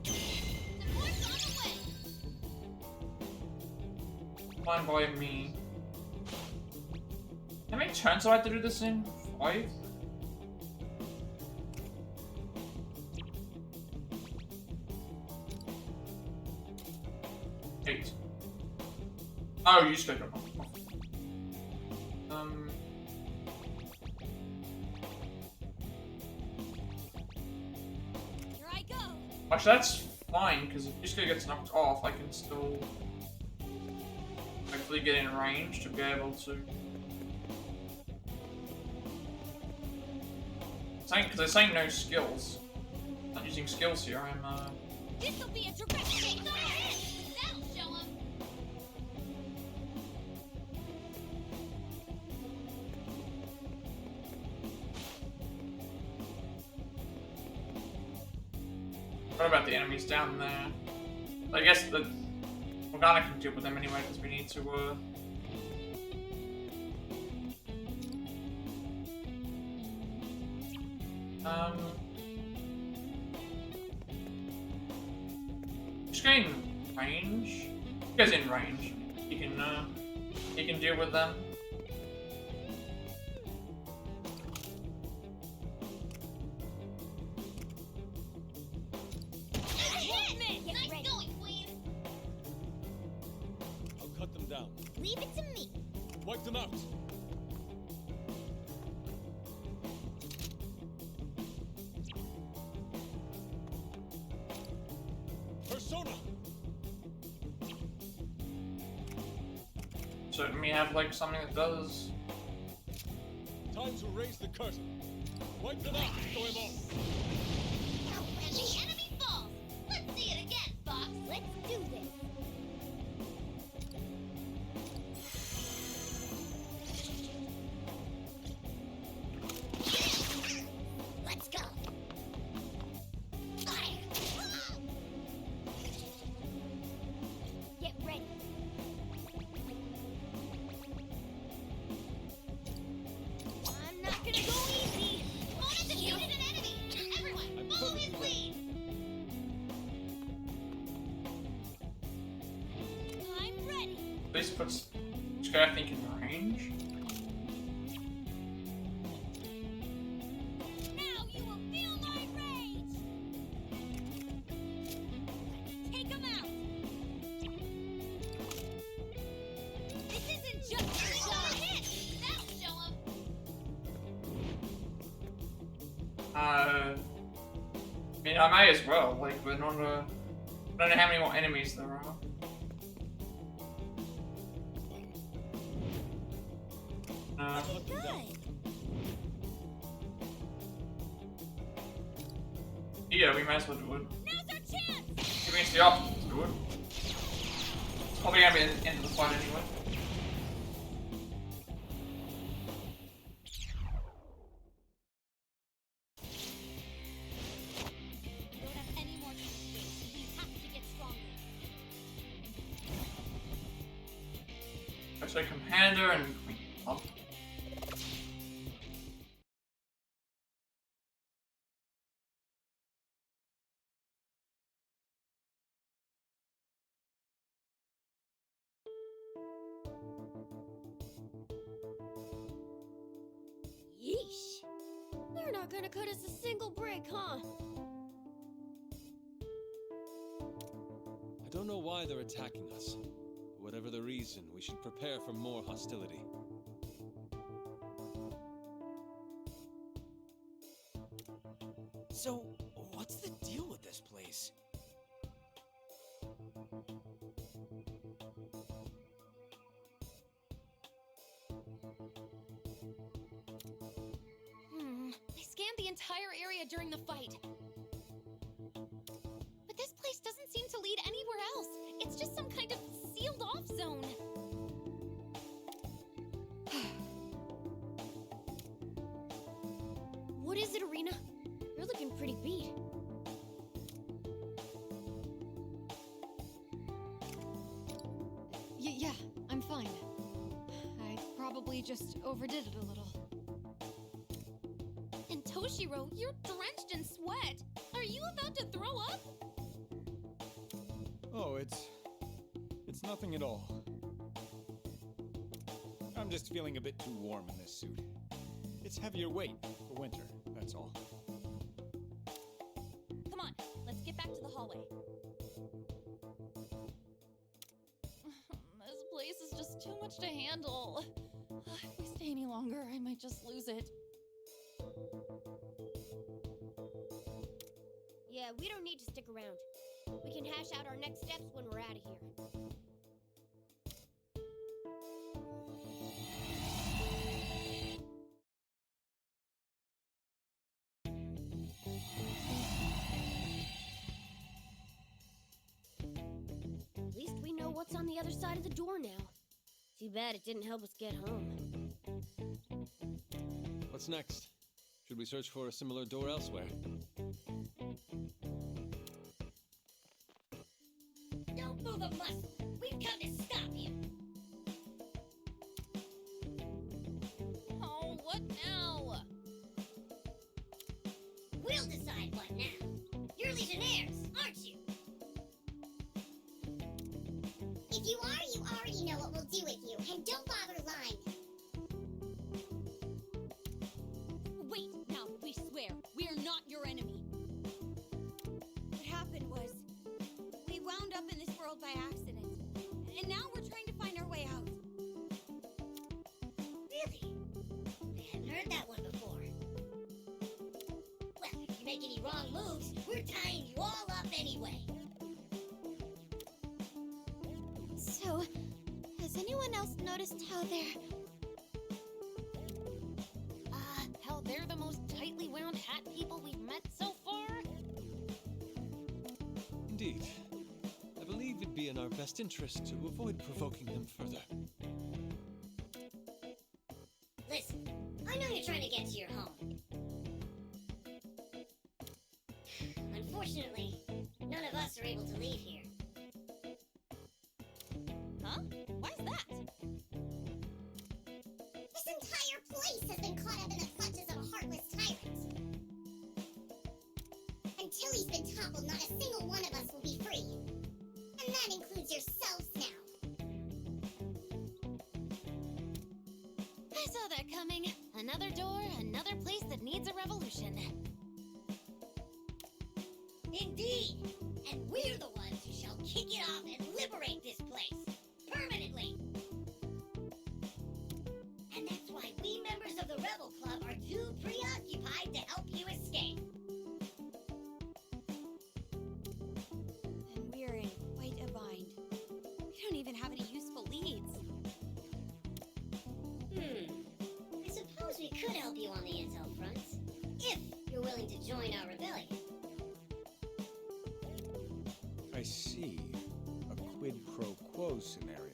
Support's on the way. Fine by me. How many turns do I have to do this in? 5? Eight. Oh, you spoke up. Here I go. Actually, that's fine, because if Yusuke gets knocked off, I can still hopefully get in range to be able to. Because they're saying no skills. Not using skills here, I'm This'll be a direct hit on the head. That'll show 'em. What about the enemies down there? I guess the Morgana can deal with them anyway, because we need to, just get in range. He goes in range. He can deal with them. Nice going, Queen. I'll cut them down. Leave it to me. Wipe them out. Persona, So we have like something that does. time to raise the curtain. Wipe them out. Going on. And the enemy falls. Let's see it again, Fox. Let's do this. Let's go. Get ready. This puts Chico, I think, in range. Now you will feel my rage! Take him out! This isn't just a hit! That'll show him! I mean, I may as well, like, we're not I don't know how many more enemies there are. Good. Yeah, we might as well do it. Now's our chance! Give me the option to do it. It's probably gonna be the end of the fight anyway. We don't have any more time to waste. We have to get stronger. I say Commander and Queen. Oh. Yeesh. They're not gonna cut us a single break, huh? I don't know why they're attacking us. But whatever the reason, we should prepare for more hostility. So, what's the deal with this place? I scanned the entire area during the fight. But this place doesn't seem to lead anywhere else. It's just some kind of sealed off zone. What is it, Erina? You're looking pretty beat. Yeah, I'm fine. I probably just overdid it a little. And Toshiro, you're drenched in sweat. Are you about to throw up? Oh, it's nothing at all. I'm just feeling a bit too warm in this suit. It's heavier weight for winter, that's all. Come on, let's get back to the hallway. This place is just too much to handle. If we stay any longer, I might just lose it. Yeah, we don't need to stick around. We can hash out our next steps when we're out of here. At least we know what's on the other side of the door now. Too bad it didn't help us get home. What's next? Should we search for a similar door elsewhere? Don't move a muscle. We've come to stop you. Oh, what now? We'll decide what now. You're Legionnaires, aren't you? If you are, you already know what we'll do with you, and don't bother lying. Wait, now, we swear, we are not your enemy. What happened was, we wound up in this world by accident, and now we're trying to find our way out. Really? I hadn't heard that one before. Well, if you make any wrong moves, we're tying you all up anyway. So, has anyone else noticed how they're the most tightly wound hat people we've met so far? Indeed. I believe it'd be in our best interest to avoid provoking them further. Listen, I know you're trying to get to your home. Unfortunately, none of us are able to leave here. Huh? Why's that? This entire place has been caught up in the clutches of a heartless tyrant. Until he's been toppled, not a single one of us will be free. And that includes yourselves now. Indeed! And we're the ones who shall kick it off and liberate this place. Permanently! And that's why we members of the Rebel Club are too preoccupied to help you escape. Then we're in quite a bind. We don't even have any useful leads. I suppose we could help you on the intel front, if you're willing to join our rebellion. I see. A quid pro quo scenario.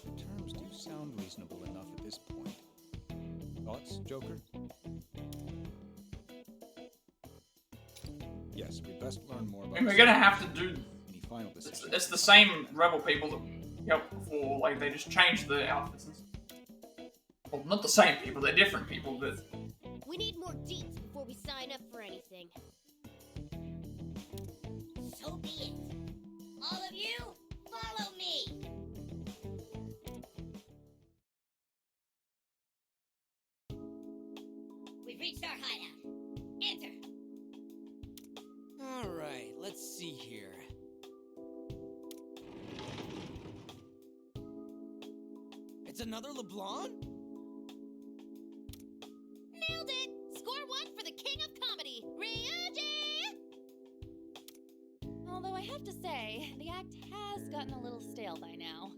The terms do sound reasonable enough at this point. Thoughts, Joker? Yes, we best learn more about. And we're gonna have to do. Any final decision? It's the same rebel people that we helped before. Like they just changed the outfits. And stuff. Well, not the same people. They're different people, but. We need more deets before we sign up for anything. So be it. All of you, follow me. We've reached our hideout. Enter. Alright, let's see here. It's another LeBlanc? Nailed it! Score 1 for the king of comedy, Ryuji! Although I have to say, the act has gotten a little stale by now.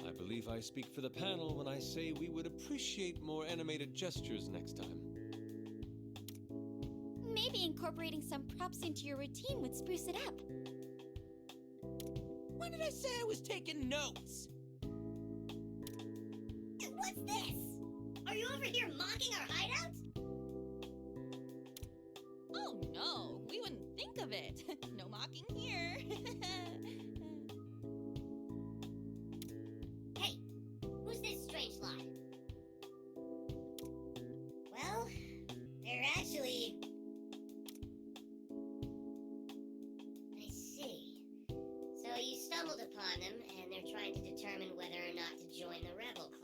I believe I speak for the panel when I say we would appreciate more animated gestures next time. Maybe incorporating some props into your routine would spruce it up. When did I say I was taking notes? What's this? Are you over here mocking our hideout? Oh no, we wouldn't think of it. No mocking here. Hey, who's this strange lot? Well, they're actually... I see. So you stumbled upon them, and they're trying to determine whether or not to join the Rebel Club.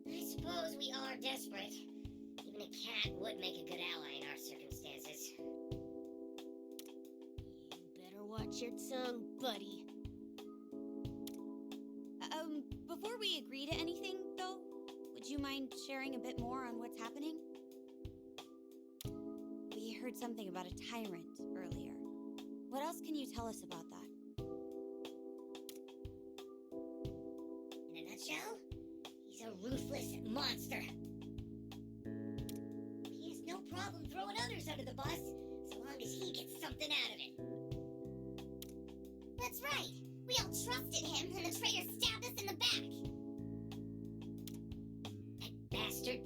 I suppose we are desperate. Even a cat would make a good ally in our circumstances. You better watch your tongue, buddy. Before we agree to anything, though, would you mind sharing a bit more on what's happening? We heard something about a tyrant earlier. What else can you tell us about that? In a nutshell, he's a ruthless monster. He has no problem throwing others under the bus, so long as he gets something out of it. That's right. We all trusted him, and the traitor stabbed us in the back. That bastard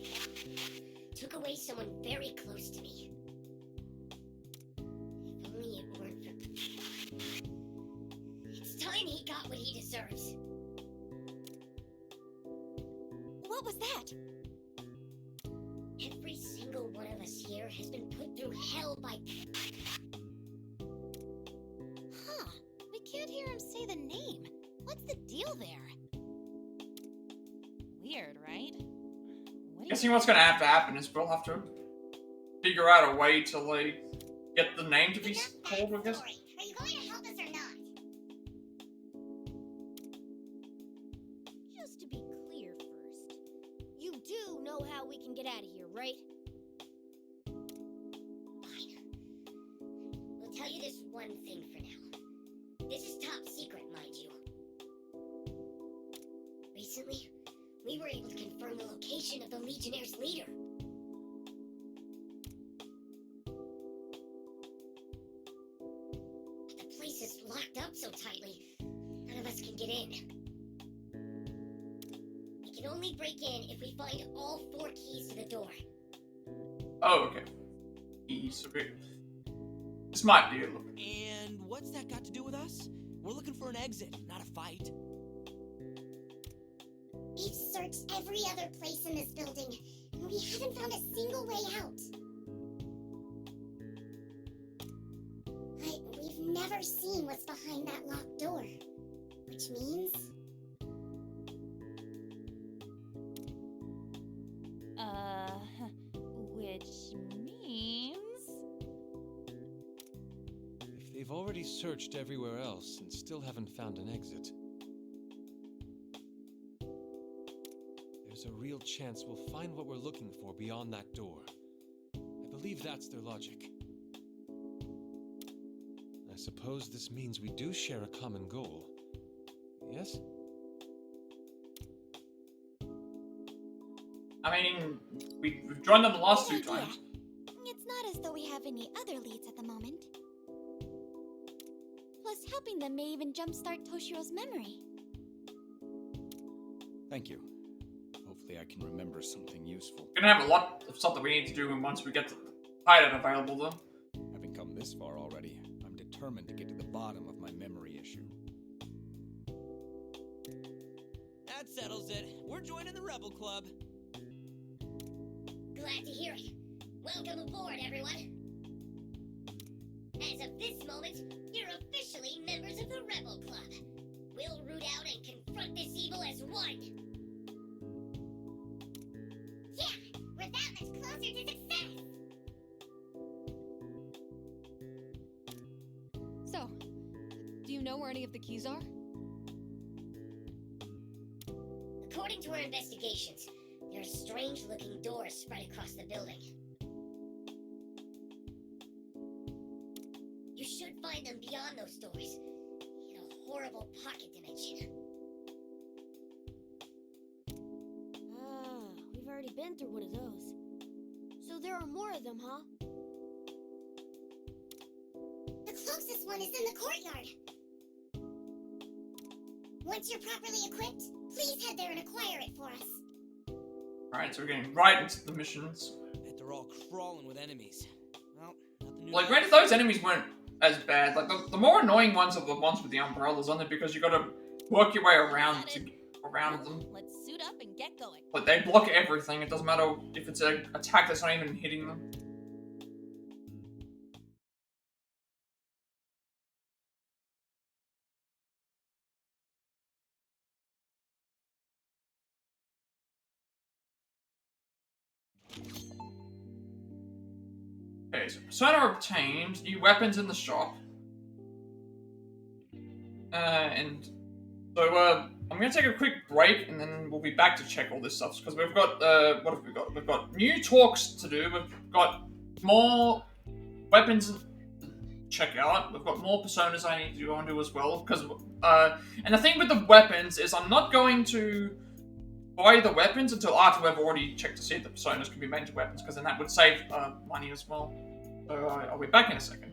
took away someone very close to me. If only it weren't for... It's time he got what he deserves. What was that? Every single one of us here has been put through hell by... Huh. We can't hear him say the name. What's the deal there? Weird, right? Guessing what's gonna have to happen is we'll have to figure out a way to like get the name to be called, I guess. Are you going to help us or not? Just to be clear first, you do know how we can get out of here, right? Fine. We'll tell you this one thing for now. This is top secret, mind you. Recently, we were able to confirm the location of the Legionnaire's leader. But the place is locked up so tightly, none of us can get in. We can only break in if we find all 4 keys to the door. Oh, okay. Keys, okay. This might be a look. And what's that got to do with us? We're looking for an exit, not a fight. We've searched every other place in this building, and we haven't found a single way out. But we've never seen what's behind that locked door. Which means... We've already searched everywhere else and still haven't found an exit. There's a real chance we'll find what we're looking for beyond that door. I believe that's their logic. I suppose this means we do share a common goal. Yes? I mean, we've joined them the last two Good idea. times. It's not as though we have any other leads at the moment. Plus, helping them may even jumpstart Toshiro's memory. Thank you. Hopefully I can remember something useful. We're gonna have a lot of stuff that we need to do once we get the hideout available, though. Having come this far already, I'm determined to get to the bottom of my memory issue. That settles it. We're joining the Rebel Club. Glad to hear it. Welcome aboard, everyone. As of this moment, you're officially members of the Rebel Club. We'll root out and confront this evil as one. Yeah, we're that much closer to success. So, do you know where any of the keys are? According to our investigations, there are strange-looking doors spread across the building. You should find them beyond those doors, in a horrible pocket dimension. Ah, we've already been through one of those. So there are more of them, huh? The closest one is in the courtyard. Once you're properly equipped, please head there and acquire it for us. Alright, so we're getting right into the missions. Bet they're all crawling with enemies. Well, nothing new. Like, granted, those enemies weren't as bad. Like, the more annoying ones are the ones with the umbrellas on it because you gotta work your way around to around them. Let's suit up and get going. Like, they block everything. It doesn't matter if it's an attack that's not even hitting them. Okay, so Persona obtained, new weapons in the shop. And so, I'm gonna take a quick break and then we'll be back to check all this stuff because we've got, what have we got? We've got new talks to do, we've got more weapons to check out, we've got more personas I need to go and do as well, because, and the thing with the weapons is I'm not going to buy the weapons until after we've already checked to see if the personas can be made into weapons, because then that would save money as well. So I'll be back in a second.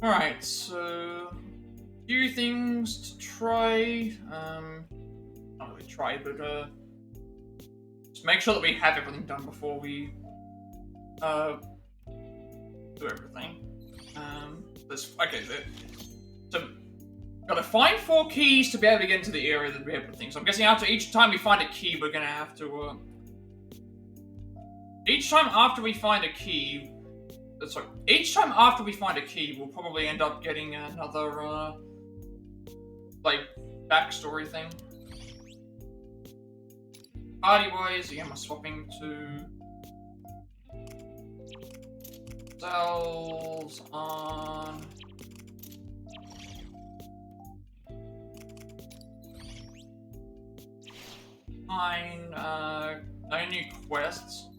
Alright, so a few things to try. Not really try, but just make sure that we have everything done before we do everything. So gotta find 4 keys to be able to get into the area that we have everything. So I'm guessing after each time we find a key, we're gonna have to each time after we find a key, we'll probably end up getting another like backstory thing. Party-wise, again, we're swapping to cells on fine. No new quests.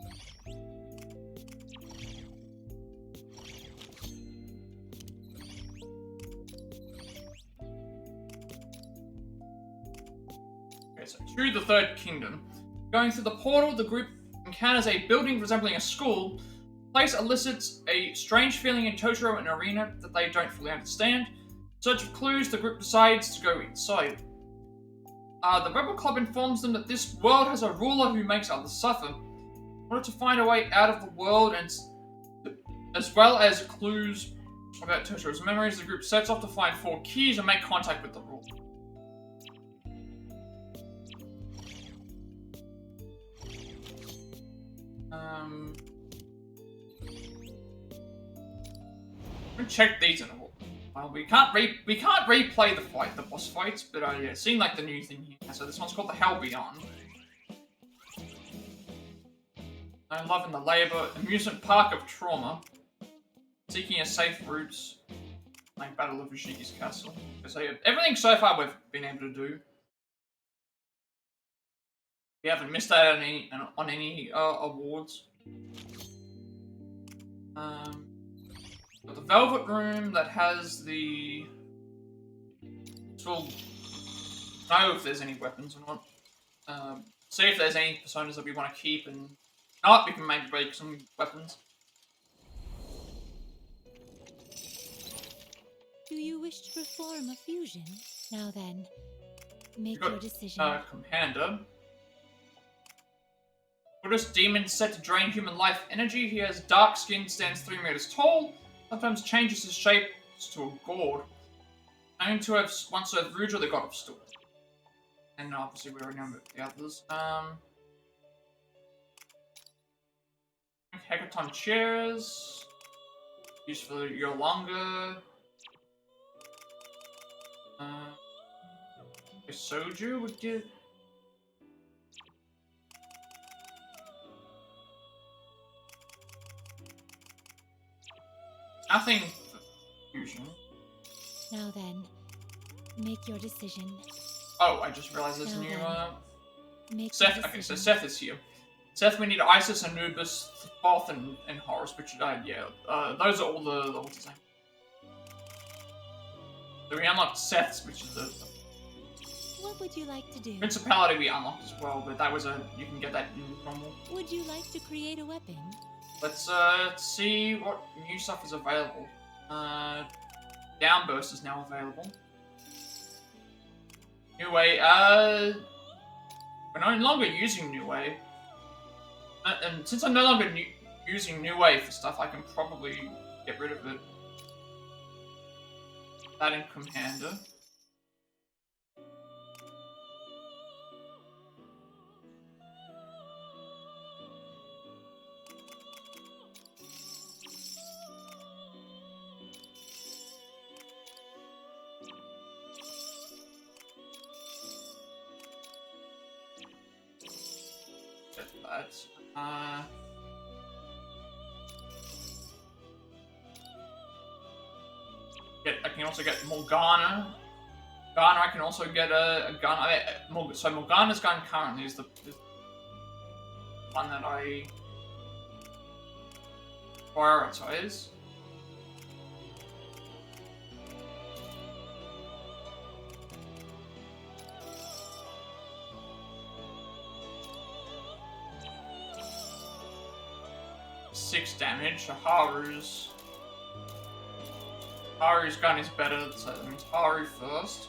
Okay, so to the Third Kingdom. Going through the portal, the group encounters a building resembling a school. The place elicits a strange feeling in Totoro and Erina that they don't fully understand. In search of clues, the group decides to go inside. The Rebel Club informs them that this world has a ruler who makes others suffer. In order to find a way out of the world, and as well as clues about Totoro's memories, the group sets off to find 4 keys and make contact with the ruler. I'm gonna check these in a while. Well, we can't replay the boss fights, but yeah, it seemed like the new thing here. So this one's called the Hell Beyond. I'm loving the labor amusement park of trauma. Seeking a safe route, like Battle of Ryuji's castle. So yeah, everything so far we've been able to do. We haven't missed out on any awards. Got the Velvet Room that has the. We'll know if there's any weapons or not. See if there's any personas that we want to keep, and not we can maybe break some weapons. Do you wish to perform a fusion? Now then, make your decision. Commander. Buddhist demon set to drain human life energy. He has dark skin, stands 3 meters tall, sometimes changes his shape to a gourd. Known to have once served Ryuji, the god of steel. And obviously we already know the others. Hecaton chairs. Used for Yolanga. Soju would get. Nothing for fusion. Now then, make your decision. Oh, I just realized there's a new Make Seth. Okay, so Seth is here. Seth, we need Isis, Anubis, Thoth, and Horus, which those are all the same. So we unlocked Seth's, which is the What would you like to do? Principality we unlocked as well, but that was you can get that in normal. Would you like to create a weapon? Let's see what new stuff is available. Downburst is now available. New Way, we're no longer using New Way. And since I'm no longer using New Way for stuff, I can probably get rid of it. That in Commander. I can also get Morgana. I can also get a gun. So Morgana's gun currently is the one that I prioritize. Six damage. Haru's Haru's gun is better, so that means Haru first.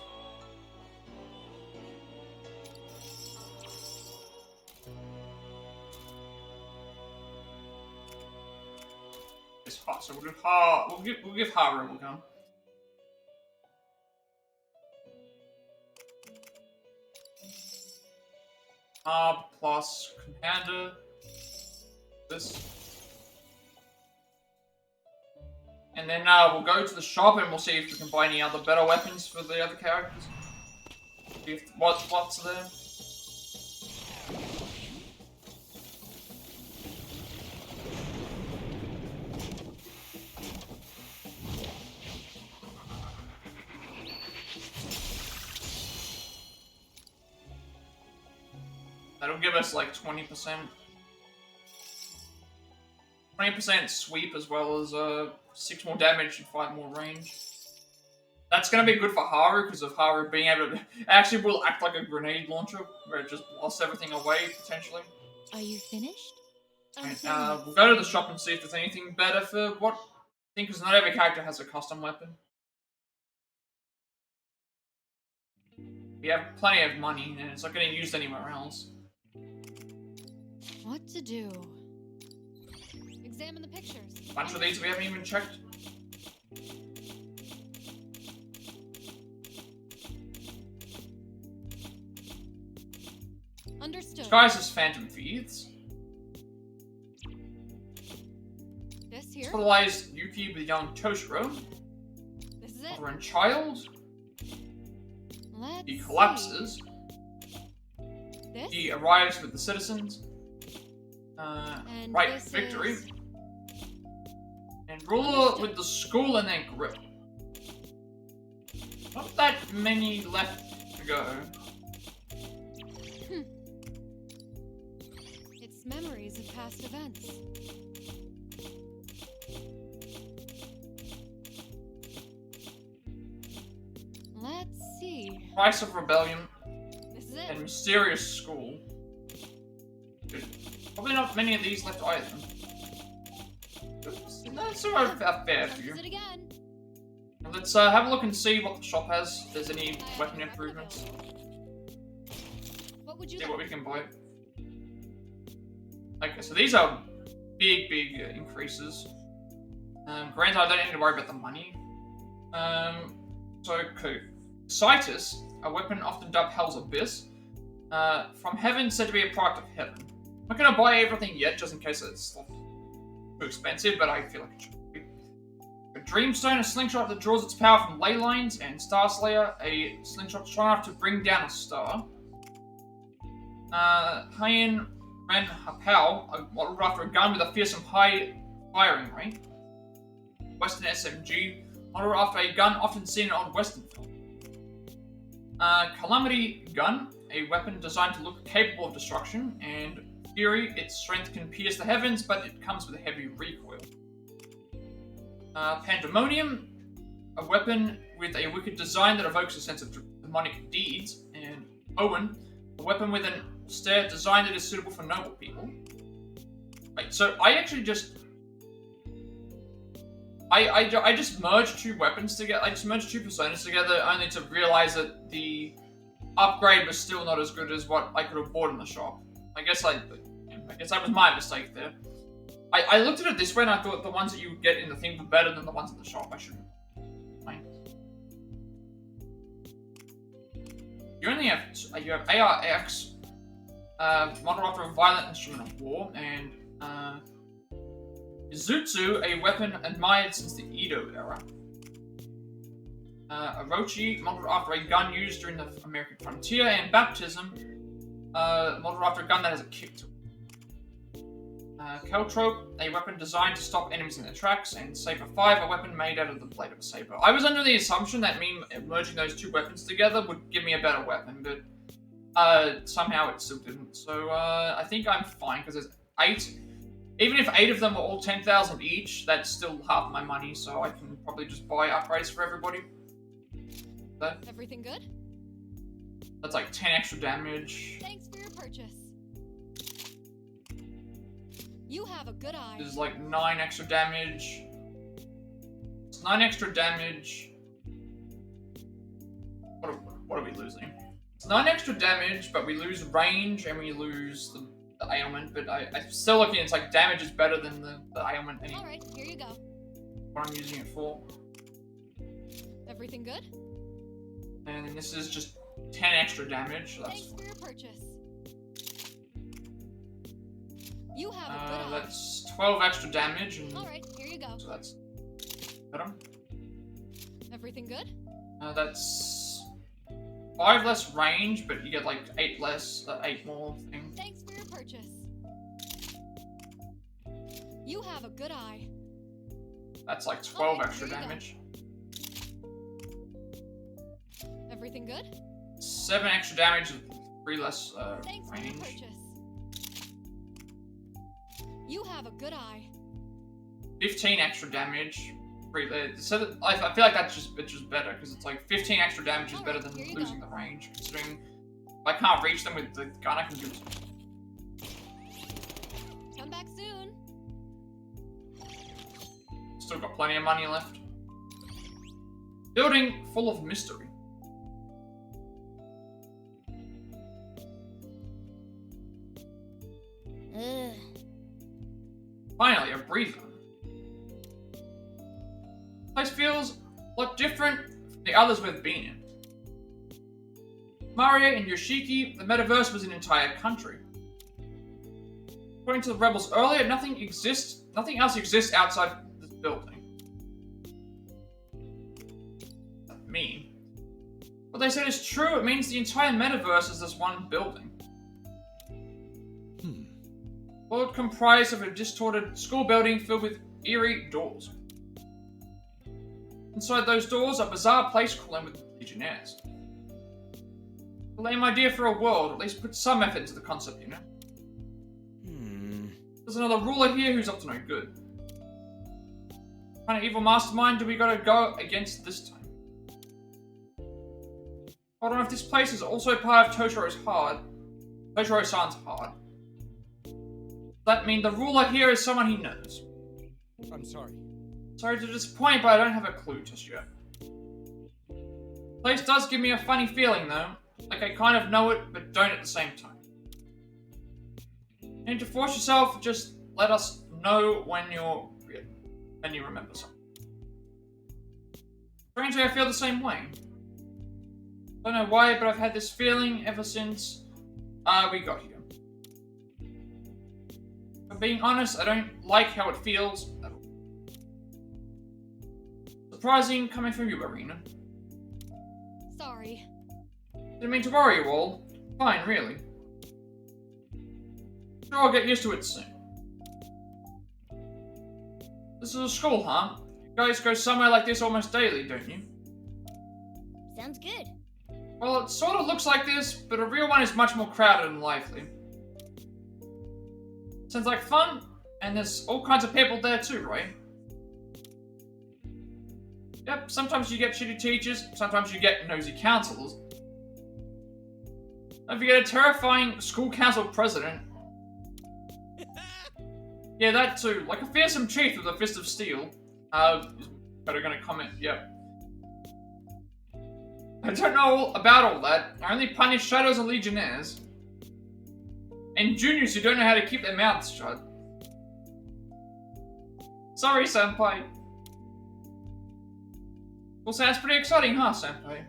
It's hot, so we'll give Haru a gun. Plus Commander. This. And then we'll go to the shop and we'll see if we can buy any other better weapons for the other characters. See if what's there. That'll give us like 20%. 20% sweep as well as 6 more damage and 5 more range. That's gonna be good for Haru because of Haru being able to actually will act like a grenade launcher where it just blasts everything away potentially. Are you finished? And, we'll go to the shop and see if there's anything better for what I think, because not every character has a custom weapon. We have plenty of money and it's not getting used anywhere else. What to do? Examine the pictures. A bunch of these we haven't even checked. Understood. Disguised as Phantom Thieves. This here. Fertilized Yuki with young Toshiro. This is it. Mother and child. Let's He collapses. see. This? He arrives with the citizens. And Right, this victory. is- And ruler with the school and their grip. Not that many left to go. It's memories of past events. Let's see. Price of Rebellion This is it. and Mysterious School. Good. Probably not many of these left either. Oops, that's about fair for you. This is it again. And let's have a look and see what the shop has. If there's any weapon improvements. What would you See like? what we can buy. Okay, so these are big increases. Granted, I don't need to worry about the money. So, Citus, a weapon often dubbed Hell's Abyss. From heaven, said to be a product of heaven. I'm not going to buy everything yet, just in case it's too expensive, but I feel like it should be. A Dreamstone, a slingshot that draws its power from ley lines, and Star Slayer, a slingshot strong enough to bring down a star. Hyen Ren Hapao, modeled after a gun with a fearsome high firing rate. Western SMG, modeled after a gun often seen on Western film. Calamity Gun, a weapon designed to look capable of destruction, and Fury, its strength can pierce the heavens, but it comes with a heavy recoil. Pandemonium, a weapon with a wicked design that evokes a sense of demonic deeds, and Owen, a weapon with an austere design that is suitable for noble people. Right, so I actually just... I just merged two weapons together, I just merged two personas together only to realize that the upgrade was still not as good as what I could have bought in the shop. I guess that was my mistake there. I looked at it this way and I thought the ones that you get in the thing were better than the ones in the shop. I shouldn't. Fine. You only have ARX, modeled after a violent instrument of war, and Izutsu, a weapon admired since the Edo era. Orochi, modeled after a gun used during the American frontier, and Baptism, modeled after a gun that has a kick to it. Keltrope, a weapon designed to stop enemies in their tracks, and Saber 5, a weapon made out of the blade of a saber. I was under the assumption that me merging those two weapons together would give me a better weapon, but somehow it still didn't. So I think I'm fine, because there's 8. Even if 8 of them are all 10,000 each, that's still half my money, so I can probably just buy upgrades for everybody. Everything good? That's like 10 extra damage. Thanks for your purchase. You have a good eye. There's like 9 extra damage. It's 9 extra damage. What are we losing? It's 9 extra damage, but we lose range and we lose the ailment. But I'm still looking, it's like damage is better than the ailment anyway. Alright, here you go. What I'm using it for. Everything good? And then this is just 10 extra damage. So Thanks for your purchase. You have a good eye. that's 12 extra damage. And Alright, here you go. so that's better. Everything good? That's 5 less range, but you get like 8 more things. Thanks for your purchase. You have a good eye. That's like 12 Alright, extra here you go. damage. Everything good? 7 extra damage with 3 less Thanks for your range. purchase. You have a good eye. 15 extra damage. So that, I feel like it's just better because it's like 15 extra damage is better than here you losing go. the range. Considering if I can't reach them with the gun, I can do. Come back soon. Still got plenty of money left. Building full of mystery. Ugh. Finally, a breather. Place feels a lot different from the others we've been in. Mario and Yoshiki, the metaverse was an entire country. According to the rebels earlier, nothing else exists outside this building. That mean? What they said is true, it means the entire metaverse is this one building. World comprised of a distorted school building filled with eerie doors. Inside those doors, a bizarre place crawling with legionnaires. A lame idea for a world, at least put some effort into the concept, you know? There's another ruler here who's up to no good. What kind of evil mastermind do we gotta go against this time? I don't know if this place is also part of Totoro-san's heart. That mean the ruler here is someone he knows. I'm sorry. Sorry to disappoint, but I don't have a clue just yet. The place does give me a funny feeling though. Like I kind of know it, but don't at the same time. You need to force yourself, just let us know when you remember something. Strangely, I feel the same way. Don't know why, but I've had this feeling ever since we got here. If I'm being honest, I don't like how it feels at all. Surprising coming from you, Erina. Sorry. Didn't mean to worry you all. Fine, really. Sure, I'll get used to it soon. This is a school, huh? You guys go somewhere like this almost daily, don't you? Sounds good. Well, it sort of looks like this, but a real one is much more crowded and lively. Sounds like fun, and there's all kinds of people there too, right? Yep, sometimes you get shitty teachers, sometimes you get nosy counselors. Don't forget a terrifying school council president. Yeah, that too. Like a fearsome chief with a fist of steel. Better gonna comment, yep. I don't know about all that. I only punish shadows and legionnaires. And juniors who don't know how to keep their mouths shut. Sorry, senpai. Well, sounds pretty exciting, huh, senpai?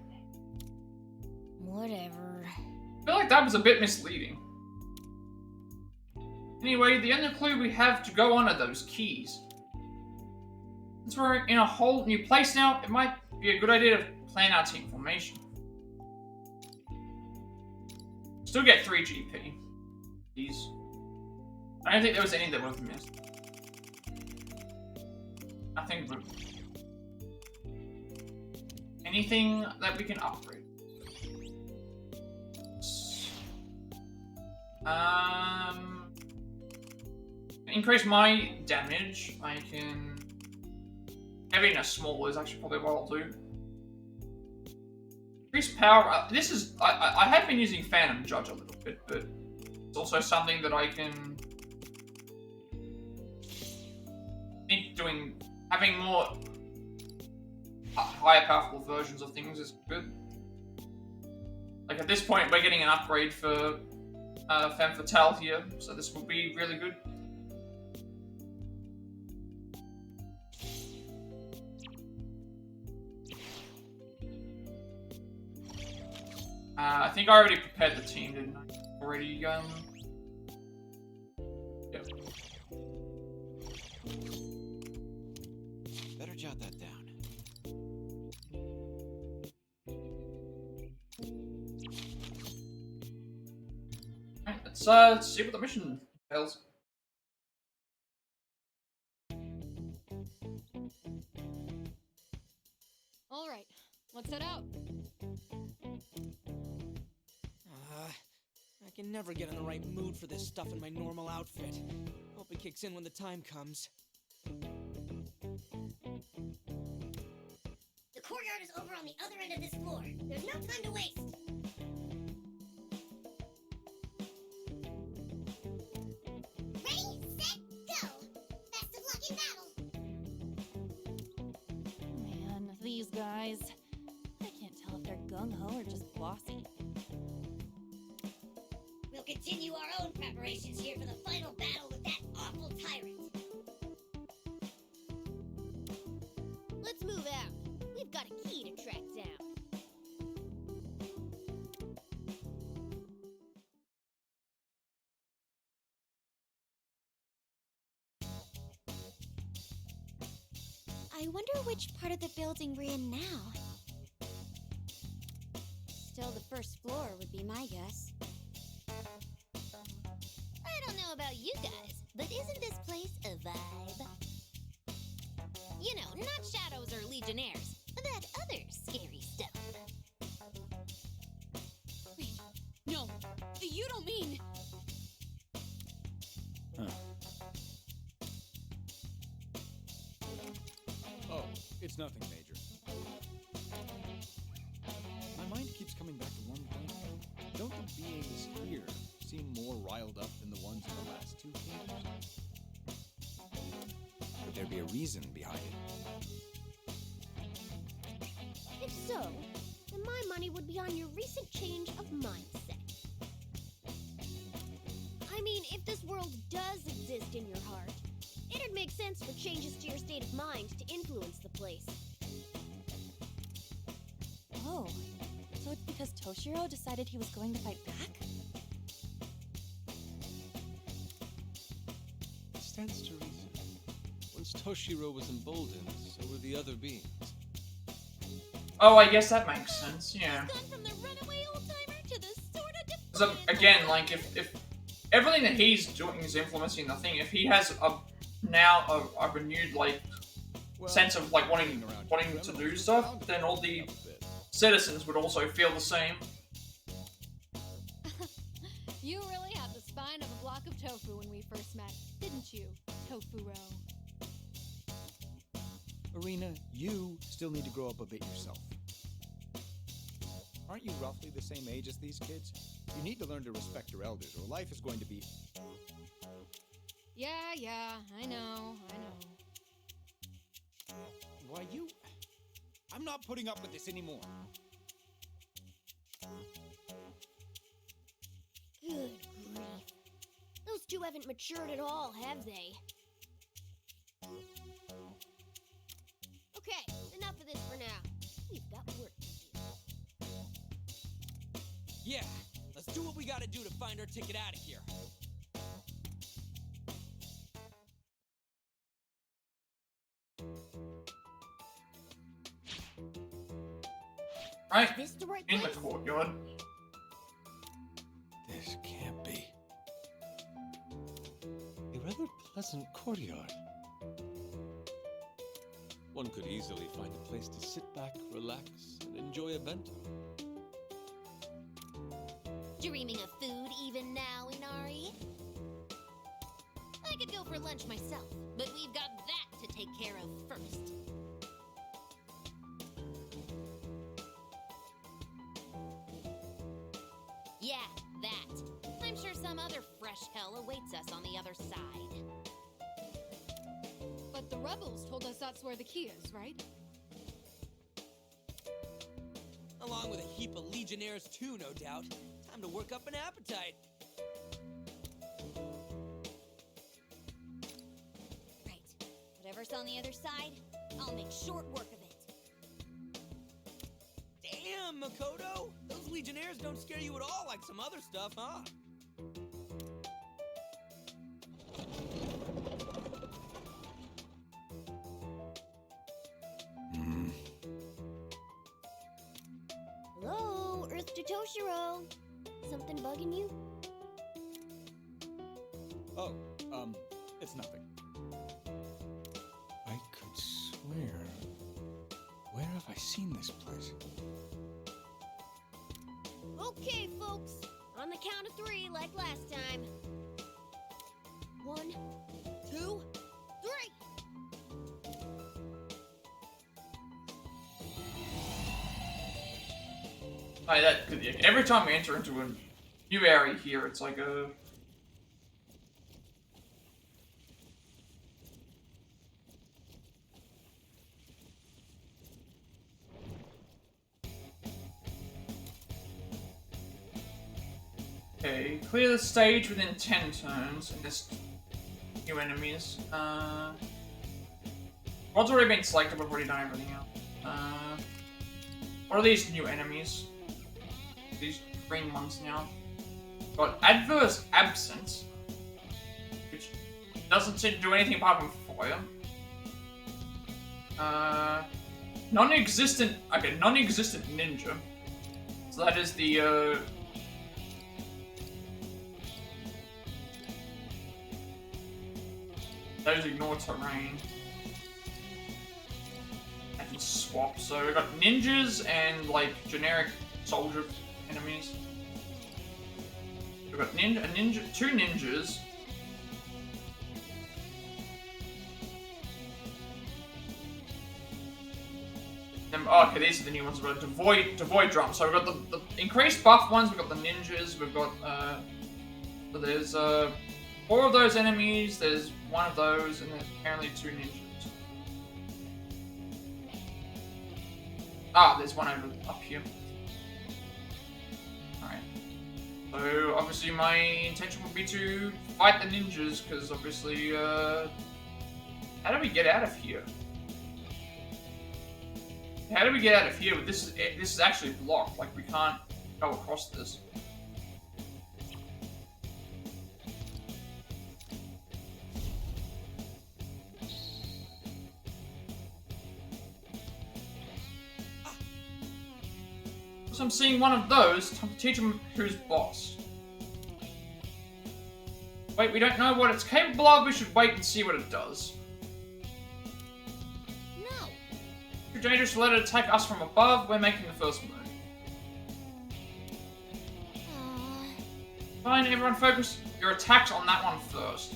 Whatever. I feel like that was a bit misleading. Anyway, the only clue we have to go on are those keys. Since we're in a whole new place now, it might be a good idea to plan our team formation. Still get 3 GP. These. I don't think there was any that we've missed. Nothing but anything that we can upgrade. Increase my damage. I can. Having a small is actually probably what I'll do. Increase power. This is. I have been using Phantom Judge a little bit, but it's also something that I can. I think having more higher powerful versions of things is good. Like at this point, we're getting an upgrade for Femme Fatale here, so this will be really good. I think I already prepared the team, didn't I? Already, yep. Better jot that down. Alright, let's see what the mission entails. All right, let's head out. I can never get in the right mood for this stuff in my normal outfit. Hope it kicks in when the time comes. The courtyard is over on the other end of this floor. There's no time to waste. Ready, set, go! Best of luck in battle! Man, these guys. I can't tell if they're gung-ho or just bossy. We'll continue our own preparations here for the final battle with that awful tyrant. Let's move out. We've got a key to track down. I wonder which part of the building we're in now. Still, the first floor would be my guess. I don't know about you guys, but isn't this place a vibe? You know, not shadows or legionnaires. That other scary stuff. Wait, no, you don't mean... Oh, it's nothing major. My mind keeps coming back to one thing. Don't the beings here seem more riled up than the ones in the last two kingdoms? Would there be a reason behind it? If so, then my money would be on your recent change of mindset. I mean, if this world does exist in your heart, it'd make sense for changes to your state of mind to influence the place. Oh, so it's because Toshiro decided he was going to fight back? It stands to reason. Once Toshiro was emboldened, so were the other beings. Oh, I guess that makes sense, yeah. Gone from the runaway old-timer to the sorta So, defiant again, like, if everything that he's doing is influencing the thing, if he has a renewed, like, sense of, like, wanting to do stuff, then all the citizens would also feel the same. You really had the spine of a block of tofu when we first met, didn't you, Tofuro? Erina, you still need to grow up a bit yourself. Aren't you roughly the same age as these kids? You need to learn to respect your elders, or life is going to be... Yeah, I know. Why, I'm not putting up with this anymore. Good grief. Those two haven't matured at all, have they? Okay, enough of this for now. We've got work to do. Yeah, let's do what we gotta do to find our ticket out of here. Right, Is this the right in the place? courtyard. This can't be. A rather pleasant courtyard. One could easily find a place to sit back, relax, and enjoy a bento. Dreaming of food even now, Inari? I could go for lunch myself, but we've got that to take care of first. Yeah, that. I'm sure some other fresh hell awaits us on the other side. But the rebels told us that's where the key is, right? along with a heap of legionnaires too, no doubt. Time to work up an appetite. Right. Whatever's on the other side, I'll make short work of it. Damn, Makoto! Those legionnaires don't scare you at all like some other stuff, huh? Hello, Earth to Toshiro. Something bugging you? Oh, it's nothing. I could swear... Where have I seen this place? Okay, folks. On the count of 3, like last time. 1, 2, 3. Like that, every time we enter into a new area here, it's like a... Okay, clear the stage within 10 turns, and there's new enemies. Rod's already been selected, we've already done everything else. What are these new enemies? These green ones now. Got Adverse Absence, which doesn't seem to do anything apart from fire. Non-existent ninja. So that is the, those ignore terrain. I can swap. So we've got ninjas and like generic soldier enemies. We've got two ninjas. Oh, okay, these are the new ones. We've got devoid drum. So we've got the increased buff ones. We've got the ninjas. We've got so there's 4 of those enemies. There's 1 of those, and there's apparently 2 ninjas. Ah, there's one over up here. Alright. So obviously my intention would be to fight the ninjas, because obviously how do we get out of here? How do we get out of here? This is actually blocked. Like, we can't go across this. So I'm seeing one of those. Time to teach him who's boss. Wait, we don't know what it's capable of. We should wait and see what it does. Too dangerous to let it attack us from above. We're making the first move. Fine, everyone focus your attacks on that one first.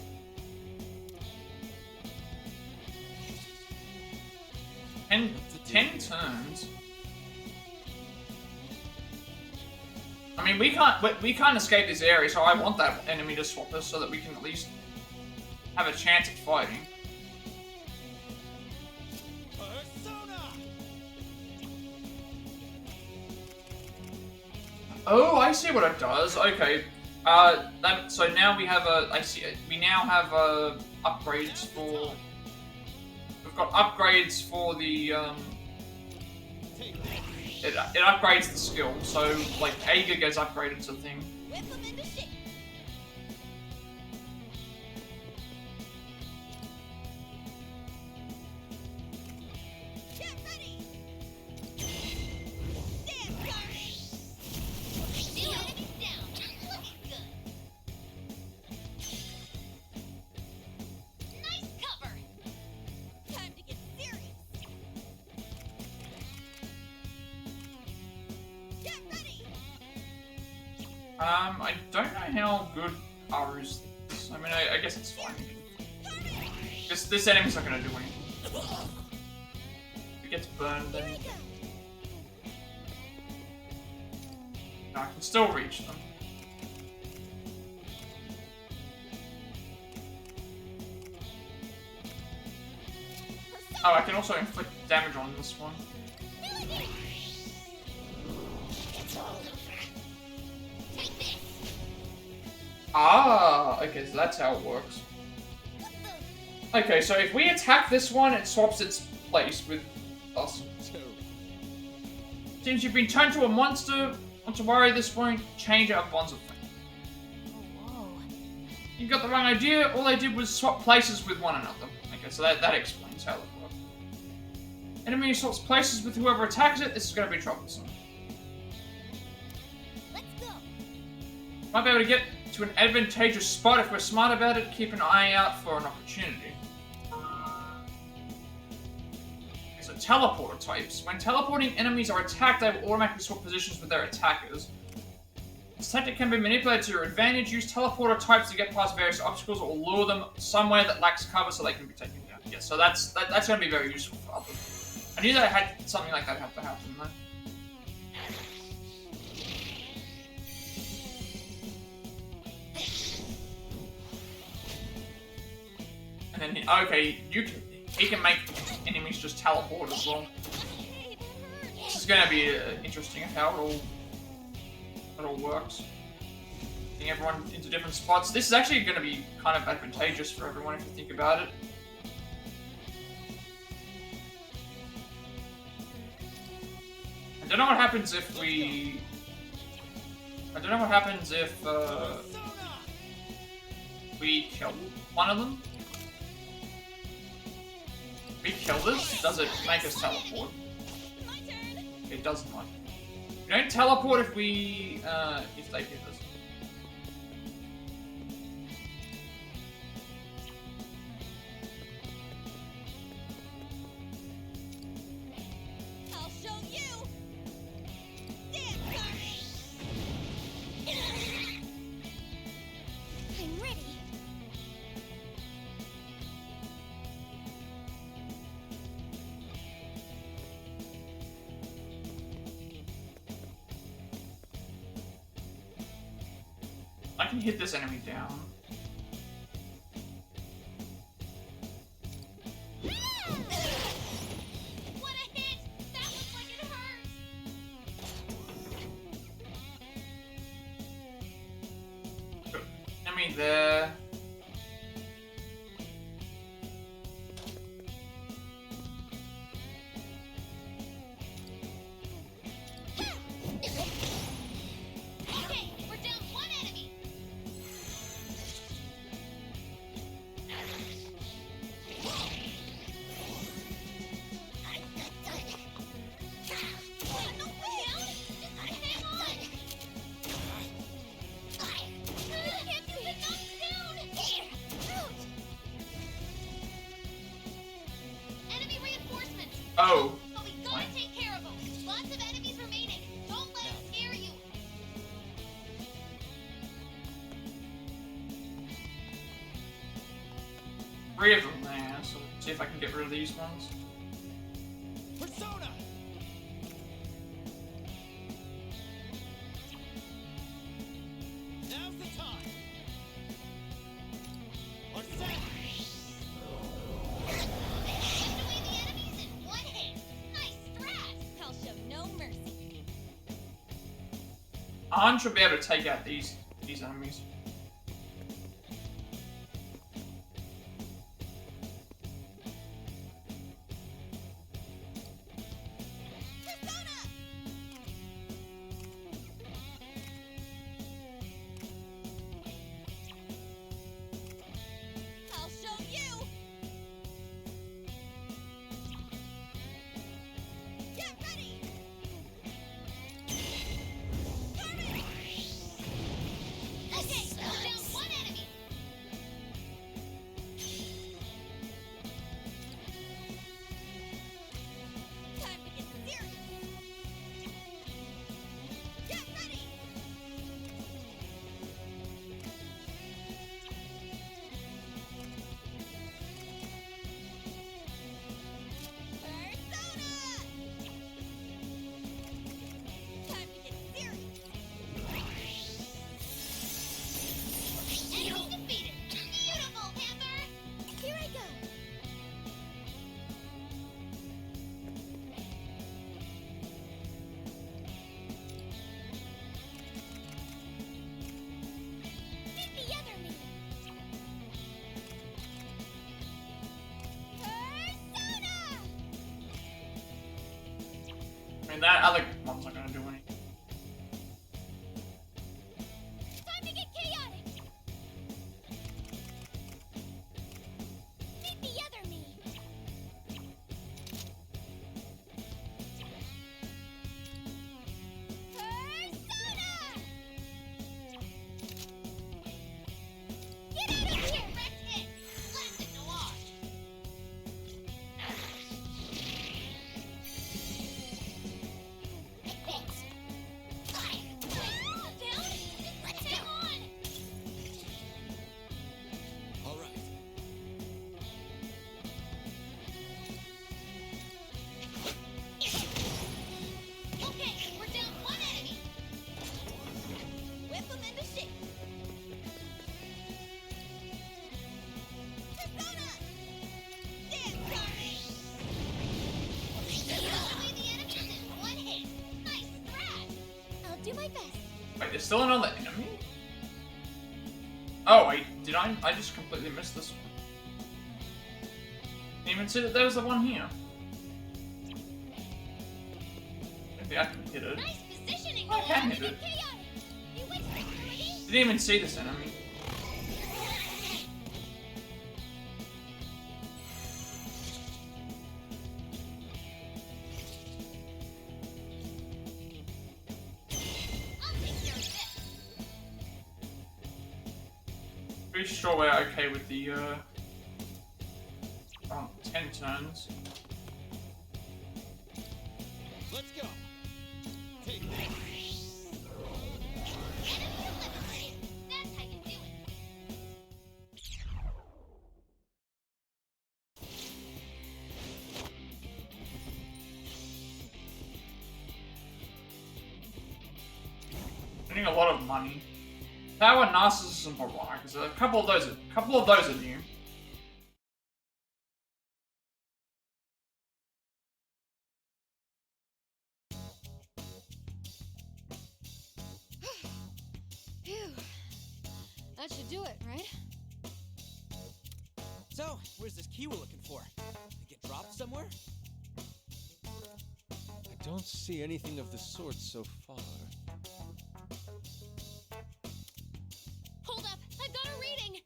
10 turns. I mean, we can't escape this area, so I want that enemy to swap us so that we can at least have a chance at fighting. Oh, I see what it does. Okay. So now we have I see it. We now have upgrades for... We've got upgrades for the, It upgrades the skill, so, like, Aiga gets upgraded to the thing. I don't know how good Haru's is. I mean, I guess it's fine. This enemy's not gonna do anything. If it gets burned, then... No, I can still reach them. Oh, I can also inflict damage on this one. Ah, okay, so that's how it works. Okay, so if we attack this one, it swaps its place with us. Since you've been turned to a monster, not to worry, this won't change our bonds of friendship. Whoa. You got the wrong idea. All I did was swap places with one another. Okay, so that explains how it works. Enemy swaps places with whoever attacks it. This is going to be troublesome. Let's go. Might be able to get to an advantageous spot if we're smart about it. Keep an eye out for an opportunity. So teleporter types. When teleporting enemies are attacked, they will automatically swap positions with their attackers. This tactic can be manipulated to your advantage. Use teleporter types to get past various obstacles or lure them somewhere that lacks cover so they can be taken down. Yeah, so that's going to be very useful for others. I knew that I had something like that have to happen, though. And then, okay, he can make enemies just teleport as well. This is going to be interesting how it all works. Getting everyone into different spots. This is actually going to be kind of advantageous for everyone if you think about it. I don't know what happens if we... I don't know what happens if we kill one of them. If we kill this, does it make us teleport? It doesn't like it. We don't teleport if we, if they hit us. I'll show you. I'm ready. I can hit this enemy down. What a hit! That looks like it hurts. Enemy there. Okay, we're down one enemy. No way! Just hang on. Can't you get knocked down? Enemy reinforcements. Oh. But we gotta take care of them. Lots of enemies remaining. Don't let them scare you. Three of them there, so see if I can get rid of these ones. Persona! Now's the time! Persona! Swept away the enemies in one hit. Nice strat. I'll show no mercy. An should be able to take out these enemies. Persona! I'll show you. Get ready. Garbage. Okay, And that other one's not gonna do anything. Time to get chaotic! Meet the other me! Persona! Get out of here! Wrecked it! Left in the wash! Advance! Fire! Down! Let's go on! All right. Okay, we're down one enemy. Whip them into shape. Persona! Damn, sorry. Kill away the enemies in one hit. Nice scratch. I'll do my best. Wait, there's still another enemy? Oh, wait, did I just completely missed this one. Didn't even see that there was the one here. Maybe I can hit it. Nice positioning. I can Milady. hit it. Chaotic. Bewitch Them, Milady. Didn't even see this enemy. I'll take care of this. Pretty sure we're okay with the 10 turns. Let's go. Take this. Enemy eliminated. That's how you do it. Spending a lot of money. Power, narcissism, Brawn. Because a couple of those are new. Phew. That should do it, right? So, where's this key we're looking for? Did it get dropped somewhere? I don't see anything of the sort so far. Hold up. I've got a reading.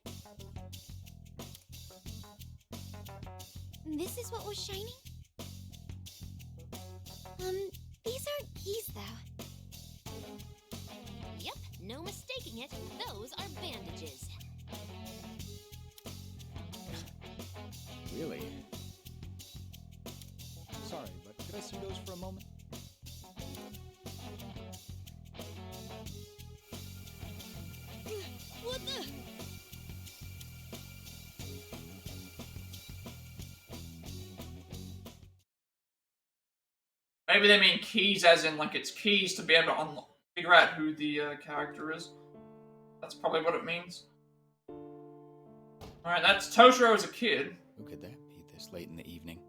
This is what was shining? These aren't keys, though. Yep, no mistaking it. Those are bandages. Really? Sorry, but could I see those for a moment? What the? Maybe they mean keys as in like it's keys to be able to figure out who the character is. That's probably what it means. Alright, that's Toshiro as a kid. Who could that be this late in the evening?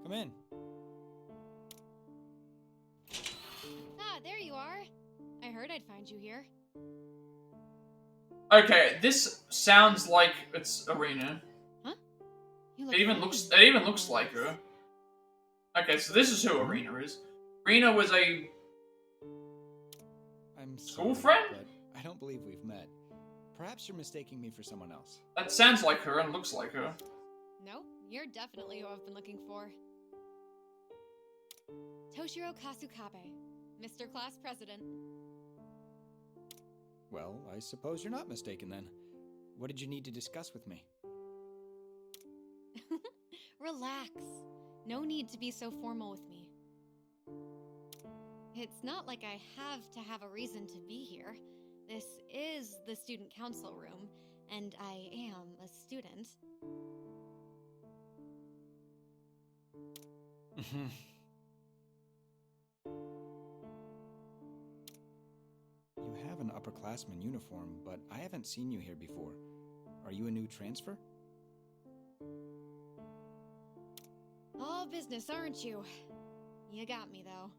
Come in. Ah, there you are. I heard I'd find you here. Okay, this sounds like it's Erina. You It even looks like her. Okay, so this is who Erina is. Erina was a I'm School sorry, friend? but I don't believe we've met. Perhaps you're mistaking me for someone else. that sounds like her and looks like her. Nope, you're definitely who I've been looking for. Toshiro Kasukabe, Mr. Class President. Well, I suppose you're not mistaken then. What did you need to discuss with me? Relax. No need to be so formal with me. It's not like I have a reason to be here. This is the student council room, and I am a student. You have an upperclassman uniform, but I haven't seen you here before. Are you a new transfer? All business, aren't you? You got me, though.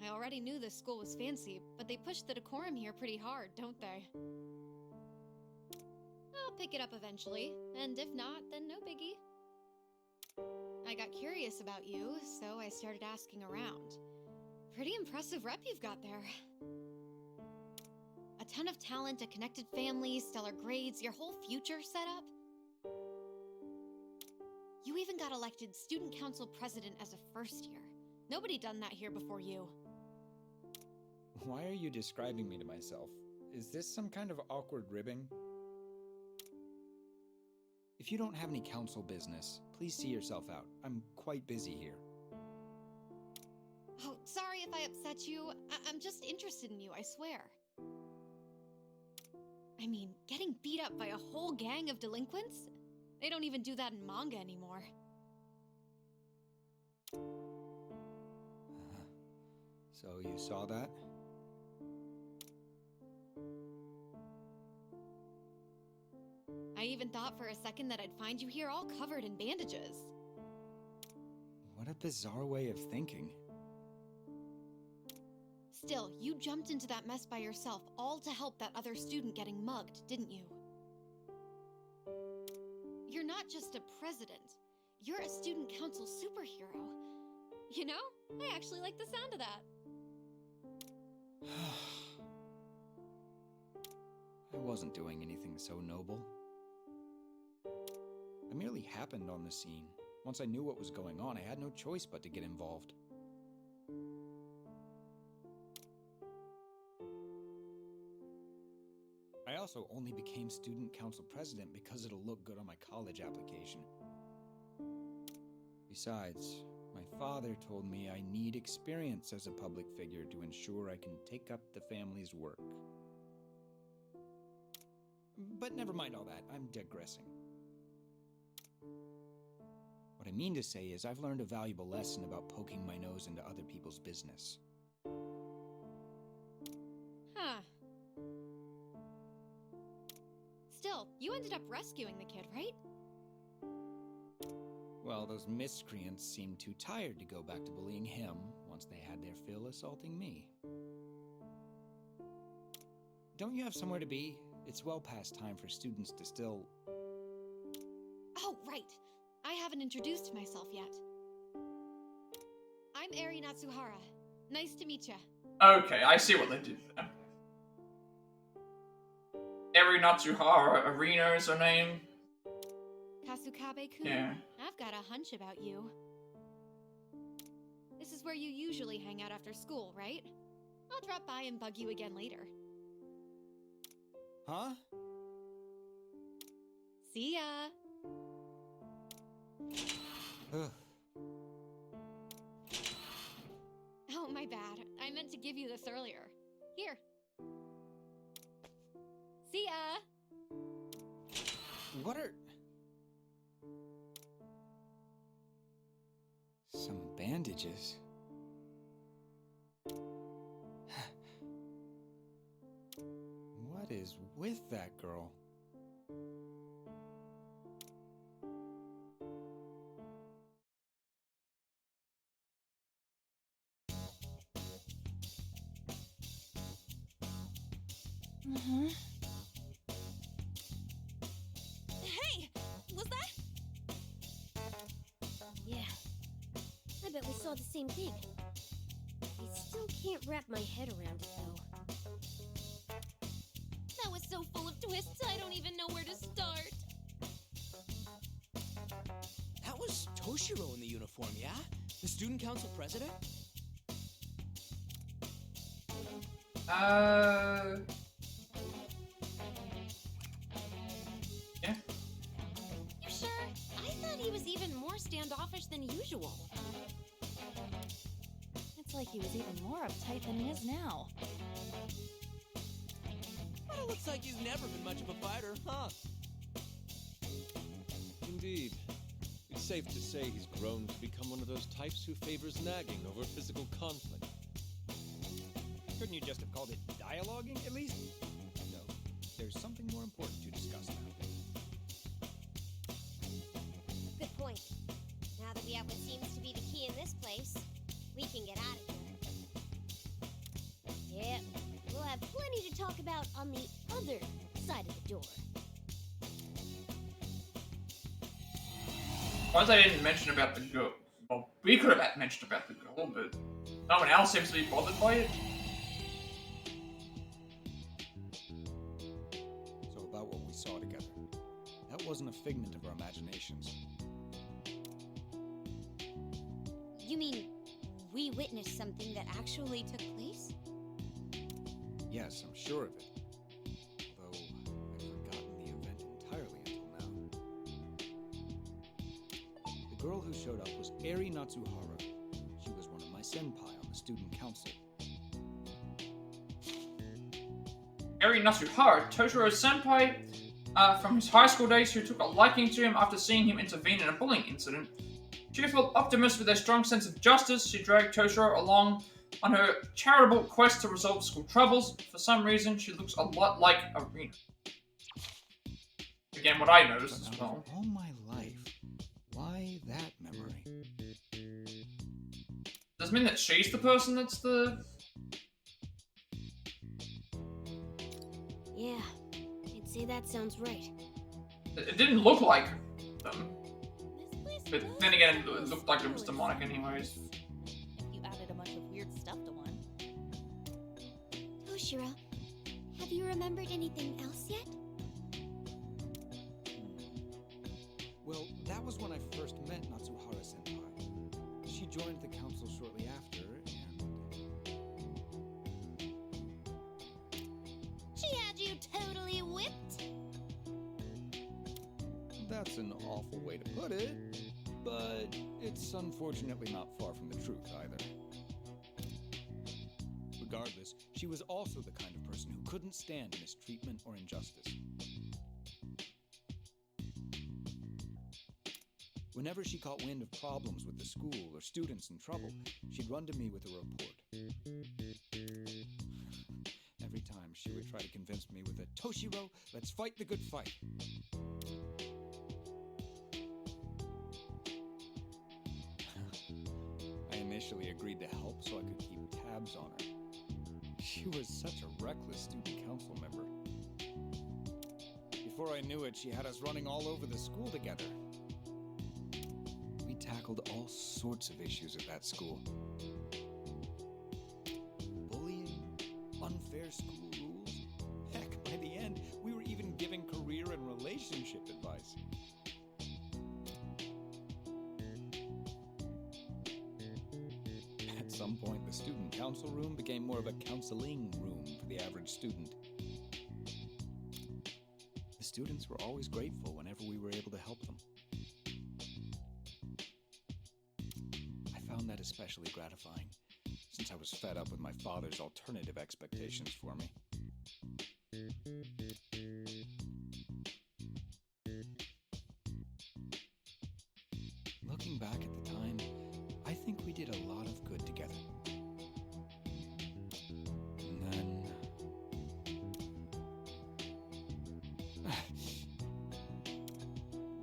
I already knew this school was fancy, but they push the decorum here pretty hard, don't they? I'll pick it up eventually, and if not, then no biggie. I got curious about you, so I started asking around. Pretty impressive rep you've got there. A ton of talent, a connected family, stellar grades, your whole future set up. You even got elected student council president as a first year. Nobody done that here before you. Why are you describing me to myself? Is this some kind of awkward ribbing? If you don't have any council business, please see yourself out. I'm quite busy here. Oh, sorry if I upset you. I'm just interested in you, I swear. I mean, getting beat up by a whole gang of delinquents? They don't even do that in manga anymore. So you saw that? I even thought for a second that I'd find you here all covered in bandages. What a bizarre way of thinking. Still, you jumped into that mess by yourself, all to help that other student getting mugged, didn't you? You're not just a president. You're a student council superhero. You know, I actually like the sound of that. I wasn't doing anything so noble. I merely happened on the scene. Once I knew what was going on, I had no choice but to get involved. I also only became student council president because it'll look good on my college application. Besides, my father told me I need experience as a public figure to ensure I can take up the family's work. But never mind all that, I'm digressing. What I mean to say is I've learned a valuable lesson about poking my nose into other people's business. Huh. Still, you ended up rescuing the kid, right? Well, those miscreants seemed too tired to go back to bullying him once they had their fill assaulting me. Don't you have somewhere to be? It's well past time for students to still... Oh, right. I haven't introduced myself yet. I'm Erina. Nice to meet ya. Okay, I see what they did there. Erina, Erina is her name. Kasukabe-kun? Yeah. I've got a hunch about you. This is where you usually hang out after school, right? I'll drop by and bug you again later. Huh? See ya! Oh, my bad. I meant to give you this earlier. Here. See ya! What are... Some bandages. What is with that girl? Hey! Was that? Yeah. I bet we saw the same thing. I still can't wrap my head around it, though. That was so full of twists, I don't even know where to start. That was Toshiro in the uniform, yeah? The student council president? Yeah. You sure? I thought he was even more standoffish than usual. It's like he was even more uptight than he is now. But it looks like he's never been much of a fighter, huh? Indeed. It's safe to say he's grown to become one of those types who favors nagging over physical conflict. Couldn't you just have called it dialoguing, at least? No, there's something more important to discuss now. Good point. Now that we have what seems to be the key in this place, we can get out of here. Yep. We'll have plenty to talk about on the other side of the door. Why they didn't mention about the girl? Well, we could have mentioned about the girl, but no one else seems to be bothered by it. So about what we saw together. That wasn't a figment of our imaginations. You mean we witnessed something that actually took place? Yes, I'm sure of it. Though I've forgotten the event entirely until now. The girl who showed up was Erina. She was one of my senpai on the student council. Erina, Toshiro's senpai from his high school days, who took a liking to him after seeing him intervene in a bullying incident. Cheerful optimist with a strong sense of justice, she dragged Toshiro along on her charitable quest to resolve school troubles. For some reason, she looks a lot like Erina. Again, what I noticed as well. All my life, why that memory? Does it mean that she's the person that's the... Yeah, I'd say that sounds right. It didn't look like them. This place But does then again, feel it looked like it was so demonic anyways. If you added a bunch of weird stuff to one. Toshiro, have you remembered anything else yet? Well, that was when I first met Natsuhara-senpai. She joined the council shortly after, and... She had you totally whipped. That's an awful way to put it, but it's unfortunately not far from the truth either. Regardless, she was also the kind of person who couldn't stand mistreatment or injustice. Whenever she caught wind of problems with the school or students in trouble, she'd run to me with a report. Every time she would try to convince me with a, "Toshiro, let's fight the good fight." I initially agreed to help so I could keep tabs on her. She was such a reckless student council member. Before I knew it, she had us running all over the school together. We tackled all sorts of issues at that school. Bullying, unfair school rules. Heck, by the end, we were even giving career and relationship advice. At some point, the student council room became more of a counseling room for the average student. The students were always grateful whenever we were able to help them. I found that especially gratifying, since I was fed up with my father's alternative expectations for me. Looking back at the time, I think we did a lot of good together. And then...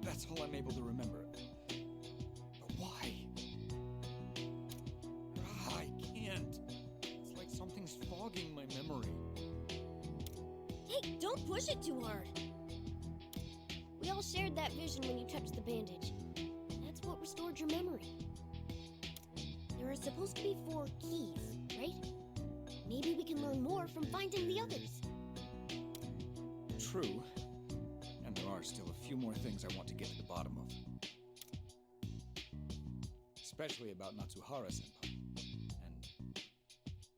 That's all I'm able to remember. But why? I can't. It's like something's fogging my memory. Hey, don't push it too hard. We all shared that vision when you touched the bandage. That's what restored your memory. There are supposed to be 4 keys, right? Maybe we can learn more from finding the others. True. And there are still a few more things I want to get to the bottom of. Especially about Natsuhara-senpai. And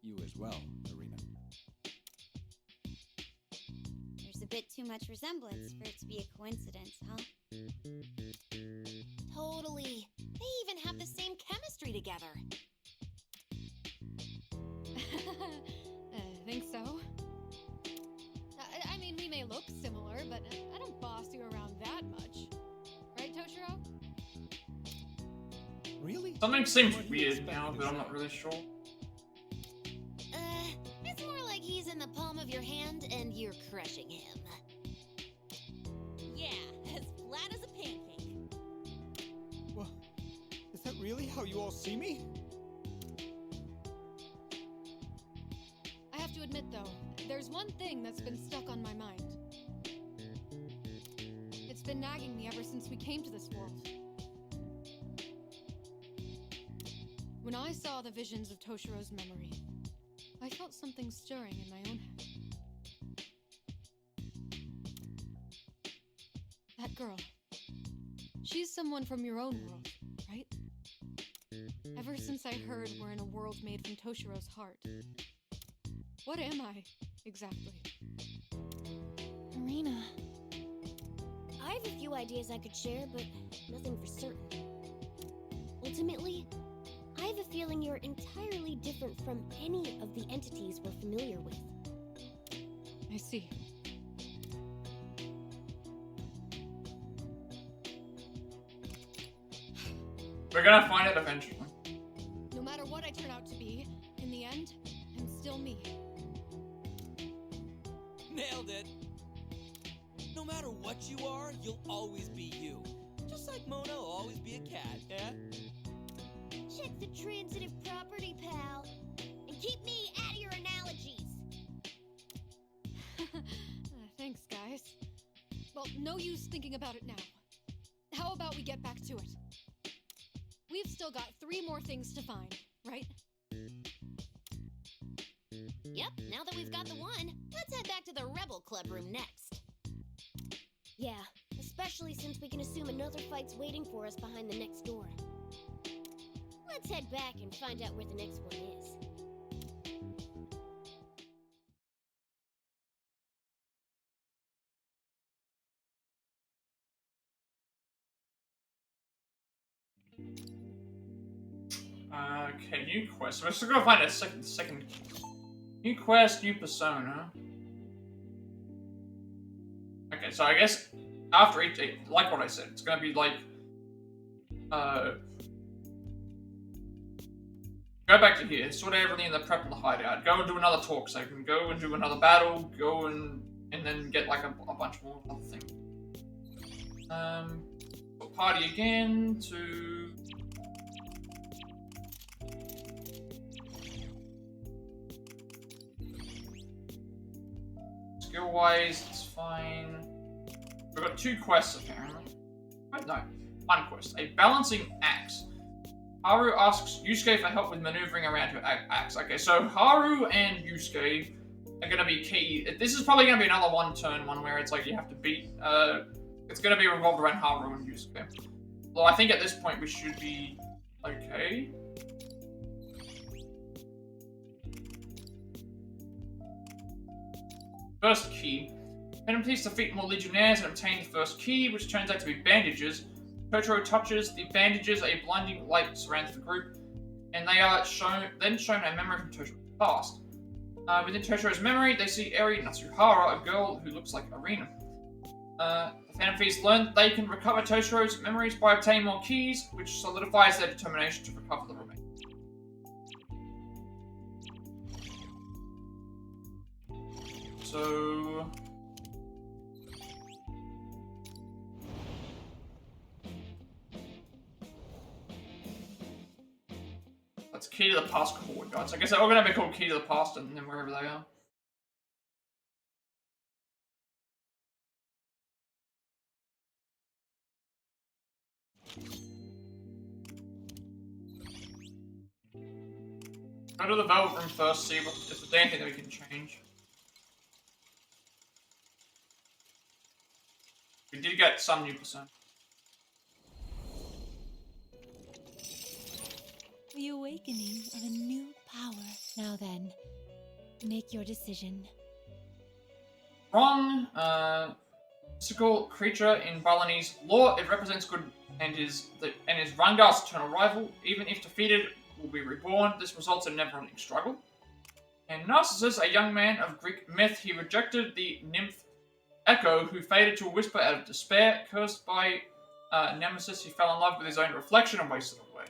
you as well, Erina. There's a bit too much resemblance for it to be a coincidence, huh? Totally. They even have the same chemistry together. Think so? I mean, we may look similar, but I don't boss you around that much. Right, Toshiro? Really? Something seems weird now, but I'm not really sure. It's more like he's in the palm of your hand and you're crushing him. Yeah, as flat as a pancake. Well, is that really how you all see me? I have to admit, though, there's one thing that's been stuck on my mind. It's been nagging me ever since we came to this world. When I saw the visions of Toshiro's memory, I felt something stirring in my own head. That girl. She's someone from your own world, right? Ever since I heard we're in a world made from Toshiro's heart. What am I, exactly? Erina. I have a few ideas I could share, but nothing for certain. Ultimately, I have a feeling you're entirely different from any of the entities we're familiar with. I see. We're gonna find it eventually. No matter what I turn out to be, in the end, I'm still me. Nailed it. No matter what you are, you'll always be you. Just like Mona will always be a cat, yeah? Check the transitive property, pal. And keep me out of your analogies. Thanks, guys. Well, no use thinking about it now. How about we get back to it? We've still got 3 more things to find, right? Yep, now that we've got the one, let's head back to the Rebel Club room next. Yeah, especially since we can assume another fight's waiting for us behind the next door. Let's head back and find out where the next one is. Okay, new quest. We're still gonna find a second. New quest, new persona. Okay, so I guess after each, like what I said, it's gonna be like, go back to here, sort everything in the prep and the hideout. Go and do another talk segment. Go and do another battle. Go and then get like a bunch more other things. Party again to. Skill-wise, it's fine. We've got 2 quests apparently. Wait, no, 1 quest. A balancing axe. Haru asks Yusuke for help with maneuvering around her axe. Okay, so Haru and Yusuke are going to be key. This is probably going to be another one-turn one where it's like you have to beat... it's going to be revolved around Haru and Yusuke. Well, I think at this point we should be okay. First key. Penalties defeat more legionnaires and obtain the first key, which turns out to be bandages. Totoro touches the bandages, a blinding light surrounds the group, and they are then shown a memory from Totoro's past. Within Totoro's memory, they see Eri Natsuhara, a girl who looks like Erina. The Phantom Thieves learn they can recover Totoro's memories by obtaining more keys, which solidifies their determination to recover the remainder. So... that's key to the past courtyards. I guess they're all going to be called key to the past and then wherever they are. Go to the Velvet Room first, see if there's anything that we can change. We did get some new percent. The awakening of a new power. Now then, make your decision. Wrong. Mystical creature in Balinese lore. It represents good and is Rangar's eternal rival. Even if defeated, will be reborn. This results in a never-ending struggle. And Narcissus, a young man of Greek myth, he rejected the nymph Echo, who faded to a whisper out of despair. Cursed by Nemesis, he fell in love with his own reflection and wasted away.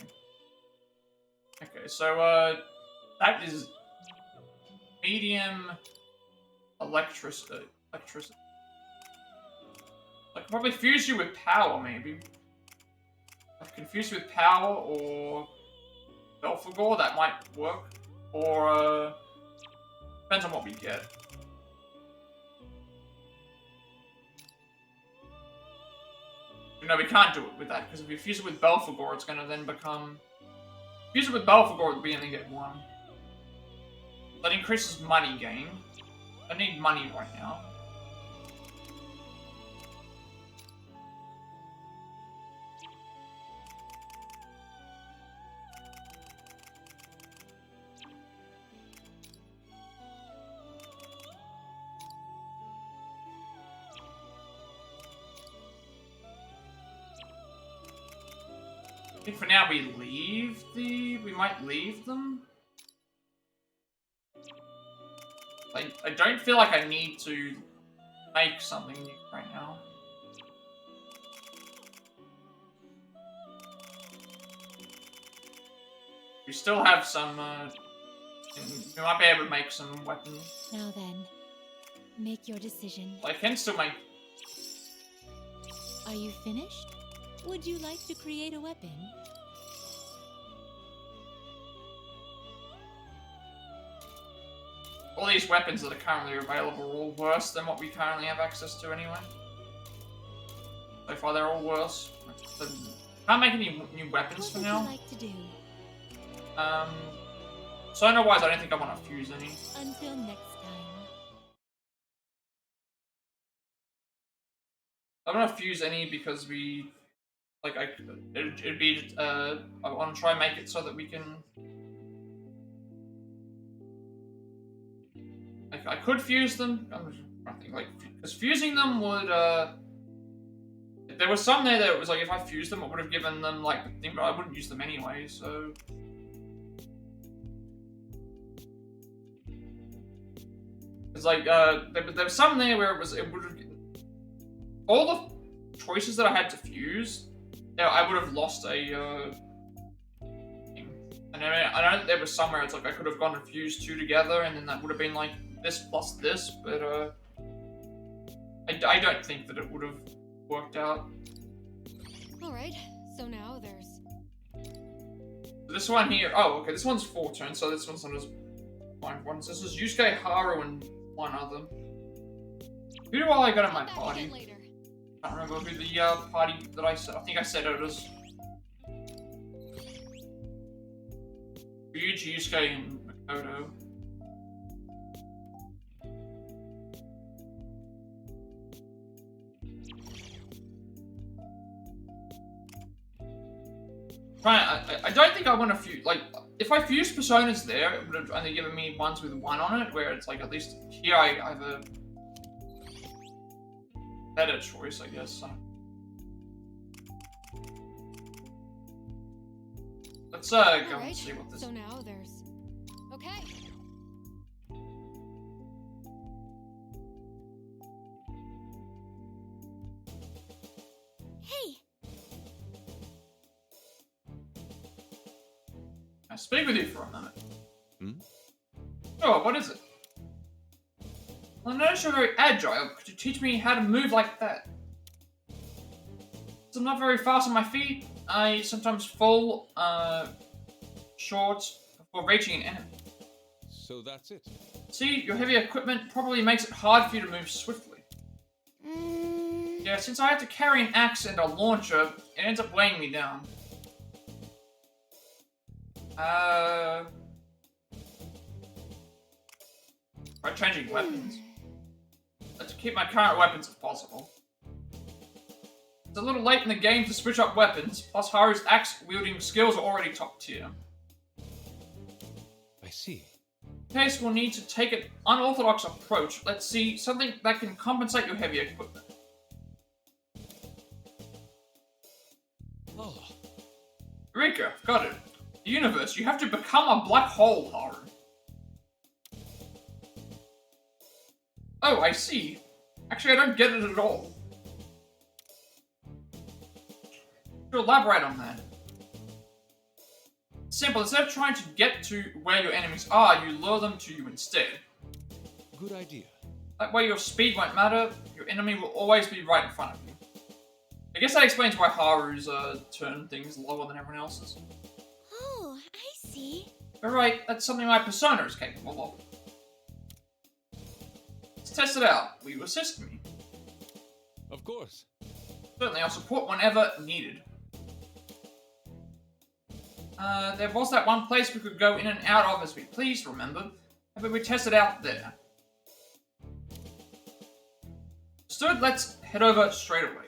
Okay, so that is medium electricity. Like probably fuse you with power, maybe. Like confuse you with power or Belphegor, that might work. Or depends on what we get. No, we can't do it with that, because if we fuse it with Belphegor, it's going to then become Use it with Battle for Gore at the beginning, get 1. That increases money gain. I need money right now. I think for now we might leave them. I don't feel like I need to make something new right now. We still have some, we might be able to make some weapons. Now then, make your decision. I can still make... Are you finished? Would you like to create a weapon? All these weapons that are currently available are all worse than what we currently have access to anyway. So far they're all worse. Can't make any new weapons for now. What would you like to do? Sonar-wise, I don't think I want to fuse any. Until next time. I don't want to fuse any because we... Like, it'd be, I want to try and make it so that we can... Like, I could fuse them, I'm trying to think, like, because fusing them would, there was some there that it was like, if I fused them, it would have given them, like, the thing, but I wouldn't use them anyway, so... It's like, there was some there where it would have... All the choices that I had to fuse... I would have lost a, thing. And I know there was somewhere it's like I could have gone and fused 2 together, and then that would have been like this plus this, but I don't think that it would have worked out. Alright, so now there's... This one here, oh, okay, this one's 4 turns, so this one's not as fine ones. This is Yusuke, Haru, and one other. Who do I got in my party? I don't remember who the party that I said. I think I said it was Ryuji, Yusuke, and Makoto. Right, I don't think I want to fuse. Like, if I fuse personas there, it would have only given me ones with 1 on it, where it's like at least here I have a better choice, I guess. So. Let's go and see what this. So now there's... Okay. Hey. I'll speak with you for a minute. Hmm? Oh, what is it? Well, I notice you're very agile. Could you teach me how to move like that? So I'm not very fast on my feet. I sometimes fall short before reaching an enemy. So that's it. See, your heavy equipment probably makes it hard for you to move swiftly. Yeah, since I have to carry an axe and a launcher, it ends up weighing me down. By changing weapons. Let's keep my current weapons if possible. It's a little late in the game to switch up weapons, plus Haru's axe-wielding skills are already top tier. I see. In case we'll need to take an unorthodox approach, let's see something that can compensate your heavy equipment. Oh. Eureka, got it. The universe, you have to become a black hole, Haru. Oh, I see. Actually, I don't get it at all. To elaborate on that. Simple, instead of trying to get to where your enemies are, you lure them to you instead. Good idea. That way your speed won't matter, your enemy will always be right in front of you. I guess that explains why Haru's turn things lower than everyone else's. Oh, I see. Alright, that's something my persona is capable of. Let's test it out. Will you assist me? Of course. Certainly, I'll support whenever needed. There was that one place we could go in and out of as we pleased, remember? But we tested out there. Understood, let's head over straight away.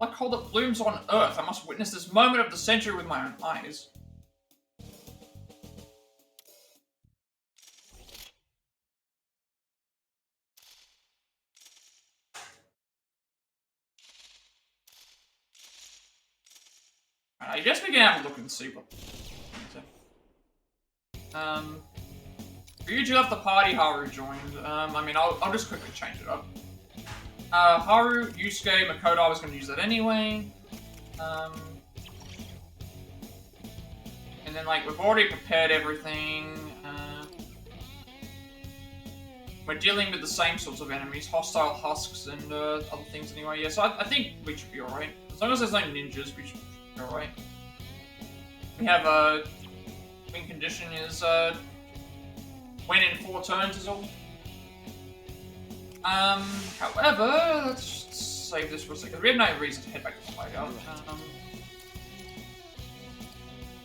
Like how that blooms on Earth, I must witness this moment of the century with my own eyes. I guess we can have a look and see what... Ryuji left the party, Haru joined. I mean, I'll just quickly change it up. Haru, Yusuke, Makoto, I was going to use that anyway. And then, like, we've already prepared everything. We're dealing with the same sorts of enemies, hostile husks and other things anyway. Yeah, so I think we should be alright. As long as there's no ninjas, we should be alright. We have win condition is win in 4 turns is all. However, let's just save this for a second. We have no reason to head back to the hideout.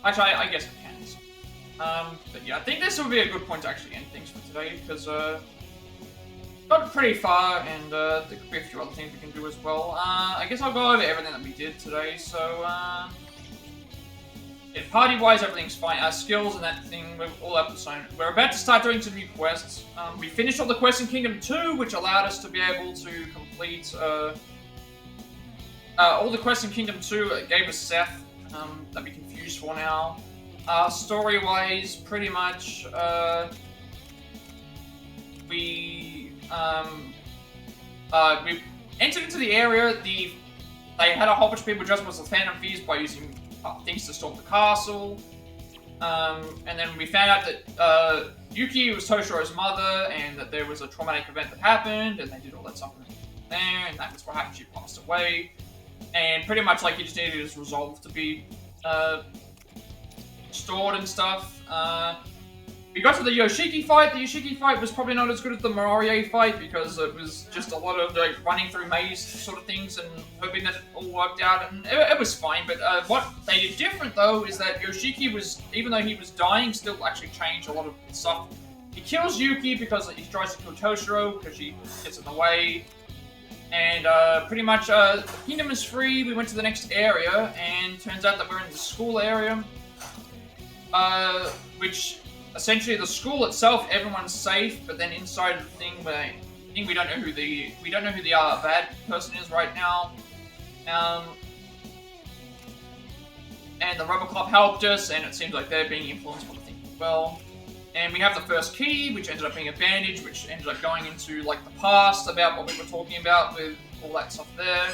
Actually, I guess we can. But yeah, I think this will be a good point to actually end things for today, because got pretty far, and there could be a few other things we can do as well. I guess I'll go over everything that we did today, so yeah, party-wise, everything's fine. Our skills and that thing, we're all up to zone. We're about to start doing some new quests. We finished all the quests in Kingdom 2, which allowed us to be able to complete all the quests in Kingdom 2. It gave us Seth that we can fuse for now. Story-wise, pretty much, we entered into the area. They had a whole bunch of people dressed as the Phantom Thieves by using things to storm the castle. And then we found out that Yuki was Toshiro's mother, and that there was a traumatic event that happened, and they did all that stuff there, and that was what happened. She passed away, and pretty much like you just needed his resolve to be stored and stuff. We got to the Yoshiki fight. The Yoshiki fight was probably not as good as the Mororie fight, because it was just a lot of like running through maze sort of things and hoping that it all worked out, and it was fine. But what they did different though is that Yoshiki was, even though he was dying, still actually changed a lot of stuff. He kills Yuki because he tries to kill Toshiro because she gets in the way. And pretty much the kingdom is free. We went to the next area, and turns out that we're in the school area, which essentially the school itself, everyone's safe, but then inside the thing, where I think we don't know who the bad person is right now. And the Rebel Club helped us, and it seems like they're being influenced by the thing as well. And we have the first key, which ended up being a bandage, which ended up going into like the past about what we were talking about with all that stuff there.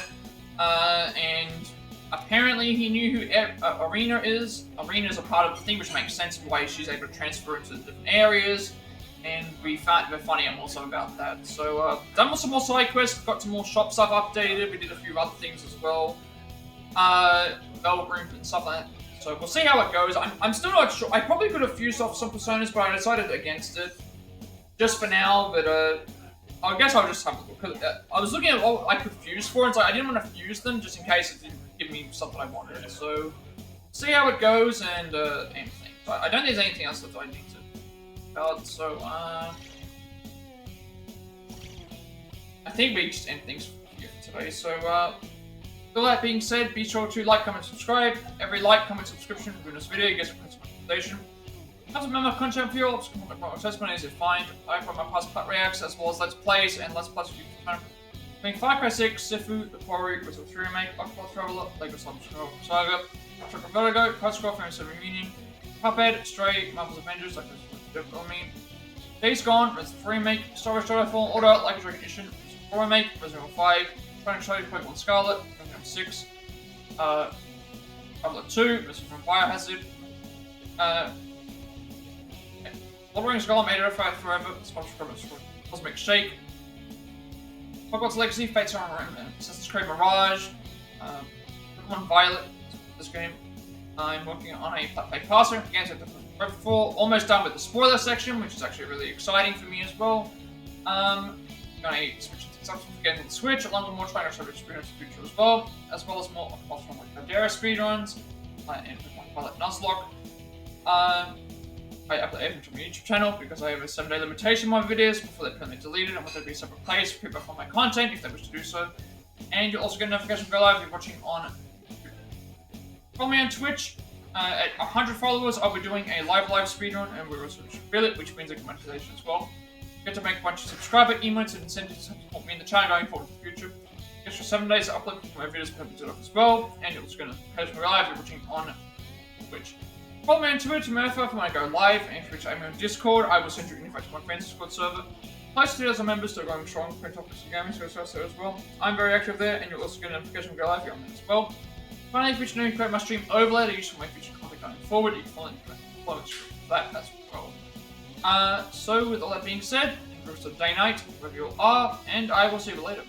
And apparently he knew who Erina is. Erina is a part of the thing, which makes sense why she's able to transfer into different areas. And we're finding out also about that. So done with some more side quests, got some more shop stuff updated. We did a few other things as well. Velvet room and stuff like that. So we'll see how it goes. I'm still not sure. I probably could have fused off some personas, but I decided against it. Just for now, but I guess I'll just have a look. I was looking at what I could fuse for, and so I didn't want to fuse them just in case it didn't give me something I wanted. So see how it goes, and anything. So I don't think there's anything else that I need to about. So I think we just end things here for today. So with that being said, be sure to like, comment, subscribe. Every like, comment, subscription in this video gets a recommendation. Have some member content for you all. Testimonies if find. I put my past Plat reacts as well as Let's Plays and Let's Plays being Far Cry 6, Sifu, The Quarry, Crystal 3 Remake, Octopath Traveler, Lego Saga, Trucker Vertigo, Card Scroll, Family 7 Reunion, Cuphead, Stray, Marvel's Avengers, like this, Days Gone, Resident 3 Remake, Star Wars Jedi Fallen Order, Like a Dragon Edition, Resident 4 Remake, Resident Evil 5, Trying to Show You Pokemon Scarlet, Resident Evil 6, Traveler 2, Resident Evil Biohazard, Lord of the Rings Golem, Ada Fight Forever, Cosmic Shake, Hogwarts Legacy, Fates Armor, Assassin's Creed Mirage, Pokemon Violet, this game. I'm working on a Plat passer, again, so 4, almost done with the spoiler section, which is actually really exciting for me as well. Gonna switch into something again with the Switch, along with more trying to show experience in the future as well as more Octopath from like Caldera speedruns. Plat and Pokemon Pilot Nuzlocke. I upload everything to my YouTube channel because I have a 7-day limitation on my videos before they're permanently deleted. I want there to be a separate place for people to find my content if they wish to do so. And you'll also get a notification when I go live if you're watching on YouTube. Follow me on Twitch. At 100 followers, I'll be doing a live speedrun, and we're also affiliate, which means a monetization as well. Get to make a bunch of subscriber emotes and incentives to support me in the channel going forward in the future. Extra 7 days to upload my videos as well, and you'll also get a notification when I go live if you're watching on Twitch. Follow me on Twitter to Murphy when I go live, and for which I'm on Discord. I will send you an invite to my friends Discord server. Plus, 2,000 members still going strong, print topics and gaming, so it's there as well. I'm very active there, and you'll also get a notification when I go live here on there as well. Finally, if you know you create my stream overlay that I use for my future content going forward, you can follow the stream for that as well. So, with all that being said, enjoy the rest of day night, wherever you are, and I will see you later.